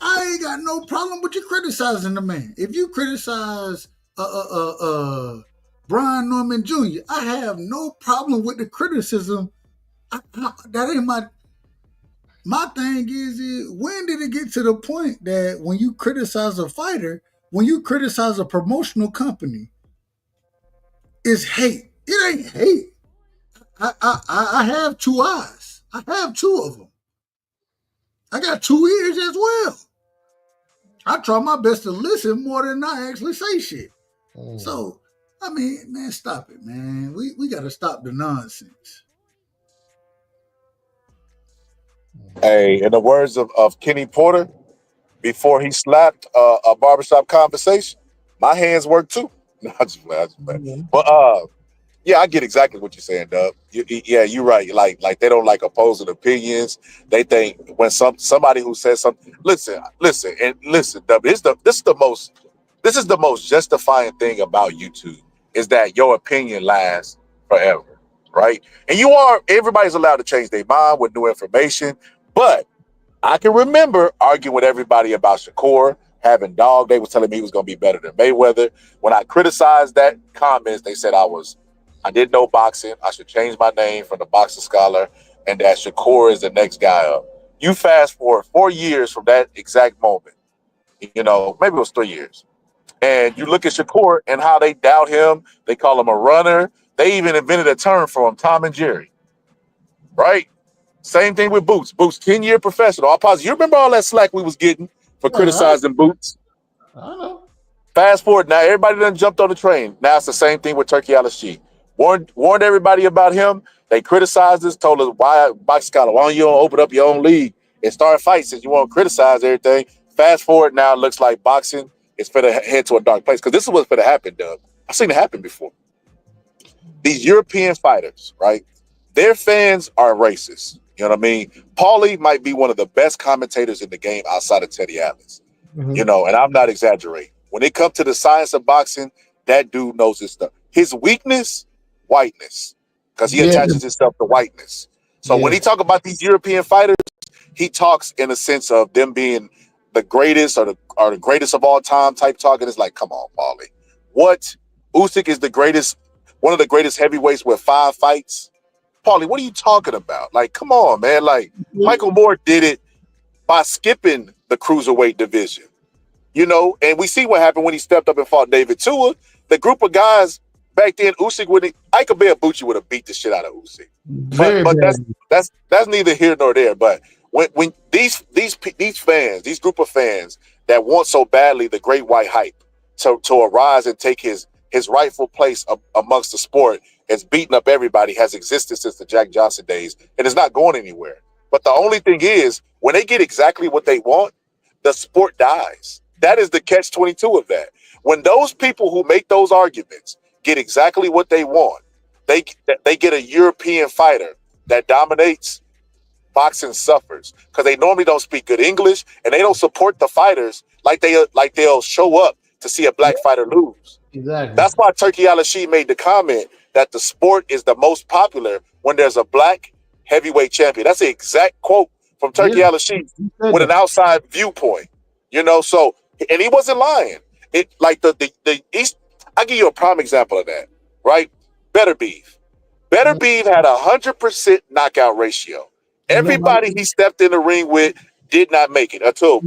I ain't got no problem with you criticizing the man. If you criticize Brian Norman Jr., I have no problem with the criticism. That ain't my thing is when did it get to the point that when you criticize a fighter, when you criticize a promotional company, it's hate. It ain't hate. I have two eyes. I have two of them. I got 2 ears as well. I try my best to listen more than I actually say shit. So, I mean, man, stop it, man. We got to stop the nonsense.
Hey, in the words of Kenny Porter, before he slapped a barbershop conversation, my hands work too. No, I just play. But yeah, I get exactly what you're saying, Dub. Yeah, you're right. Like they don't like opposing opinions. They think when somebody who says something, listen, Dub. This is the most justifying thing about YouTube is that your opinion lasts forever, right? And everybody's allowed to change their mind with new information. But I can remember arguing with everybody about Shakur having dog. They was telling me he was going to be better than Mayweather. When I criticized that comments, they said I didn't know boxing. I should change my name from the boxing scholar, and that Shakur is the next guy up. You fast forward 4 years from that exact moment. Maybe it was 3 years. And you look at Shakur and how they doubt him. They call him a runner. They even invented a term for him, Tom and Jerry. Right? Same thing with Boots. Boots, 10-year professional. I'll pause. You remember all that slack we was getting for criticizing Boots?
I know.
Fast forward now, everybody done jumped on the train. Now it's the same thing with Turkey Al-Sheikh. Warned everybody about him. They criticized us, told us, why don't you open up your own league and start fights since you want to criticize everything? Fast forward now, it looks like boxing is for to head to a dark place because this is what's going to happen, Doug. I've seen it happen before. These European fighters, right? Their fans are racist. You know what I mean? Paulie might be one of the best commentators in the game outside of Teddy Atlas. You know, and I'm not exaggerating. When it comes to the science of boxing, that dude knows his stuff. His weakness, whiteness, because he attaches himself to whiteness. So when he talk about these European fighters, he talks in a sense of them being the greatest or the greatest of all time type talk. And it's like, come on, Paulie. What? Usyk is the greatest, one of the greatest heavyweights with 5 fights. Paulie, what are you talking about? Like, come on, man. Like, Michael Moore did it by skipping the cruiserweight division. You know, and we see what happened when he stepped up and fought David Tua. The group of guys back then, Usyk would Ike Beabuchi would have beat the shit out of Usyk. But that's neither here nor there. But when these fans, these group of fans that want so badly the great white hype to arise and take his rightful place amongst the sport as beating up everybody has existed since the Jack Johnson days and it's not going anywhere. But the only thing is, when they get exactly what they want, the sport dies. That is the catch-22 of that. When those people who make those arguments get exactly what they want, they get a European fighter that dominates, boxing suffers because they normally don't speak good English and they don't support the fighters like they'll show up to see a black fighter lose.
Exactly.
That's why Turkey Al-Rashid made the comment that the sport is the most popular when there's a black heavyweight champion. That's the exact quote from Turkey Al-Rashid with an outside viewpoint. You know, so, and he wasn't lying. It like the East. I'll give you a prime example of that, right? Better Beef had 100% knockout ratio. Everybody he stepped in the ring with did not make it until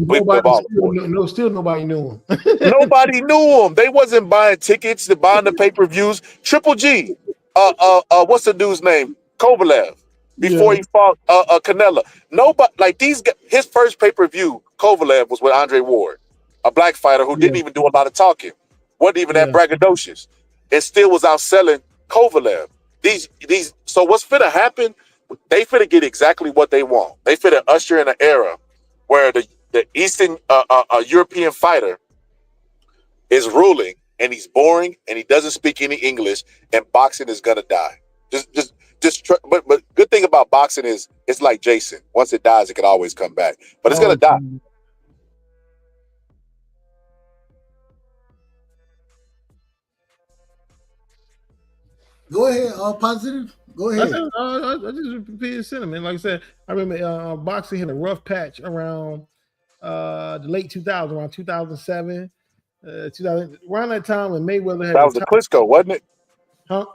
still nobody knew him.
Nobody knew him. They wasn't buying tickets, they buying the pay-per-views. Triple G, what's the dude's name? Kovalev. Before he fought Canelo. Nobody like these guys, his first pay-per-view, Kovalev, was with Andre Ward, a black fighter who didn't even do a lot of talking, wasn't even that braggadocious. It still was outselling Kovalev. These so what's finna happen? They finna get exactly what they want. They finna usher in an era where the Eastern European fighter is ruling and he's boring and he doesn't speak any English and boxing is gonna die. But good thing about boxing is it's like Jason. Once it dies, it can always come back. But it's gonna die.
Go ahead, positive. Go ahead.
I just repeated sentiment. Like I said, I remember boxing hit a rough patch around the late 2000s, around 2007, 2000. Around that time when Mayweather had
that was the Klitschko, wasn't it?
Huh?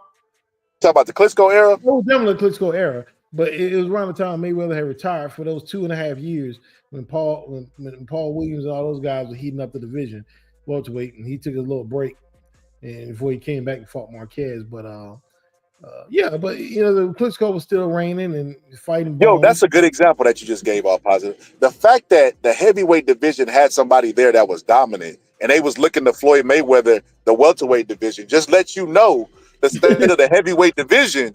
Talk about the Klitschko era.
It was definitely the Klitschko era, but it was around the time Mayweather had retired for those 2.5 years when Paul Williams and all those guys were heating up the division welterweight, and he took a little break and before he came back and fought Marquez. But but you know the Klitschko was still reigning and fighting.
Yo, that's a good example that you just gave off positive. The fact that the heavyweight division had somebody there that was dominant, and they was looking to Floyd Mayweather, the welterweight division, just let you know the state of the heavyweight division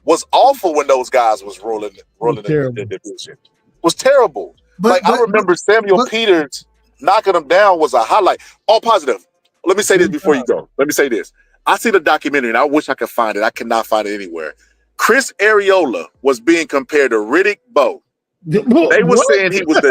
was awful when those guys was ruling the division. It was terrible. I remember Samuel Peters knocking them down was a highlight. All positive. Let me say this before you go. Let me say this. I see the documentary and I wish I could find it. I cannot find it anywhere. Chris Areola was being compared to Riddick Bowe. They were saying he was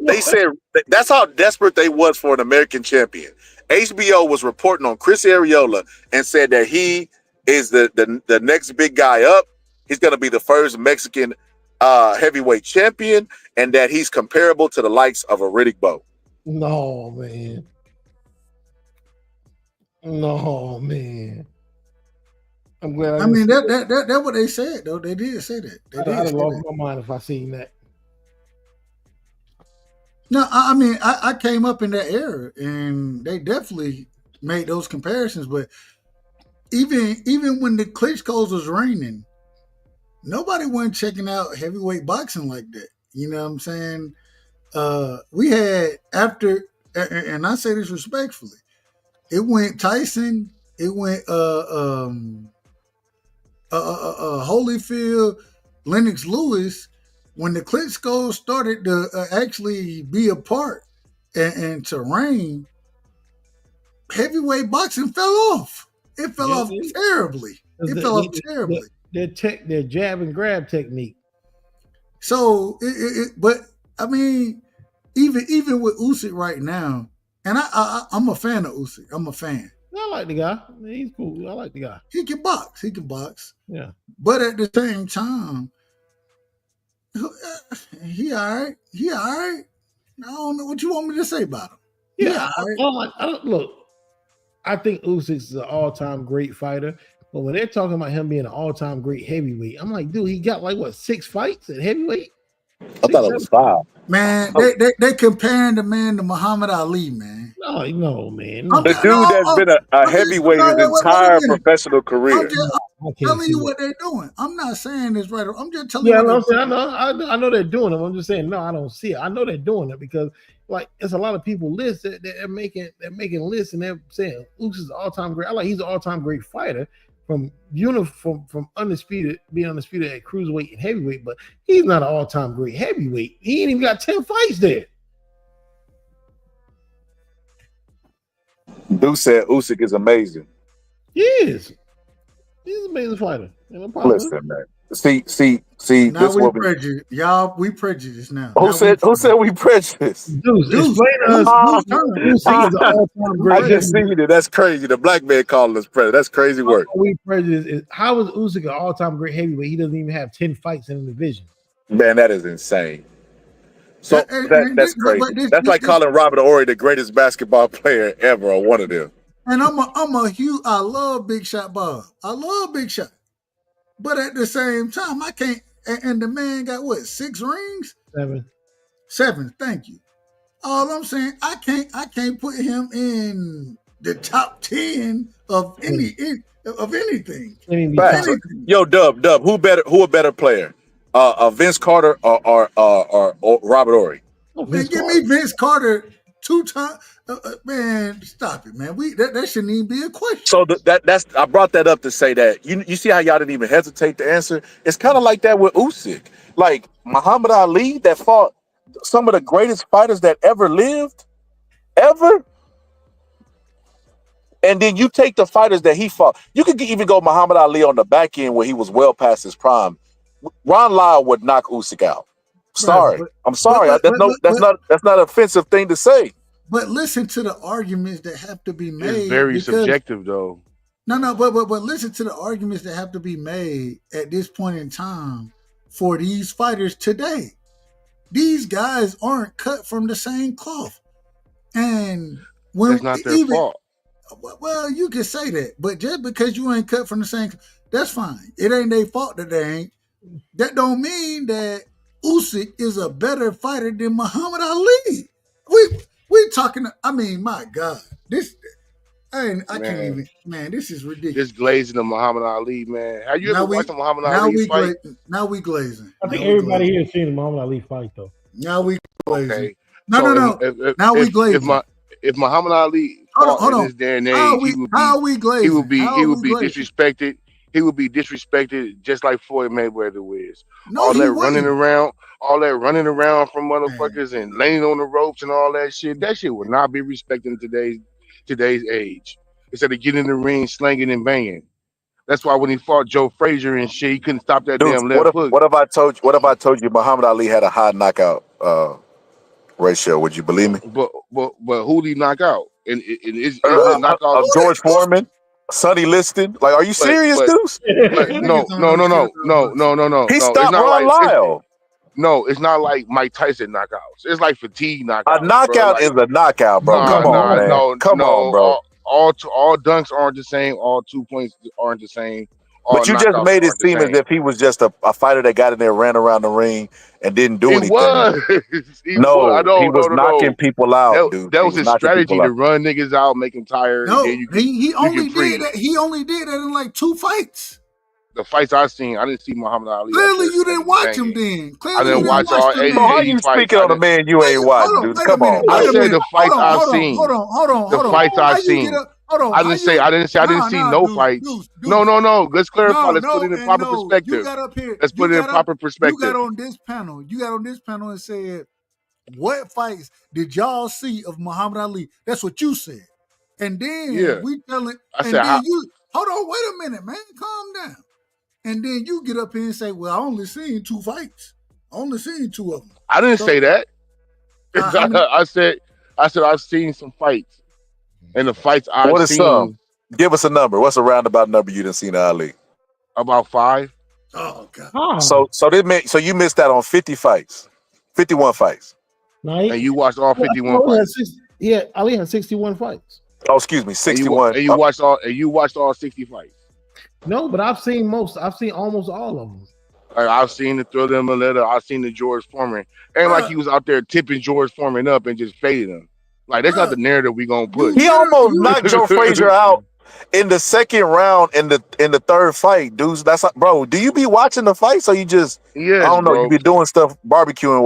They said that's how desperate they was for an American champion. HBO was reporting on Chris Areola and said that he is the next big guy up. He's going to be the first Mexican heavyweight champion, and that he's comparable to the likes of a Riddick Bowe.
No, man. No, man. I'm glad.
I mean, that's what they said, though. They did say that.
I'd have lost my mind if I seen that.
No, I mean, I came up in that era, and they definitely made those comparisons. But even when the Klitschko's was reigning, nobody wasn't checking out heavyweight boxing like that. You know what I'm saying? We had after, and I say this respectfully, it went Tyson, it went Holyfield, Lennox Lewis. When the Klitschko's started to actually be a part and terrain, heavyweight boxing fell off. It fell off terribly. It fell off terribly.
Their jab and grab technique.
So, but I mean, even with Usyk right now, and I'm a fan of Usyk. I'm a fan.
I like the guy. He's cool. I like the guy.
He can box. He can box.
Yeah.
But at the same time, he all right. He all right. I don't know what you want me to say about him.
Yeah. I don't look. I think Usyk's an all-time great fighter. But when they're talking about him being an all-time great heavyweight, I'm like, dude, he got like what, 6 fights at heavyweight?
I thought it was 5.
Man, they comparing the man to Muhammad Ali, man.
No, man. No.
The dude that's been a heavyweight his entire professional career.
I'm telling you what they're doing. I'm not saying this right. I'm just telling
you.
I
know they're doing it. I'm just saying, no, I don't see it. I know they're doing it because, like, it's a lot of people lists that they're making lists and they're saying Usyk is all-time great. He's an all-time great fighter from undisputed, being undisputed at cruiserweight and heavyweight, but he's not an all-time great heavyweight. He ain't even got 10 fights there.
Dude said Usyk is amazing.
He is. He's an amazing fighter.
Listen, man. See.
Now
this
we prejudice, y'all. We prejudice now.
Who said we prejudice?
Dude, explain to us. Usyk is an all-time great.
I just seen it. That's crazy. The black man calling us prejudice. That's crazy work.
We prejudice. How is Usyk an all-time great heavyweight? He doesn't even have 10 fights in the division.
Man, that is insane. So that's crazy. That's like calling Robert Horry the greatest basketball player ever, or one of them.
And I love Big Shot Bob. I love Big Shot. But at the same time, I can't. And the man got what, 6 rings? 7. Thank you. All I'm saying, I can't put him in the top 10 of anything.
Yo, Dub, who a better player? Vince Carter or Robert Horry?
Man, give me Vince Carter 2 times. Man, stop it, man. That shouldn't even be a question.
So that's I brought that up to say that you see how y'all didn't even hesitate to answer. It's kind of like that with Usyk, like Muhammad Ali that fought some of the greatest fighters that ever lived, ever. And then you take the fighters that he fought. You could even go Muhammad Ali on the back end where he was well past his prime. Ron Lyle would knock Usyk out. Sorry, I'm sorry. That's not an offensive thing to say.
But listen to the arguments that have to be made.
It's very subjective, though.
No, but listen to the arguments that have to be made at this point in time for these fighters today. These guys aren't cut from the same cloth, and
that's not their fault.
Well, you can say that, but just because you ain't cut from the same, that's fine. It ain't their fault that they ain't. That don't mean that Usyk is a better fighter than Muhammad Ali. We talking. I mean, my God, I can't even. Man, this is ridiculous.
This glazing of Muhammad Ali, man. Have you ever watched a Muhammad Ali fight?
Now we glazing.
I think everybody here has seen the Muhammad Ali fight, though.
Now we glazing.
Okay.
No. Now we glazing.
If Muhammad Ali fought in this day and age, he would be disrespected. He would be disrespected just like Floyd Mayweather is. All that running around from motherfuckers and laying on the ropes and all that shit. That shit would not be respected in today's age. Instead of getting in the ring, slanging and banging. That's why when he fought Joe Frazier and shit, he couldn't stop that damn left hook.
What if I told you Muhammad Ali had a high knockout ratio? Would you believe me?
But who did he knock out? And is knockout
of George Foreman? Sonny Liston? Like, are you serious, Deuce?
No.
He stopped Ron Lyle.
No, it's not like Mike Tyson knockouts. It's like fatigue knockouts.
A knockout is a knockout, bro. Come on, bro.
All dunks aren't the same. All 2 points aren't the same.
But you just made it seem as if he was just a fighter that got in there, ran around the ring, and didn't do anything. He was knocking people out, dude.
That was his strategy to run niggas out, make them tired.
No, he only did that. He only did that in like 2 fights.
The fights I seen, I didn't see Muhammad Ali.
Clearly, you didn't watch him then.
I didn't watch all 80
fights. How you speaking on a man you ain't watched, dude? Come on.
I said the fights I've seen.
Hold on.
The fights I've seen. I didn't say I didn't see no fights. No. Let's clarify. Let's put it in proper perspective.
You got up here.
Let's put it in proper perspective.
You got on this panel and said what fights did y'all see of Muhammad Ali? That's what you said. And then we telling, and then you hold on, wait a minute, man, calm down. And then you get up here and say, "Well, I only seen 2 fights. I only seen 2 of them."
I didn't say that. I said I've seen some fights, and the fights I've seen.
Give us a number. What's a roundabout number you didn't see Ali?
About 5.
Oh God.
Oh.
So you missed out on 50 fights, 51 fights.
No,
and you watched all 51 fights.
Ali had 61 fights.
Oh, excuse me, 61.
And you watched all 60 fights.
No, but I've seen almost all of them.
Like, I've seen the Thriller Maletta. I've seen the George Foreman. Ain't like he was out there tipping George Foreman up and just fading him. Like, that's not the narrative we gonna put.
He almost knocked Joe Frazier out in the second round in the third fight, dudes. That's like, bro. Do you be watching the fights or you just?
Yes,
I don't know.
bro.
You be doing stuff, barbecuing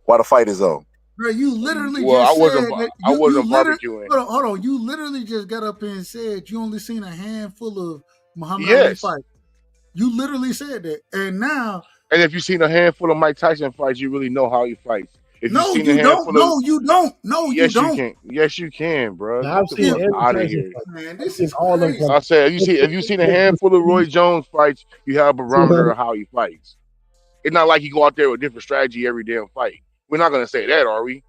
while the fight is on.
Bro, you literally
Well,
just
I wasn't barbecuing.
Hold on. You literally just got up and said you only seen a handful of Muhammad Ali fights. You literally said that, and now.
And if you've seen a handful of Mike Tyson fights, you really know how he fights. If
No, you don't. No, you don't. No, you don't.
You can. Yes, you can, bro.
Now, I've seen every
out of
Tyson
here.
fight.
Man, this is
all
crazy.
I said, if you seen a handful of Roy Jones fights, you have a barometer of how he fights. It's not like you go out there with different strategy every damn fight. We're not gonna say that, are we?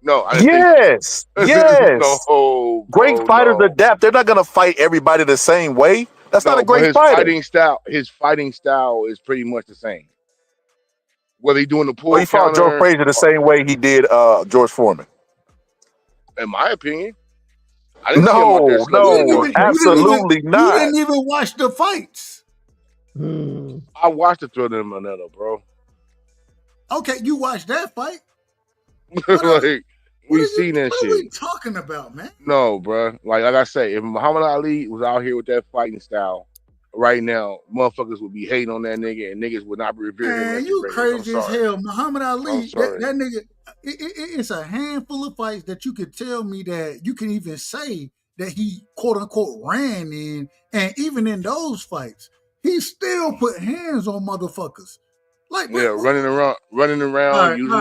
No.
Yes.
No,
great fighters adapt. They're not gonna fight everybody the same way. That's not a great fighter.
His fighting style is pretty much the same. Whether he's doing the pull,
he fought Joe Frazier the same way he did George Foreman.
In my opinion,
absolutely not.
You didn't even watch the fights.
I watched the Thriller and Manila, bro.
Okay, you watched that fight.
Like, we seen that shit.
What are we talking about, man?
No, bro. Like I say, if Muhammad Ali was out here with that fighting style right now, motherfuckers would be hating on that nigga, and niggas would not be revering him.
Man, you crazy as hell. Muhammad Ali, that nigga, it's a handful of fights that you could tell me that you can even say that he quote unquote ran in, and even in those fights, he still put hands on motherfuckers. Like,
running around, using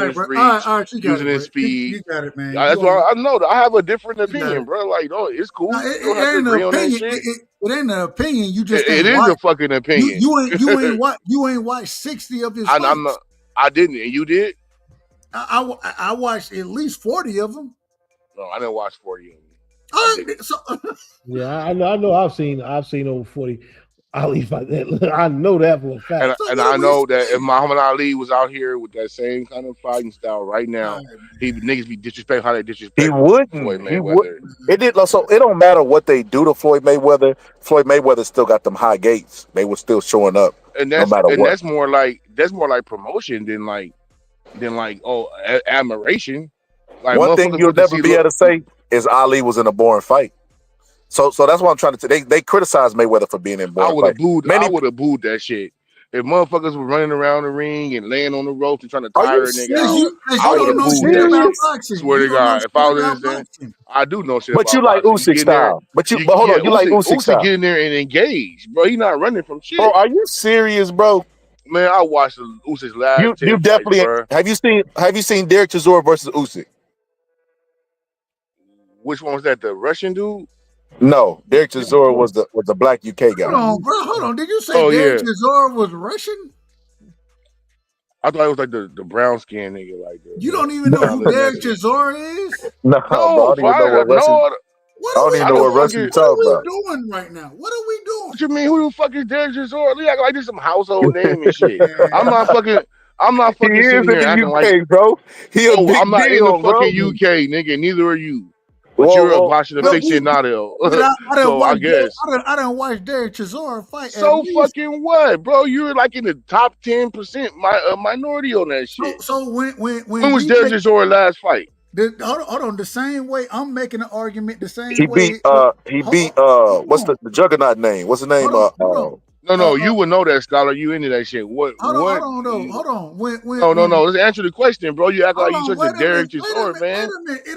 his reach, using his speed.
You got it, man.
That's why I know that I have a different opinion, bro. Like, no, it's cool.
It ain't an opinion. It ain't an opinion. You just
it is a fucking opinion.
You ain't watched 60 of his fights.
I didn't, and you did.
I watched at least 40 of them.
No, I didn't watch 40 of them.
Yeah, I know. I've seen over 40. Ali fight that. I know that for a fact.
And I know that if Muhammad Ali was out here with that same kind of fighting style right now, niggas be disrespecting how they disrespect.
He wouldn't. He would. It did. So it don't matter what they do to Floyd Mayweather. Floyd Mayweather still got them high gates. They were still showing up.
And that's
no matter what.
That's more like promotion than admiration. Like,
one thing you'll never be able to say is Ali was in a boring fight. So that's what I'm trying to say. They criticize Mayweather for being in boring.
I would have booed that shit. If motherfuckers were running around the ring and laying on the ropes and trying to tire a nigga out, I would have booed that shit. Swear to God, if I was in, I do know shit.
But you like Usyk style. But hold on, you like Usyk style.
Get in there and engage, bro. He not running from shit.
Bro, are you serious, bro?
Man, I watched Usyk's last.
You definitely have you seen Derek Chisora versus Usyk?
Which one was that? The Russian dude?
No, Derek Chisora was the black UK guy.
Hold on. Did you say Derek Chisora was Russian?
I thought it was like the brown skin nigga. Like
you don't even know who Derek Chisora is?
No, bro, I don't even know what Russian. I don't even know what Russian you talk about.
What are we doing right now? What are we doing?
What you mean? Who the fuck is Derek Chisora? You act like this some household name and shit. I'm not fucking
he is
sitting here
in the
acting
UK,
like,
bro.
I'm not in the fucking UK, nigga. Neither are you. But you're watching the aficionado. So I guess
I didn't watch Derek Chisora fight.
So fucking what, bro? You're like in the top 10% minority on that shit.
So when
was Derek Chisora last fight?
Hold on. The same way I'm making an argument. The same
he
way
beat what's the juggernaut name? What's the name?
No, you would know that, Scholar. You into that shit. Hold
on.
No. Let's answer the question, bro. You act like you such a Derek Chisora, man.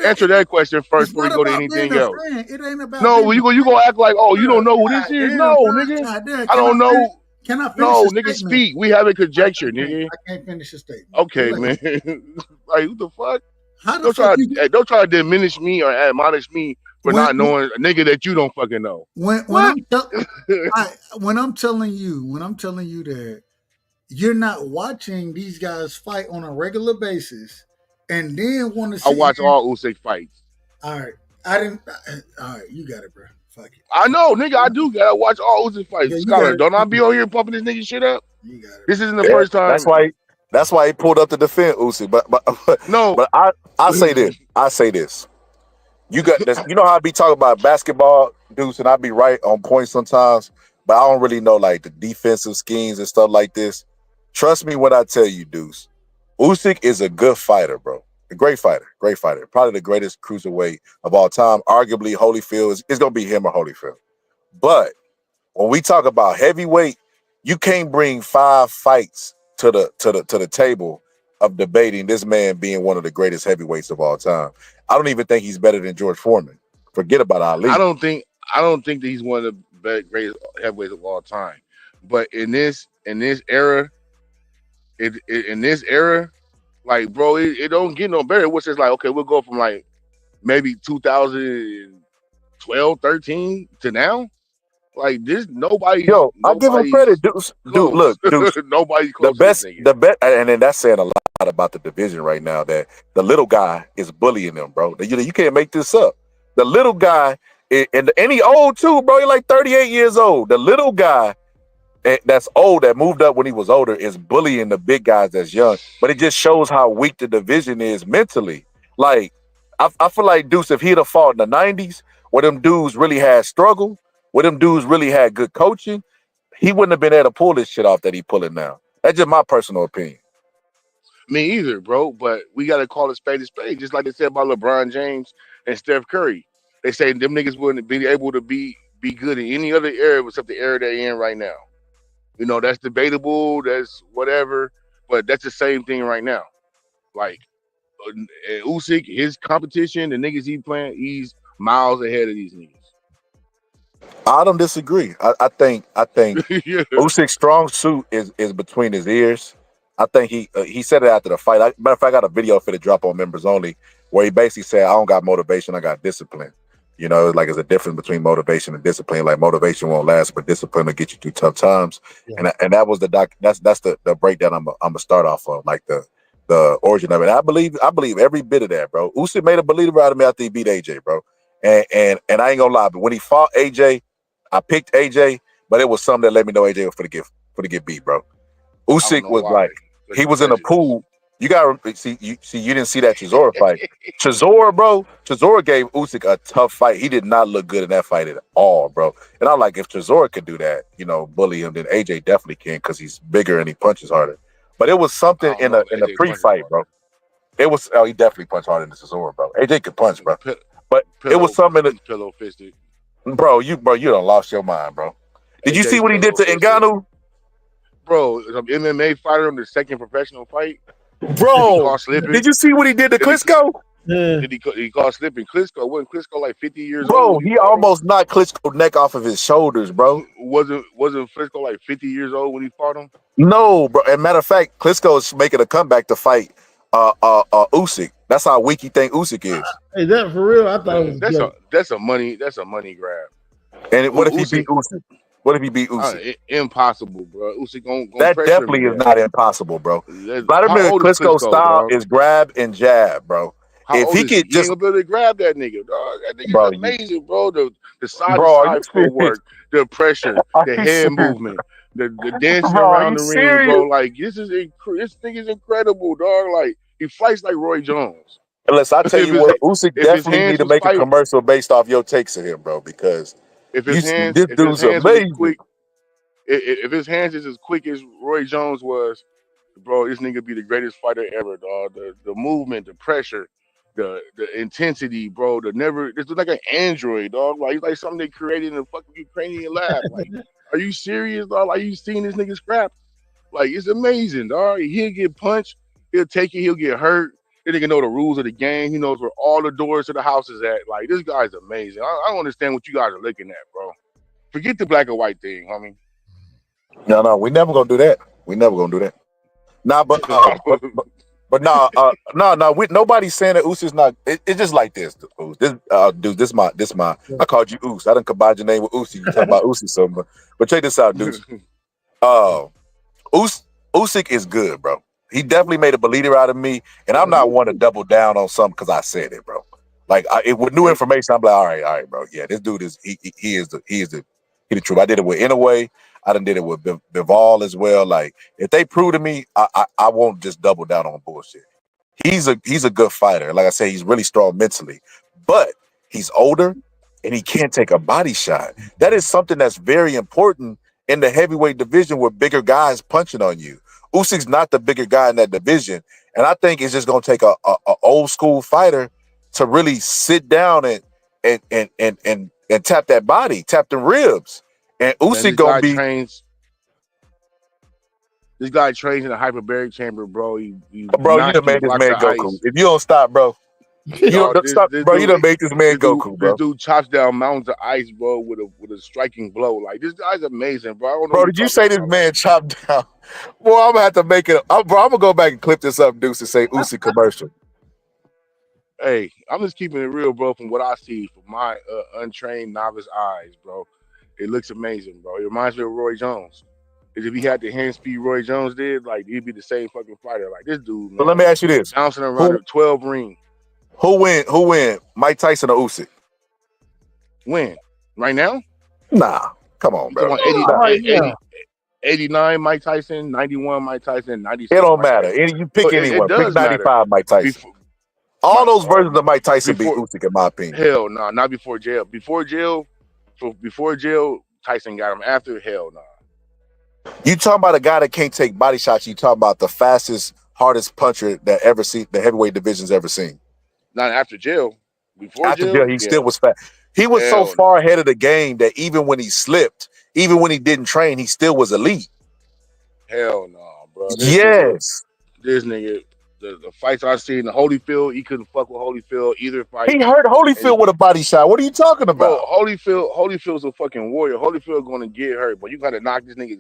Answer that question first before we go to anything else.
It ain't about.
No, you gonna act like, oh, you don't know who this is? No, nigga. I don't know.
Can I finish
No,
the
nigga,
statement?
speak. We have a
I
conjecture,
can't.
nigga.
I can't finish the statement.
Okay,
Relax.
man. Like, what the fuck?
How the fuck you get,
Don't try to diminish me or admonish me for
when
not knowing a nigga that you don't fucking know.
when
What?
I'm telling you that you're not watching these guys fight on a regular basis, and then want to
I
sit
watch
here.
all Usyk fights.
All right, I didn't. All right, you got it, bro. Fuck it.
I know, nigga. I do gotta watch all Usyk fights.
Yeah, you got
Scholar,
it.
don't I be on here pumping this nigga shit up?
You got it.
This isn't the
Yeah,
first
that's
time.
why. That's why he pulled up to defend Usyk.
No.
But I say this. I say this. You got this. You know how I be talking about basketball, Deuce, and I be right on point sometimes, but I don't really know like the defensive schemes and stuff like this. Trust me when I tell you, Deuce, Usyk is a good fighter, bro. A great fighter, probably the greatest cruiserweight of all time. Arguably, Holyfield is gonna be him or Holyfield. But when we talk about heavyweight, you can't bring 5 fights to the table of debating this man being one of the greatest heavyweights of all time. I don't even think he's better than George Foreman. Forget about Ali.
I don't think that he's one of the greatest heavyweights of all time. But in this era, in this era, like, bro, it don't get no better. What's just like, okay, we'll go from like maybe 2012, 13 to now. Like this,
Yo, I give him credit, Deuce. Dude,
close.
look, Deuce,
Nobody's close to this nigga.
the best, and then that's saying a lot about the division right now. That the little guy is bullying them, bro. You can't make this up. The little guy, and he old too, bro. He's like 38 years old. The little guy that's old, that moved up when he was older, is bullying the big guys that's young. But it just shows how weak the division is mentally. Like, I feel like Deuce, if he'd have fought in the 90s, where them dudes really had struggle, where them dudes really had good coaching, he wouldn't have been able to pull this shit off that he pulling now. That's just my personal opinion.
Me either, bro. But we gotta call a spade, just like they said about LeBron James and Steph Curry. They say them niggas wouldn't be able to be good in any other era except the era they're in right now. You know, that's debatable, that's whatever, but that's the same thing right now. Like, Usyk, his competition, the niggas he playing, he's miles ahead of these niggas.
I don't disagree. I think
Yeah.
Usyk's strong suit is between his ears. I think he said it after the fight. Matter of fact, I got a video for the drop on members only where he basically said, "I don't got motivation, I got discipline." You know, like, there's a difference between motivation and discipline. Like, motivation won't last, but discipline will get you through tough times. Yeah. And that was that's the breakdown I'm gonna start off of, like the origin of it. I believe every bit of that, bro. Usyk made a believer out of me after he beat AJ, bro. And I ain't gonna lie, but when he fought AJ, I picked AJ, but it was something that let me know AJ was for the get beat, bro. Usyk was why. Like, he was in a pool. You gotta see. You didn't see that Chisora fight. Chisora gave Usyk a tough fight. He did not look good in that fight at all, bro. And I'm like, if Chisora could do that, bully him, then AJ definitely can, because he's bigger and he punches harder. But it was something in the pre-fight, bro. It was he definitely punched harder than Chisora, bro. AJ could punch, bro. But it was something in the
pillow fisted.
Bro, you done lost your mind, bro. Did you see what he did to Ngannou?
Bro, some MMA fighter in the second professional fight.
Bro, did you see what he did to Klitschko?
Did he caught slipping? Klitschko wasn't Klitschko like 50 years
bro,
old?
Bro, he almost knocked Klitschko's neck off of his shoulders, bro.
Wasn't Klitschko like 50 years old when he fought him?
No, bro. As a matter of fact, Klitschko is making a comeback to fight Usyk. That's how weak he think Usyk is.
Is that for real? I thought it was
that's a money grab.
And what if he beat Usyk? What if he beat Usyk?
Impossible, bro. Usyk gonna
that definitely is not impossible, bro. Vladimir Klitschko's style is grab and jab, bro. If he could just
ain't gonna be able to grab that nigga, dog. That nigga's
bro,
amazing, bro. The side to side footwork, the pressure, the hand movement, the dancing around the ring, bro. Like, this nigga's incredible, dog. Like, he fights like Roy Jones.
Unless I tell you what, Usyk definitely need to make a commercial based off your takes of him, bro, because
if his hands,
this dude's amazing.
If his hands is as quick as Roy Jones was, bro, this nigga be the greatest fighter ever, dog. The movement, the pressure, the intensity, bro. This is like an android, dog. Like, he's like something they created in a fucking Ukrainian lab. Like, are you serious, dog? Like, you seen this nigga scrap? Like, it's amazing, dog. He'll get punched, he'll take it, he'll get hurt. This nigga know the rules of the game. He knows where all the doors to the house is at. Like, this guy's amazing. I don't understand what you guys are looking at, bro. Forget the black and white thing, homie.
No, we never gonna do that. We never gonna do that. Nah, but no. Nobody's saying that Usyk's not. It's just like this, dude. Dude, this my. I called you Us. I didn't combine your name with Usyk. You talking about Usyk so much. But check this out, dude. Usyk is good, bro. He definitely made a believer out of me, and I'm not one to double down on something because I said it, bro. Like with new information, I'm like, all right, bro. Yeah, this dude is he is the truth. I did it with Inouye. I done did it with Bivol as well. Like if they prove to me, I won't just double down on bullshit. He's a good fighter. Like I said, he's really strong mentally, but he's older and he can't take a body shot. That is something that's very important in the heavyweight division with bigger guys punching on you. Usyk's not the bigger guy in that division, and I think it's just gonna take a old school fighter to really sit down and tap that body, tap the ribs. And Usyk gonna be
this guy trains in a hyperbaric chamber, bro.
Bro, you done made this man Goku. If you don't stop, bro, you don't stop, bro. You done made this man Goku, bro.
This dude chops down mountains of ice, bro, with a striking blow. Like this guy's amazing, bro. I don't know
bro, did you say this man chopped down? Boy, I'm gonna have to make it. I'm gonna go back and clip this up, Deuce, and say Usyk commercial.
Hey, I'm just keeping it real, bro. From what I see, from my untrained novice eyes, bro, it looks amazing, bro. It reminds me of Roy Jones. Because if he had the hand speed Roy Jones did, like he'd be the same fucking fighter. Like this dude, man.
But let me ask you this:
bouncing around the 12 ring.
Who win? Mike Tyson or Usyk?
Win right now?
Nah, come on, bro.
89 Mike Tyson, 91 Mike Tyson, 96.
It don't matter. You pick anyone. Pick 95 Mike Tyson. All those versions of Mike Tyson beat Usyk, in my opinion.
Hell no, not before jail. Before jail, Tyson got him. After, hell no.
You talking about a guy that can't take body shots. You talking about the fastest, hardest puncher that the heavyweight division's ever seen.
Not after jail. Before
jail, he still was fast. He was so far ahead of the game that even when he slipped, even when he didn't train, he still was elite.
Hell no, bro.
This
nigga, the fights I seen, the Holyfield, he couldn't fuck with Holyfield either fight.
He hurt Holyfield with a body shot. What are you talking about?
Bro, Holyfield's a fucking warrior. Holyfield going to get hurt, but you got to knock this nigga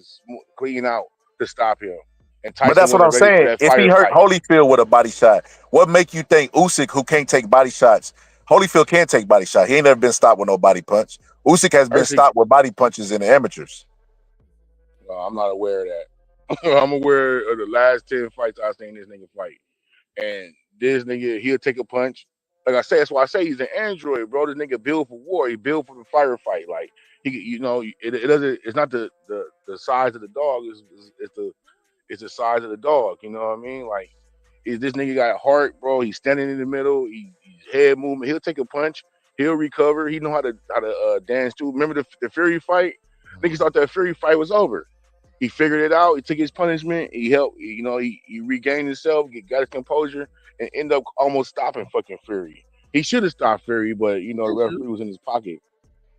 clean out to stop him. And Tyson,
but that's what I'm saying. If he hurt Holyfield with a body shot, what make you think Usyk, who can't take body shots, Holyfield can't take body shot. He ain't never been stopped with no body punch. Usyk has been stopped with body punches in the amateurs.
No, I'm not aware of that. I'm aware of the last 10 fights I've seen this nigga fight. And this nigga, he'll take a punch. Like I said, that's why I say he's an android, bro. This nigga built for war. He built for the firefight. Like he, it doesn't. It's not the size of the dog. It's the size of the dog. You know what I mean? Like, this nigga got heart, bro. He's standing in the middle. He's head movement. He'll take a punch. He'll recover. He know how to dance too. Remember the Fury fight? Niggas thought that Fury fight was over. He figured it out. He took his punishment. He helped. He regained himself. Got his composure, and ended up almost stopping fucking Fury. He should have stopped Fury, but the referee was in his pocket.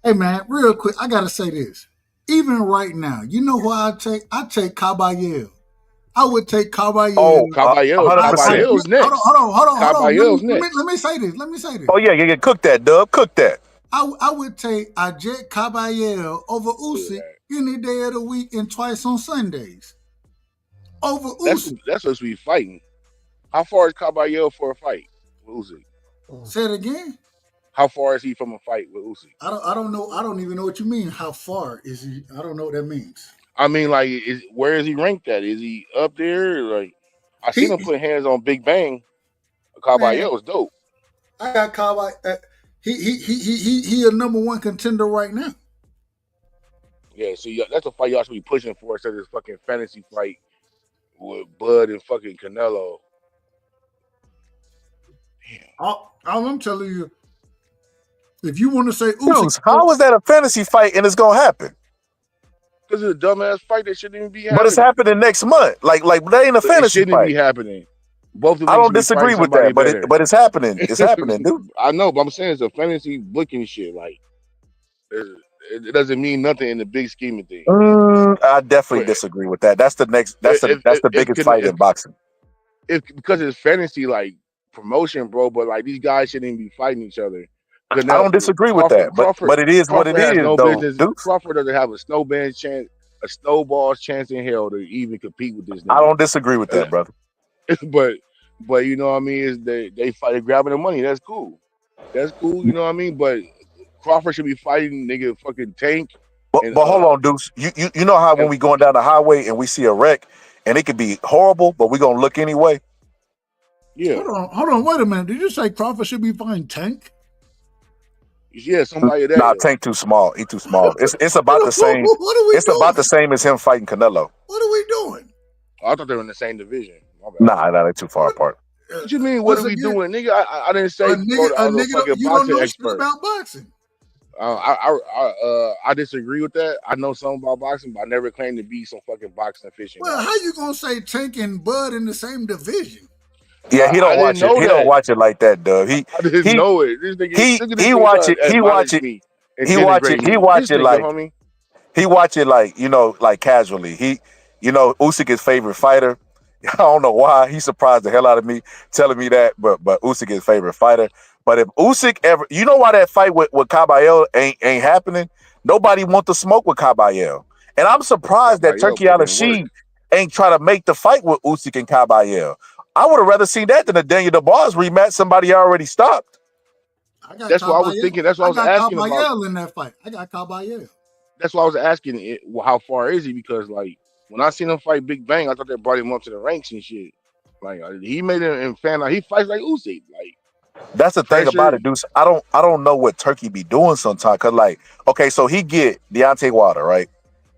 Hey man, real quick, I gotta say this. Even right now, you know who I take? I take Caballero. I would take Caballero.
Oh, Caballero's next.
Hold on.
Caballero's next.
Let me say this.
Oh yeah. Cook that, Dub. Cook that.
I would take Ajit Caballero over Usyk any day of the week and twice on Sundays. Over Usyk.
That's supposed to be fighting. How far is Caballero for a fight with Usyk?
Say it again.
How far is he from a fight with Usyk?
I don't know. I don't even know what you mean. How far is he? I don't know what that means.
I mean, like, where is he ranked at? Is he up there? Like, I seen him put hands on Big Bang. Caballero's dope.
I got Caballero. He a number one contender right now.
Yeah, so that's a fight y'all should be pushing for instead of this fucking fantasy fight with Bud and fucking Canelo.
All I'm telling you, if you want to say Usyk,
how is that a fantasy fight and it's gonna happen?
Because it's a dumbass fight that shouldn't even be happening.
But it's happening next month. Like that ain't a fantasy
fight. It shouldn't be happening. Both of
I don't disagree with that, but it's happening. It's happening, dude.
I know, but I'm saying it's a fantasy booking shit. Like, it doesn't mean nothing in the big scheme of things.
I definitely disagree with that. That's the biggest fight in boxing.
Because it's fantasy like promotion, bro. But like these guys shouldn't even be fighting each other.
I don't disagree with that, but it is what it is, though.
Crawford doesn't have a snowman chance. a snowball's chance in hell to even compete with this
I
nigga.
don't disagree with that, brother.
but you know what I mean, is they fight grabbing the money. That's cool. That's cool, you know what I mean? But Crawford should be fighting nigga fucking Tank and
But hold on, Deuce. You know how when we going down the highway and we see a wreck and it could be horrible, but we gonna look anyway.
Yeah.
Hold on, wait a minute. Did you say Crawford should be fighting Tank?
Yeah, somebody that.
Nah, Tank too small. He too small. It's about the same.
What are we
It's
doing?
about the same as him fighting Canelo.
What are we doing?
I thought they were in the same division.
Nah, they're too far apart.
What you mean? What are we doing, nigga? I didn't say
a nigga,
I was a fucking
you
boxing
don't know
expert.
shit about boxing.
I disagree with that. I know something about boxing, but I never claimed to be some fucking boxing aficionado.
Well, how you gonna say Tank and Bud in the same division?
Yeah, he don't watch it. He don't watch it like that, Doug.
I didn't know it. This nigga,
he watch it. He watch it. He watch it. He watch it like
homie.
He watch it like like casually. Usyk his favorite fighter. I don't know why he surprised the hell out of me telling me that, but Usyk his favorite fighter. But if Usyk ever, you know why that fight with Caballero ain't happening? Nobody want to smoke with Caballero, and I'm surprised that Turkey Al-Sheed ain't try to make the fight with Usyk and Caballero. I would have rather seen that than a Daniel Dubois rematch. Somebody already stopped.
That's what I was thinking. That's what I was asking about.
Caballero in that fight. I got Caballero.
That's why I was asking how far is he, because like when I seen him fight Big Bang, I thought they brought him up to the ranks and shit. Like he made it in fan. Like he fights like Usyk. Like
that's the thing about it, Deuce. I don't know what Turkey be doing sometimes. Cause like, okay, so he get Deontay Wilder, right?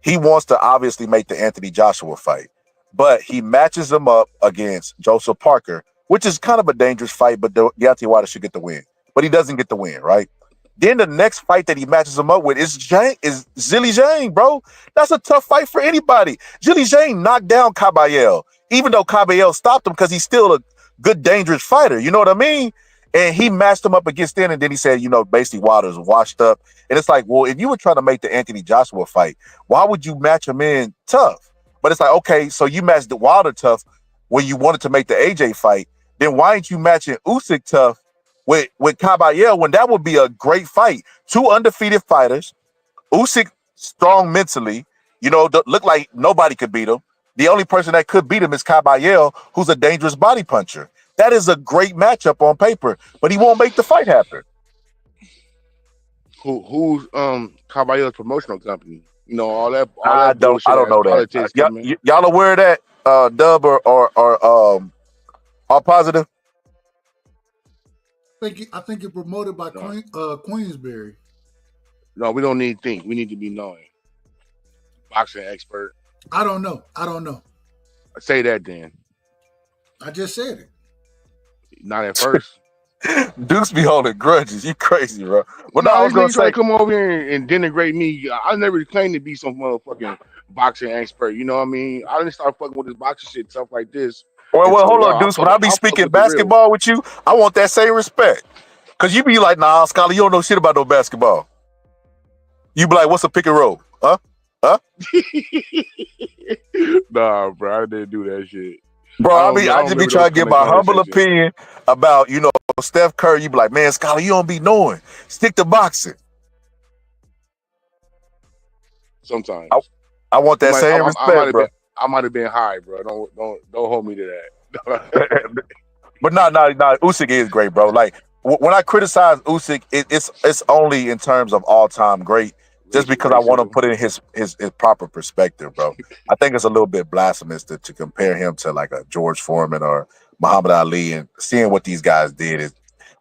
He wants to obviously make the Anthony Joshua fight, but he matches him up against Joseph Parker, which is kind of a dangerous fight, but Deontay Wilder should get the win. But he doesn't get the win, right? Then the next fight that he matches him up with is Zhilei Zhang, bro. That's a tough fight for anybody. Zhilei Zhang knocked down Caballero, even though Caballero stopped him because he's still a good, dangerous fighter. You know what I mean? And he matched him up against him, and then he said, basically Wilder's washed up. And it's like, well, if you were trying to make the Anthony Joshua fight, why would you match him in tough? But it's like, okay, so you matched the Wilder tough when you wanted to make the AJ fight. Then why ain't you matching Usyk tough with Caballero when that would be a great fight? Two undefeated fighters. Usyk strong mentally, look like nobody could beat him. The only person that could beat him is Caballero, who's a dangerous body puncher. That is a great matchup on paper, but he won't make the fight happen.
Who's Caballero's promotional company? All that.
I don't know that. Y'all aware of that, Dub or all positive?
I think you're promoted by Queensberry.
No, we don't need to think. We need to be knowing. Boxing expert.
I don't know.
Say that then.
I just said it.
Not at first.
Deuce be holding grudges. You crazy, bro. But
I was gonna say, come over here and denigrate me. I never claimed to be some motherfucking boxing expert. You know what I mean? I didn't start fucking with this boxing shit, stuff like this.
Well, hold on, Deuce. When I be speaking basketball with you, I want that same respect. Cause you be like, nah, Scholar, you don't know shit about no basketball. You be like, what's a pick and roll? Huh?
Nah, bro, I didn't do that shit.
Bro, I just be trying to get my humble opinion about, Steph Curry. You be like, man, Scholar, you don't be knowing. Stick to boxing.
Sometimes.
I want that same respect, bro.
I might have been high, bro. Don't hold me to that.
But no, Usyk is great, bro. Like when I criticize Usyk, it's only in terms of all-time great. Just because I want to put in his proper perspective, bro. I think it's a little bit blasphemous to compare him to like a George Foreman or Muhammad Ali, and seeing what these guys did is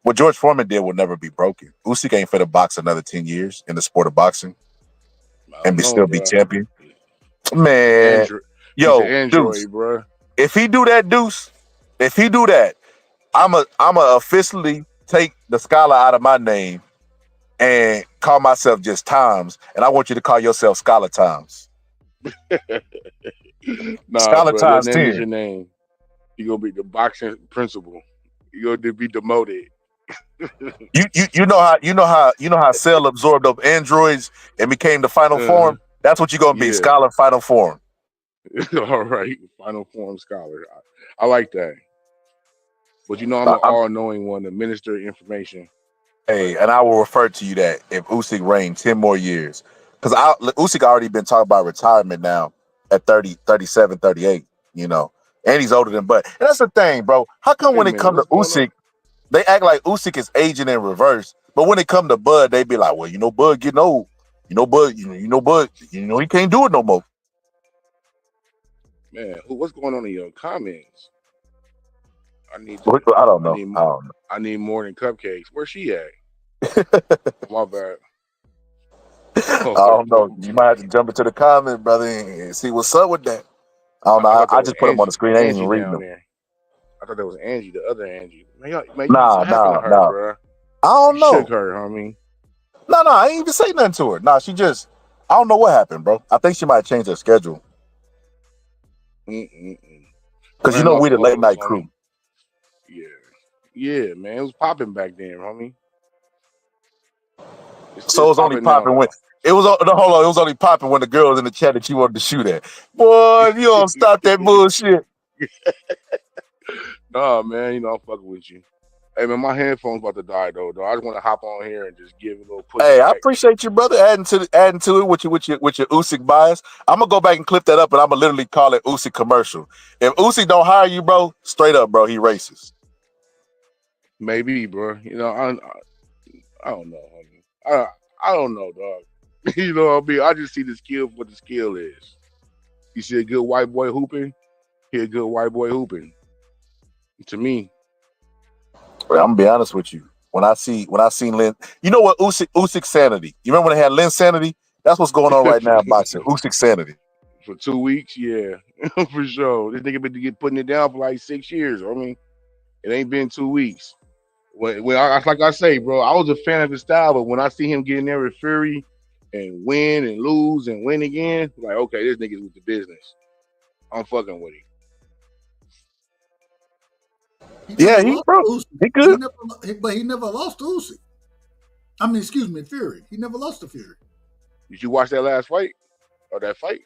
what George Foreman did will never be broken. Usyk ain't finna box another 10 years in the sport of boxing and still be champion. Man, Deuce,
bro.
If he do that, Deuce, I'ma officially take the Scholar out of my name and call myself just Times, and I want you to call yourself Scholar Times.
Scholar Times 10 is your name. You gonna be the boxing principal. You gonna be demoted.
you know how Cell absorbed up androids and became the final form. That's what you're gonna be, Scholar Final Form.
All right, Final Form Scholar. I like that. But I'm the all-knowing one, the minister of information.
Hey, and I will refer to you that if Usyk reigned 10 more years, because Usyk already been talking about retirement now at 30, 37, 38, you know, and he's older than Bud. And that's the thing, bro. How come
Wait a
when it
minute,
comes to
what's going on?
Usyk, they act like Usyk is aging in reverse, but when it come to Bud, they be like, well, you know, Bud getting old. You know, Bud, Bud, he can't do it no more.
Man, what's going on in your comments? I need
I
to.
don't
I
know.
need.
I don't know.
I need more than cupcakes. Where's she at? My bad.
I
Oh,
don't know. You might have to jump into the comment, brother, and see what's up with that. I don't know.
I thought
I
that was
just put them on the screen. I ain't even
Angie
reading
down
them.
there. I thought that was Angie, the other Angie.
Nah,
What happened to her,
nah.
bro?
I
You
don't
shook
know.
her, homie.
No, I ain't even say nothing to her. Nah, she just, I don't know what happened, bro. I think she might change her schedule. Because you
Ran
know
off
we
the
the late
O's,
night
homie.
crew.
Yeah, man. It was popping back then, homie.
So it
It's
was only
popping now,
popping when
though.
it was no, hold on, it was only popping when the girl was in the chat that you wanted to shoot at. Boy, if you don't stop that bullshit.
Nah, man. I'm fucking with you. Hey, man, my headphones about to die, though. I just want to hop on here and just give a little
Hey, I
pushback.
appreciate you, brother, adding to it with your Usyk bias. I'm gonna go back and clip that up, and I'm gonna literally call it Usyk commercial. If Usyk don't hire you, bro, straight up, bro, he racist.
Maybe, bro. I don't know, homie. I don't know, dog. You know what I mean? I just see the skill for what the skill is. You see a good white boy hooping, he a good white boy hooping. To me.
I'm gonna be honest with you. When I seen Lynn, you know what Usyk sanity. You remember when they had Lynn sanity? That's what's going on right now in boxing. Usyk sanity.
For 2 weeks, yeah, for sure. This nigga been putting it down for like 6 years. I mean, it ain't been 2 weeks. Like I say, bro, I was a fan of the style, but when I see him get in there with Fury and win and lose and win again, like, okay, this nigga's with the business. I'm fucking with him.
He
Yeah,
lost
bro.
to Usyk.
He good.
But he never lost to Usyk. I mean, excuse me, Fury. He never lost to Fury.
Did you watch that last fight or that fight?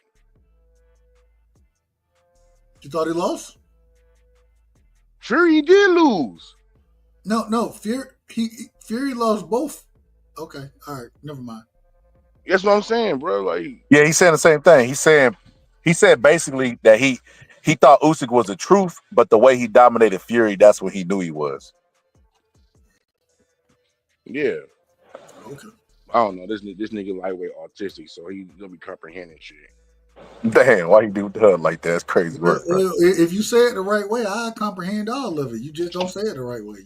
You thought he lost?
Fury did lose.
No, Fury lost both. Okay, all right, never mind.
That's what I'm saying, bro. Like,
yeah, he's saying the same thing. He said basically that he thought Usyk was the truth, but the way he dominated Fury, that's what he knew he was.
yeah.
Okay.
I don't know. This nigga lightweight autistic, so he gonna be comprehending shit.
Damn, why he do her like that? That's crazy work, bro.
If you say it the right way, I comprehend all of it. You just don't say it the right way.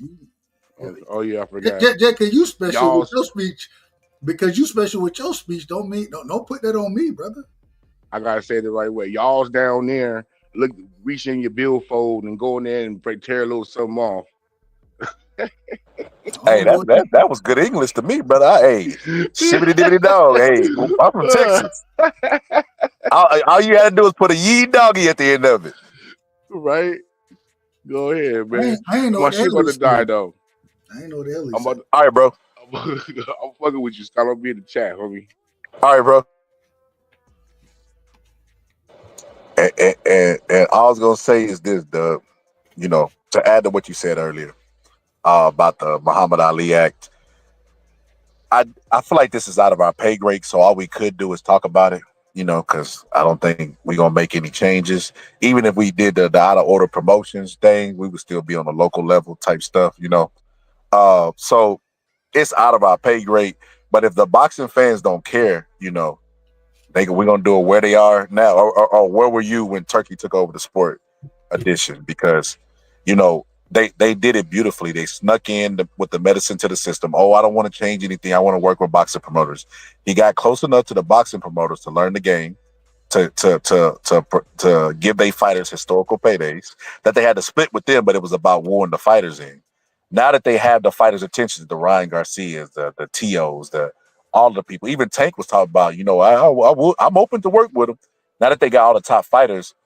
Oh yeah, I forgot.
Just because you special with your speech, don't put that on me, brother.
I gotta say it the right way. Y'all's down there, look, reach in your billfold and go in there and tear a little something off.
Hey, that was good English to me, brother. Hey, shibbity dibbity dog. Hey, I'm from Texas. All you had to do is put a yee doggy at the end of it.
Right? Go ahead, man.
I ain't know
my
the
shit about to die though.
I ain't know the hell he
I'm
said.
All right, bro.
I'm fucking with you, Scott. I'll be in the chat, homie.
All right, bro. And all I was gonna say is this: to add to what you said earlier about the Muhammad Ali Act. I feel like this is out of our pay grade, so all we could do is talk about it. Because I don't think we're gonna make any changes. Even if we did the out of order promotions thing, we would still be on the local level type stuff. So it's out of our pay grade. But if the boxing fans don't care, we're gonna do it where they are now, or where were you when Turkey took over the sport edition? Because they did it beautifully. They snuck in with the medicine to the system. Oh, I don't want to change anything. I want to work with boxing promoters. He got close enough to the boxing promoters to learn the game, to give their fighters historical paydays that they had to split with them, but it was about warring the fighters in. Now that they have the fighters' attention, the Ryan Garcias, the T.O.s, all the people, even Tank was talking about, I'm open to work with them. Now that they got all the top fighters,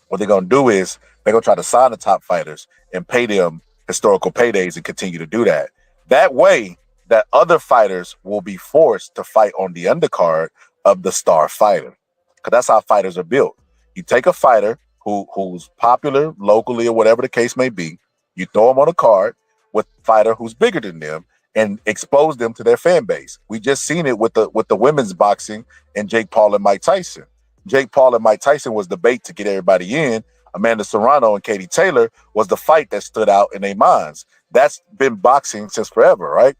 what they're going to do is they're going to try to sign the top fighters and pay them historical paydays and continue to do that. That way, that other fighters will be forced to fight on the undercard of the star fighter. Because that's how fighters are built. You take a fighter who's popular locally or whatever the case may be, you throw them on a card with a fighter who's bigger than them, and expose them to their fan base. We just seen it with the women's boxing and Jake Paul and Mike Tyson. Jake Paul and Mike Tyson was the bait to get everybody in. Amanda Serrano and Katie Taylor was the fight that stood out in their minds. That's been boxing since forever, right?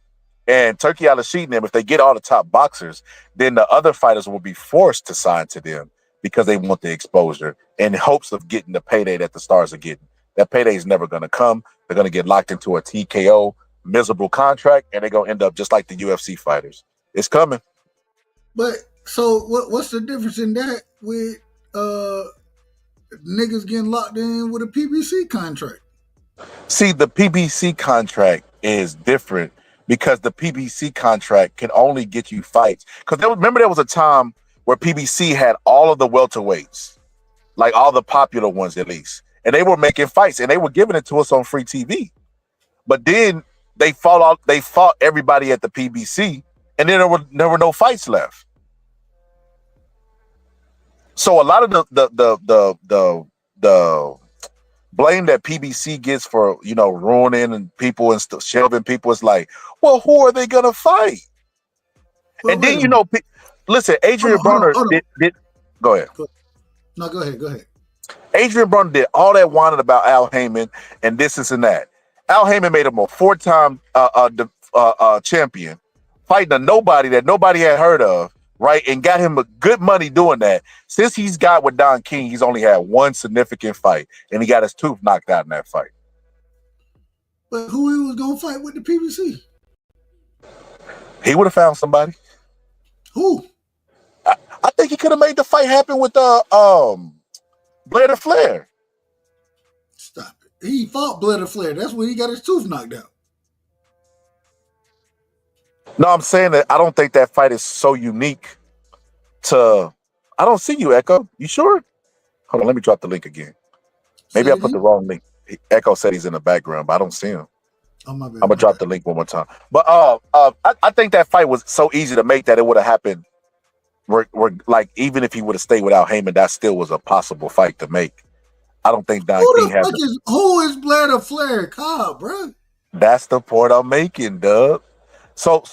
And Turkey Al-Rashid and them, if they get all the top boxers, then the other fighters will be forced to sign to them because they want the exposure in hopes of getting the payday that the stars are getting. That payday is never going to come. They're going to get locked into a TKO miserable contract, and they're going to end up just like the UFC fighters. It's coming.
But so what's the difference in that with niggas getting locked in with a PBC contract?
See, the PBC contract is different because the PBC contract can only get you fights. Because remember there was a time where PBC had all of the welterweights, like all the popular ones at least, and they were making fights and they were giving it to us on free TV. But then they fought everybody at the PBC, and then there were no fights left. So a lot of the blame that PBC gets for, you know, ruining and people and shelving people is like, well, who are they gonna fight? Well, and then you know, listen, Adrian Broner did. Go ahead.
No, go ahead.
Adrian Broner did all that whining about Al Heyman and this and that. Al Heyman made him a 4-time champion, fighting a nobody that nobody had heard of, right? And got him a good money doing that. Since he's got with Don King, he's only had one significant fight, and he got his tooth knocked out in that fight.
But who he was gonna fight with the PBC?
He would have found somebody.
Who?
I think he could have made the fight happen with Blair Flair.
Stop it. He fought Blair Flair. That's when he got his tooth knocked out.
No, I'm saying that I don't think that fight is so unique to. I don't see you, Echo. You sure? Hold on, let me drop the link again. Maybe I put the wrong link. Echo said he's in the background, but I don't see him.
Oh, my bad.
I'm gonna drop the link one more time. But I think that fight was so easy to make that it would have happened. We're like, even if he would have stayed without Heyman, that still was a possible fight to make. I don't think Don King had.
Who is Blair Flair? Cobb, bro.
That's the point I'm making, Doug. So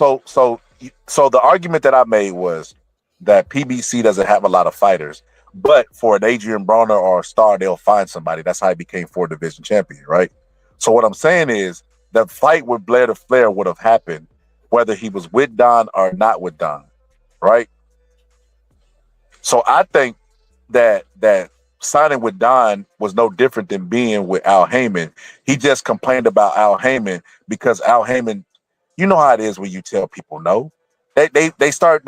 the argument that I made was that PBC doesn't have a lot of fighters, but for an Adrian Broner or a star, they'll find somebody. That's how he became 4-division champion, right? So what I'm saying is the fight with Blair Flair would have happened whether he was with Don or not with Don, right? So I think that signing with Don was no different than being with Al Heyman. He just complained about Al Heyman because Al Heyman, you know how it is when you tell people no. They start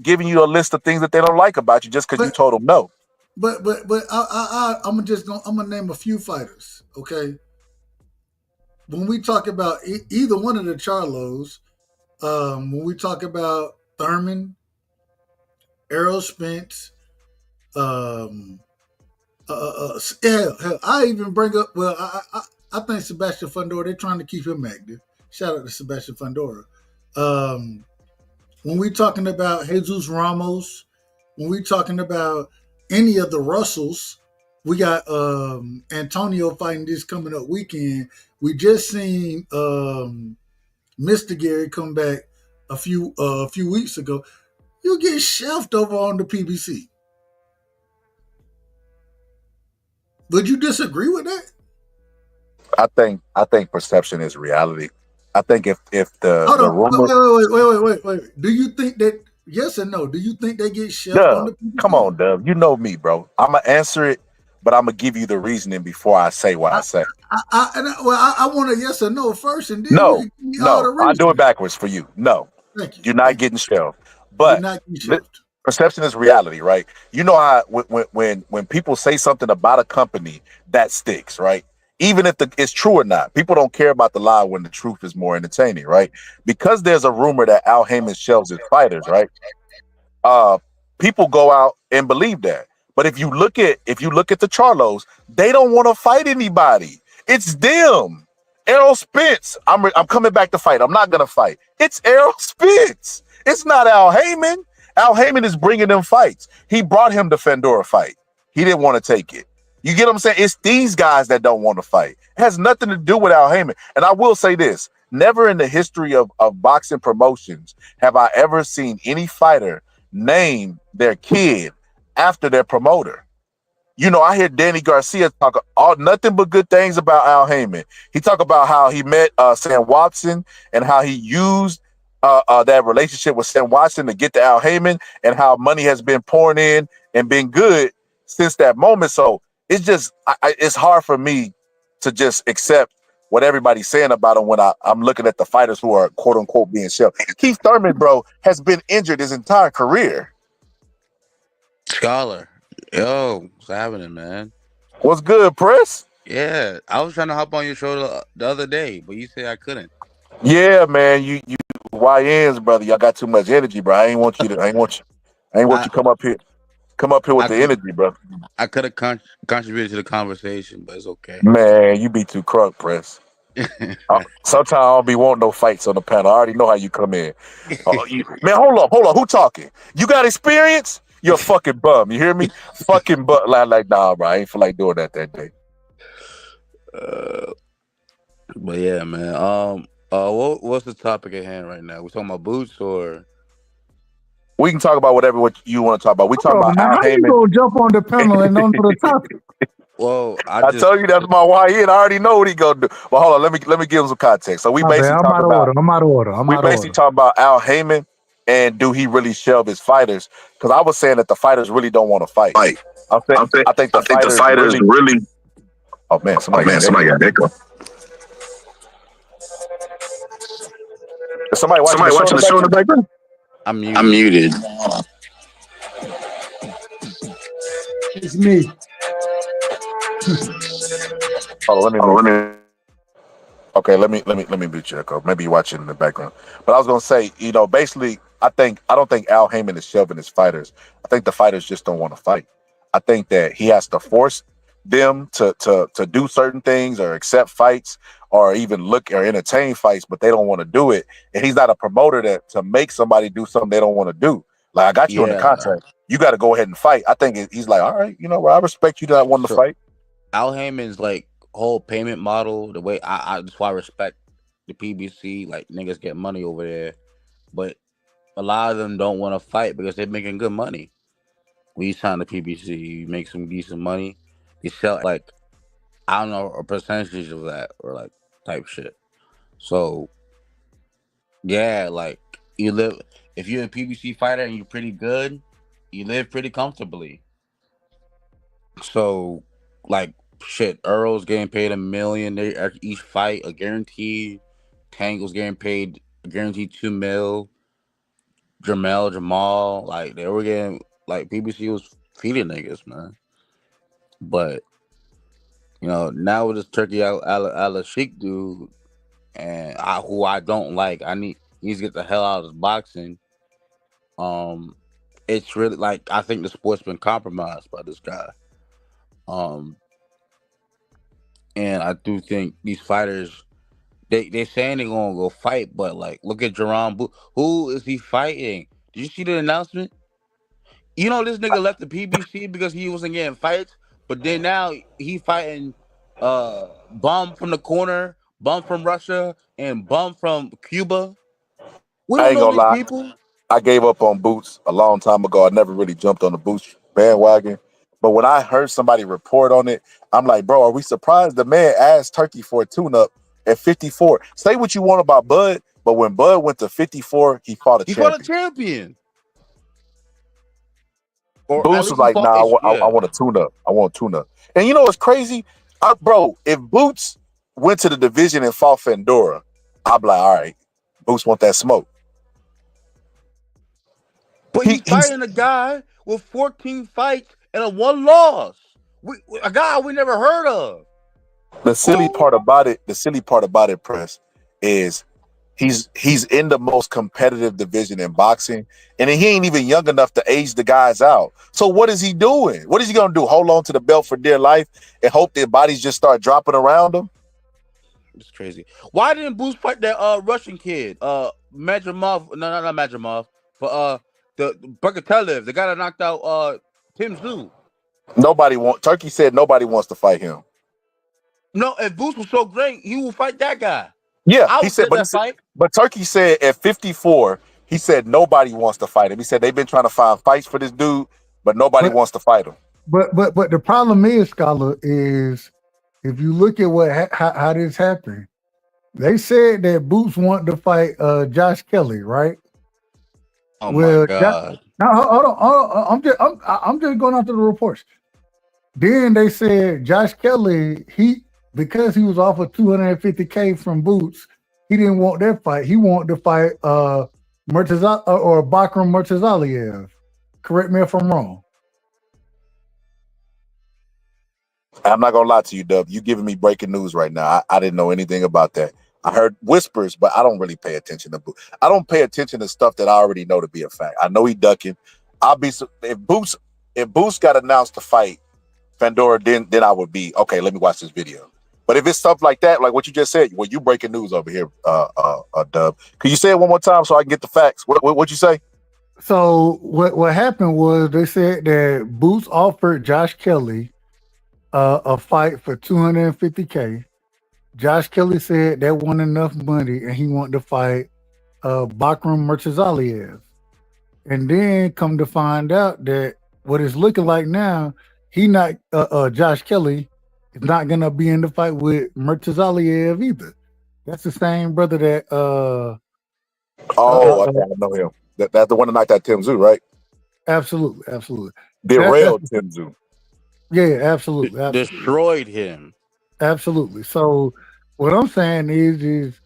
giving you a list of things that they don't like about you just because you told them no.
But I'm gonna name a few fighters, okay? When we talk about either one of the Charlos, when we talk about Thurman, Errol Spence, hell, I even bring up. Well, I think Sebastian Fundora. They're trying to keep him active. Shout out to Sebastian Fundora. When we're talking about Jesus Ramos, when we're talking about any of the Russells, we got Antonio fighting this coming up weekend. We just seen Mr. Gary come back a few weeks ago. You get shelved over on the PBC. Would you disagree with that?
I think perception is reality. I think if the
rumor. Wait. Do you think that, yes or no? Do you think they get shelved on the PBC?
Come on, Dub. You know me, bro. I'm gonna answer it, but I'm gonna give you the reasoning before I say what I say.
I want a yes or no first, and then
no. I'll do it backwards for you. No,
thank you.
You're not getting shelved. But perception is reality, right? You know how when people say something about a company, that sticks, right? Even if it's true or not, people don't care about the lie when the truth is more entertaining, right? Because there's a rumor that Al Heyman shelves his fighters, right? People go out and believe that. But if you look at the Charlos, they don't want to fight anybody. It's them. Errol Spence. I'm coming back to fight. I'm not gonna fight. It's Errol Spence. It's not Al Heyman. Al Heyman is bringing them fights. He brought him the Fandora fight. He didn't want to take it. You get what I'm saying? It's these guys that don't want to fight. It has nothing to do with Al Heyman. And I will say this. Never in the history of boxing promotions have I ever seen any fighter name their kid after their promoter. You know, I hear Danny Garcia talk all nothing but good things about Al Heyman. He talk about how he met Sam Watson and how he used that relationship with Sam Watson to get to Al Heyman, and how money has been pouring in and been good since that moment. So it's just it's hard for me to just accept what everybody's saying about him when I'm looking at the fighters who are quote unquote being shelved. Keith Thurman, bro, has been injured his entire career.
Scholar, yo, what's happening, man?
What's good, Press?
Yeah, I was trying to hop on your show the other day, but you said I couldn't.
Yeah, man, you YNs, brother, y'all got too much energy, bro. I ain't want you to come up here with the energy, bro.
I could have contributed to the conversation, but it's okay.
Man, you be too crunk, Press. Sometimes I don't be wanting no fights on the panel. I already know how you come in. Man, hold on. Who talking? You got experience? You're a fucking bum. You hear me? Fucking butt. Like, nah, bro. I ain't feel like doing that day.
But yeah, man. What's the topic at hand right now? We talking about boots or?
We can talk about whatever you want to talk about. We talking about Al Heyman.
How you gonna jump on the panel and don't know the topic?
Well,
I told you that's my YN. I already know what he gonna do. But hold on, let me give him some context. So we basically
I'm out of order.
We basically talking about Al Heyman and do he really shelve his fighters? Because I was saying that the fighters really don't want to fight. I think the fighters really. Oh man, somebody got echo. Is somebody watching the show in the background?
I'm
muted.
It's me.
Let me. Okay, let me beat you, Echo. Maybe you're watching in the background. But I was gonna say, basically, I don't think Al Heyman is shelving his fighters. I think the fighters just don't want to fight. I think that he has to force them to do certain things or accept fights or even look or entertain fights, but they don't want to do it. And he's not a promoter to make somebody do something they don't want to do. Like, I got you in the contract. You got to go ahead and fight. I think he's like, all right, I respect you not wanting to fight.
Al Heyman's like whole payment model, the way I that's why I respect the PBC. Like, niggas get money over there, but a lot of them don't want to fight because they're making good money. When you sign the PBC, you make some decent money. You sell like, I don't know, a percentage of that or like type shit. So yeah, like if you're a PBC fighter and you're pretty good, you live pretty comfortably. So like shit, Earl's getting paid $1 million each fight, a guaranteed. Tangle's getting paid a guaranteed $2 million. Jamal, like they were getting, like PBC was feeding niggas, man. But now with this Turkey Al Sheik dude, and who I don't like, he needs to get the hell out of this boxing. It's really like, I think the sport's been compromised by this guy. And I do think these fighters, they saying they're gonna go fight, but like, look at Jerome Booth. Who is he fighting? Did you see the announcement? This nigga left the PBC because he wasn't getting fights, but then now he fighting bum from the corner, bum from Russia, and bum from Cuba. We don't know these people.
I gave up on Boots a long time ago. I never really jumped on the Boots bandwagon. But when I heard somebody report on it, I'm like, bro, are we surprised the man asked Turkey for a tune-up at 54? Say what you want about Bud, but when Bud went to 54, he fought a
champion.
Boots was like, nah, I want a tune-up. I want a tune-up. And you know what's crazy? Bro, if Boots went to the division and fought Fandora, I'd be like, all right, Boots want that smoke.
But he's fighting a guy with 14 fights and a 1 loss. A guy we never heard of.
The silly part about it, Press, is he's in the most competitive division in boxing, and he ain't even young enough to age the guys out. So what is he doing? What is he gonna do? Hold on to the belt for dear life and hope their bodies just start dropping around him?
It's crazy. Why didn't Boots fight that Russian kid? Majamov, not Majamov, but the Berkatelev, the guy that knocked out Tim Tszyu.
Turkey said nobody wants to fight him.
No, if Boots was so great, he will fight that guy.
Yeah,
I
he
would
said,
take that fight.
but Turkey said at 54, he said nobody wants to fight him. He said they've been trying to find fights for this dude, but nobody
But
wants to fight him.
but the problem is, Scholar, is if you look at how this happened, they said that Boots wanted to fight Josh Kelly, right?
Oh my
Well,
god.
now hold on. I'm just going after the reports. Then they said Josh Kelly, because he was offered 250K from Boots, he didn't want that fight. He wanted to fight Murtaza or Bakram Murtazaliev. Correct me if I'm wrong.
I'm not gonna lie to you, Dub. You giving me breaking news right now. I didn't know anything about that. I heard whispers, but I don't really pay attention to Boots. I don't pay attention to stuff that I already know to be a fact. I know he ducking. If Boots got announced to fight Pandora, then I would be okay. Let me watch this video. But if it's stuff like that, like what you just said, well, you breaking news over here, Dub. Could you say it one more time so I can get the facts? What you say?
So what happened was they said that Boots offered Josh Kelly a fight for 250K. Josh Kelly said that wasn't enough money, and he wanted to fight Bakram Murtazaliev. And then come to find out that what it's looking like now, Josh Kelly is not gonna be in the fight with Murtazaliev either. That's the same brother that
Okay, I know him. That's the one that knocked out Tim Zoo, right?
absolutely.
Derailed Tim Zoo.
Yeah, absolutely.
Destroyed him.
Absolutely. So what I'm saying is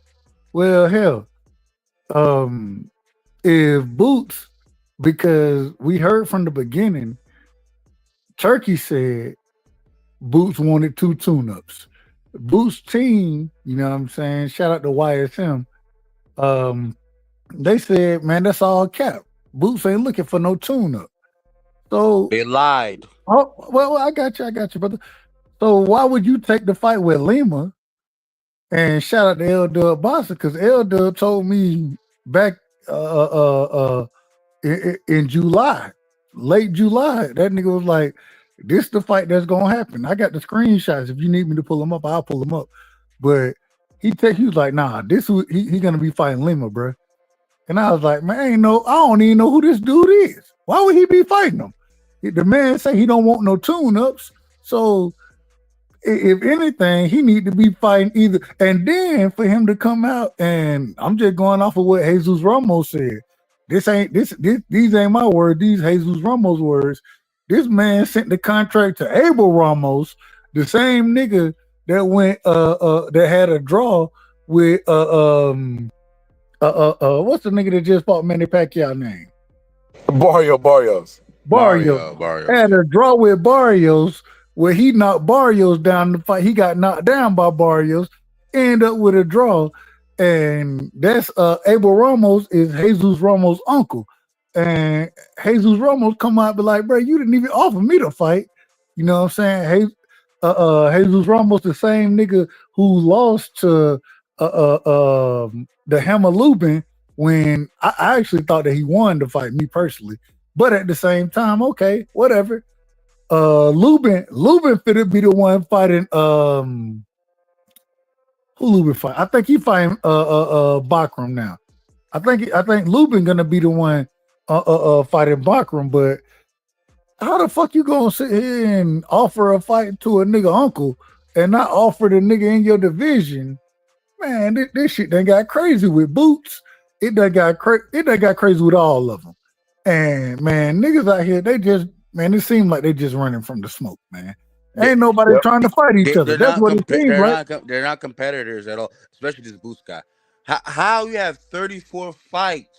well, hell, if Boots, because we heard from the beginning, Turkey said Boots wanted 2 tune-ups. Boots team, you know what I'm saying? Shout out to YSM. They said, man, that's all cap. Boots ain't looking for no tune-up. So
they lied.
Oh, well, I got you, brother. So why would you take the fight with Lima? And shout out to L Dub Bossa, because L Dub told me back in July, late July, that nigga was like, this the fight that's gonna happen. I got the screenshots. If you need me to pull them up, I'll pull them up. But he was like, nah, he gonna be fighting Lima, bro. And I was like, man, I don't even know who this dude is. Why would he be fighting him? The man say he don't want no tune-ups. So if anything, he need to be fighting either. And then for him to come out, and I'm just going off of what Jesus Ramos said. These ain't my words. These Jesus Ramos words. This man sent the contract to Abel Ramos, the same nigga that went that had a draw with what's the nigga that just fought Manny Pacquiao name?
Barrios.
Had a draw with Barrios where he knocked Barrios down the fight. He got knocked down by Barrios, end up with a draw. And that's Abel Ramos is Jesus Ramos' uncle. And Jesus Ramos come out and be like, bro, you didn't even offer me to fight. You know what I'm saying? Jesus Ramos, the same nigga who lost to the Hammer Lubin when I actually thought that he won the fight, me personally. But at the same time, okay, whatever. Lubin fit be the one fighting who Lubin fight? I think he fighting Bakram now. I think Lubin gonna be the one fighting Bakram, but how the fuck you gonna sit here and offer a fight to a nigga uncle and not offer the nigga in your division? Man, this shit done got crazy with Boots. It done got crazy with all of them. And man, niggas out here, it seems like they just running from the smoke, man. Ain't nobody trying to fight each other. That's what it seems like.
They're not competitors at all, especially this Boots guy. How you have 34 fights?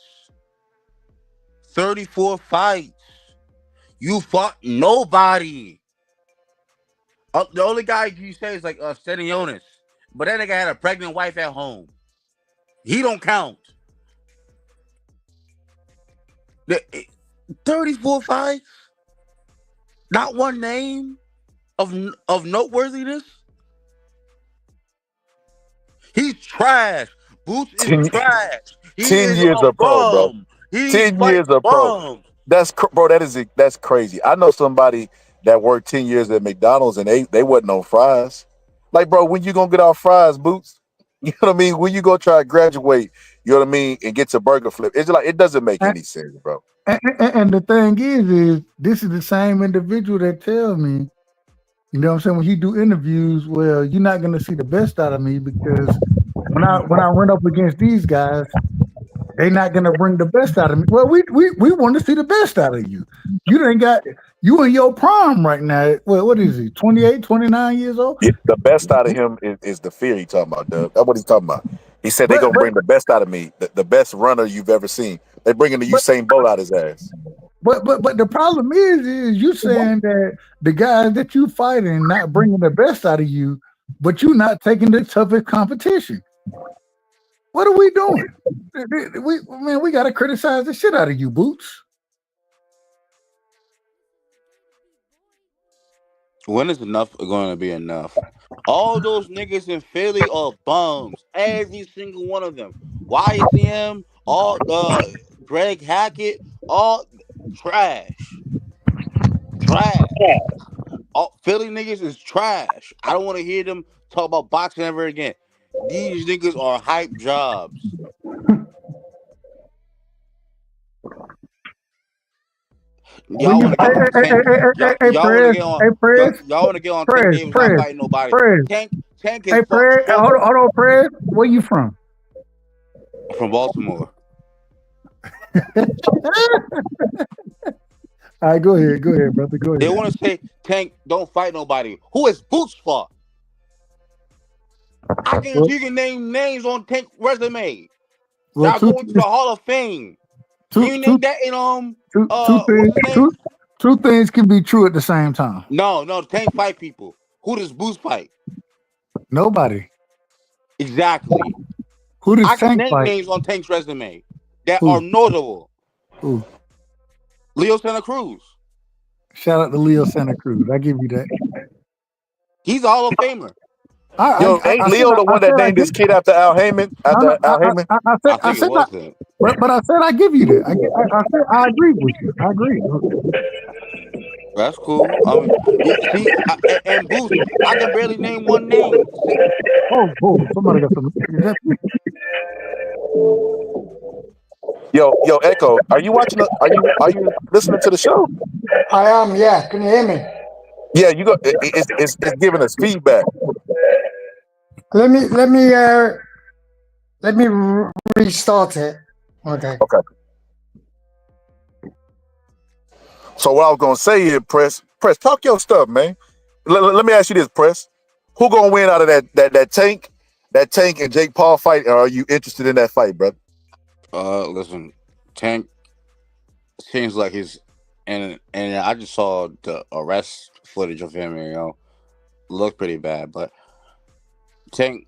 34 fights. You fought nobody. The only guy you say is like Stenionis, but that nigga had a pregnant wife at home. He don't count. 34 fights. Not one name of noteworthiness. He's trash. Boots is trash. He
10
is
years
a
of pro, bro.
bum.
10 years of pro. That's crazy. I know somebody that worked 10 years at McDonald's and they wasn't on fries. Like, bro, when you gonna get off fries, Boots? You know what I mean? When you go try to graduate, you know what I mean, and get to burger flip, it's like it doesn't make any sense, bro.
And the thing is this is the same individual that tells me, you know what I'm saying, when he do interviews, well, you're not gonna see the best out of me because when I run up against these guys, they're not gonna bring the best out of me. Well, we want to see the best out of you. You ain't got you in your prime right now. Well, what is he? 28, 29 years old?
Yeah, the best out of him is the fear he talking about, Doug. That's what he's talking about. He said they
But
gonna
but
bring the best out of me, the best runner you've ever seen. They bringing the
but
Usain Bolt out his ass.
but the problem is you saying that the guys that you fighting not bringing the best out of you, but you not taking the toughest competition. What are we doing? We gotta criticize the shit out of you, Boots.
When is enough going to be enough? All those niggas in Philly are bums. Every single one of them. YCM, all Greg Hackett, all trash. Trash. All Philly niggas is trash. I don't want to hear them talk about boxing ever again. These niggas are hype jobs.
When
Y'all
you
want to get on Tank. Y'all want to
Prez,
get on.
hey Prez,
Y'all want to get on Tank
Prez,
Davis not
Prez,
fighting nobody.
Prez,
Tank is
hey Prez,
supposed
hold on, Prez. Where you from?
from Baltimore.
All right, go ahead, brother, go
They
ahead.
want to say Tank don't fight nobody. Who is Boots for?
Well,
You can name names on Tank resume.
well,
Y'all go into the Hall of Fame. Can
two,
you
two,
name that in
two
what's
things,
his name?
two things can be true at the same time.
No, Tank fight people. Who does Boots fight?
Nobody.
Exactly.
Who does
I can
Tank
name
fight?
names on Tank's resume that are
Who?
notable.
Who?
Leo Santa Cruz.
Shout out to Leo Santa Cruz. I give you that.
He's a Hall of Famer.
Yo, ain't Leo the one that named his kid after Al Heyman? After Al Heyman?
I think it was him.
But I said I give you that. I said I agree with you. I agree.
That's cool. I mean, see, and Boots, I can barely name one name.
Oh, somebody got some.
Yo, Echo, are you watching? Are you listening to the show?
I am. Yeah. Can you hear me?
Yeah, you go. It's giving us feedback.
Let me restart it. Okay.
Okay. So what I was gonna say is, Press, talk your stuff, man. Let me ask you this, Press. Who gonna win out of that Tank and Jake Paul fight? Or are you interested in that fight, brother?
Listen, Tank seems like he's, and I just saw the arrest footage of him. Looked pretty bad, but Tank,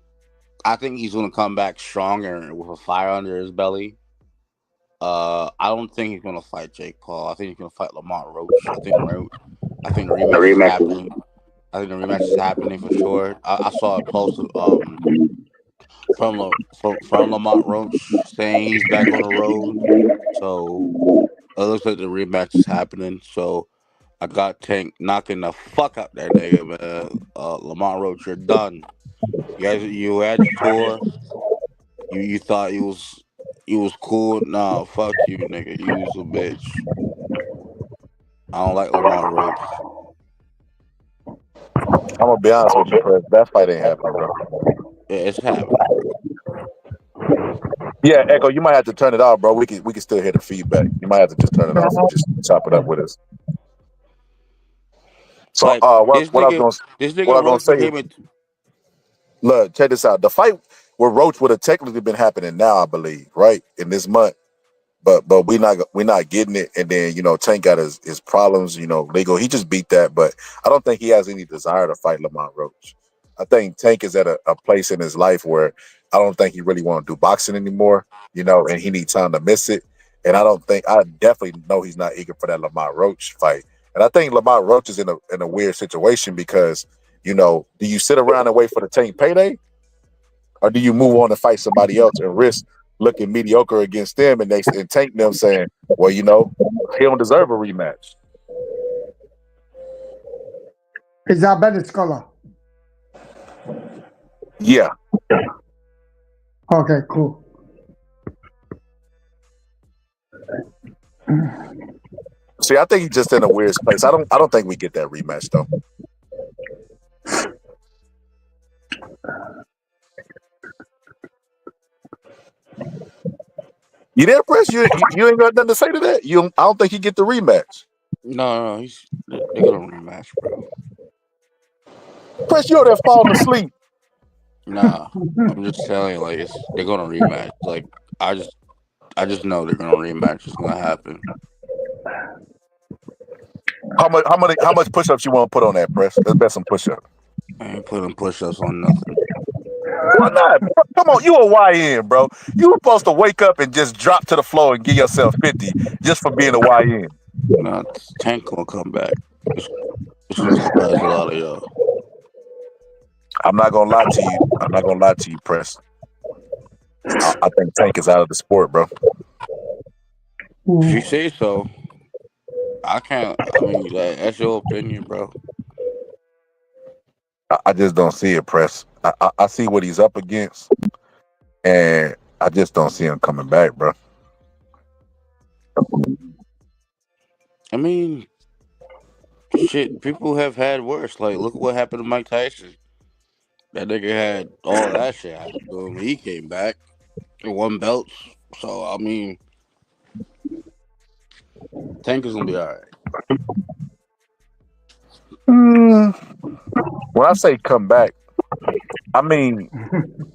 I think he's gonna come back stronger with a fire under his belly. I don't think he's gonna fight Jake Paul. I think he's gonna fight Lamont Roach. I think the rematch is happening. I think the rematch is happening for sure. I saw a post of, from Lamont Roach saying he's back on the road. So it looks like the rematch is happening. So I got Tank knocking the fuck out that nigga, man. Lamont Roach, you're done. You had your tour. You thought you was cool. Nah, fuck you, nigga. You was a bitch. I don't like Lamont Roach.
I'm gonna be honest with you, Press. That fight ain't happening, bro.
Yeah, it's happening, bro.
Yeah, Echo, you might have to turn it off, bro. We can still hear the feedback. You might have to just turn it off and just chop it up with us. So
Like
what I was
this
gonna
nigga Roach
say is,
became a.
look, check this out. The fight with Roach would have technically been happening now, I believe, right? In this month. But we not getting it, and then Tank got his problems, legal. He just beat that, but I don't think he has any desire to fight Lamont Roach. I think Tank is at a place in his life where I don't think he really want to do boxing anymore, and he needs time to miss it. And I definitely know he's not eager for that Lamont Roach fight. And I think Lamont Roach is in a weird situation because do you sit around and wait for the Tank payday, or do you move on to fight somebody else and risk looking mediocre against them and Tank them saying, well, he don't deserve a rematch?
Is that better, Scholar?
Yeah.
Okay, cool.
See, I think he's just in a weird place. I don't think we get that rematch though. You there, Press? You ain't got nothing to say to that. I don't think he get the rematch.
No, they're gonna rematch, bro.
Press, you over there falling asleep.
Nah, I'm just telling you, like they're gonna rematch. Like I just know they're gonna rematch. It's gonna happen.
How much push-ups you want to put on that, Press? Let's bet some push-ups.
I ain't putting push-ups on nothing.
Why not? Come on, you a YN, bro. You supposed to wake up and just drop to the floor and give yourself 50 just for being a YN.
Nah, Tank gonna come back. It's gonna surprise a lot of y'all.
I'm not gonna lie to you. I'm not gonna lie to you, Press. I think Tank is out of the sport, bro.
If you say so, I can't. I mean, that's your opinion, bro.
I just don't see it, Press. I see what he's up against, and I just don't see him coming back, bro.
I mean, shit. People have had worse. Like, look at what happened to Mike Tyson. That nigga had all that shit happen to him. He came back and won belts. So I mean, Tank is gonna be all right.
When I say come back, I mean,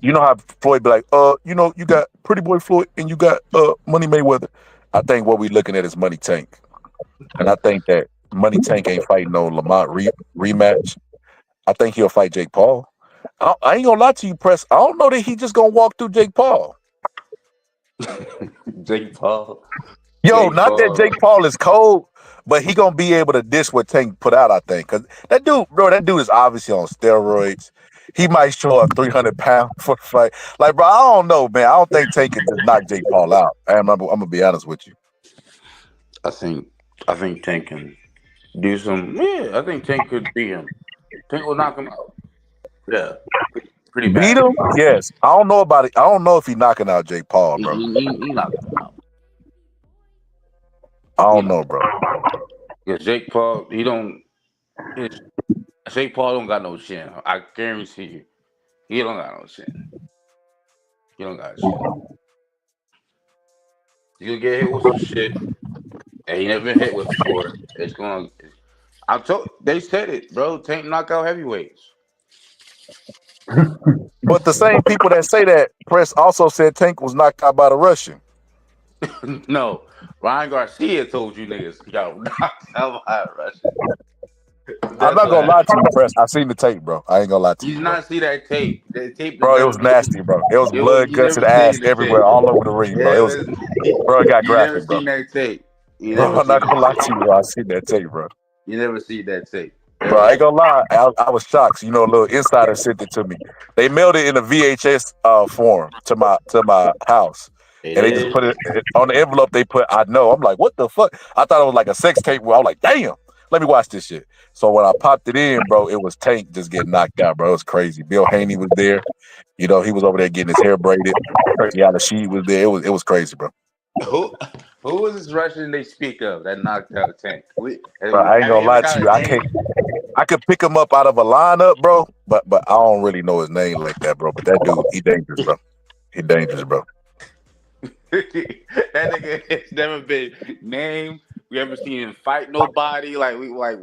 you know how Floyd be like, you got Pretty Boy Floyd and you got Money Mayweather. I think what we looking at is Money Tank, and I think that Money Tank ain't fighting no Lamont rematch. I think he'll fight Jake Paul. I ain't gonna lie to you, Press. I don't know that he just gonna walk through Jake Paul.
Jake Paul.
Yo, not that Jake Paul is cold, but he gonna be able to dish what Tank put out. I think because that dude is obviously on steroids. He might show up 300 pounds for the fight. Like, bro, I don't know, man. I don't think Tank can just knock Jake Paul out. I'm gonna be honest with you.
I think Tank can do some. Yeah, I think Tank could beat him. Tank will knock him out. Yeah, pretty
Beat
bad.
him? Yes. I don't know about it. I don't know if he knocking out Jake Paul, bro.
He knocking him out.
I don't know, bro.
Because Jake Paul, Jake Paul don't got no chin. I guarantee you, he don't got no chin. He don't got shit. You'll get hit with some shit that he never been hit with before. It's gonna. They said it, bro. Tank knock out heavyweights.
But the same people that say that, Press also said Tank was knocked out by the Russian.
No, Ryan Garcia told you niggas, yo, knocked out by a Russian.
I'm not gonna lie to you, Press. I seen the tape, bro. I ain't gonna lie to
You
you,
did
bro.
not see that tape. The tape has
Bro, it
never
was
been.
nasty, bro. It was blood,
You
guts, and
never
ass
seen the
everywhere,
tape.
all over the ring, bro. Bro, it got
You never
graphic, bro.
seen that tape. You
Bro,
never
I'm
seen
not gonna
that
lie
tape.
to you, bro. I seen that tape, bro.
You never seen that tape.
Bro, I ain't gonna lie. I was shocked. You know, a little insider sent it to me. They mailed it in a VHS form to my house.
It
And they just
is.
put it on the envelope. They put, I know. I'm like, what the fuck? I thought it was like a sex tape. Where I was like, damn, let me watch this shit. So when I popped it in, bro, it was Tank just getting knocked out, bro. It was crazy. Bill Haney was there. You know, he was over there getting his hair braided. Crazy how the she was there. It was crazy, bro.
Who was this Russian they speak of that knocked out Tank?
Bro, I ain't
Have you
gonna
ever
lie to
got
you.
a name?
I could pick him up out of a lineup, bro, but I don't really know his name like that, bro. But that dude, he dangerous, bro. He dangerous, bro.
That nigga has never been named. We ever seen him fight nobody?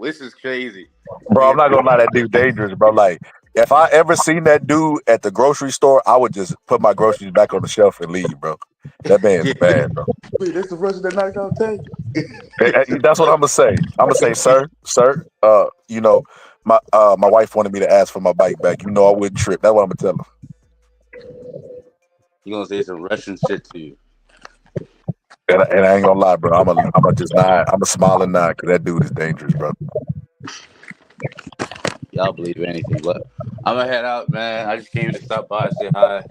This is crazy.
Bro, I'm not gonna lie, that dude dangerous, bro. Like, if I ever seen that dude at the grocery store, I would just put my groceries back on the shelf and leave, bro. That man's bad, bro.
Wait, that's the person that knocked out Tank.
That's what I'm gonna say. I'm gonna say, sir, you know, my wife wanted me to ask for my bike back. You know I wouldn't trip. That's what I'm gonna tell her.
He gonna say some Russian shit to you.
And I ain't gonna lie, bro. I'm a just nod. I'm a smiling nod because that dude is dangerous, bro.
Y'all believe anything, but I'm gonna head out, man. I just came to stop by, say hi.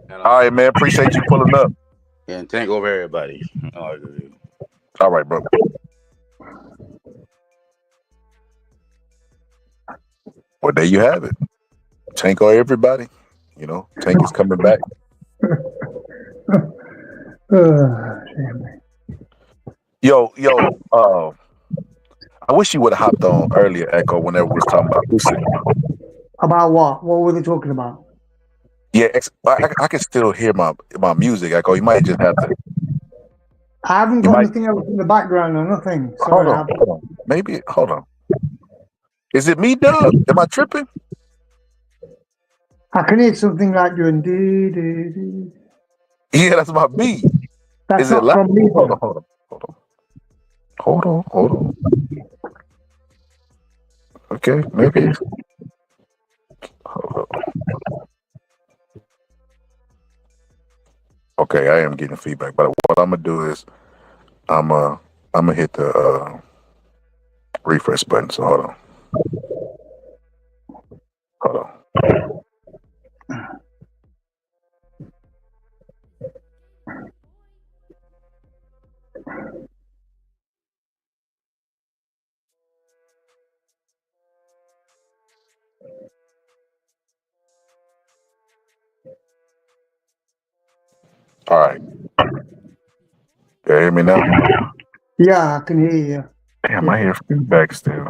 And,
All right, man. Appreciate you pulling up.
and Tank over everybody. All
right, bro. Well, there you have it. Tank or everybody. You know, Tank is coming back. Yo, I wish you would have hopped on earlier, Echo, whenever we was talking about Usyk.
About what? What were they talking about?
Yeah, I can still hear my music, Echo. You might just have to.
I haven't
You
got
might
anything else in the background or nothing.
hold
Sorry.
on, hold on. Maybe hold on. Is it me, Dub? Am I tripping?
I can hear something like doing dee dee dee.
Yeah, that's my beat.
That's
Is it
not
loud?
from me
Hold on,
though.
hold on. Okay, maybe. Hold on. Okay, I am getting feedback, but what I'm gonna do is I'm gonna hit the refresh button. So hold on. All right. You hear me now?
Yeah, I can hear you.
Damn, I hear feedback still.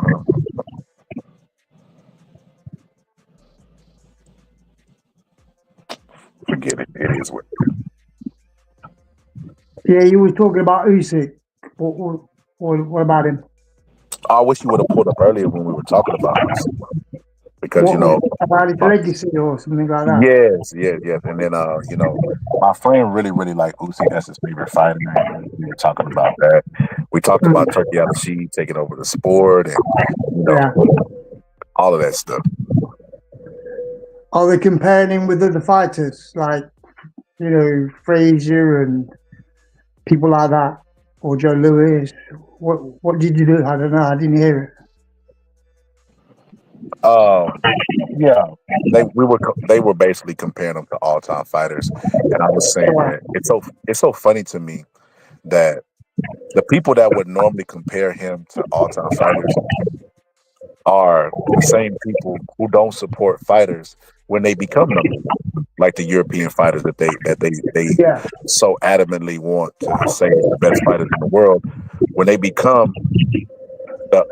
Forget it. It is what.
Yeah, you were talking about Usyk. What about him?
I wish you would have pulled up earlier when we were talking about Usyk, because
What was about his legacy or something like that?
yes, and then my friend really liked Usyk. That's his favorite fighter, and we were talking about that. We talked about Turkey Al-Sheed taking over the sport, and all of that stuff.
Are they comparing him with other fighters like Frazier and people like that, or Joe Louis? What did you do? I don't know. I didn't hear it.
Yeah, they were basically comparing them to all time fighters, and I was saying that it's so funny to me that the people that would normally compare him to all time fighters are the same people who don't support fighters when they become number one, like the European fighters that they so adamantly want to say is the best fighters in the world. When they become the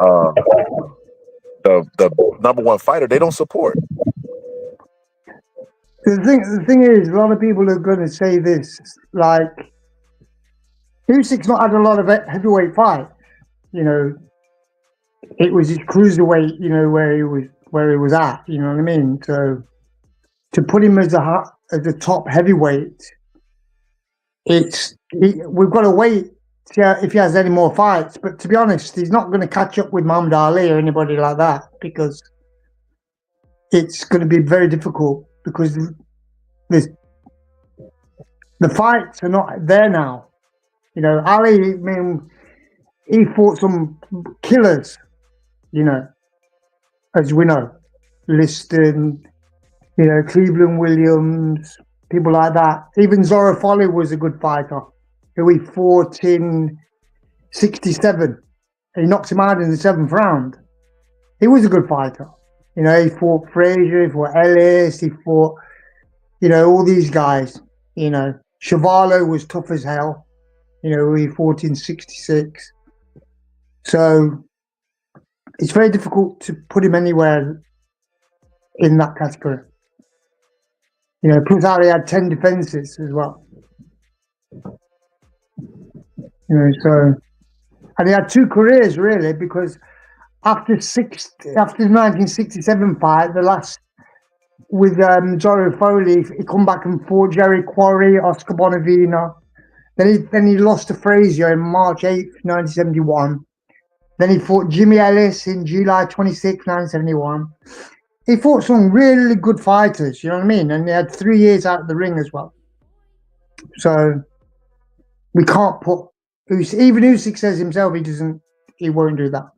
the number one fighter, they don't support.
The thing is, a lot of people are going to say this, like Usyk's not had a lot of heavyweight fights. It was his cruiserweight, where he was at. You know what I mean? So to put him as a top heavyweight, we've got to wait if he has any more fights. But to be honest, he's not going to catch up with Muhammad Ali or anybody like that, because it's going to be very difficult, because the fights are not there now. Ali, I mean, he fought some killers, as we know, Liston, Cleveland Williams, people like that. Even Zora Foley was a good fighter, who he fought in 1967. He knocked him out in the 7th round. He was a good fighter. He fought Frazier, he fought Ellis, he fought, all these guys. Chevalo was tough as hell. He fought in 1966. So it's very difficult to put him anywhere in that category. Plus Ali had 10 defenses as well. So, and he had 2 careers really, because after the 1967 fight, the last with Zora Foley, he come back and fought Jerry Quarry, Oscar Bonavina. Then he lost to Frazier in March 8th, 1971. Then he fought Jimmy Ellis in July 26th, 1971. He fought some really good fighters, you know what I mean? And he had 3 years out of the ring as well. So we can't put even Usyk says himself he won't do that.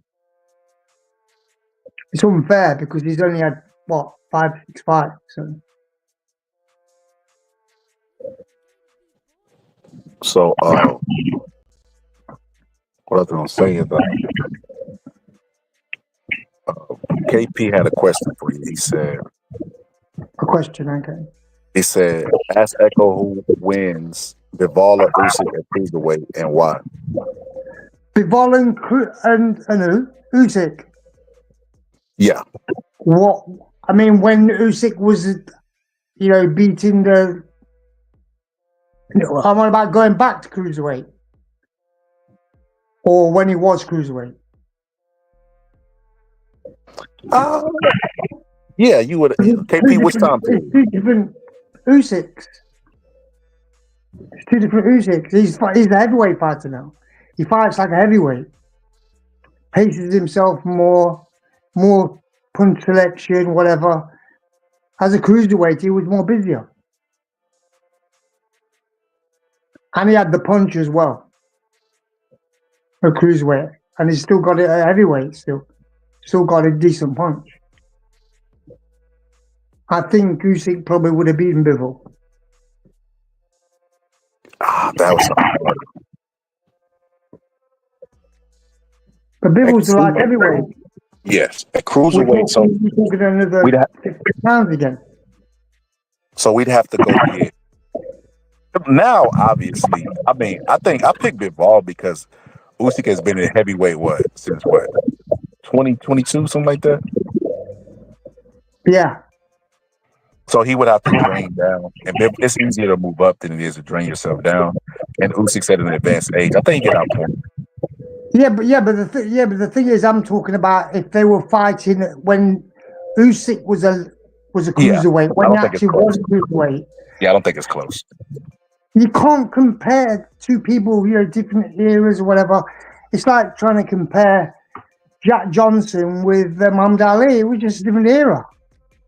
It's unfair because he's only had 5, 6 fights.
So what I was gonna say is KP had a question for you. He said,
a question, okay.
He said, "Ask Echo who wins, Bivol or Usyk at cruiserweight, and why."
Bivol and who? Usyk.
Yeah.
What? I mean, when Usyk was, beating the. I'm on about going back to cruiserweight, or when he was cruiserweight.
Yeah, you would. KP, which time period?
Two different Usyks. It's two different Usyks. He's a heavyweight fighter now. He fights like a heavyweight. Paces himself more punch selection, whatever. As a cruiserweight, he was more busier. And he had the punch as well. A cruiserweight. And he's still got it at heavyweight still. Still got a decent punch. I think Usyk probably would have beaten Bivol.
That was
But Bivol's the light heavyweight.
Yes, at cruiserweight. So
we're talking another 50 pounds again.
So we'd have to go get. Now, obviously, I mean, I think I picked Bivol because Usyk has been in heavyweight since 2022, something like that.
Yeah.
So he would have to drain down, and it's easier to move up than it is to drain yourself down. And Usyk's at an advanced age. I think he get out point.
But the thing is, I'm talking about if they were fighting when Usyk was a cruiserweight, when he actually was a cruiserweight.
Yeah, I don't think it's close.
You can't compare two people, different eras or whatever. It's like trying to compare Jack Johnson with Muhammad Ali. It was just a different era.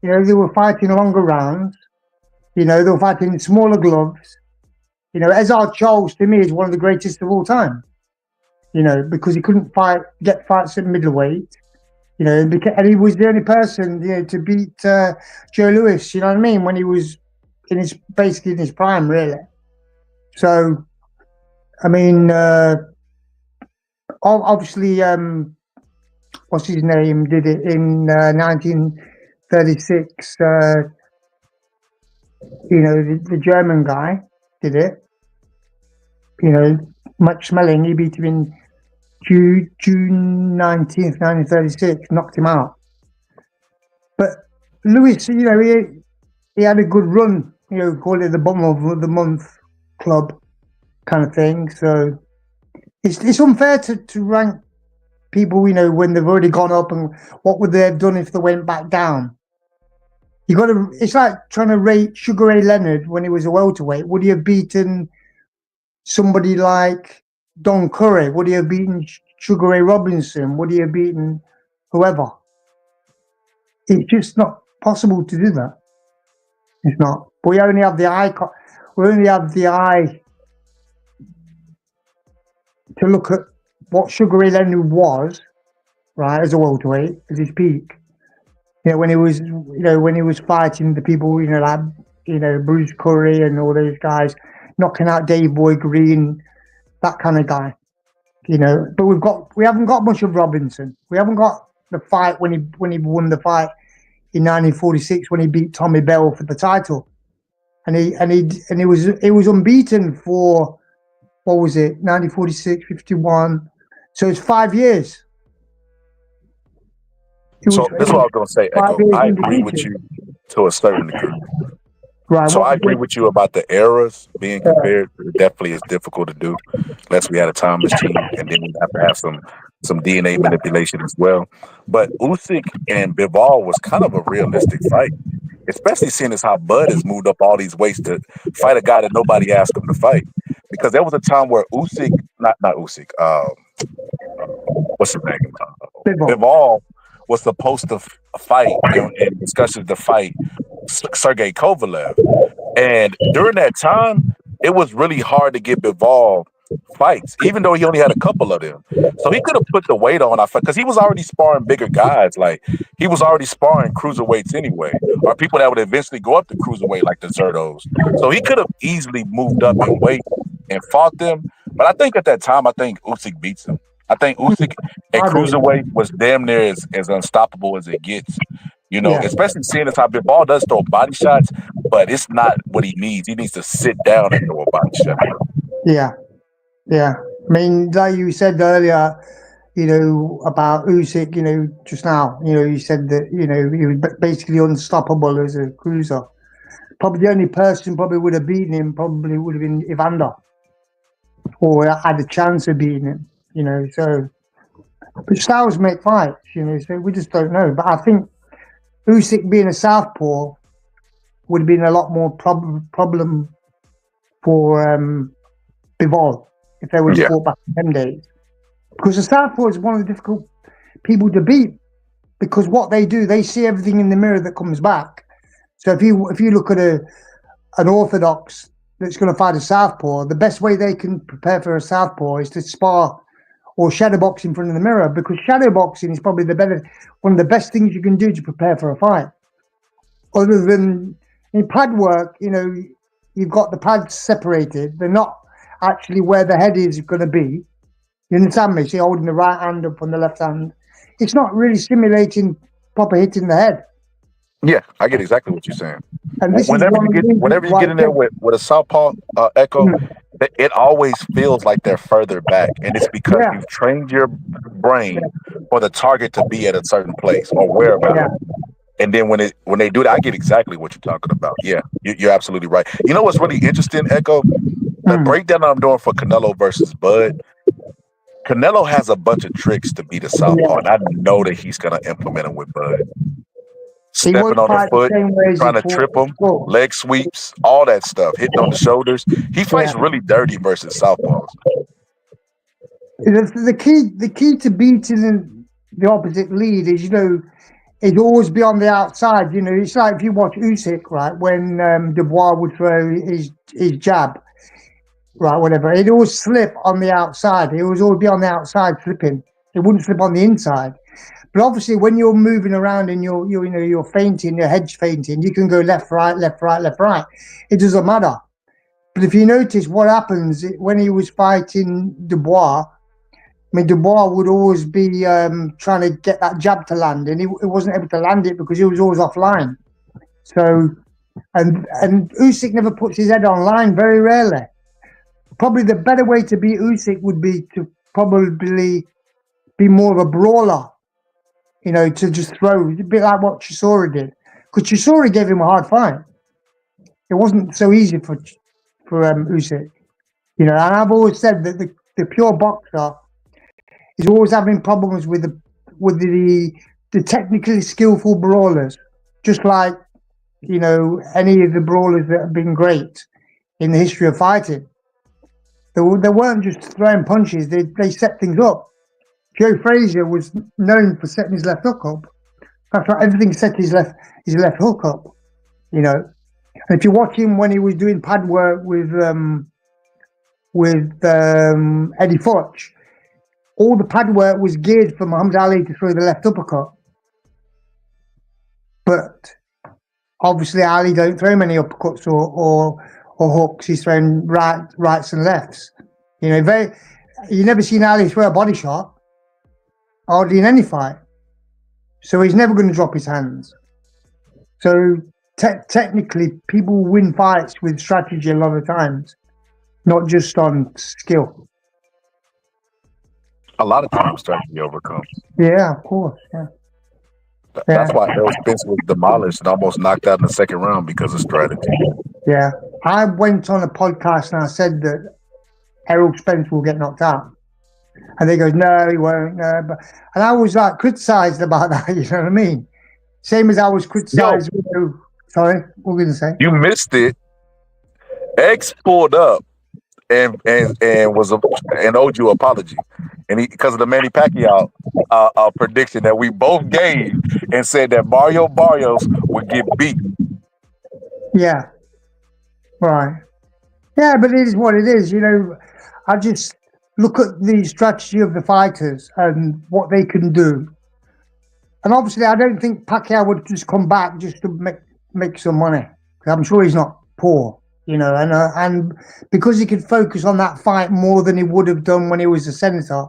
They were fighting longer rounds. They were fighting smaller gloves. Ezard Charles, to me, is one of the greatest of all time. Because he couldn't get fights at middleweight. And he was the only person, to beat Joe Louis. You know what I mean? When he was basically in his prime, really. So, I mean, obviously, what's his name? Did it in 1936. The German guy did it. Much Smelling. He beat him in June 19th, 1936, knocked him out. But Lewis, he had a good run, call it the bum of the month club kind of thing. So it's unfair to rank people, when they've already gone up, and what would they have done if they went back down? It's like trying to rate Sugar Ray Leonard when he was a welterweight. Would he have beaten somebody like Don Curry? Would he have beaten Sugar Ray Robinson? Would he have beaten whoever? It's just not possible to do that. It's not. We only have the eye. We only have the eye to look at what Sugar Ray Leonard was, right, as a welterweight, as his peak. When he was, when he was fighting the people, like, Bruce Curry and all those guys, knocking out Dave Boy Green, that kind of guy. But we haven't got much of Robinson. We haven't got the fight when he won the fight in 1946 when he beat Tommy Bell for the title, and he was unbeaten for, what was it, 1946, 51. So it's 5 years.
So this is what I was going to say, Echo. I agree with you to a certain degree.
Right.
So I agree with you about the eras being compared. It definitely is difficult to do, unless we had a time machine, and then we have to have some DNA manipulation as well. But Usyk and Bivol was kind of a realistic fight, especially seeing as how Bud has moved up all these weights to fight a guy that nobody asked him to fight. Because there was a time where Usyk, not Usyk, what's his name? Bivol was supposed to fight in discussions to fight Sergey Kovalev. And during that time, it was really hard to get Bivol fights, even though he only had a couple of them. So he could have put the weight on, because he was already sparring bigger guys. Like, he was already sparring cruiserweights anyway, or people that would eventually go up to cruiserweight like the Zertos. So he could have easily moved up in weight and fought them. But I think at that time, I think Usyk beats him. I think Usyk at cruiserweight was damn near as unstoppable as it gets. You know, especially seeing as how Ball does throw body shots, but it's not what he needs. He needs to sit down and throw a body shot.
Yeah, yeah. I mean, like you said earlier, you know, about Usyk, you know, just now, you know, you said that, you know, he was basically unstoppable as a cruiser. Probably the only person probably would have beaten him probably would have been Evander, or had a chance of beating him, you know. So, but styles make fights, you know, so we just don't know. But I think Usyk being a southpaw would have been a lot more problem for Bivol if they would have fought back in them days. Because the southpaw is one of the difficult people to beat, because what they do, they see everything in the mirror that comes back. So if you look at an orthodox that's going to fight a southpaw, the best way they can prepare for a southpaw is to spar or shadow box in front of the mirror, because shadow boxing is probably one of the best things you can do to prepare for a fight. Other than in pad work, you know, you've got the pads separated. They're not actually where the head is going to be. You understand me? So you're holding the right hand up on the left hand. It's not really simulating proper hitting the head.
Yeah, I get exactly what you're saying.
And this
whenever you get in there with a southpaw Echo, it always feels like they're further back, and it's because you've trained your brain for the target to be at a certain place or whereabouts. And then when they do that, I get exactly what you're talking about. Yeah, you're absolutely right. You know what's really interesting, Echo? The breakdown I'm doing for Canelo versus Bud. Canelo has a bunch of tricks to beat a southpaw, and I know that he's going to implement them with Bud. Stepping on the foot, trying to trip him, leg sweeps, all that stuff, hitting on the shoulders. He fights really dirty versus southpaws.
The key to beating the opposite lead is, you know, it'd always be on the outside. You know, it's like if you watch Usyk, right, when Dubois would throw his jab, right, whatever, it'd always slip on the outside. It would always be on the outside slipping. It wouldn't slip on the inside. But obviously, when you're moving around and you're feinting, you're hedge feinting, you can go left, right, left, right, left, right. It doesn't matter. But if you notice what happens when he was fighting Dubois, I mean, Dubois would always be trying to get that jab to land, and he wasn't able to land it because he was always offline. So, and Usyk never puts his head on line, very rarely. Probably the better way to beat Usyk would be to probably be more of a brawler. You know, to just throw, a bit like what Chisora did. Because Chisora gave him a hard fight. It wasn't so easy for Usyk. You know, and I've always said that the pure boxer is always having problems with the technically skillful brawlers. Just like, you know, any of the brawlers that have been great in the history of fighting. They weren't just throwing punches, they set things up. Joe Frazier was known for setting his left hook up. That's right, everything set his left hook up, you know. And if you watch him when he was doing pad work with Eddie Futch, all the pad work was geared for Muhammad Ali to throw the left uppercut. But obviously Ali don't throw many uppercuts or hooks. He's throwing rights and lefts. You know, you never seen Ali throw a body shot. Hardly in any fight. So he's never going to drop his hands. So technically, people win fights with strategy a lot of times, not just on skill.
A lot of times strategy overcomes.
Yeah, of course, yeah.
That's why Errol Spence was demolished and almost knocked out in the second round because of strategy.
Yeah. I went on a podcast and I said that Errol Spence will get knocked out. And they go, no, he won't. No. And I was like criticized about that, you know what I mean? Same as I was criticized. Sorry, what were you going to say?
You missed it. X pulled up and owed you an apology. And because of the Manny Pacquiao prediction that we both gave and said that Mario Barrios would get beat.
Yeah. Right. Yeah, but it is what it is. You know, I just look at the strategy of the fighters and what they can do. And obviously, I don't think Pacquiao would just come back just to make some money. I'm sure he's not poor, you know, and because he could focus on that fight more than he would have done when he was a senator,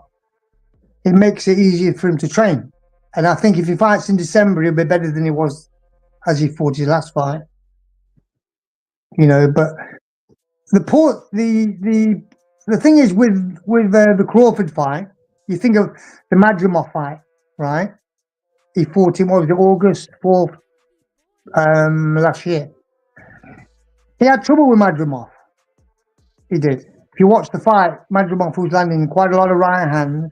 it makes it easier for him to train. And I think if he fights in December, he'll be better than he was as he fought his last fight. You know, but the thing is with the Crawford fight, you think of the Madrimov fight, right? He fought him, what was it, August 4th last year. He had trouble with Madrimov. He did. If you watch the fight, Madrimov was landing quite a lot of right hands.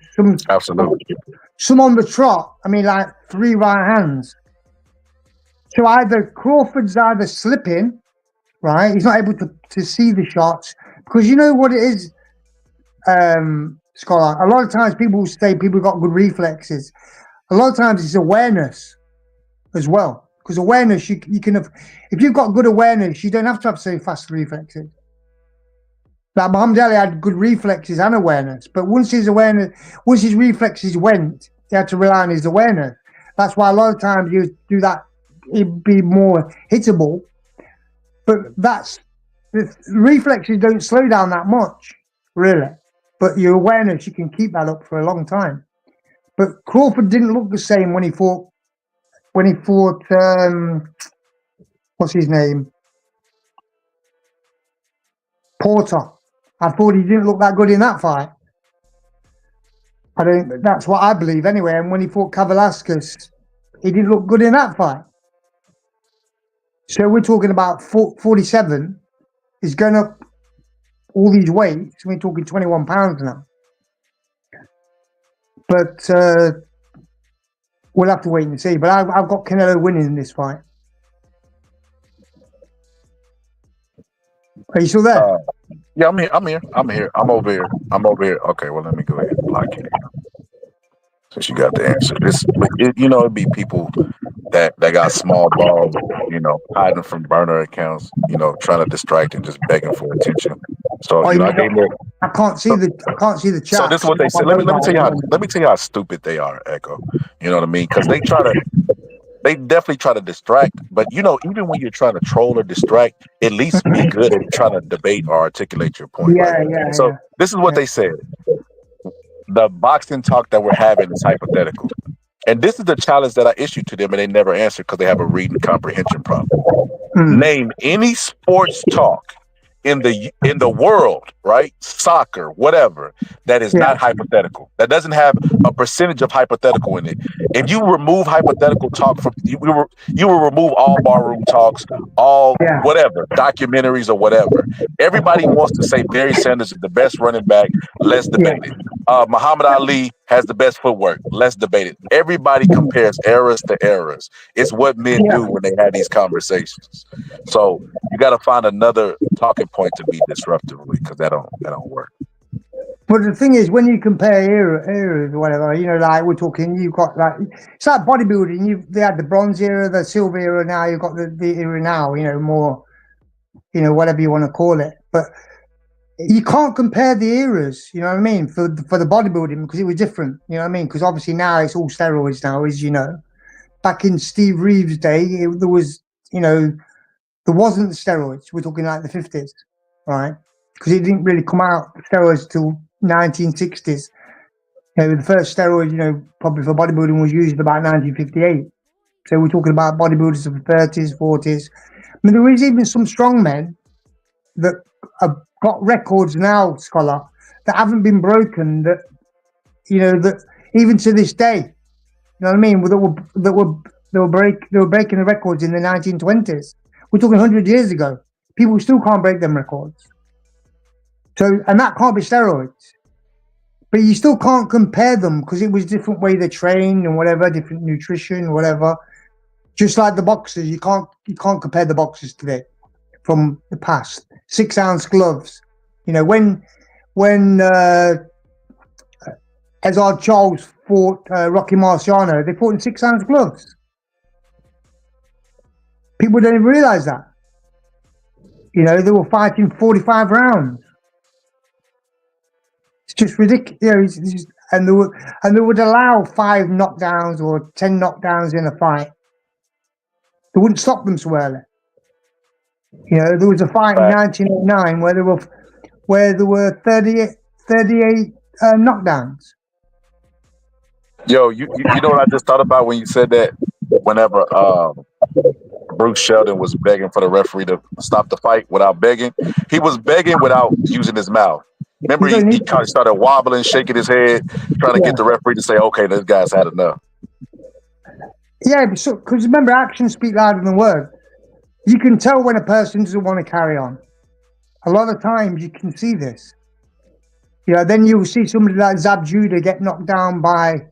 Some on the trot. I mean, like 3 right hands. So Crawford's either slipping, right? He's not able to see the shots. Because you know what it is, Scholar? A lot of times people say people got good reflexes. A lot of times it's awareness as well. Because awareness, you can have, if you've got good awareness, you don't have to have so fast reflexes. Like Muhammad Ali had good reflexes and awareness, but once his reflexes went, he had to rely on his awareness. That's why a lot of times you do that, it'd be more hittable. But the reflexes don't slow down that much, really. But your awareness, you can keep that up for a long time. But Crawford didn't look the same when he fought. What's his name? Porter. I thought he didn't look that good in that fight. That's what I believe anyway. And when he fought Kavaliauskas, he didn't look good in that fight. So we're talking about 47. He's going up all these weights. We're talking 21 pounds now. But we'll have to wait and see. But I've got Canelo winning in this fight. Are you still there?
Yeah, I'm here. I'm over here. Okay, well, let me go ahead and block it. Since you got the answer. It'd be people that got small balls, hiding from burner accounts, trying to distract and just begging for attention. So, I
can't see the chat.
So this is what they said. Let me tell you how stupid they are, Echo. You know what I mean? Because they definitely try to distract, but even when you're trying to troll or distract, at least be good at trying to debate or articulate your point. So this is what they said. The boxing talk that we're having is hypothetical. And this is the challenge that I issued to them and they never answered because they have a reading comprehension problem. Name any sports talk in the world, right? Soccer, whatever, that is not hypothetical. That doesn't have a percentage of hypothetical in it. If you remove hypothetical talk from you will remove all barroom talks, all whatever, documentaries or whatever. Everybody wants to say Barry Sanders is the best running back. Let's debate it. Muhammad Ali has the best footwork. Let's debate it. Everybody compares eras to eras. It's what men do when they have these conversations. So you got to find another talking point to be disruptive because that don't work.
But the thing is, when you compare eras or whatever, like we're talking, you've got it's like bodybuilding. They had the bronze era, the silver era. Now you've got the era now. More, whatever you want to call it. But you can't compare the eras. You know what I mean? For the bodybuilding because it was different. You know what I mean? Because obviously now it's all steroids. Now, as you know, back in Steve Reeves' day, there was there wasn't the steroids. We're talking like the 50s, right? Because it didn't really come out steroids till 1960s. The first steroid, probably for bodybuilding was used about 1958. So we're talking about bodybuilders of the 30s, 40s. I mean, there is even some strong men that have got records now, Scholar, that haven't been broken. That that even to this day, you know what I mean? They were breaking the records in the 1920s. We're talking 100 years ago. People still can't break them records. So, and that can't be steroids. But you still can't compare them because it was a different way they trained and whatever, different nutrition, whatever. Just like the boxers, you can't compare the boxers today from the past. 6-ounce gloves. When Ezard Charles fought Rocky Marciano, they fought in 6-ounce gloves. People don't even realize that. They were fighting 45 rounds. It's just ridiculous. And they would allow 5 knockdowns or 10 knockdowns in a fight. They wouldn't stop them so early. There was a fight in 1989 where there were 38 knockdowns.
Yo, you know what I just thought about when you said that? Whenever Bruce Sheldon was begging for the referee to stop the fight without begging, he was begging without using his mouth. Remember,
You don't
he
need
kind of started wobbling, shaking his head, trying to
yeah.
get the referee to say, "Okay, this guy's had enough."
Yeah, because remember, actions speak louder than words. You can tell when a person doesn't want to carry on. A lot of times you can see this. You know, then you'll see somebody like Zab Judah get knocked down by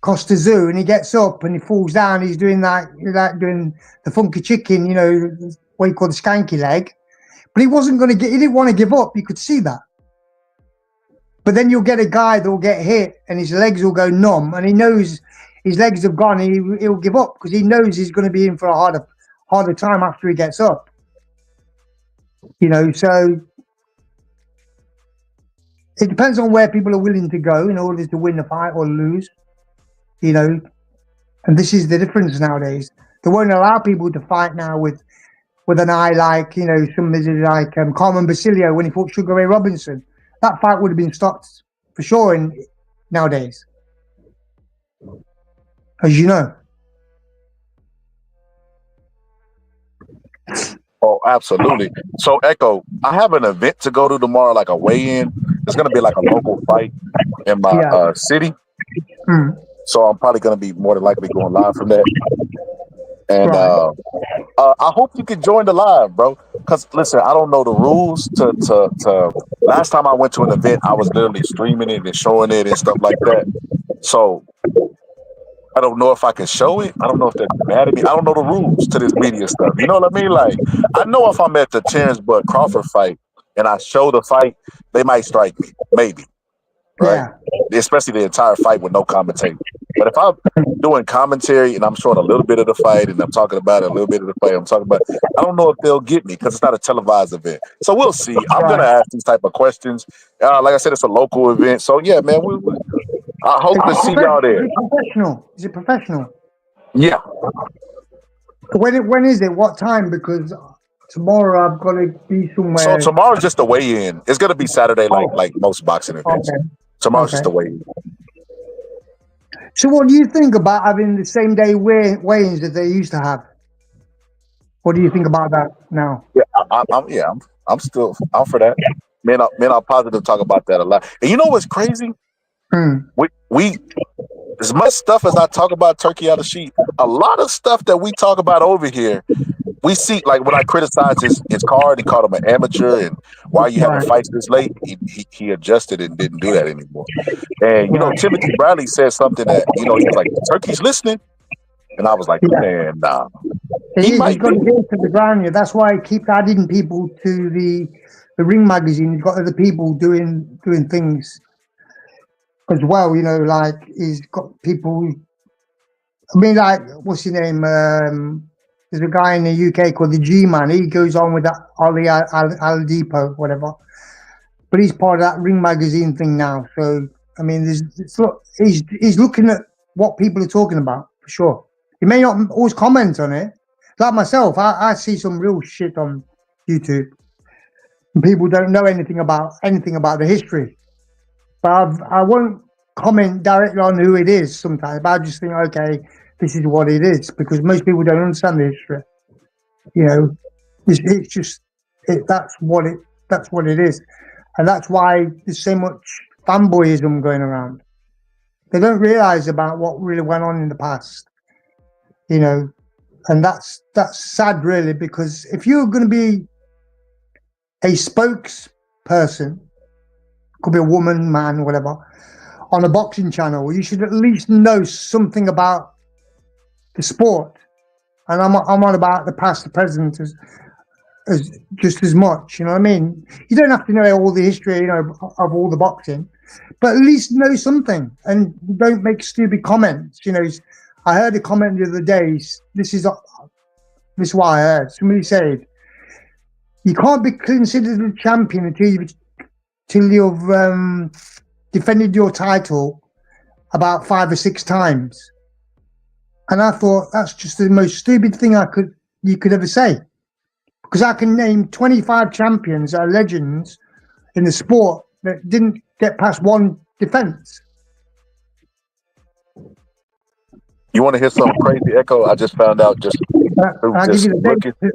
Costa Zoo, and he gets up and he falls down. He's doing doing the funky chicken, you know, what you call the skanky leg. But he wasn't going to he didn't want to give up. You could see that. But then you'll get a guy that will get hit and his legs will go numb, and he knows his legs have gone, and he'll give up because he knows he's going to be in for a harder time after he gets up. You know, so it depends on where people are willing to go in order to win the fight or lose. You know, and this is the difference nowadays. They won't allow people to fight now with an eye like, you know, somebody like Carmen Basilio when he fought Sugar Ray Robinson. That fight would have been stopped for sure nowadays, as you know.
Oh, absolutely. So, Echo, I have an event to go to tomorrow, like a weigh-in. It's going to be like a local fight in my city.
Mm.
So I'm probably going to be more than likely going live from that. And I hope you can join the live, bro. Because, listen, I don't know the rules to last time I went to an event, I was literally streaming it and showing it and stuff like that. So I don't know if I can show it. I don't know if they're mad at me. I don't know the rules to this media stuff. You know what I mean? Like, I know if I'm at the Terrence Bud Crawford fight and I show the fight, they might strike me. Maybe. Right? Yeah. Especially the entire fight with no commentating. But if I'm doing commentary and I'm showing a little bit of the fight and I'm talking about it, a little bit of the fight I'm talking about, I don't know if they'll get me because it's not a televised event. So we'll see. I'm going to ask these type of questions. Like I said, it's a local event. So, yeah, man, I hope to see y'all there.
Is it professional?
Yeah.
When is it? What time? Because tomorrow I've got to be somewhere.
So tomorrow's just a weigh-in. It's going to be Saturday like most boxing events.
Okay.
Tomorrow's just a weigh-in.
So what do you think about having the same day weigh-ins that they used to have? What do you think about that now?
Yeah, I'm still out for that. Man, I'm positive talk about that a lot. And you know what's crazy? We as much stuff as I talk about Turkey out of sheet, a lot of stuff that we talk about over here, we see, like when I criticized his card, he called him an amateur, and why are you having fights this late? He adjusted and didn't do that anymore. And you know, Timothy Bradley said something that, you know, he was like, Turkey's listening. And I was like, man, nah.
He's got to get to the ground here. That's why I keep adding people to the Ring magazine. He's got other people doing things as well, you know, like he's got people. I mean, like, what's his name? There's a guy in the UK called the G-Man. He goes on with that Ali Al Depot, whatever. But he's part of that Ring magazine thing now. So, I mean, he's looking at what people are talking about, for sure. He may not always comment on it. Like myself, I see some real shit on YouTube. And people don't know anything about the history. But I won't comment directly on who it is sometimes. But I just think, okay, this is what it is, because most people don't understand the history. You know, it's just that's what it is, and that's why there's so much fanboyism going around. They don't realize about what really went on in the past. You know, and that's sad, really, because if you're going to be a spokesperson, could be a woman, man, whatever, on a boxing channel, you should at least know something about the sport. And I'm on about the past, the present, as just as much. You know what I mean? You don't have to know all the history, you know, of all the boxing, but at least know something and don't make stupid comments. You know, I heard a comment the other day. This is what I heard. Somebody said, "You can't be considered a champion until you've defended your title about 5 or 6 times." And I thought that's just the most stupid thing you could ever say, because I can name 25 champions that are legends in the sport that didn't get past one defense.
You want to hear something crazy, Echo? I just found out just through
I'll give
just
you the
looking.
date.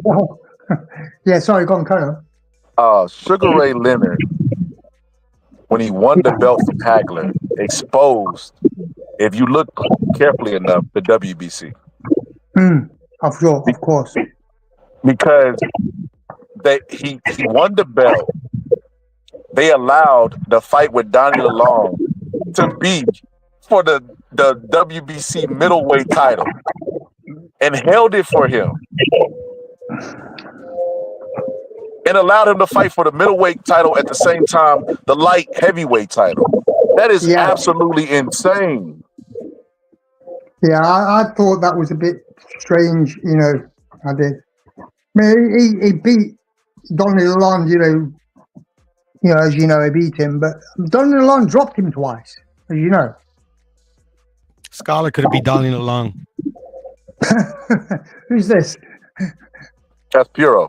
Yeah, sorry, go on, carry on.
Sugar Ray Leonard, when he won the belt from Hagler, exposed, if you look carefully enough, the WBC.
Of course.
Because he won the belt. They allowed the fight with Donnie Lalonde to be for the WBC middleweight title and held it for him. And allowed him to fight for the middleweight title at the same time, the light heavyweight title. That is absolutely insane.
Yeah, I thought that was a bit strange, I did. I mean, he beat Donnie Lalonde, as you know, he beat him, but Donnie Lalonde dropped him twice, as you know.
Scholar could have beat Donnie Lalonde.
Who's this?
That's Puro.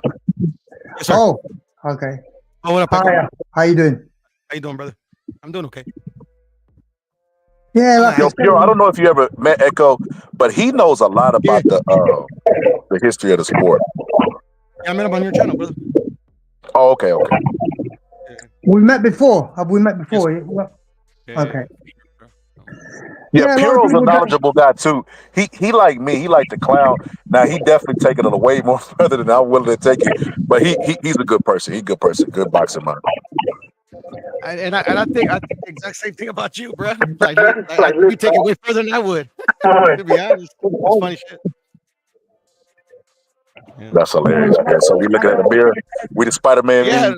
Yes, sir.
Oh, okay.
Oh, what up?
Hi, how you doing?
How you doing, brother? I'm doing okay.
Yeah, like
Puro, I don't know if you ever met Echo, but he knows a lot about the history of the sport.
Yeah, I met him on your channel, brother.
Oh, okay.
We met before. Have we met before?
Yes.
Okay.
Yeah, Puro's a knowledgeable guy too. He like me. He like to clown. Now he definitely taking it way more further than I'm willing to take it. But he's a good person. He's a good person. Good boxing mind.
And I think the exact same thing about you, bro. Like you take it way further than I would. To be honest, it's funny shit. Yeah.
That's hilarious, man. So we looking at a mirror. We the Spider-Man.
Yeah,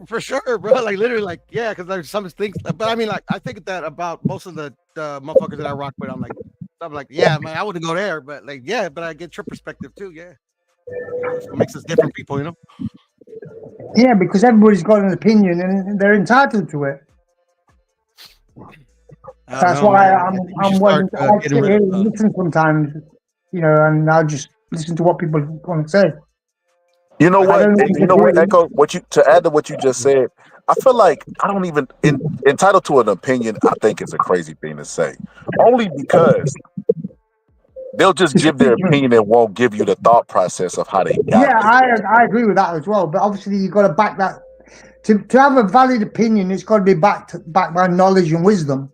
for sure, bro. Like literally, because there's some things. But I mean, I think that about most of the motherfuckers that I rock with. I'm like, yeah, man, I wouldn't go there, but but I get your perspective too. Yeah, it makes us different people,
Yeah, because everybody's got an opinion and they're entitled to it. That's why I'm willing to listen sometimes, and I'll just listen to what people want to say.
You know what? Echo, to add to what you just said, I feel like I don't even entitled to an opinion. I think it's a crazy thing to say, only because they'll just give their opinion and won't give you the thought process of how they got
there. I agree with that as well. But obviously, you've got to back that to have a valid opinion. It's got to be backed by knowledge and wisdom.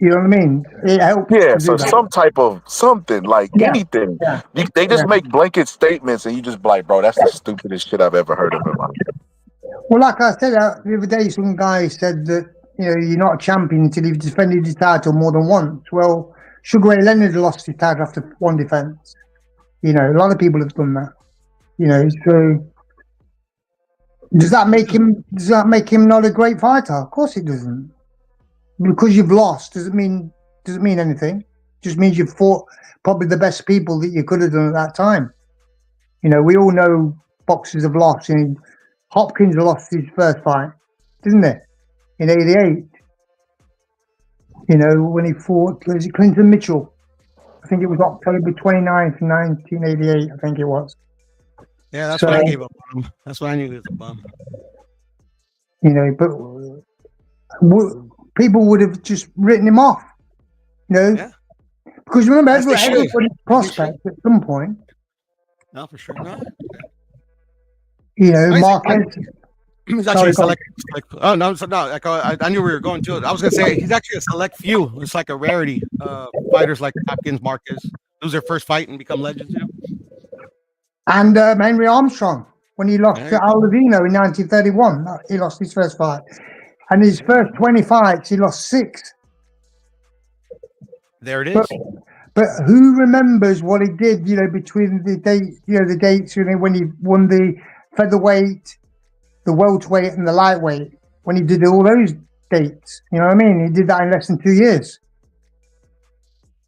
You know what I mean? It helps.
Yeah, so some type of something, like anything. Yeah. They just make blanket statements and you just be like, bro, that's the stupidest shit I've ever heard of in my life.
Well, like I said the other day, some guy said that, you're not a champion until you've defended your title more than once. Well, Sugar Ray Leonard lost his title after one defense. A lot of people have done that. So does that make him not a great fighter? Of course it doesn't. Because you've lost doesn't mean anything. Just means you've fought probably the best people that you could have done at that time. We all know boxers have lost. Hopkins lost his first fight, didn't he? In '88. When he fought, was it Clinton Mitchell? I think it was October 29th, 1988. I think it was.
Yeah, that's what I gave up on him. That's what I knew he was a bum.
But people would have just written him off,
Yeah.
Because remember, everybody's prospect at some point.
No, for sure. No.
Marquez.
He's actually a select. Oh no, I knew we were going to it. I was gonna say he's actually a select few. It's like a rarity. Fighters like Hopkins, Marquez lose their first fight and become legends.
And Henry Armstrong, when he lost to Al Levino in 1931, he lost his first fight. And his first 20 fights, he lost 6.
There it is.
But who remembers what he did, between the dates, when he won the featherweight, the welterweight, and the lightweight, when he did all those dates. You know what I mean? He did that in less than 2 years.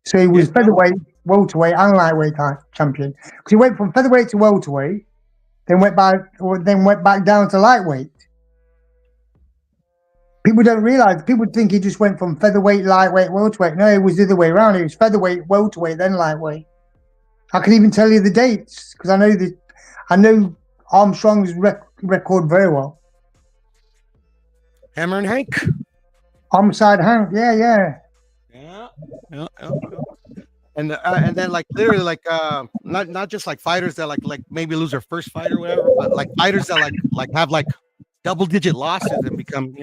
So he was featherweight, welterweight, and lightweight champion. Because he went from featherweight to welterweight, then went back down to lightweight. People don't realize. People think he just went from featherweight, lightweight, welterweight. No, it was the other way around. It was featherweight, welterweight, then lightweight. I can even tell you the dates because I know Armstrong's record very well.
Hammer and Hank.
Homicide Hank, yeah.
and then like literally like not just like fighters that like maybe lose their first fight or whatever, but like fighters that like have like double-digit losses and become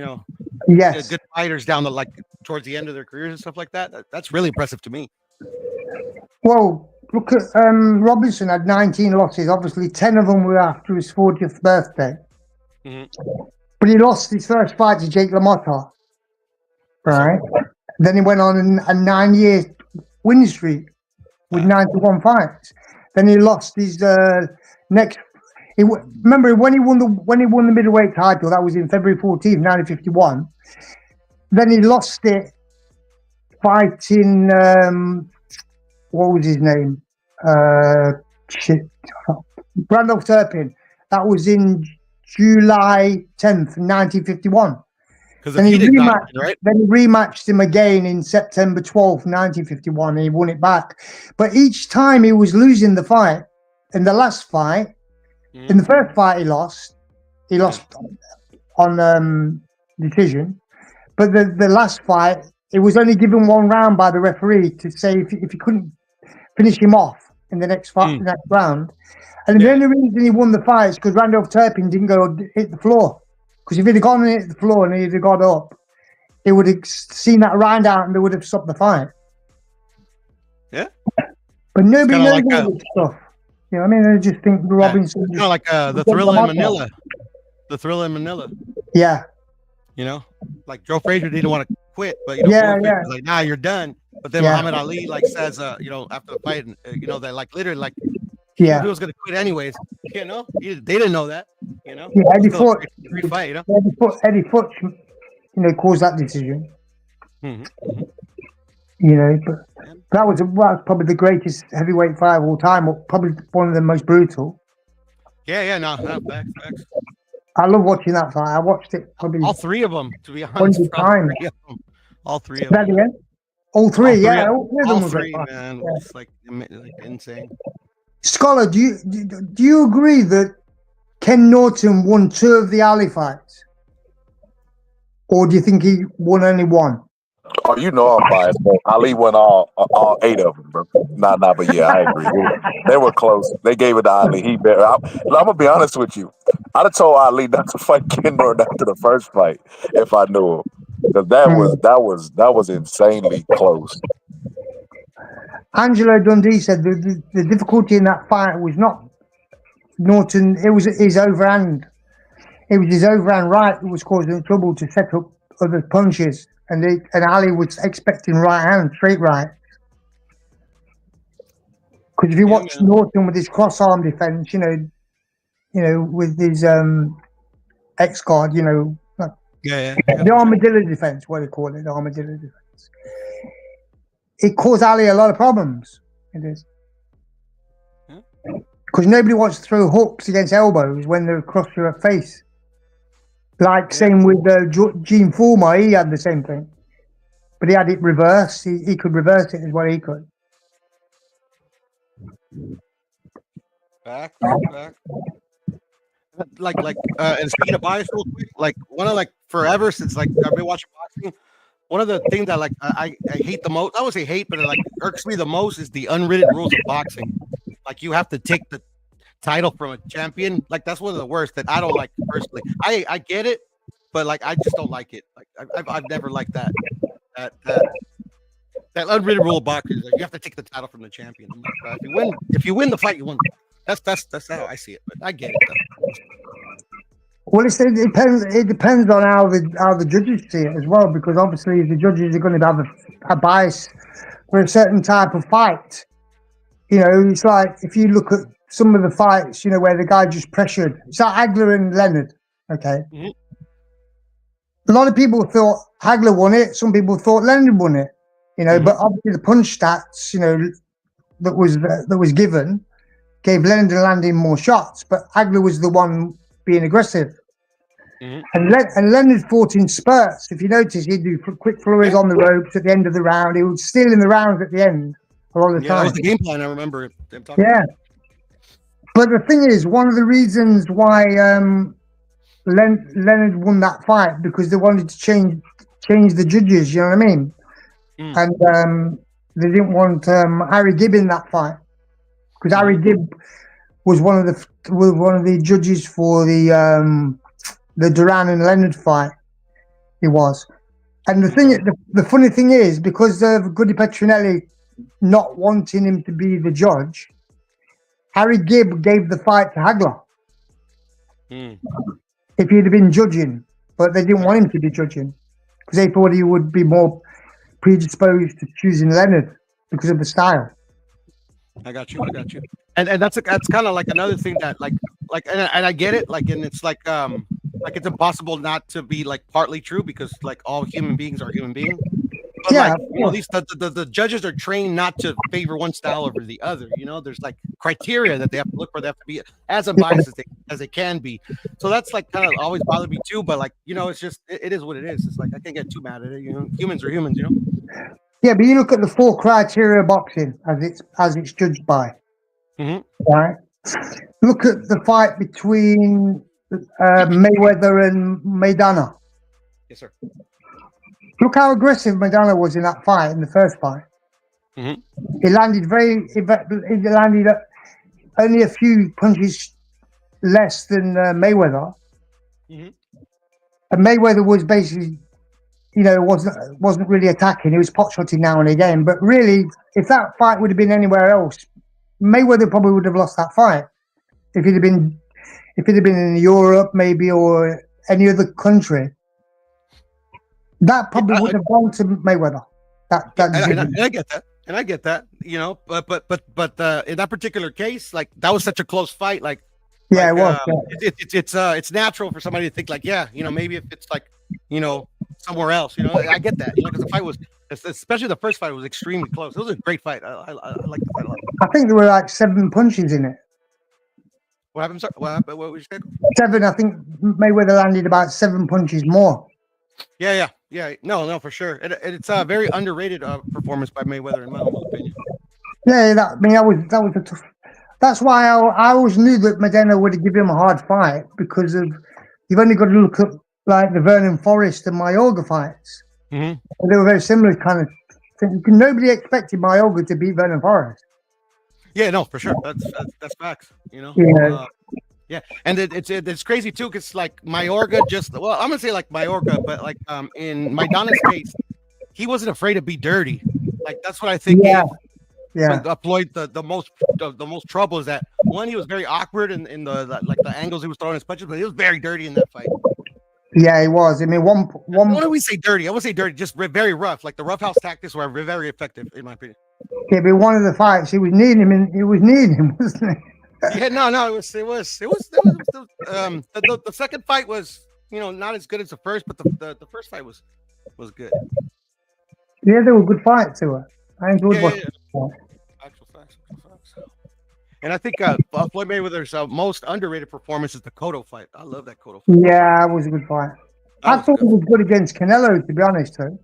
yes,
good fighters down the like towards the end of their careers and stuff like that. That's really impressive to me.
Well, look at Robinson had 19 losses. Obviously, 10 of them were after his 40th birthday. But he lost his first fight to Jake LaMotta, right? Then he went on a 9-year winning streak with 91 fights. Then he lost his next. Remember when he won the middleweight title? That was in February 14th, 1951. Then he lost it fighting. What was his name? Randolph Turpin. That was in July 10th, 1951. Then he rematched him again in September 12th, 1951, and he won it back. But each time he was losing the fight. In the last fight, in the first fight he lost on decision. But the last fight, it was only given one round by the referee to say if he couldn't finish him off in the next fight, the next round. And the only reason he won the fight is because Randolph Turpin didn't go hit the floor. Because if he'd have gone and hit the floor and he'd have got up, he would have seen that round out and they would have stopped the fight.
Yeah.
But nobody knows all this stuff. You know what I mean? I just think Robinson.
Kind of like the Thriller in Manila. The Thriller in Manila.
Yeah.
You know, like Joe Frazier didn't want to quit, but was like, nah, you're done. But then Muhammad Ali like says, after the fight, that like literally like he was gonna quit anyways. They didn't know that.
Yeah, Eddie Futch. Eddie Futch, caused that decision. But that was probably the greatest heavyweight fight of all time, or probably one of the most brutal.
No, facts.
I love watching that fight. I watched it probably
all three of them, to be honest. All three of them.
Again? All three, yeah.
All three, man. Yeah. It's like insane.
Scholar, do you agree that Ken Norton won 2 of the Ali fights? Or do you think he won only 1?
Oh, I'm biased, but Ali won all 8 of them, bro. Nah, but yeah, I agree. They were close. They gave it to Ali. He better. I'm gonna be honest with you. I'd have told Ali not to fight Ken Norton after the first fight if I knew him, because that was insanely close.
Angelo Dundee said the difficulty in that fight was not Norton. It was his overhand. It was his overhand right that was causing trouble to set up other punches. And Ali was expecting right hand, straight right. Because if you watch Norton with his cross arm defense, with his X guard, the armadillo defense, what they call it, the armadillo defense. It caused Ali a lot of problems. It is. Because nobody wants to throw hooks against elbows when they're across your face. Like same with Gene Fullmer, he had the same thing, but he had it reversed. He could reverse it as well. He could.
Back. And speaking of bias, real quick, like one of forever since I've been watching boxing. One of the things that I hate the most. I would say hate, but it irks me the most is the unwritten rules of boxing. Like you have to take the title from a champion. Like that's one of the worst that I don't like personally. I get it, but I just don't like it. Like I've never liked that unwritten rule of boxing. Like, you have to take the title from the champion. If you win the fight, you win. That's how I see it. But I get it though.
Well, it depends on how the judges see it as well, because obviously the judges are going to have a bias for a certain type of fight. It's like if you look at some of the fights, where the guy just pressured. It's like Hagler and Leonard. Okay. A lot of people thought Hagler won it. Some people thought Leonard won it. But obviously the punch stats, that was given, gave Leonard and Landing more shots. But Hagler was the one being aggressive. And Leonard fought in spurts. If you notice, he'd do quick flurries on the ropes at the end of the round. He was steal in the rounds at the end a lot of the time.
That was the game plan. I remember them talking.
Yeah. But the thing is, one of the reasons why Leonard won that fight, because they wanted to change the judges, you know what I mean? And they didn't want Harry Gibb in that fight because Harry Gibb was one of the judges for the Duran and Leonard fight. He was, and the funny thing is, because of Goody Petronelli not wanting him to be the judge, Harry Gibb gave the fight to Hagler if he'd have been judging, but they didn't want him to be judging because they thought he would be more predisposed to choosing Leonard because of the style.
I got you. And that's kind of like another thing that and I get it, like, and it's like it's impossible not to be like partly true because like all human beings are human beings. But
Yeah,
like, at least the judges are trained not to favor one style over the other. You know, there's like criteria that they have to look for. They have to be as unbiased as they can be. So that's like kind of always bothered me too. But like, you know, it's just it is what it is. It's like I can't get too mad at it. You know, humans are humans. You know.
Yeah, but you look at the 4 criteria of boxing as it's judged by. Right. Look at the fight between Mayweather and Maidana.
Yes, sir.
Look how aggressive Maidana was in that fight, in the first fight. He landed he landed only a few punches less than Mayweather. And Mayweather was basically, you know, wasn't really attacking. He was pot shotting now and again. But really, if that fight would have been anywhere else, Mayweather probably would have lost that fight. If it had been in Europe, maybe, or any other country, that probably would have gone to Mayweather.
And I get that, you know, but in that particular case, like that was such a close fight. Like,
yeah,
like,
it was.
It's natural for somebody to think like, yeah, you know, maybe if it's like, you know, somewhere else, you know, I get that, you know, because the fight was, especially the first fight, was extremely close. It was a great fight. I like the fight a lot.
I think there were like 7 punches in it.
What happened? Sorry? What happened? What was you saying?
7. I think Mayweather landed about 7 punches more.
Yeah. No, for sure. It's a very underrated performance by Mayweather, in my humble opinion.
Yeah, that was a tough. That's why I always knew that Maidana would have given him a hard fight because of you've only got to look at like the Vernon Forrest and Mayorga fights. They were very similar kind of thing. Nobody expected Mayorga to beat Vernon Forrest.
Yeah, no, for sure. That's facts. You know.
Yeah.
Yeah, and it's crazy too, because like Mayorga I'm gonna say like Mayorga, but like in Maidana's case, he wasn't afraid to be dirty. Like that's what I think.
Yeah.
Floyd the most trouble is that one, he was very awkward in the angles he was throwing his punches, but he was very dirty in that fight.
Yeah, he was. I mean, one.
What do we say dirty? I would say dirty, just very rough. Like the roughhouse tactics were very effective, in my opinion.
Yeah, but one of the fights, he was needing him, wasn't he?
Yeah, no, it was the second fight was, you know, not as good as the first, but the first fight was good.
Yeah, they were good fights too. I enjoyed watching.
Actual facts. And I think Floyd Mayweather's most underrated performance is the Cotto fight. I love that Cotto fight.
Yeah, it was a good fight. I thought it was good against Canelo, to be honest, too.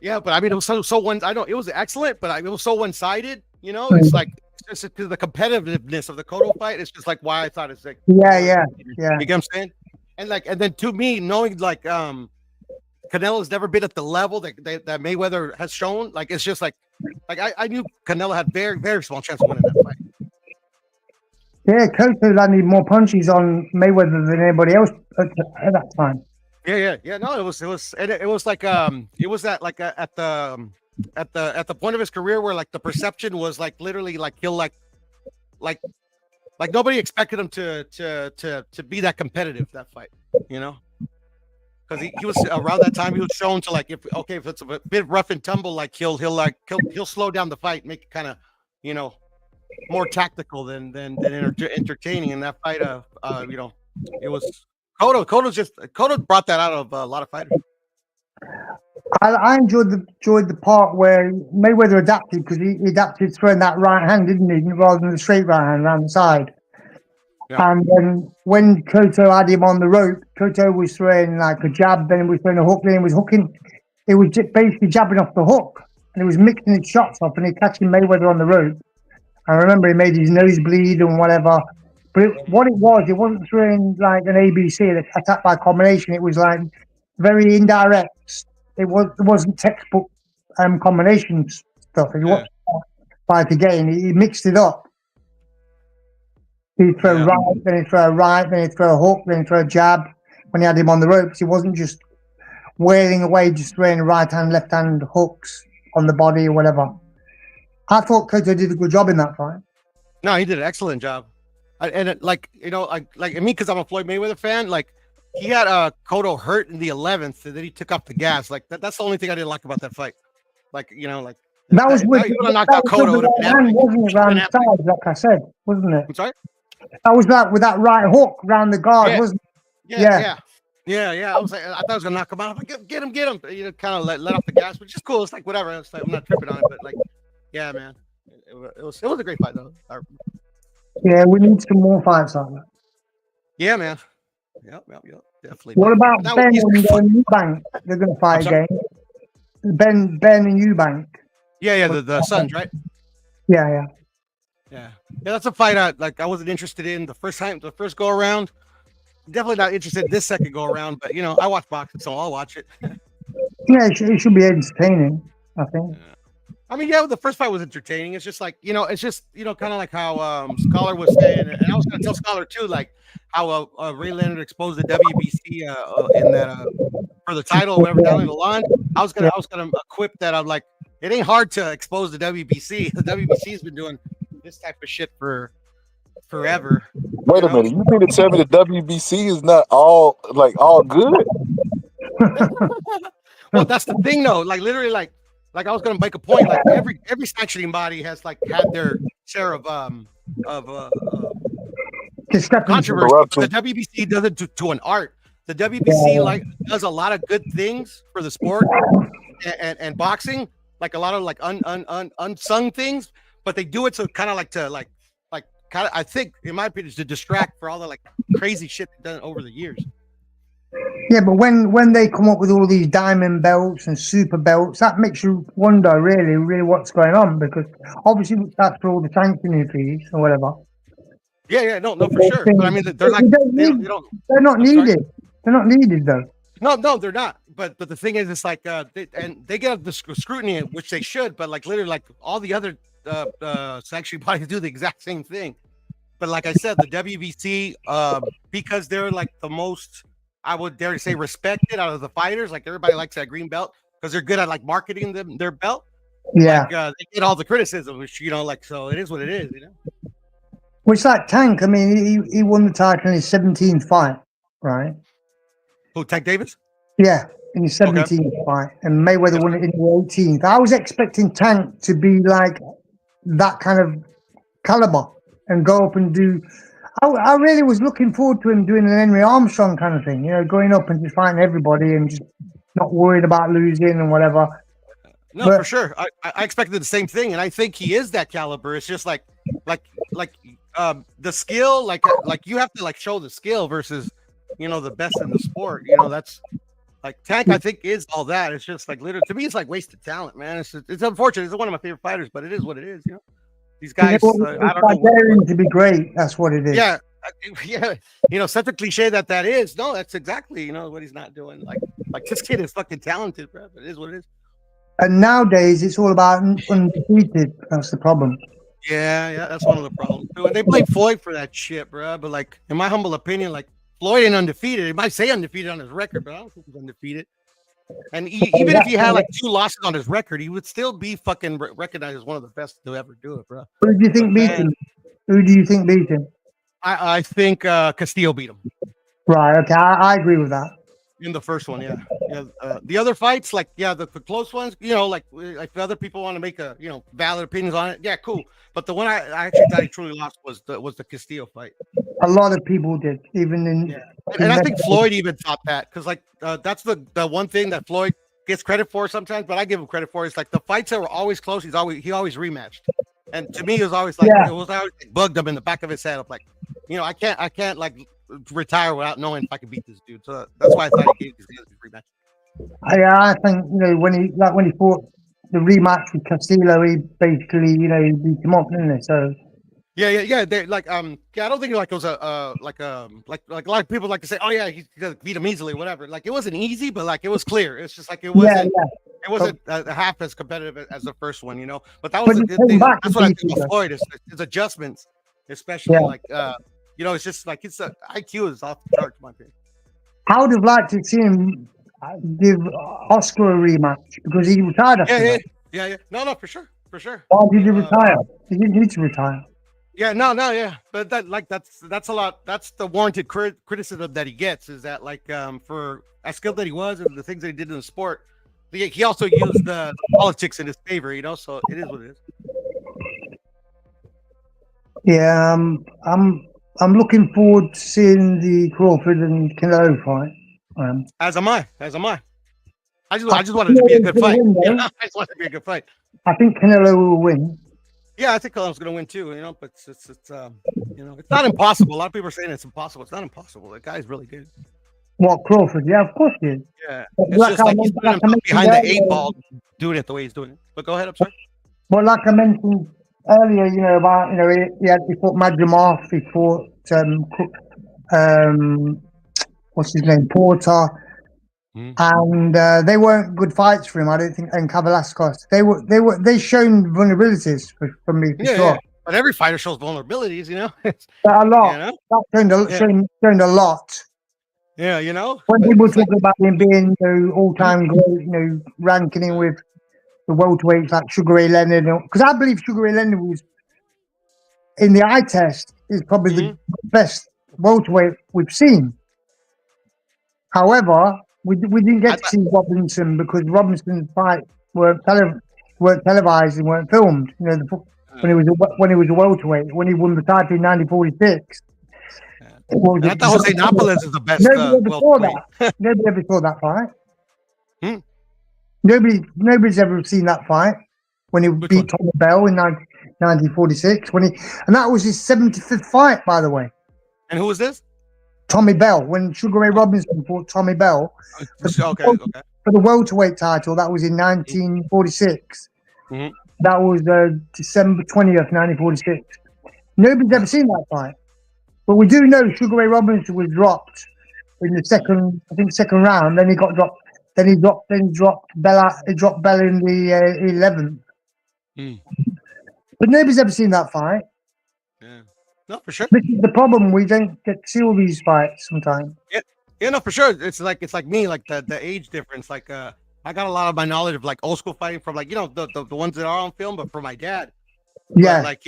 Yeah, but I mean, it was so one. It was excellent, but it was so one-sided. You know, it's like just because the competitiveness of the Cotto fight. It's just like why I thought it's like.
Yeah.
You get what I'm saying? And then to me, knowing like Canelo's never been at the level that Mayweather has shown. Like it's just like I knew Canelo had very, very small chance of winning that fight.
Yeah, Cotto landed more punches on Mayweather than anybody else at that time.
Yeah. No, it was like it was that like at the point of his career where like the perception was like literally like he'll like nobody expected him to be that competitive, that fight, you know, because he was around that time he was shown to like if it's a bit rough and tumble, like he'll slow down the fight, make it kind of, you know, more tactical than entertaining. In that fight, you know, it was Cotto brought that out of a lot of fighters.
I enjoyed the part where Mayweather adapted because he adapted throwing that right hand, didn't he, rather than the straight right hand around the side. Yeah. And then when Cotto had him on the rope, Cotto was throwing like a jab, then he was throwing a hook, then he was hooking. It was just basically jabbing off the hook, and he was mixing his shots off, and he catching Mayweather on the rope. I remember he made his nose bleed and whatever. But it wasn't throwing like an ABC, an attack by combination. It was like very indirect. It wasn't textbook combinations stuff. If you watch fight again, he mixed it up. He'd throw right, then he'd throw a right, then he'd throw a hook, then he'd throw a jab. When he had him on the ropes, he wasn't just wearing away, just throwing right hand, left hand hooks on the body or whatever. I thought Cotto did a good job in that fight.
No, he did an excellent job. Like me, because I'm a Floyd Mayweather fan. Like he had Cotto hurt in the 11th, and then he took off the gas. Like that's the only thing I didn't like about that fight. Like
that was with
he would have knocked out Cotto.
Wasn't it round the side, like I said, wasn't it?
I'm sorry.
That was that with that right hook round the guard, wasn't it?
Yeah. I was like, I thought I was gonna knock him out. I'm like, get him. You know, kind of let off the gas, which is cool. It's like whatever. It's like, I'm not tripping on it, but like, yeah, man, it was a great fight though.
Yeah, we need some more fights like that.
Yeah, man. Yep, definitely.
What about Ben and Eubank? They're gonna fight again. Ben and Eubank.
Yeah, the Sons, right?
Yeah.
That's a fight I wasn't interested in the first go around. Definitely not interested in this second go around, but you know, I watch boxing, so I'll watch it.
Yeah, it should be entertaining, I think.
I mean, the first fight was entertaining. It's just like, you know, kind of like how Scholar was saying, and I was gonna tell Scholar too, like how Ray Leonard exposed the WBC in that for the title or whatever down in the line. I was gonna equip that. I'm like, it ain't hard to expose the WBC. The WBC's been doing this type of shit for forever.
Wait a minute, you mean to tell me the WBC is not all good?
Well, that's the thing though. Like literally, like I was gonna make a point. Like every sanctioning body has like had their share of controversy. But the WBC does it to an art. The WBC does a lot of good things for the sport and boxing, like a lot of like unsung things. But they do it so kind of I think, in my opinion, to distract for all the like crazy shit they've done over the years.
Yeah, but when they come up with all these diamond belts and super belts, that makes you wonder really what's going on, because obviously that's for all the sanctioning fees or whatever.
Yeah, no, for sure. But I mean, they're like
they're not needed. They're not needed though.
No, they're not. But the thing is, it's like they get the scrutiny, which they should. But like literally, like all the other sanctioning bodies do the exact same thing. But like I said, the WBC, because they're like the most, I would dare to say, respected out of the fighters. Like everybody likes that green belt because they're good at like marketing their belt.
Yeah,
like, they get all the criticism, which so it is what it is,
Which that Tank, I mean, he won the title in his 17th fight, right?
Who, Tank Davis?
Yeah, in his 17th fight, and Mayweather won it in the 18th. I was expecting Tank to be like that kind of caliber and go up and do. I really was looking forward to him doing an Henry Armstrong kind of thing, going up and just fighting everybody and just not worried about losing and whatever.
No, for sure. I expected the same thing, and I think he is that caliber. It's just like the skill, like you have to like show the skill versus the best in the sport. That's like Tank. I think is all that. It's just like literally to me, it's like wasted talent, man. It's unfortunate. It's one of my favorite fighters, but it is what it is. These guys, I don't know.
To be great, that's what it is.
Yeah. Such a cliche that is. No, that's exactly what he's not doing. Like this kid is fucking talented, bro. But it is what it is.
And nowadays, it's all about undefeated. That's the problem.
Yeah, that's one of the problems. They blame Floyd for that shit, bro. But like, in my humble opinion, like Floyd ain't undefeated. He might say undefeated on his record, but I don't think he's undefeated. And even if he had like 2 losses on his record, he would still be fucking recognized as one of the best to ever do it, bro.
Who do you think beat him? Who do you think beat him?
I think Castillo beat him.
Right. Okay. I agree with that.
In the first one, yeah. The other fights, like the close ones, like if other people want to make valid opinions on it, yeah, cool. But the one I actually thought he truly lost was the Castillo fight.
A lot of people did, even in.
And I think Floyd even thought that because like that's the one thing that Floyd gets credit for sometimes, but I give him credit for. It's like the fights that were always close, he always rematched. And to me, it was always like it was always bugged him in the back of his head of like, I can't like retire without knowing if I can beat this dude. So that's why I thought he gave these guys a rematch.
I think when he fought the rematch with Castillo, he basically he beat him up, didn't he? So
Yeah. They like yeah. I don't think like it was like a lot of people like to say, oh yeah, he beat him easily, whatever. Like it wasn't easy, but like it was clear. It's just like it wasn't.
Yeah.
It wasn't half as competitive as the first one, you know. But that
But
was a
he
good
came
thing.
back
That's
and
what I
beat
think
him.
about Floyd is his adjustments, especially
Yeah.
like you know, it's just like it's IQ is off the charts, in my opinion.
I would have liked to see him give Oscar a rematch because he retired after that.
Yeah. No, for sure.
Why did he retire? He didn't need to retire.
Yeah, no, yeah, but that's a lot. That's the warranted criticism that he gets is that like for as skilled that he was and the things that he did in the sport, he also used the politics in his favor, you know. So it is what it is.
Yeah, I'm looking forward to seeing the Crawford and Canelo fight.
As am I. I just wanted it to be a good fight. You know? I just wanted it to be a good fight.
I think Canelo will win.
Yeah, I think Canelo's going to win too. You know, but it's you know, it's not impossible. A lot of people are saying it's impossible. It's not impossible. The guy's really good.
What, Crawford? Yeah, of course he is.
Yeah, it's just like he's putting himself behind the eight ball, doing it the way he's doing it. But go ahead, I'm sorry.
Well, like I mentioned earlier, you know about he fought Madrimov, he fought what's his name, Porter, and they weren't good fights for him. I don't think. And Kavalaskas, they shown vulnerabilities for me for sure.
Yeah. But every fighter shows vulnerabilities, you know.
But a lot.
You know?
That shown a lot.
Yeah, you know.
When people talk about him being all-time great, you know, ranking him with the welterweights like Sugar Ray Leonard, because I believe Sugar Ray Leonard was in the eye test is probably the best welterweight we've seen. However, we didn't get to see Robinson because Robinson's fights weren't televised and weren't filmed. You know, when he was a welterweight, when he won the title in 1946.
I thought Jose Napoles is the best.
Nobody ever saw that fight. Nobody's ever seen that fight when he beat Tommy Bell in 1946. And that was his 75th fight, by the way.
And who was this?
Tommy Bell. When Sugar Ray Robinson fought Tommy Bell for the welterweight title, that was in 1946. That was December 20th, 1946. Nobody's ever seen that fight. But we do know Sugar Ray Robinson was dropped in the second round. Then he got dropped. Then he dropped Bella. He dropped Bella in the 11th. But nobody's ever seen that fight.
Yeah, no, for sure.
This is the problem. We don't get to see all these fights sometimes.
Yeah, no, for sure. It's like me, like the age difference. Like I got a lot of my knowledge of like old school fighting from like the ones that are on film, but from my dad.
Yeah,
but, like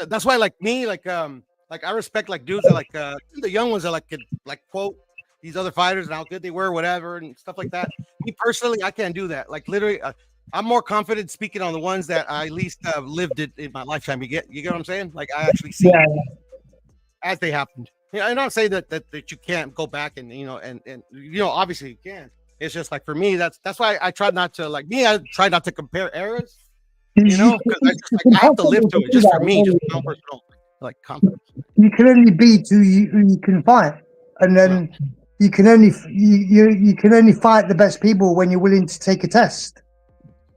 that's why like me like I respect like dudes that like the young ones that like could like quote these other fighters and how good they were, whatever, and stuff like that. Me personally, I can't do that. Like literally, I'm more confident speaking on the ones that I at least lived it in my lifetime. You get what I'm saying? Like I actually see it as they happened. Yeah, I'm not saying that you can't go back and and obviously you can. It's just like for me, that's why I try not to I try not to compare eras. You know, because I have to live to it just for me, just my own personal like confidence.
You can only beat who you can fight, and then you can only fight the best people when you're willing to take a test.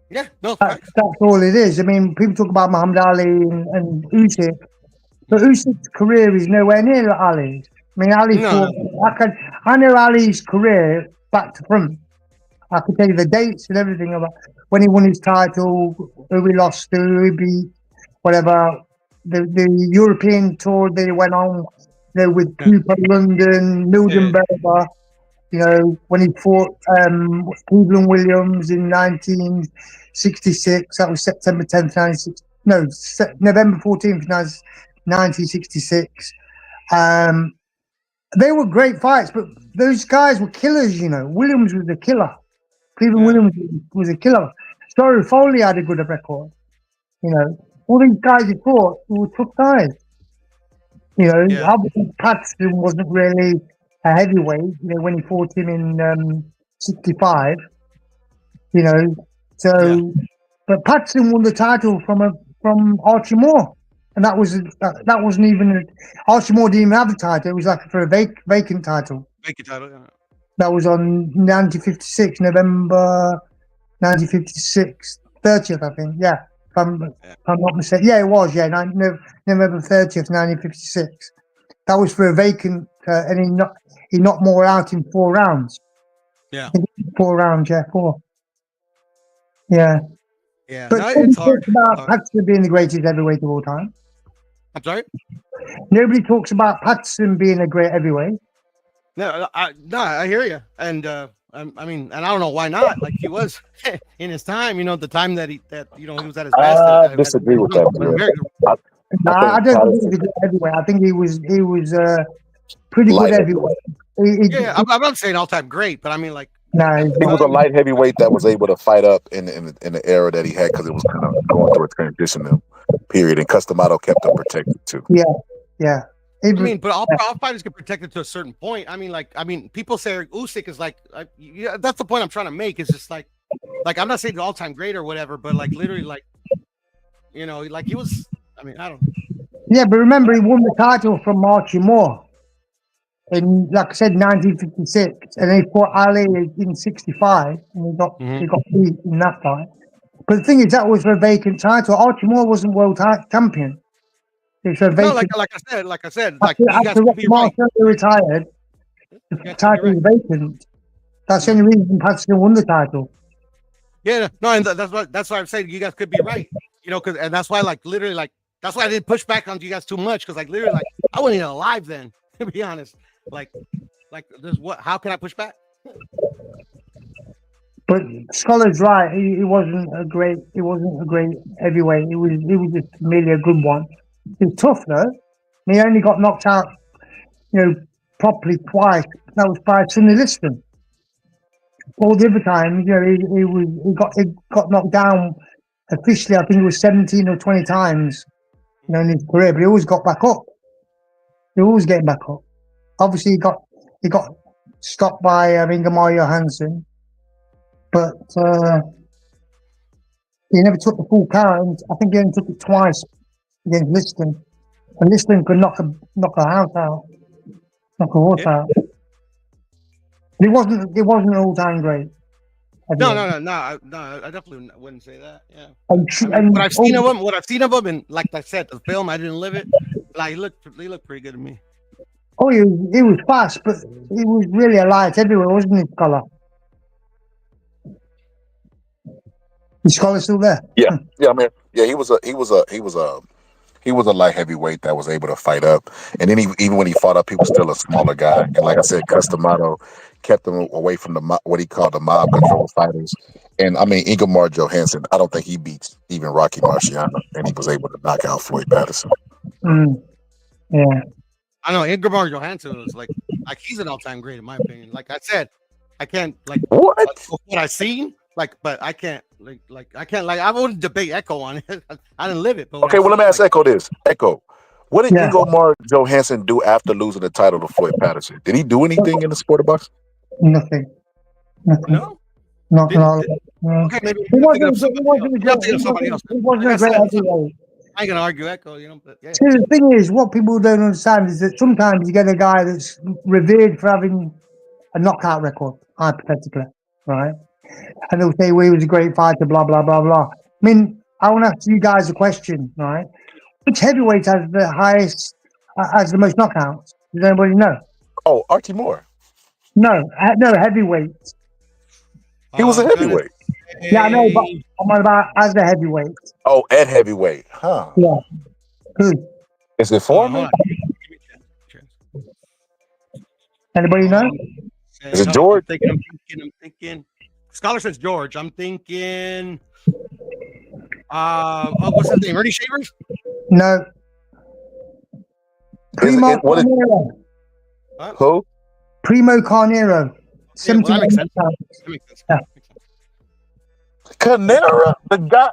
Yeah, no,
that's all it is. I mean, people talk about Muhammad Ali and Usyk, but Usyk's career is nowhere near Ali's. I mean, Ali fought. I know Ali's career back to front. I can tell you the dates and everything about when he won his title, who he lost to, who he beat, whatever. The European tour they went on, with Cooper, London, Mildenberger, when he fought Cleveland Williams in 1966. That was September 10th, November 14th, 1966. They were great fights, but those guys were killers, Williams was a killer. Cleveland Williams was a killer. Story Foley had a good record, All these guys he fought were tough guys. Albert Patterson wasn't really a heavyweight, when he fought him in 65. But Patterson won the title from Archie Moore, and that wasn't even Archie Moore didn't even have the title. It was like for a vacant title.
Vacant title, yeah.
That was on 1956, November 1956, 30th, I think. Yeah, if I'm not mistaken. Yeah, it was. Yeah, November 30th, 1956. That was for a vacant, and he knocked more out in 4 rounds.
Yeah.
4 rounds, yeah, 4. Yeah.
Yeah.
But
No,
nobody
it's hard.
talks about Patterson being the greatest heavyweight of all time.
I'm sorry?
Nobody talks about Patterson being a great heavyweight.
No, I hear you. And I mean, and I don't know why not. Like he was in his time, the time that he was at his best.
I disagree with that.
I don't think he was a good heavyweight. I think he was pretty good heavyweight.
I'm not saying all-time great, but I mean, like,
he was a light heavyweight that was able to fight up in the era that he had because it was kind of going through a transitional period, and Customato kept him protected too.
Yeah.
I mean, but all fighters get protected to a certain point. I mean, people say Usyk is like, that's the point I'm trying to make. Is just like I'm not saying all-time great or whatever, but like literally, like, like he was. I mean, I don't know.
Yeah, but remember, he won the title from Archie Moore in, like I said, 1956, and he fought Ali in 65, and he got beat in that fight. But the thing is, that was for a vacant title. Archie Moore wasn't world champion. It's a vacant.
No, like I said, like you guys
after
could be right.
retired, the title was vacant. That's the only reason Patterson won the title.
Yeah, no, and that's why I'm saying you guys could be right. And that's why, like, literally, like, that's why I didn't push back on you guys too much, because, like, literally, like, I wasn't even alive then, to be honest. Like, there's what? How can I push back?
But Scholar's right. He wasn't a great heavyweight. He was just merely a good one. He was tough though. He only got knocked out, properly twice. That was by Sonny Liston. All the other times, he got knocked down officially. I think it was 17 or 20 times, in his career. But he always got back up. He always getting back up. Obviously, he got stopped by Ingemar Johansson, but he never took the full count. I think he only took it twice against Liston, and Liston could knock a house out, knock a horse out. It wasn't an all-time great.
No, I definitely wouldn't say that. Yeah. What I've seen of him, and like I said, the film, I didn't live it. Like he looked pretty good to me.
Oh, he was fast, but he was really a light heavyweight, wasn't he, Scholar? Is Scholar still there?
Yeah. I mean, yeah, he was a light heavyweight that was able to fight up, and then even when he fought up, he was still a smaller guy. And like I said, Customato kept him away from what he called the mob control fighters. And I mean, Ingemar Johansson, I don't think he beats even Rocky Marciano, and he was able to knock out Floyd Patterson.
Yeah.
I know Ingemar Johansson was like he's an all-time great in my opinion. Like I said, I can't what I've seen, but I can't I wouldn't debate Echo on it. I didn't live it. But
okay, well let me ask Echo this. Echo, what did Ingemar Johansson do after losing the title to Floyd Patterson? Did he do anything in the sport of boxing?
Nothing.
No.
Nothing.
Okay, maybe
he wasn't a great heavyweight.
I ain't gonna argue Echo, but yeah.
See, the thing is, what people don't understand is that sometimes you get a guy that's revered for having a knockout record, hypothetically, right? And they'll say, well, he was a great fighter, blah, blah, blah, blah. I mean, I want to ask you guys a question, right? Which heavyweight has the highest, has the most knockouts? Does anybody know?
Oh, Archie Moore.
No, heavyweight.
He was a heavyweight.
Yeah, I know, but I'm on about as a heavyweight.
Oh, at heavyweight, huh?
Yeah. Who?
Is it Foreman?
Anybody know?
Is it George?
I'm thinking. Scholar says George. I'm thinking. What's his name? Ernie Shavers?
No. Primo Carnero.
Who?
Primo Carnero.
Yeah, well, that makes sense. That makes sense.
Yeah.
Carnera, the guy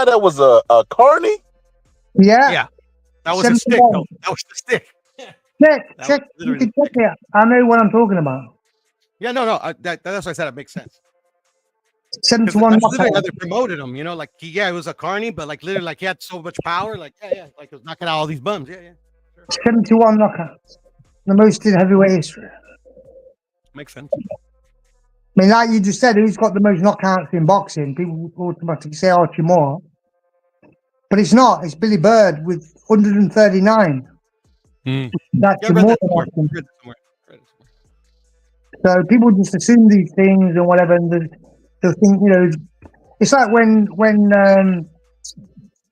that was a carny.
Yeah.
That was a stick. Though. That was the stick.
Check. You can check it. I know what I'm talking about.
Yeah, no. That's why I said it makes sense.
71.
That's literally how they promoted him. He was a carny, but literally, he had so much power. He was knocking out all these bums. Yeah.
Sure. 71 knockouts, the most in heavyweight history.
Makes sense.
I mean, like you just said, who's got the most knockouts in boxing? People automatically say Archie Moore. But it's not. It's Billy Bird with 139. That's more than often. So people just assume these things and whatever, and they'll think, it's like when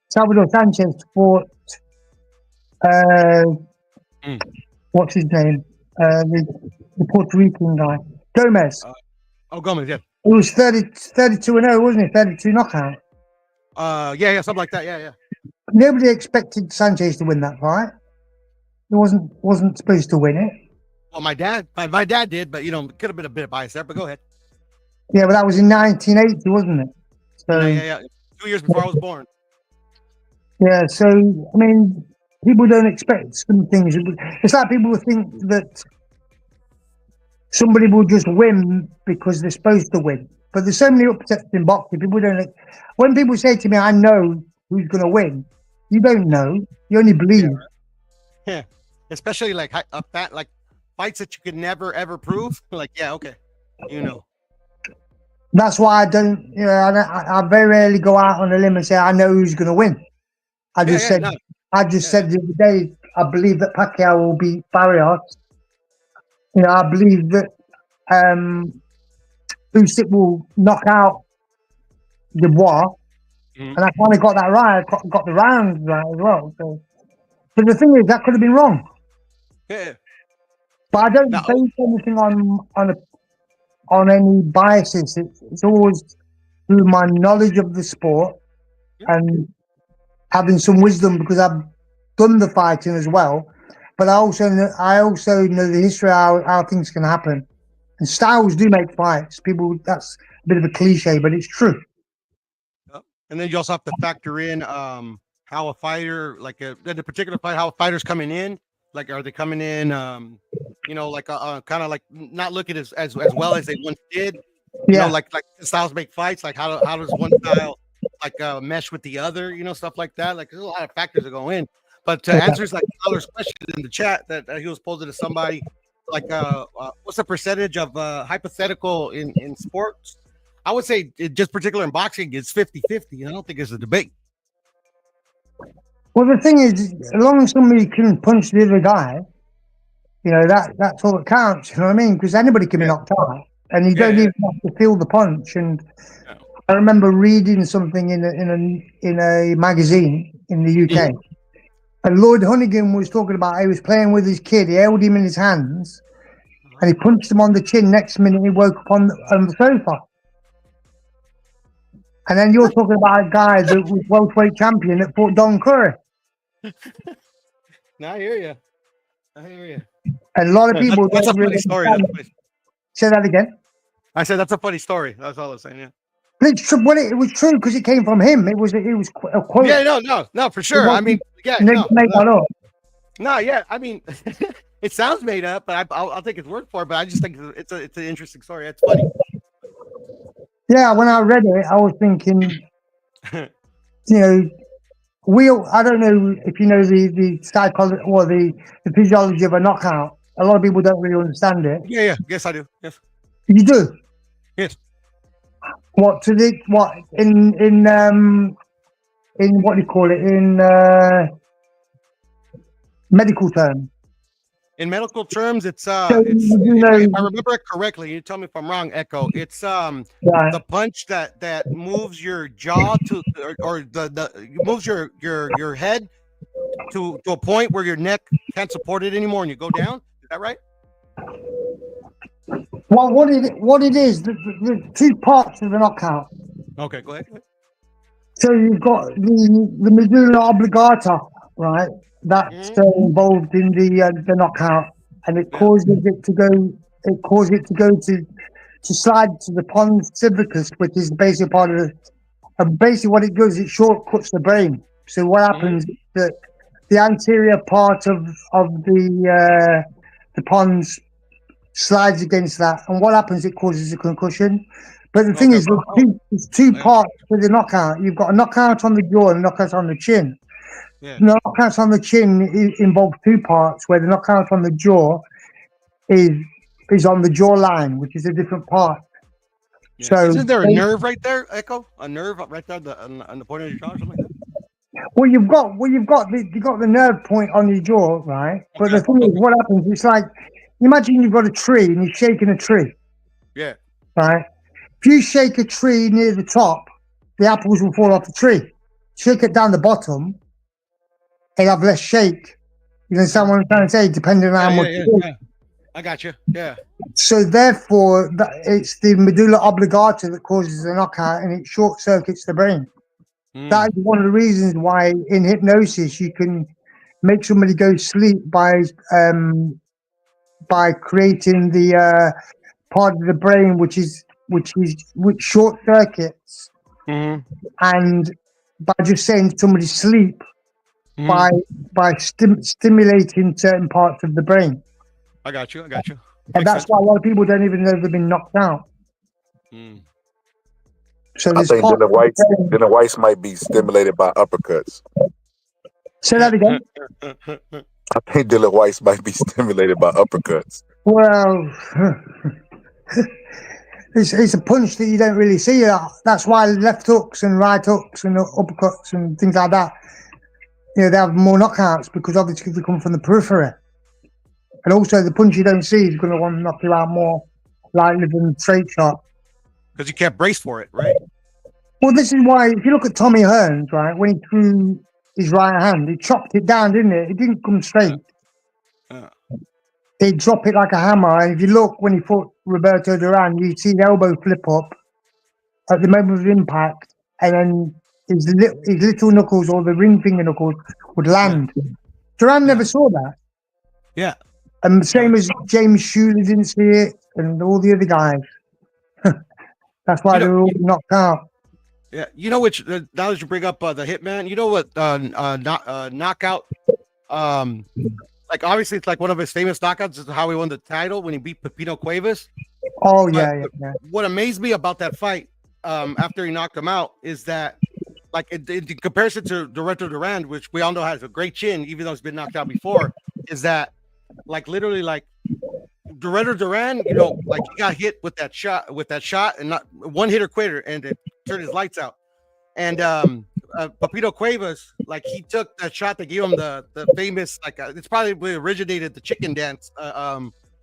Salvador Sanchez fought, what's his name? The Puerto Rican guy, Gomez.
Gomez, yeah.
It was 32-0, wasn't it? 32 knockout.
Yeah, something like that. Yeah.
Nobody expected Sanchez to win that fight. He wasn't supposed to win it.
Well, my dad did, but it could have been a bit of bias there. But go ahead.
Yeah, but that was in 1980, wasn't it? So
yeah. 2 years before I was born.
Yeah, so I mean, people don't expect some things. It's like people think that somebody will just win because they're supposed to win. But there's so many upsets in boxing. People don't. When people say to me, "I know who's going to win," you don't know. You only believe.
Yeah, especially like fights that you could never ever prove. Like, yeah, okay,
That's why I don't. I very rarely go out on a limb and say I know who's going to win. I just said the other day I believe that Pacquiao will beat Barrios. I believe that Usyk will knock out Dubois, and I kind of got that right. I got the rounds right as well. So, but the thing is, that could have been wrong.
Yeah.
But I don't base anything on any biases. It's always through my knowledge of the sport and having some wisdom, because I've done the fighting as well. But I also know the history of how things can happen. And styles do make fights. That's a bit of a cliche, but it's true.
And then you also have to factor in how a fighter, like in a particular fight, how a fighter's coming in. Like, are they coming in, kind of like not looking as well as they once did?
Yeah.
Like styles make fights. Like how does one style mesh with the other? Stuff like that. Like there's a lot of factors that go in. But to answer like Tyler's question in the chat that he was posing to somebody, like what's the percentage of hypothetical in sports? I would say just particular in boxing, it's 50-50. I don't think it's a debate.
Well, the thing is, as long as somebody can punch the other guy, that's all that counts. You know what I mean? Because anybody can be knocked out, and you don't even have to feel the punch. And I remember reading something in a magazine in the UK, and Lloyd Hunnigan was talking about he was playing with his kid. He held him in his hands, and he punched him on the chin. Next minute, he woke up on the sofa. And then you're talking about a guy that was welterweight champion that fought Don Curry.
No, I hear you. And
a lot of people.
That's a funny story.
Say that again.
I said that's a funny story. That's all I was saying. Yeah.
But it's true. Well, it was true because it came from him. It was a quote.
Yeah, no, for sure. I mean, yeah, no, yeah. I mean, it sounds made up, but I'll take his word for it. But I just think it's an interesting story. It's funny.
Yeah, when I read it, I was thinking, I don't know if you know the psychology or the physiology of a knockout. A lot of people don't really understand it.
Yeah. Yes, I do. Yes.
You do?
Yes.
In what do you call it? In medical terms.
In medical terms, if I remember it correctly, you tell me if I'm wrong, Echo. It's the punch that moves your jaw or moves your head to a point where your neck can't support it anymore and you go down. Is that right?
Well, what it is, the two parts of the knockout.
Okay, go ahead.
So you've got the medulla oblongata, right? That's involved in the knockout, and it causes it to go. It causes it to go to slide to the pons civicus, which is the basic part of and basically what it does, it shortcuts the brain. So what happens is that the anterior part of the pons slides against that, and what happens? It causes a concussion. But the thing is, there's two parts to the knockout. You've got a knockout on the jaw and a knockout on the chin.
Yeah.
The knockout on the chin involves two parts, where the knockout on the jaw is on the jawline, which is a different part.
Yeah.
So
isn't there a nerve right there, Echo? A nerve right there on the point of your jaw, or something like that?
you've got the nerve point on your jaw, right? But the thing is, what happens? It's like, imagine you've got a tree and you're shaking a tree,
Yeah.
right? If you shake a tree near the top, the apples will fall off the tree. Shake it down the bottom, it'll have less shake. You understand what I'm trying to say? Depending on how much.
Yeah. I got you. Yeah.
So therefore, it's the medulla oblongata that causes the knockout, and it short circuits the brain. That is one of the reasons why in hypnosis you can make somebody go to sleep by creating the part of the brain which short circuits, and by just saying somebody sleep by stimulating certain parts of the brain.
I got you.
And
Makes
that's
sense.
why a lot of people don't even know they've been knocked out. So
I think Dylan Weiss might be stimulated by uppercuts.
Say that again.
I think Dylan Weiss might be stimulated by uppercuts.
Well, it's a punch that you don't really see. That's why left hooks and right hooks and uppercuts and things like that, they have more knockouts, because obviously they come from the periphery. And also the punch you don't see is going to want to knock you out more lightly than straight shot.
Because you can't brace for it, right?
Well, this is why, if you look at Tommy Hearns, right, when he threw his right hand, he chopped it down, didn't it? It didn't come straight. He'd drop it like a hammer. And if you look, when he fought Roberto Duran, you see the elbow flip up at the moment of impact, and then his little knuckles, or the ring finger knuckles, would land. Duran never saw that.
Yeah.
And same as James Shuley didn't see it, and all the other guys. That's why they were all knocked out.
Yeah, now that you bring up the Hitman, you know what knockout, like obviously it's like one of his famous knockouts is how he won the title when he beat Pepino Cuevas.
Oh yeah.
What amazed me about that fight, after he knocked him out, is that like in comparison to Roberto Duran, which we all know has a great chin, even though he's been knocked out before, is that like literally like Roberto Duran, like he got hit with that shot and not one hitter quitter, and it turned his lights out. And Pepino Cuevas, like he took that shot that gave him the famous, like it's probably originated the chicken dance,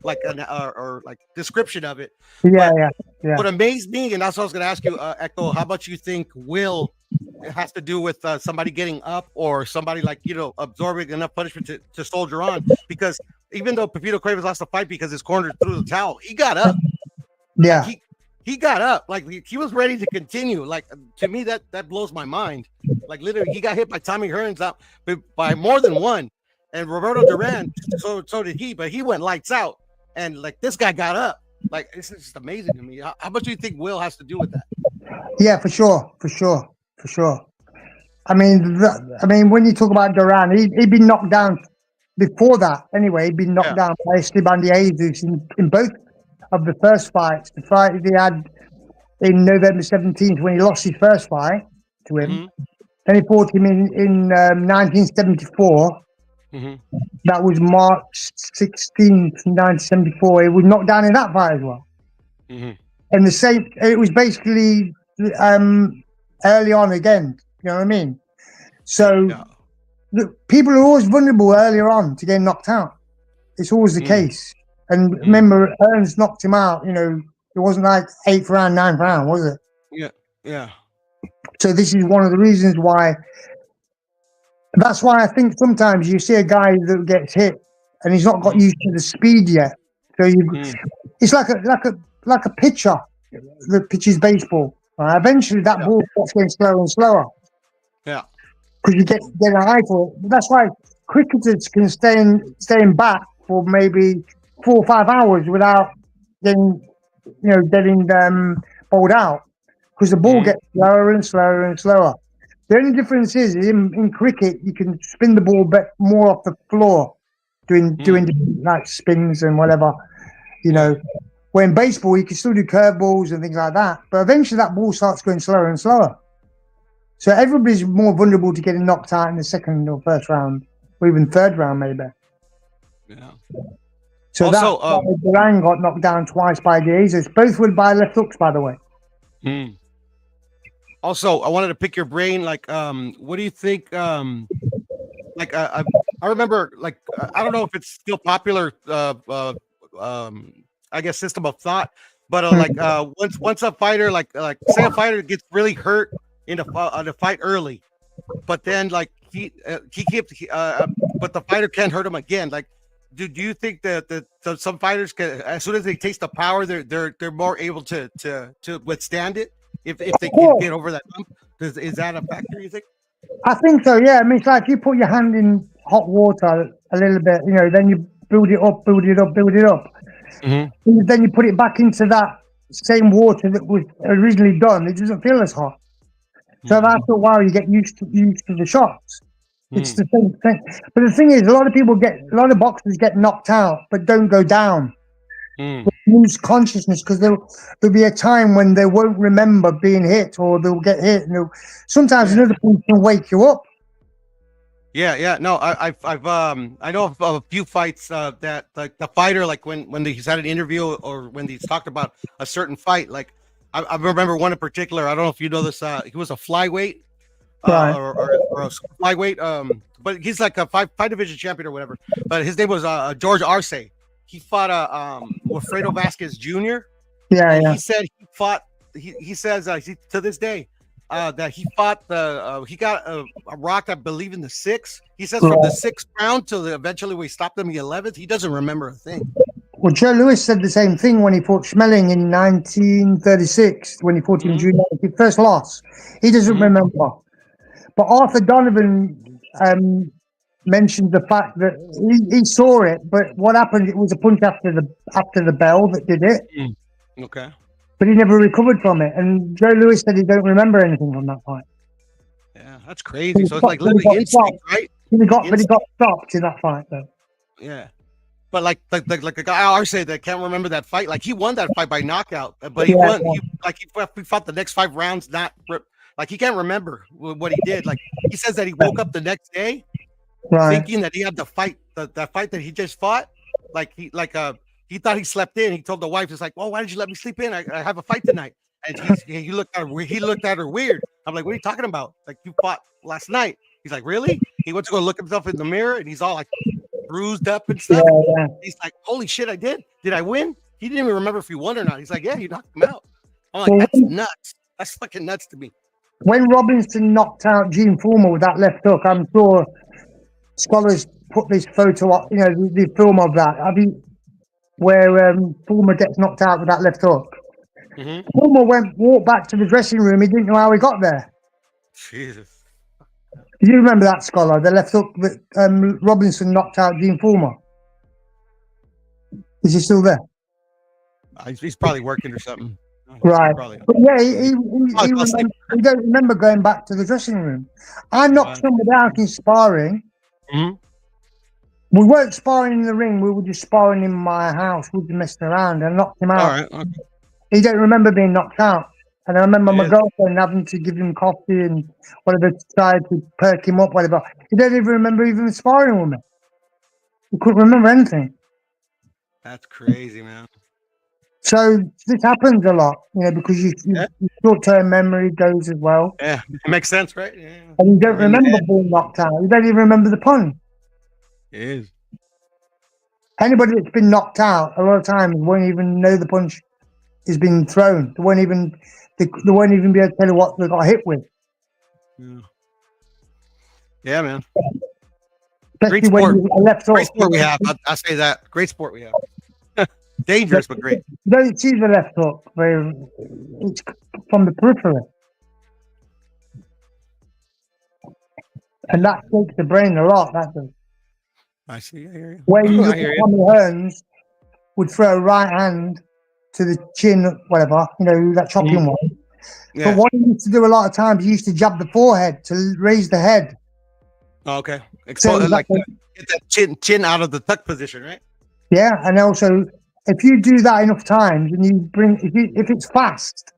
like or like description of it.
Yeah.
What amazed me, and that's what I was going to ask you, Echo, how much you think will it has to do with somebody getting up, or somebody like absorbing enough punishment to soldier on? Because even though Pepino Cuevas lost the fight because his corner threw the towel, he got up.
Yeah.
Like he got up. Like he was ready to continue. Like to me, that blows my mind. Like literally, he got hit by Tommy Hearns out by more than one, and Roberto Duran. So did he, but he went lights out, and like this guy got up. Like it's just amazing to me. How much do you think Will has to do with that?
Yeah, for sure. I mean, when you talk about Duran, he'd been knocked down before that. Anyway, he'd been knocked down by Esteban de Jesus in both of the first fights. The fight he had in November 17th when he lost his first fight to him. Then he fought him in 1974. That was March 16th, 1974. He was knocked down in that fight as well. And the same, it was basically early on again. You know what I mean? So people are always vulnerable earlier on to get knocked out. It's always the case. And remember, Hearns knocked him out. It wasn't like 8th round, 9th round, was it?
Yeah.
So this is one of the reasons why. That's why I think sometimes you see a guy that gets hit and he's not got used to the speed yet. So it's like a pitcher that pitches baseball. Eventually, that ball starts getting slower and slower.
Yeah.
Because you get a high for it. But that's why cricketers can stay in bat for maybe 4 or 5 hours without getting bowled out, because the ball gets slower and slower and slower. The only difference is in cricket you can spin the ball more off the floor, doing different, like spins and whatever. Where in baseball you can still do curveballs and things like that, but eventually that ball starts going slower and slower. So everybody's more vulnerable to getting knocked out in the second or first round, or even third round maybe.
Yeah.
So also, Duran got knocked down twice by Jesus. Both were by left hooks, by the way.
Also, I wanted to pick your brain. Like, what do you think? I remember, like, I don't know if it's still popular. I guess system of thought, but once a fighter, say a fighter gets really hurt in a fight early, but then like he keeps, but the fighter can't hurt him again. Like, do you think that some fighters can, as soon as they taste the power, they're more able to withstand it if they can get over that hump? Is that a factor, you think?
I think so, yeah. I mean, it's like if you put your hand in hot water a little bit, then you build it up. And then you put it back into that same water that was originally done. It doesn't feel as hot. So after a while, you get used to the shots. It's the same thing. But the thing is, a lot of boxers get knocked out, but don't go down. They lose consciousness because there'll be a time when they won't remember being hit, or they'll get hit. And sometimes another person can wake you up.
Yeah. No, I know of a few fights that like the fighter, like when he's had an interview or when he's talked about a certain fight. Like I remember one in particular. I don't know if you know this. He was a flyweight, or a flyweight. But he's like a five division champion or whatever. But his name was George Arce. He fought Wilfredo Vasquez Jr.
Yeah.
He said he fought. He says to this day. That he fought he got a rock, I believe, in the 6th. He says from the 6th round till eventually we stopped him in the 11th. He doesn't remember a thing.
Well, Joe Louis said the same thing when he fought Schmeling in 1936, when he fought in June, his first loss. He doesn't remember. But Arthur Donovan mentioned the fact that he saw it, but what happened, it was a punch after the bell that did it.
Okay.
But he never recovered from it. And Joe Louis said he don't remember anything from that fight.
Yeah, that's crazy. So it's like literally instinct, right?
But he got stopped in that fight, though.
Yeah. But like a guy Arce that can't remember that fight. Like he won that fight by knockout, but he won. He fought the next 5 rounds. Like he can't remember what he did. Like he says that he woke up the next day thinking that he had the fight, that fight that he just fought. He thought he slept in. He told the wife, "It's like, well, why did you let me sleep in? I have a fight tonight." And he looked at her weird. I'm like, "What are you talking about? Like you fought last night?" He's like, "Really?" He went to go look himself in the mirror, and he's all like bruised up and stuff.
Yeah.
He's like, "Holy shit, I did! Did I win?" He didn't even remember if he won or not. He's like, "Yeah, you knocked him out." I'm like, "That's nuts. That's fucking nuts to me."
When Robinson knocked out Gene Fullmer with that left hook, I'm sure scholars put this photo up, the film of that. Where Puma gets knocked out with that left hook. Puma walked back to the dressing room. He didn't know how he got there.
Jesus.
Do you remember that, Scholar? The left hook that Robinson knocked out Gene Puma. Is he still there?
He's probably working or something.
Right. But yeah, he don't remember going back to the dressing room. I knocked somebody out in sparring. We weren't sparring in the ring. We were just sparring in my house. We were messing around. I knocked him out.
All right. Okay.
He don't remember being knocked out. And I remember my girlfriend having to give him coffee and whatever, try to perk him up, whatever. He don't even remember even sparring with me. He couldn't remember anything.
That's crazy, man.
So this happens a lot, because your short-term memory goes as well.
Yeah, it makes sense, right? Yeah.
And you don't remember being knocked out. You don't even remember the punch.
It is.
Anybody that's been knocked out a lot of times won't even know the punch is being thrown. They won't even be able to tell you what they got hit with.
Yeah, man.
Especially
great sport.
Great
sport we have. I say that. Great sport we have. Dangerous, but great.
You don't see the left hook. It's from the periphery. And that shakes the brain a lot, that does.
I see. I hear you.
Where you look at Tommy Hearns would throw a right hand to the chin, whatever, that chopping one.
Yeah.
But what he used to do a lot of times, he used to jab the forehead to raise the head.
Oh, okay. Get that chin out of the tuck position, right?
Yeah, and also if you do that enough times, and if it's fast,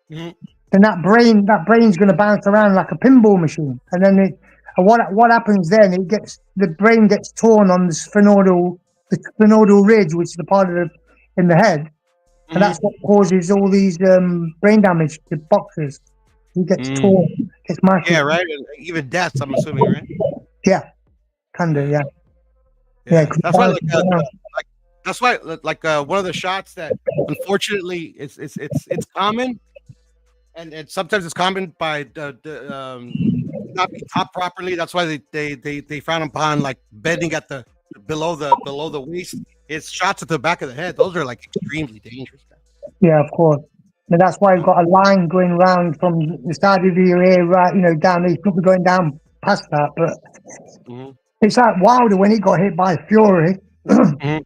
then that brain's going to bounce around like a pinball machine, and then what happens then? The brain gets torn on the sphenoidal ridge, which is the part in the head, And that's what causes all these brain damage to boxers. He gets torn, gets mashed.
Yeah, right. And even deaths, I'm assuming, right?
Yeah, can do. Yeah.
Yeah, that's why. That's why. One of the shots that, unfortunately, it's common, and sometimes it's common by not being taught properly. That's why they frown upon like bending at the below the waist. It's shots at the back of the head. Those are like extremely dangerous.
Yeah, of course. And that's why you've got a line going around from the side of your ear, right, down there. You could be going down past that, but it's like Wilder when he got hit by Fury. And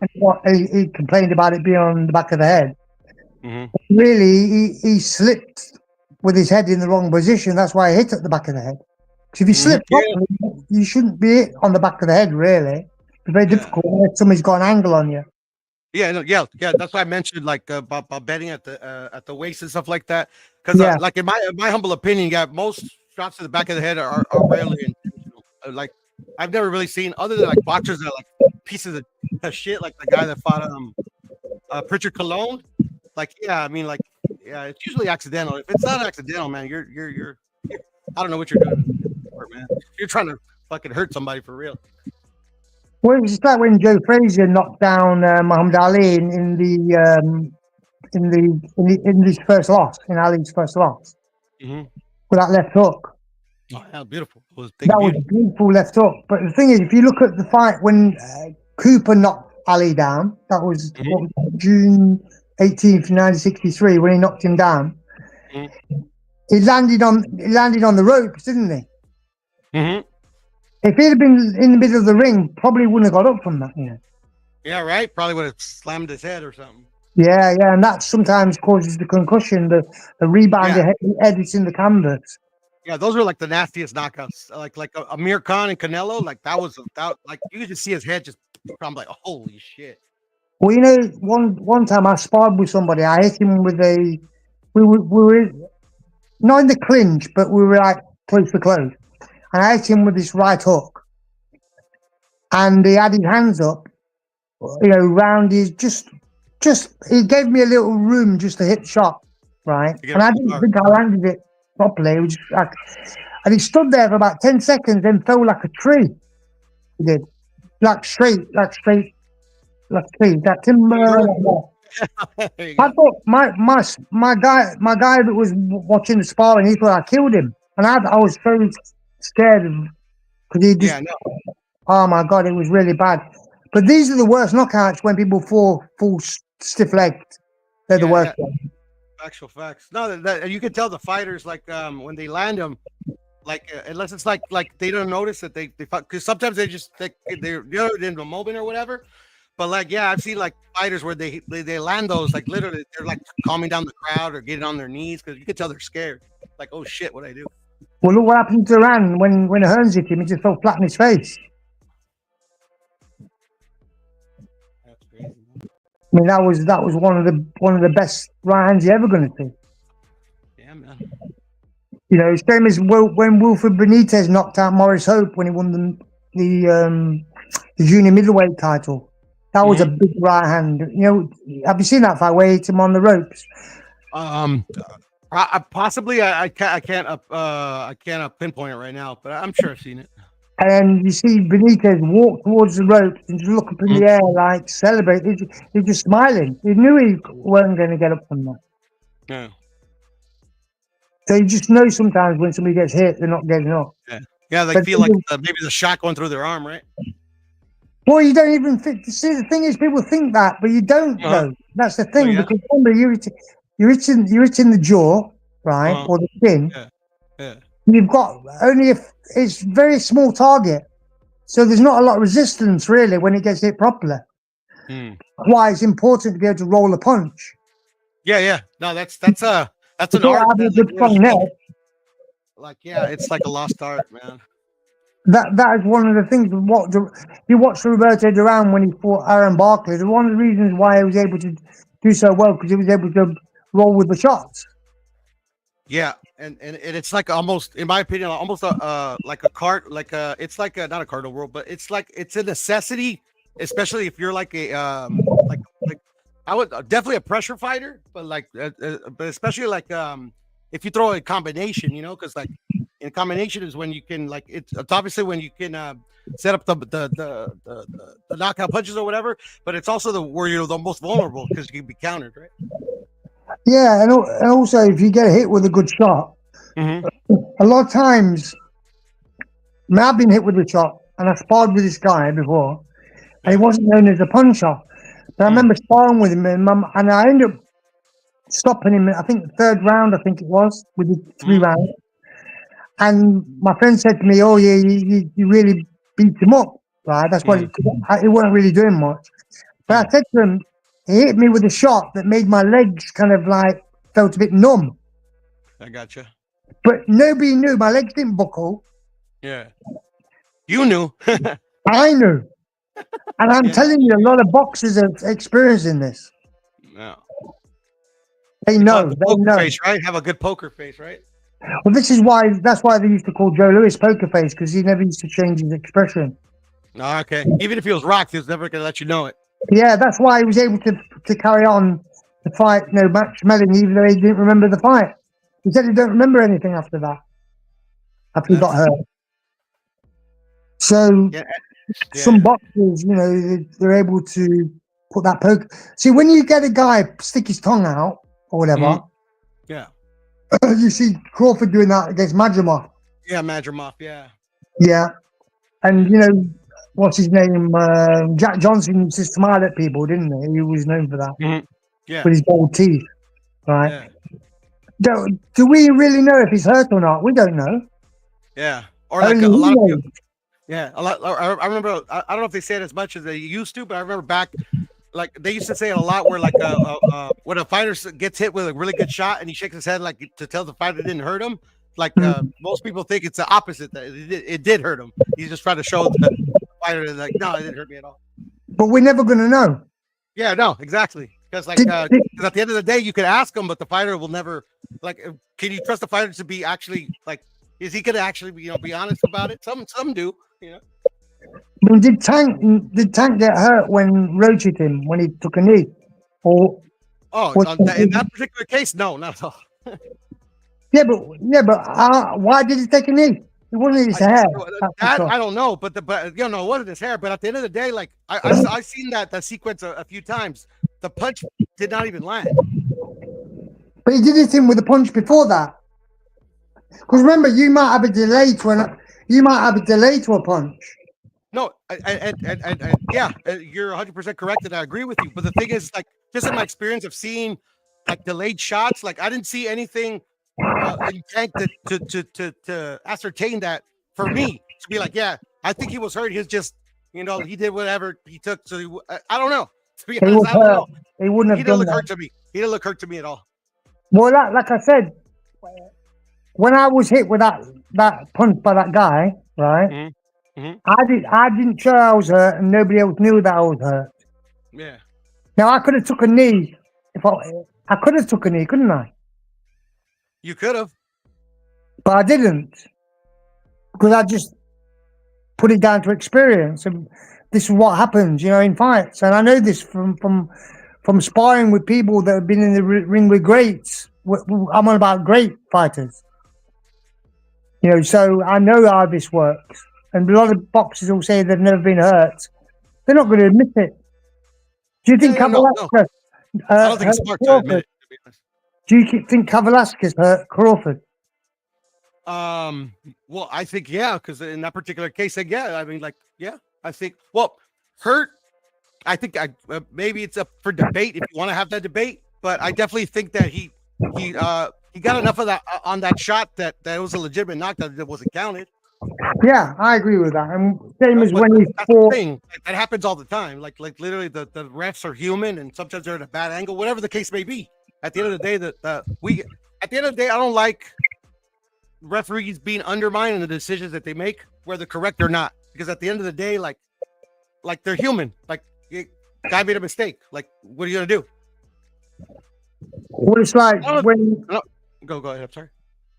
he complained about it being on the back of the head. Really, he slipped with his head in the wrong position. That's why he hit at the back of the head. Because if you slip properly, you shouldn't be hit on the back of the head, really. It's very difficult when somebody's got an angle on you.
Yeah, that's why I mentioned like about betting at the waist and stuff like that. Because like in my humble opinion, most shots to the back of the head are rarely intentional. Like I've never really seen, other than like boxers that are like pieces of shit, like the guy that fought Pritchard Cologne. Like it's usually accidental. If it's not accidental, man, you're I don't know what you're doing, man. You're trying to fucking hurt somebody for real.
Well, it was just like when Joe Frazier knocked down Muhammad Ali in his first loss, in Ali's first loss, with that left hook.
Oh, yeah, beautiful.
That was a beautiful left hook. But the thing is, if you look at the fight when Cooper knocked Ali down, that was June 18th, 1963, when he knocked him down. He landed on the ropes, didn't he? If he'd have been in the middle of the ring, probably wouldn't have got up from that,
Yeah, right. Probably would have slammed his head or something.
Yeah, and that sometimes causes the concussion, the rebound, the head is in the canvas.
Yeah, those are like the nastiest knockouts. Like Amir Khan and Canelo, like that like you could just see his head just. I'm like, holy shit.
Well, one time I sparred with somebody. I hit him with we were not in the clinch, but we were like close to close. And I hit him with this right hook. And he had his hands up, round his he gave me a little room just to hit the shot, right? And I didn't think I landed it properly. It was just like, and he stood there for about 10 seconds, then fell like a tree. He did. Like straight, like tree, that timber. I thought my guy that was watching the sparring, he thought I killed him. And I was so scared because he just, oh my God, it was really bad. But these are the worst knockouts when people fall stiff legged. They're the worst.
Actual facts. No, that you can tell the fighters like when they land them, like unless it's like they don't notice that they because sometimes they're in the moment or whatever. But like I've seen like fighters where they land those like literally they're like calming down the crowd or getting on their knees because you can tell they're scared. Like, oh shit, what I do?
Well, look what happened to Duran when Hearns hit him. He just fell flat in his face. I mean, that was one of the best right hands you're ever going to see.
Yeah, man.
Same as when Wilfred Benitez knocked out Maurice Hope when he won the junior middleweight title. That was a big right hand. Have you seen that fight where he hit him on the ropes?
Possibly. I can't pinpoint it right now, but I'm sure I've seen it.
And you see Benitez walk towards the ropes and just look up in the air like celebrate. He's just smiling. He knew he wasn't going to get up from that.
Yeah.
So you just know sometimes when somebody gets hit, they're not getting up.
Yeah, they feel like maybe the shot going through their arm, right?
Well, you don't even think. See, the thing is, people think that, but you don't know. That's the thing, because remember, you're hitting the jaw, right, or the chin.
Yeah.
You've got only it's very small target, so there's not a lot of resistance really when it gets hit properly. Why it's important to be able to roll a punch.
Yeah. No, that's an art. Like, it's like a lost art, man.
That is one of the things. You watch Roberto Duran when he fought Aaron Barkley. One of the reasons why he was able to do so well because he was able to roll with the shots.
Yeah, and it's like almost, in my opinion, almost like a cart, it's like not a cardinal rule, but it's a necessity, especially if you're like a like I would definitely a pressure fighter, but like, but especially like if you throw a combination, you know, because like in combination is when you can like it's obviously when you can set up the knockout punches or whatever, but it's also where you're the most vulnerable because you can be countered, right?
Yeah, and also if you get hit with a good shot, a lot of times, I mean, I've been hit with a shot, and I sparred with this guy before, and he wasn't known as a puncher. But I remember sparring with him, and I ended up stopping him. I think the third round, I think it was, with the 3 rounds. And my friend said to me, "Oh yeah, you really beat him up, right? That's what he wasn't really doing much." But I said to him, he hit me with a shot that made my legs kind of like felt a bit numb.
I gotcha.
But nobody knew. My legs didn't buckle.
Yeah, you knew.
I knew, and I'm telling you, a lot of boxers are experiencing this.
Yeah.
They know.
They know. Face, right? Have a good poker face, right?
Well, that's why they used to call Joe Louis Poker Face, because he never used to change his expression.
Oh, okay. Even if he was rocked, he was never going to let you know it.
Yeah, that's why he was able to carry on the fight, Max Melling, even though he didn't remember the fight. He said he don't remember anything after that, after he got hurt. So some boxers, they're able to put that poker. See, when you get a guy stick his tongue out or whatever,
yeah,
you see Crawford doing that against Madrimov.
Yeah, Madrimov, yeah.
Yeah, and what's his name? Jack Johnson used to smile at people, didn't he? He was known for that.
Yeah,
with his gold teeth, right? Yeah. Do we really know if he's hurt or not? We don't know.
Yeah, or like a lot of people. Yeah, a lot. I remember. I don't know if they say it as much as they used to, but I remember back, like they used to say it a lot. Where like when a fighter gets hit with a really good shot and he shakes his head like to tell the fighter it didn't hurt him. Like most people think it's the opposite. That it did hurt him. He's just trying to show the fighter that like, no, it didn't hurt me at all.
But we're never going to know.
Yeah, no, exactly. Because like, at the end of the day, you could ask him, but the fighter will never. Like, can you trust the fighter to be actually like? Is he gonna actually be honest about it? Some do. I
mean, did Tank get hurt when Roach hit him when he took a knee? Or
in that particular case, no, not at all.
yeah, but why did he take a knee? It wasn't his hair.
I don't know, but it wasn't his hair. But at the end of the day, like I seen that sequence a few times. The punch did not even land.
But he did hit him with a punch before that. Because remember, you might have a delay to a punch.
No, yeah, you're 100% correct, and I agree with you. But the thing is, like, just in my experience of seeing like delayed shots, like I didn't see anything in Tank to ascertain that for me to be like, yeah, I think he was hurt. He was just, he did whatever he took. So I don't know. To be honest, I don't know.
He wouldn't have.
He didn't look hurt to me. He didn't look hurt to me at all.
Well, like I said, when I was hit with that punch by that guy, right? I didn't show I was hurt, and nobody else knew that I was hurt.
Yeah.
Now I could have took a knee. I could have took a knee, couldn't I?
You could have,
but I didn't, because I just put it down to experience, and this is what happens, in fights. And I know this from sparring with people that have been in the ring with greats. I'm on about great fighters. So I know how this works. And a lot of boxers will say they've never been hurt. They're not going to admit it. Do you think Kavalauskas?
I don't think it's smart to admit it. To be honest.
Do you think Kavalauskas hurt Crawford?
Well, I think because in that particular case, I mean, I think hurt. I think maybe it's up for debate if you want to have that debate, but I definitely think that he got enough of that on that shot that was a legitimate knockdown that wasn't counted.
Yeah, I agree with that. And same as when he fought.
That happens all the time. Like literally, the refs are human, and sometimes they're at a bad angle, whatever the case may be. At the end of the day, I don't like referees being undermined in the decisions that they make, whether correct or not. Because at the end of the day, like they're human. Like, guy made a mistake. Like, what are you gonna do?
Well, it's like when.
Go ahead. I'm sorry.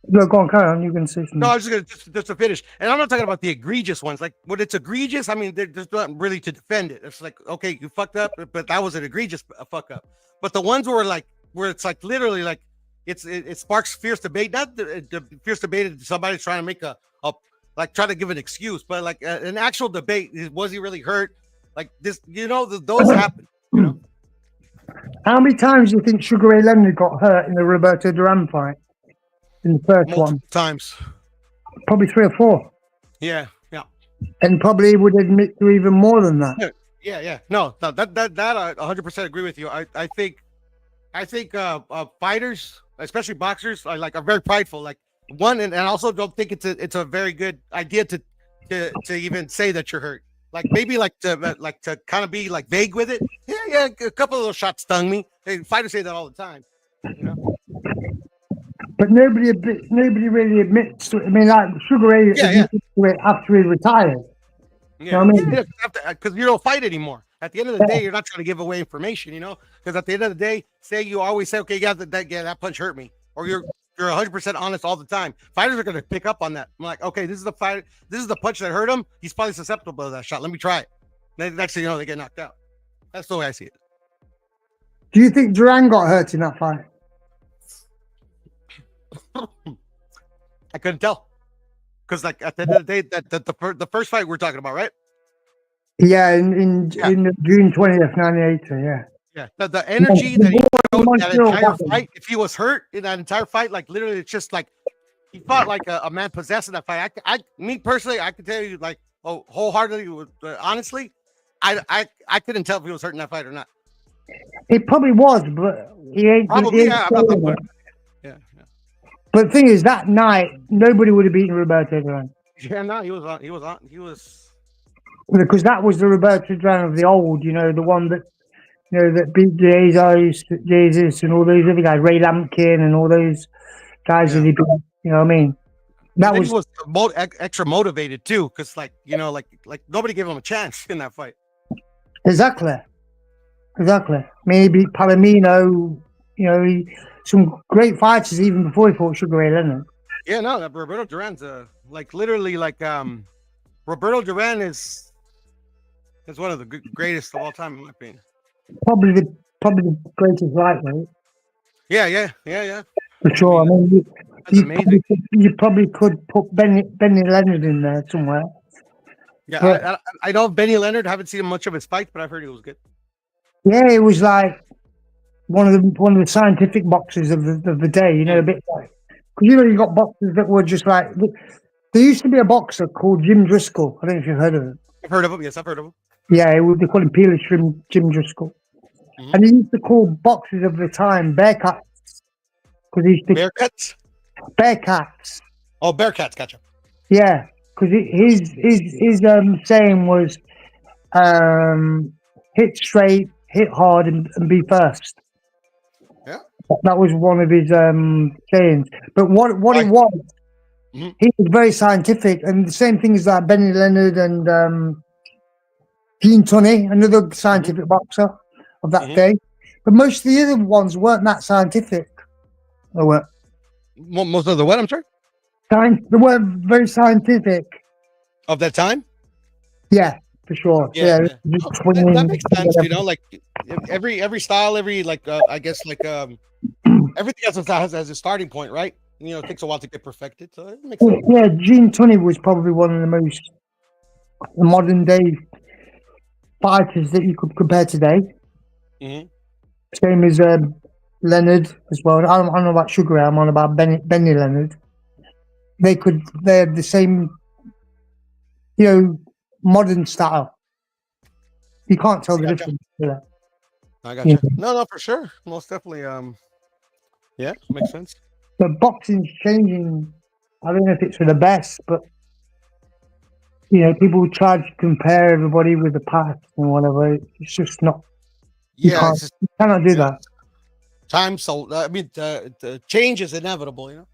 No, go on, carry on. You can say something.
No, I was just gonna just to finish, and I'm not talking about the egregious ones. Like when it's egregious, I mean, there's not really to defend it. It's like, okay, you fucked up, but that was an egregious fuck up. But the ones where it's like literally like it sparks fierce debate. Not the fierce debate. Somebody's trying to make a like try to give an excuse, but like an actual debate. Was he really hurt? Like this, those happen.
How many times do you think Sugar Ray Leonard got hurt in the Roberto Duran fight? In the first
Multiple times.
Probably 3 or 4.
Yeah.
And probably would admit to even more than that.
Yeah. No, that I 100% agree with you. I think fighters, especially boxers, are very prideful. Like one, and I also don't think it's a very good idea to even say that you're hurt. Like maybe to kind of be like vague with it. Yeah, a couple of those shots stung me. Hey, fighters say that all the time.
But nobody really admits to it. I mean, like Sugar Ray admitted to it after he retired.
Yeah,
you know what I mean?
Because you don't fight anymore. At the end of the day, you're not trying to give away information, Because at the end of the day, you always say, okay, that punch hurt me, or you're 100% honest all the time. Fighters are going to pick up on that. I'm like, okay, this is the fight. This is the punch that hurt him. He's probably susceptible to that shot. Let me try it. Then next thing you know, they get knocked out. That's the way I see it.
Do you think Duran got hurt in that fight?
I couldn't tell, because like at the end of the day, the first fight we're talking about, right?
Yeah, in June 20th, 1980. Yeah.
Yeah, the energy that he showed in that entire fight. If he was hurt in that entire fight, like literally, it's just like he fought like a man possessed in that fight. Me personally, I can tell you, like, wholeheartedly, honestly, I couldn't tell if he was hurt in that fight or not.
It probably was, but he ain't.
Probably, yeah.
But the thing is, that night, nobody would have beaten Roberto Duran.
Yeah, no, he was.
Because that was the Roberto Duran of the old, the one that, that beat Jesus and all those other guys, Ray Lampkin and all those guys that he beat. You know what I mean?
He was extra motivated too, because like nobody gave him a chance in that fight.
Exactly. Maybe Palomino. Some great fighters even before he fought Sugar Ray Leonard.
Yeah, no, that Roberto Duran's Roberto Duran is one of the greatest of all time in my opinion.
Probably the greatest lightweight.
Yeah.
For sure. I mean, you probably could put Benny Leonard in there somewhere.
Yeah,
but,
I know Benny Leonard. I haven't seen much of his fights, but I've heard he was good.
Yeah, it was like one of the scientific boxers of the day. A bit like, because you got boxers that were just like. There used to be a boxer called Jim Driscoll. I don't know if you've heard of him.
I've heard of him. Yes, I've heard of him.
Yeah, they call him Peeler Jim Driscoll. Mm-hmm. And he used to call boxers of the time Bearcats.
Bearcats?
Bearcats.
Oh, Bearcats, gotcha.
Yeah, because his saying was hit straight, hit hard, and be first.
Yeah.
That was one of his sayings. But what it was, mm-hmm. He was very scientific, and the same thing as that Benny Leonard and Gene Tunney, another scientific boxer of that day. But most of the other ones weren't that scientific. They weren't.
Most of the what? I'm sorry?
They weren't very scientific.
Of that time?
Yeah, for sure. Yeah.
That makes sense, like every style, I guess everything has a starting point, right? It takes a while to get perfected, so it makes sense.
Yeah, Gene Tunney was probably one of the most modern day fighters that you could compare today. Mm-hmm. Same as Leonard as well. I don't know about Sugar Ray. I'm on about Benny Leonard. They're the same, modern style. You can't tell the difference. Yeah.
I got you. No, for sure. Most definitely. Yeah, makes sense.
The boxing's changing. I don't know if it's for the best, but people try to compare everybody with the past and whatever. It's just not. You cannot do that.
The change is inevitable,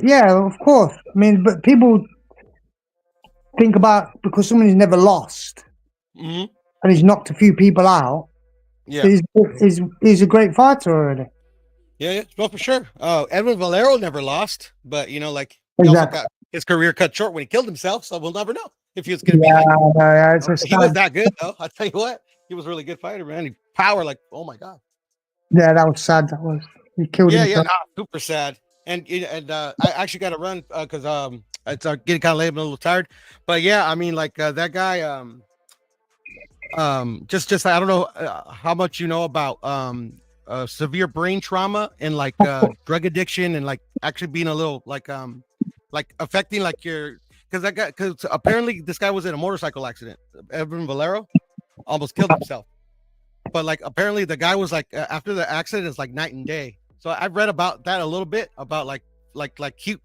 Yeah, of course. I mean, but people think about because someone's never lost and he's knocked a few people out.
Yeah,
he's a great fighter already.
Yeah, well, for sure. Edwin Valero never lost, but like he also got his career cut short when he killed himself. So we'll never know if he was going to be like. He was that good though. I tell you what, he was a really good fighter, man. He power like, oh my god.
Yeah, that was sad. That was he killed himself.
Nah, super sad. And I actually got to run because it's getting kind of late. I'm a little tired, but yeah, I mean, like that guy. Just I don't know how much you know about severe brain trauma and like drug addiction and like actually being a little like affecting like your because apparently this guy was in a motorcycle accident. Evan Valero almost killed himself, but like apparently the guy was like after the accident it's like night and day. So I've read about that a little bit about like he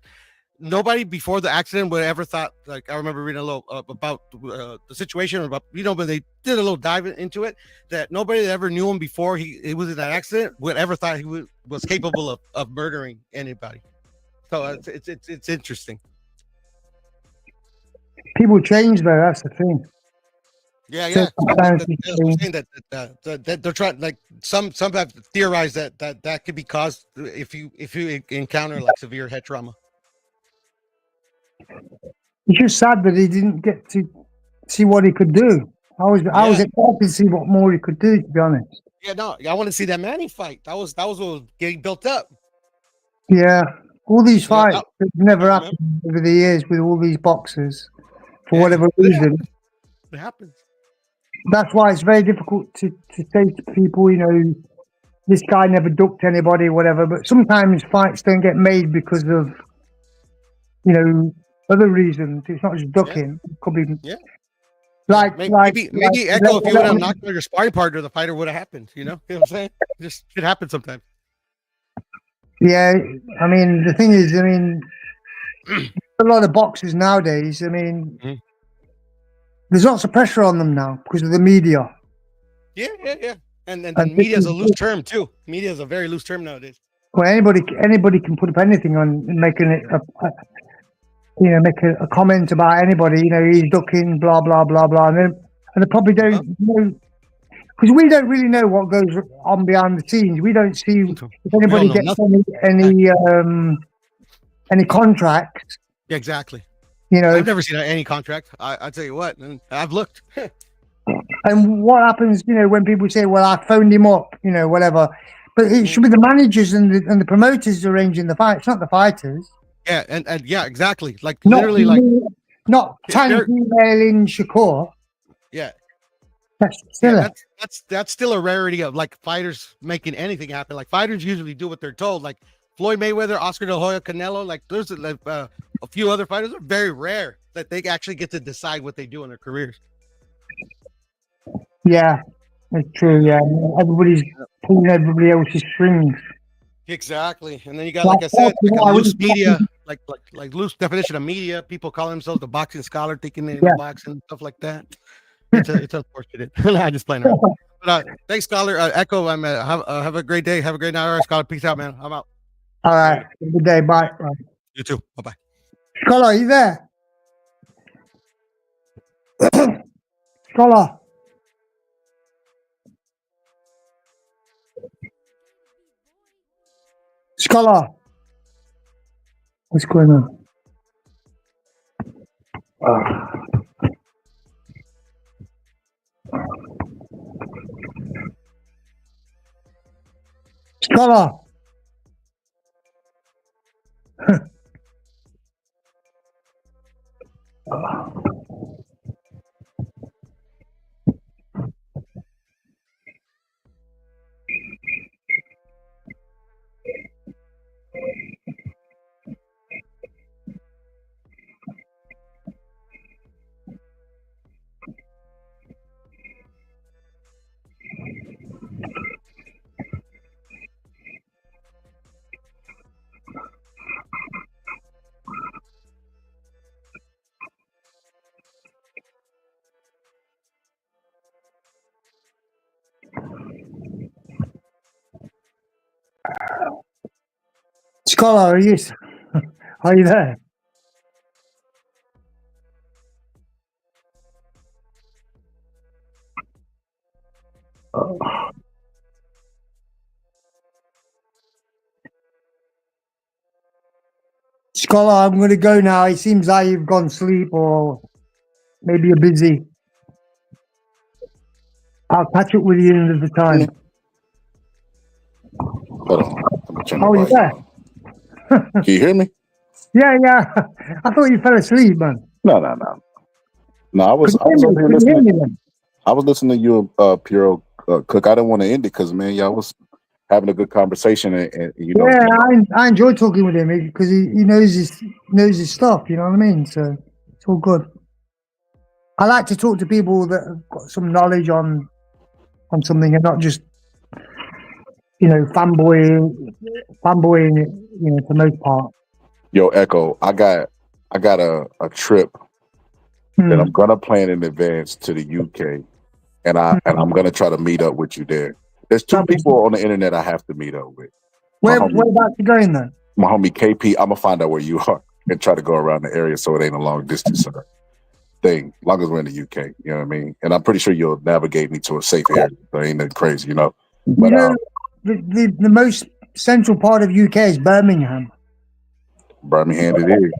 nobody before the accident would ever thought, like I remember reading a little about the situation about when they did a little dive into it, that nobody that ever knew him before he was in that accident would ever thought he was capable of murdering anybody. So it's interesting.
People change though, that's the thing.
Yeah. That they're trying, like some have theorized that could be caused if you encounter like severe head trauma.
It's just sad that he didn't get to see what he could do. I was excited to see what more he could do, to be honest.
Yeah, no, I want to see that Manny fight. That was what was getting built up.
Yeah, all these fights that never happened over the years with all these boxers for whatever reason.
It happens.
That's why it's very difficult to say to people, this guy never ducked anybody, whatever. But sometimes fights don't get made because of, other reasons. It's not just ducking. It could be
maybe Echo. If you would have knocked out your sparring partner, the fighter would have happened. You know what I'm saying? It happens sometimes.
Yeah, I mean the thing is, a lot of boxers nowadays. There's lots of pressure on them now because of the media.
Yeah. And media is a loose term too. Media is a very loose term nowadays.
Well, anybody can put up anything on making it make a comment about anybody. He's ducking, blah blah blah blah, and they probably don't know, because we don't really know what goes on behind the scenes. We don't see if anybody gets any contract.
Yeah, exactly. I've never seen any contract. I tell you what, and I've looked.
And what happens, when people say, "Well, I phoned him up," whatever, but it should be the managers and the promoters arranging the fights, not the fighters.
Yeah, and yeah, exactly. Like literally, like
not Tank emailing Shakur.
Yeah,
that's
still a rarity of like fighters making anything happen. Like fighters usually do what they're told. Like Floyd Mayweather, Oscar De La Hoya, Canelo. Like there's a few other fighters are very rare that they actually get to decide what they do in their careers.
Yeah, that's true. Yeah, everybody's pulling everybody else's strings.
Exactly, and then you got, like I said, like a loose media, like loose definition of media. People call themselves the boxing scholar, thinking they know boxing and stuff like that. It's unfortunate. I just playing around. But thanks, Scholar. Echo. Have a great day. Have a great night. All right, Scholar. Peace out, man. I'm out.
All right. Good day. Bye.
You too. Bye bye.
Scholar, are you there? Scholar. Scholar. What's going on? Scholar. Scholar, are you there? Scholar, I'm going to go now. It seems like you've gone sleep or maybe you're busy. I'll catch up with you another time.
Hold on. Let me turn the
Oh, you
volume
there?
up. Can you hear me?
Yeah. I thought you fell asleep, man.
No. No, I was over here
Could you hear me
listening.
then?
I was listening to you, Puro Cook. I didn't want to end it because, man, y'all was having a good conversation, and you know.
Yeah, I enjoy talking with him because he knows his stuff. You know what I mean? So it's all good. I like to talk to people that have got some knowledge on something and not just fanboying. For the most part.
Yo, Echo, I got a trip that I'm gonna plan in advance to the UK, and I'm gonna try to meet up with you there. There's two people on the internet I have to meet up with.
Where about you going then?
My homie KP. I'm gonna find out where you are and try to go around the area so it ain't a long distance thing. As long as we're in the UK, you know what I mean. And I'm pretty sure you'll navigate me to a safe area. So ain't nothing crazy, you know. But
the most central part of UK is Birmingham.
Birmingham, it is.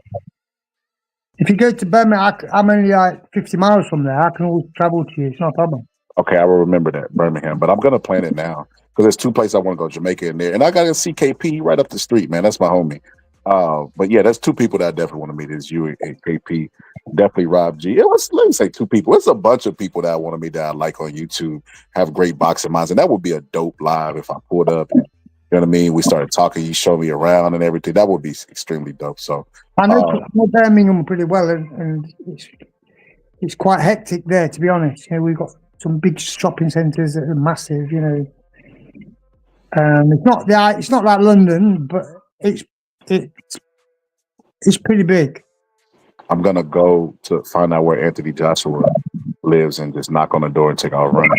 If you go to Birmingham, I'm only like 50 miles from there. I can always travel to you. It's not a problem.
Okay, I will remember that, Birmingham. But I'm going to plan it now because there's two places I want to go, Jamaica and there. And I got to see KP right up the street, man. That's my homie. But yeah, there's two people that I definitely want to meet. Is you and KP. Definitely Rob G. Let me say two people. It's a bunch of people that I want to meet that I like on YouTube, have great boxing minds. And that would be a dope live if I pulled up. And, you know what I mean? We started talking, you show me around and everything. That would be extremely dope. So
I know Birmingham pretty well, and it's quite hectic there, to be honest. We've got some big shopping centres that are massive. It's not like London, but it's pretty big.
I'm gonna go to find out where Anthony Joshua lives and just knock on the door and take off running.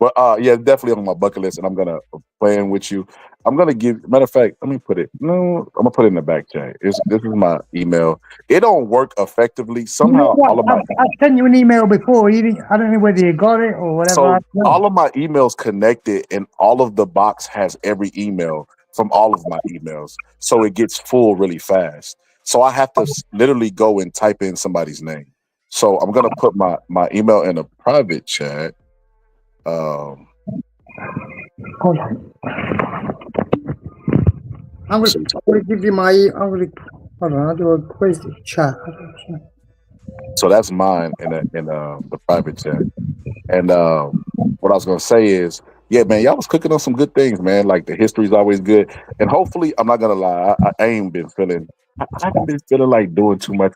But yeah, definitely on my bucket list, and I'm gonna plan with you. I'm gonna matter of fact, I'm gonna put it in the back chat. This is my email. It don't work effectively. Somehow
I sent you an email before. I don't know whether you got it or whatever.
So all of my emails connected, and all of the box has every email from all of my emails. So it gets full really fast. So I have to literally go and type in somebody's name. So I'm gonna put my email in a private chat.
Hold on. I'm gonna give you my. Hold on. I'll do a quiz chat.
So that's mine in the private chat. And what I was gonna say is, yeah, man, y'all was cooking on some good things, man. Like the history's always good, and hopefully, I'm not gonna lie, I haven't been feeling like doing too much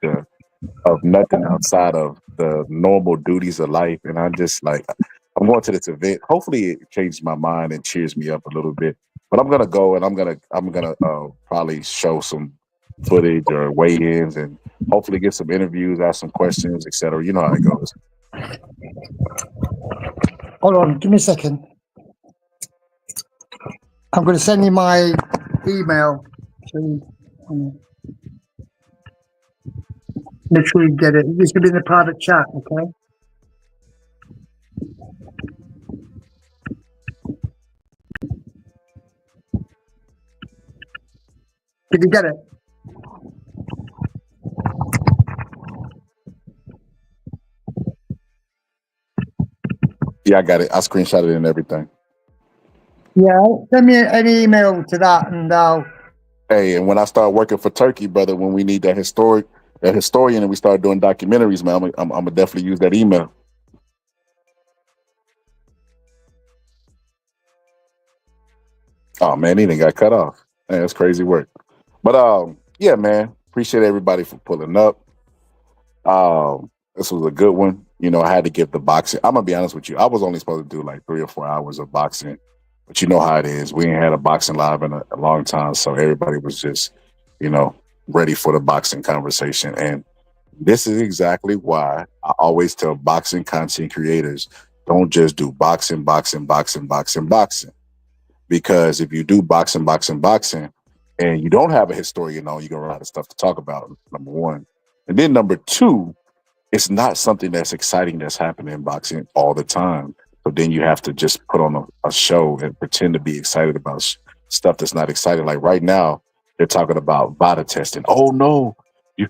of nothing outside of the normal duties of life, and I'm just like, I'm going to this event. Hopefully, it changes my mind and cheers me up a little bit. But I'm gonna go, and I'm gonna probably show some footage or weigh-ins, and hopefully get some interviews, ask some questions, etc. You know how it goes.
Hold on, give me a second. I'm going to send you my email. Make sure you get it. It's going to be in the private chat, okay? Did you get it?
Yeah, I got it. I screenshot it and everything.
Yeah, send me an email to that, and I'll.
Hey, and when I start working for Turkey, brother, when we need that historian, and we start doing documentaries, man, I'm gonna definitely use that email. Oh man, he didn't got cut off. Man, that's crazy work. But yeah, man, appreciate everybody for pulling up. This was a good one. You know, I had to give the boxing. I'm gonna be honest with you. I was only supposed to do like 3 or 4 hours of boxing, but you know how it is. We ain't had a boxing live in a long time, so everybody was just, you know, ready for the boxing conversation. And this is exactly why I always tell boxing content creators, don't just do boxing. Because if you do boxing, and you don't have a historian on, you're gonna run out of stuff to talk about, number one. And then number two, it's not something that's exciting that's happening in boxing all the time. So then you have to just put on a show and pretend to be excited about stuff that's not exciting. Like right now, they're talking about VADA testing. Oh no, you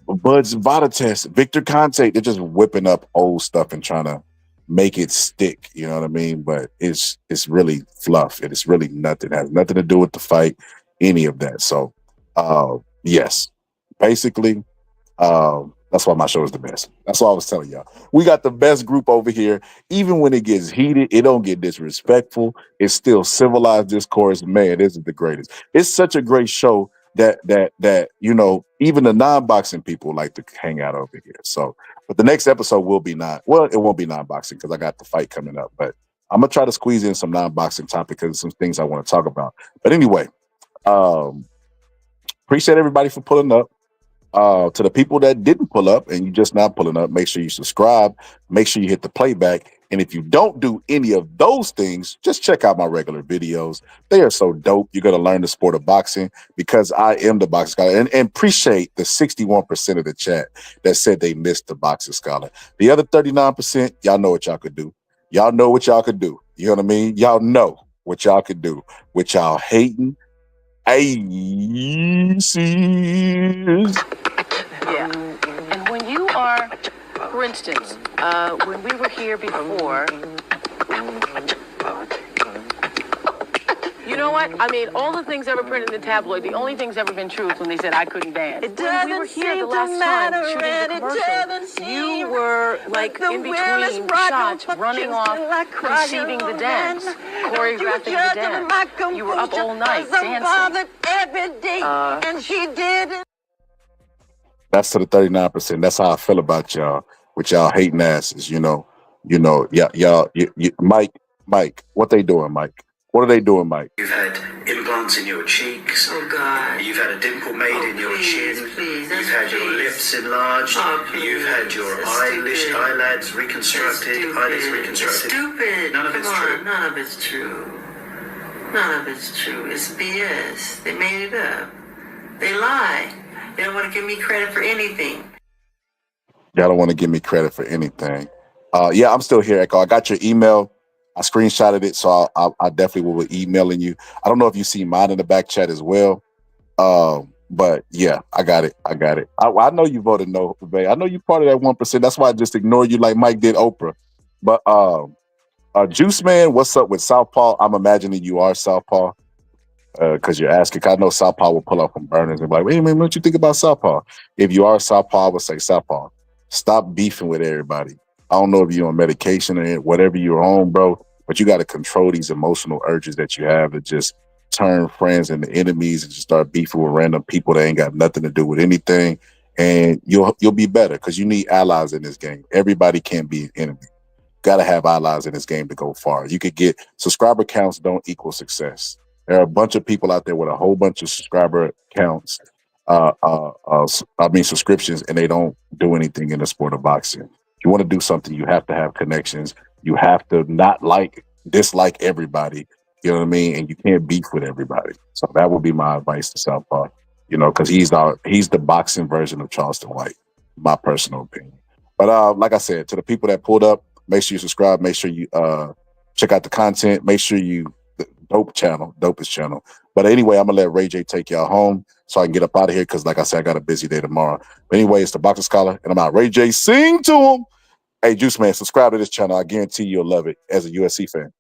Bud's VADA test, Victor Conte. They're just whipping up old stuff and trying to make it stick. You know what I mean? But it's really fluff. And it's really nothing. It has nothing to do with the fight, any of that. So yes, basically. That's why my show is the best. That's all I was telling y'all. We got the best group over here. Even when it gets heated, it don't get disrespectful. It's still civilized discourse. Man, this is the greatest. It's such a great show that even the non-boxing people like to hang out over here. So, but the next episode will be it won't be non-boxing because I got the fight coming up. But I'm gonna try to squeeze in some non-boxing topics because some things I want to talk about. But anyway, appreciate everybody for pulling up. To the people that didn't pull up and you just not pulling up, make sure you subscribe, make sure you hit the playback. And if you don't do any of those things, just check out my regular videos. They are so dope. You're going to learn the sport of boxing because I am the boxing scholar and appreciate the 61% of the chat that said they missed the boxing scholar. The other 39%, y'all know what y'all could do. Y'all know what y'all could do. You know what I mean? Y'all know what y'all could do with y'all hating aces.
Yeah. And when you are, for instance, when we were here before, you know what? I mean, all the things ever printed in the tabloid, the only thing's ever been true is when they said I couldn't dance. It doesn't we were here the last time shooting the commercial, you were like in between shots, running off, conceiving the dance, choreographing the dance. You were up all night dancing.
And she did. That's to the 39%. That's how I feel about y'all, with y'all hating asses. Y'all. Mike, what they doing, Mike? What are they doing, Mike?
You've had implants in your cheeks. Oh, God. You've had a dimple made in your chin. You've had your lips enlarged. You've had your eyelids reconstructed. Eyelids reconstructed.
Stupid.
None of it's true.
None of it's true. None of it's true. It's BS. They made it up. They lie. They don't want to give me credit for anything.
Y'all don't want to give me credit for anything. Yeah, I'm still here, Echo. I got your email. I screenshotted it, so I definitely will be emailing you. I don't know if you see mine in the back chat as well. But yeah, I got it. I know you voted no, babe. I know you part of that 1%. That's why I just ignored you like Mike did Oprah. But Juice Man, what's up with Southpaw? I'm imagining you are Southpaw. Because you're asking. I know Southpaw will pull up from burners and be like, "Hey man, what you think about Southpaw?" If you are Southpaw, I would say Southpaw, stop beefing with everybody. I don't know if you're on medication or whatever you're on, bro, but you got to control these emotional urges that you have to just turn friends into enemies and just start beefing with random people that ain't got nothing to do with anything. And you'll be better because you need allies in this game. Everybody can't be an enemy. Got to have allies in this game to go far. You could get subscriber counts don't equal success. There are a bunch of people out there with a whole bunch of subscriber counts, subscriptions, and they don't do anything in the sport of boxing. If you want to do something, you have to have connections. You have to not dislike everybody. You know what I mean? And you can't beef with everybody. So that would be my advice to Southpaw. Because he's the boxing version of Charleston White, my personal opinion. But like I said, to the people that pulled up, make sure you subscribe. Make sure you check out the content. Make sure you dopest channel. But anyway, I'm gonna let Ray J take y'all home so I can get up out of here because, like I said, I got a busy day tomorrow. But anyway, it's the Boxing Scholar, and I'm out. Ray J, sing to him. Hey, Juice Man, subscribe to this channel. I guarantee you'll love it as a USC fan.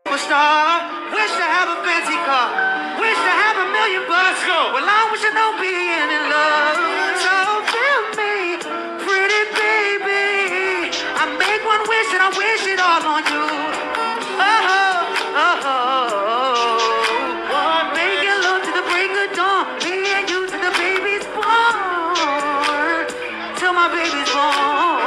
Wish to have a fancy car. Wish to have $1 million bucks. Well, I wish I don't be in love. So feel me, pretty baby. I make one wish and I wish it all on you. Make it love to the break of dawn. Me and you to the baby's born. Till my baby's born.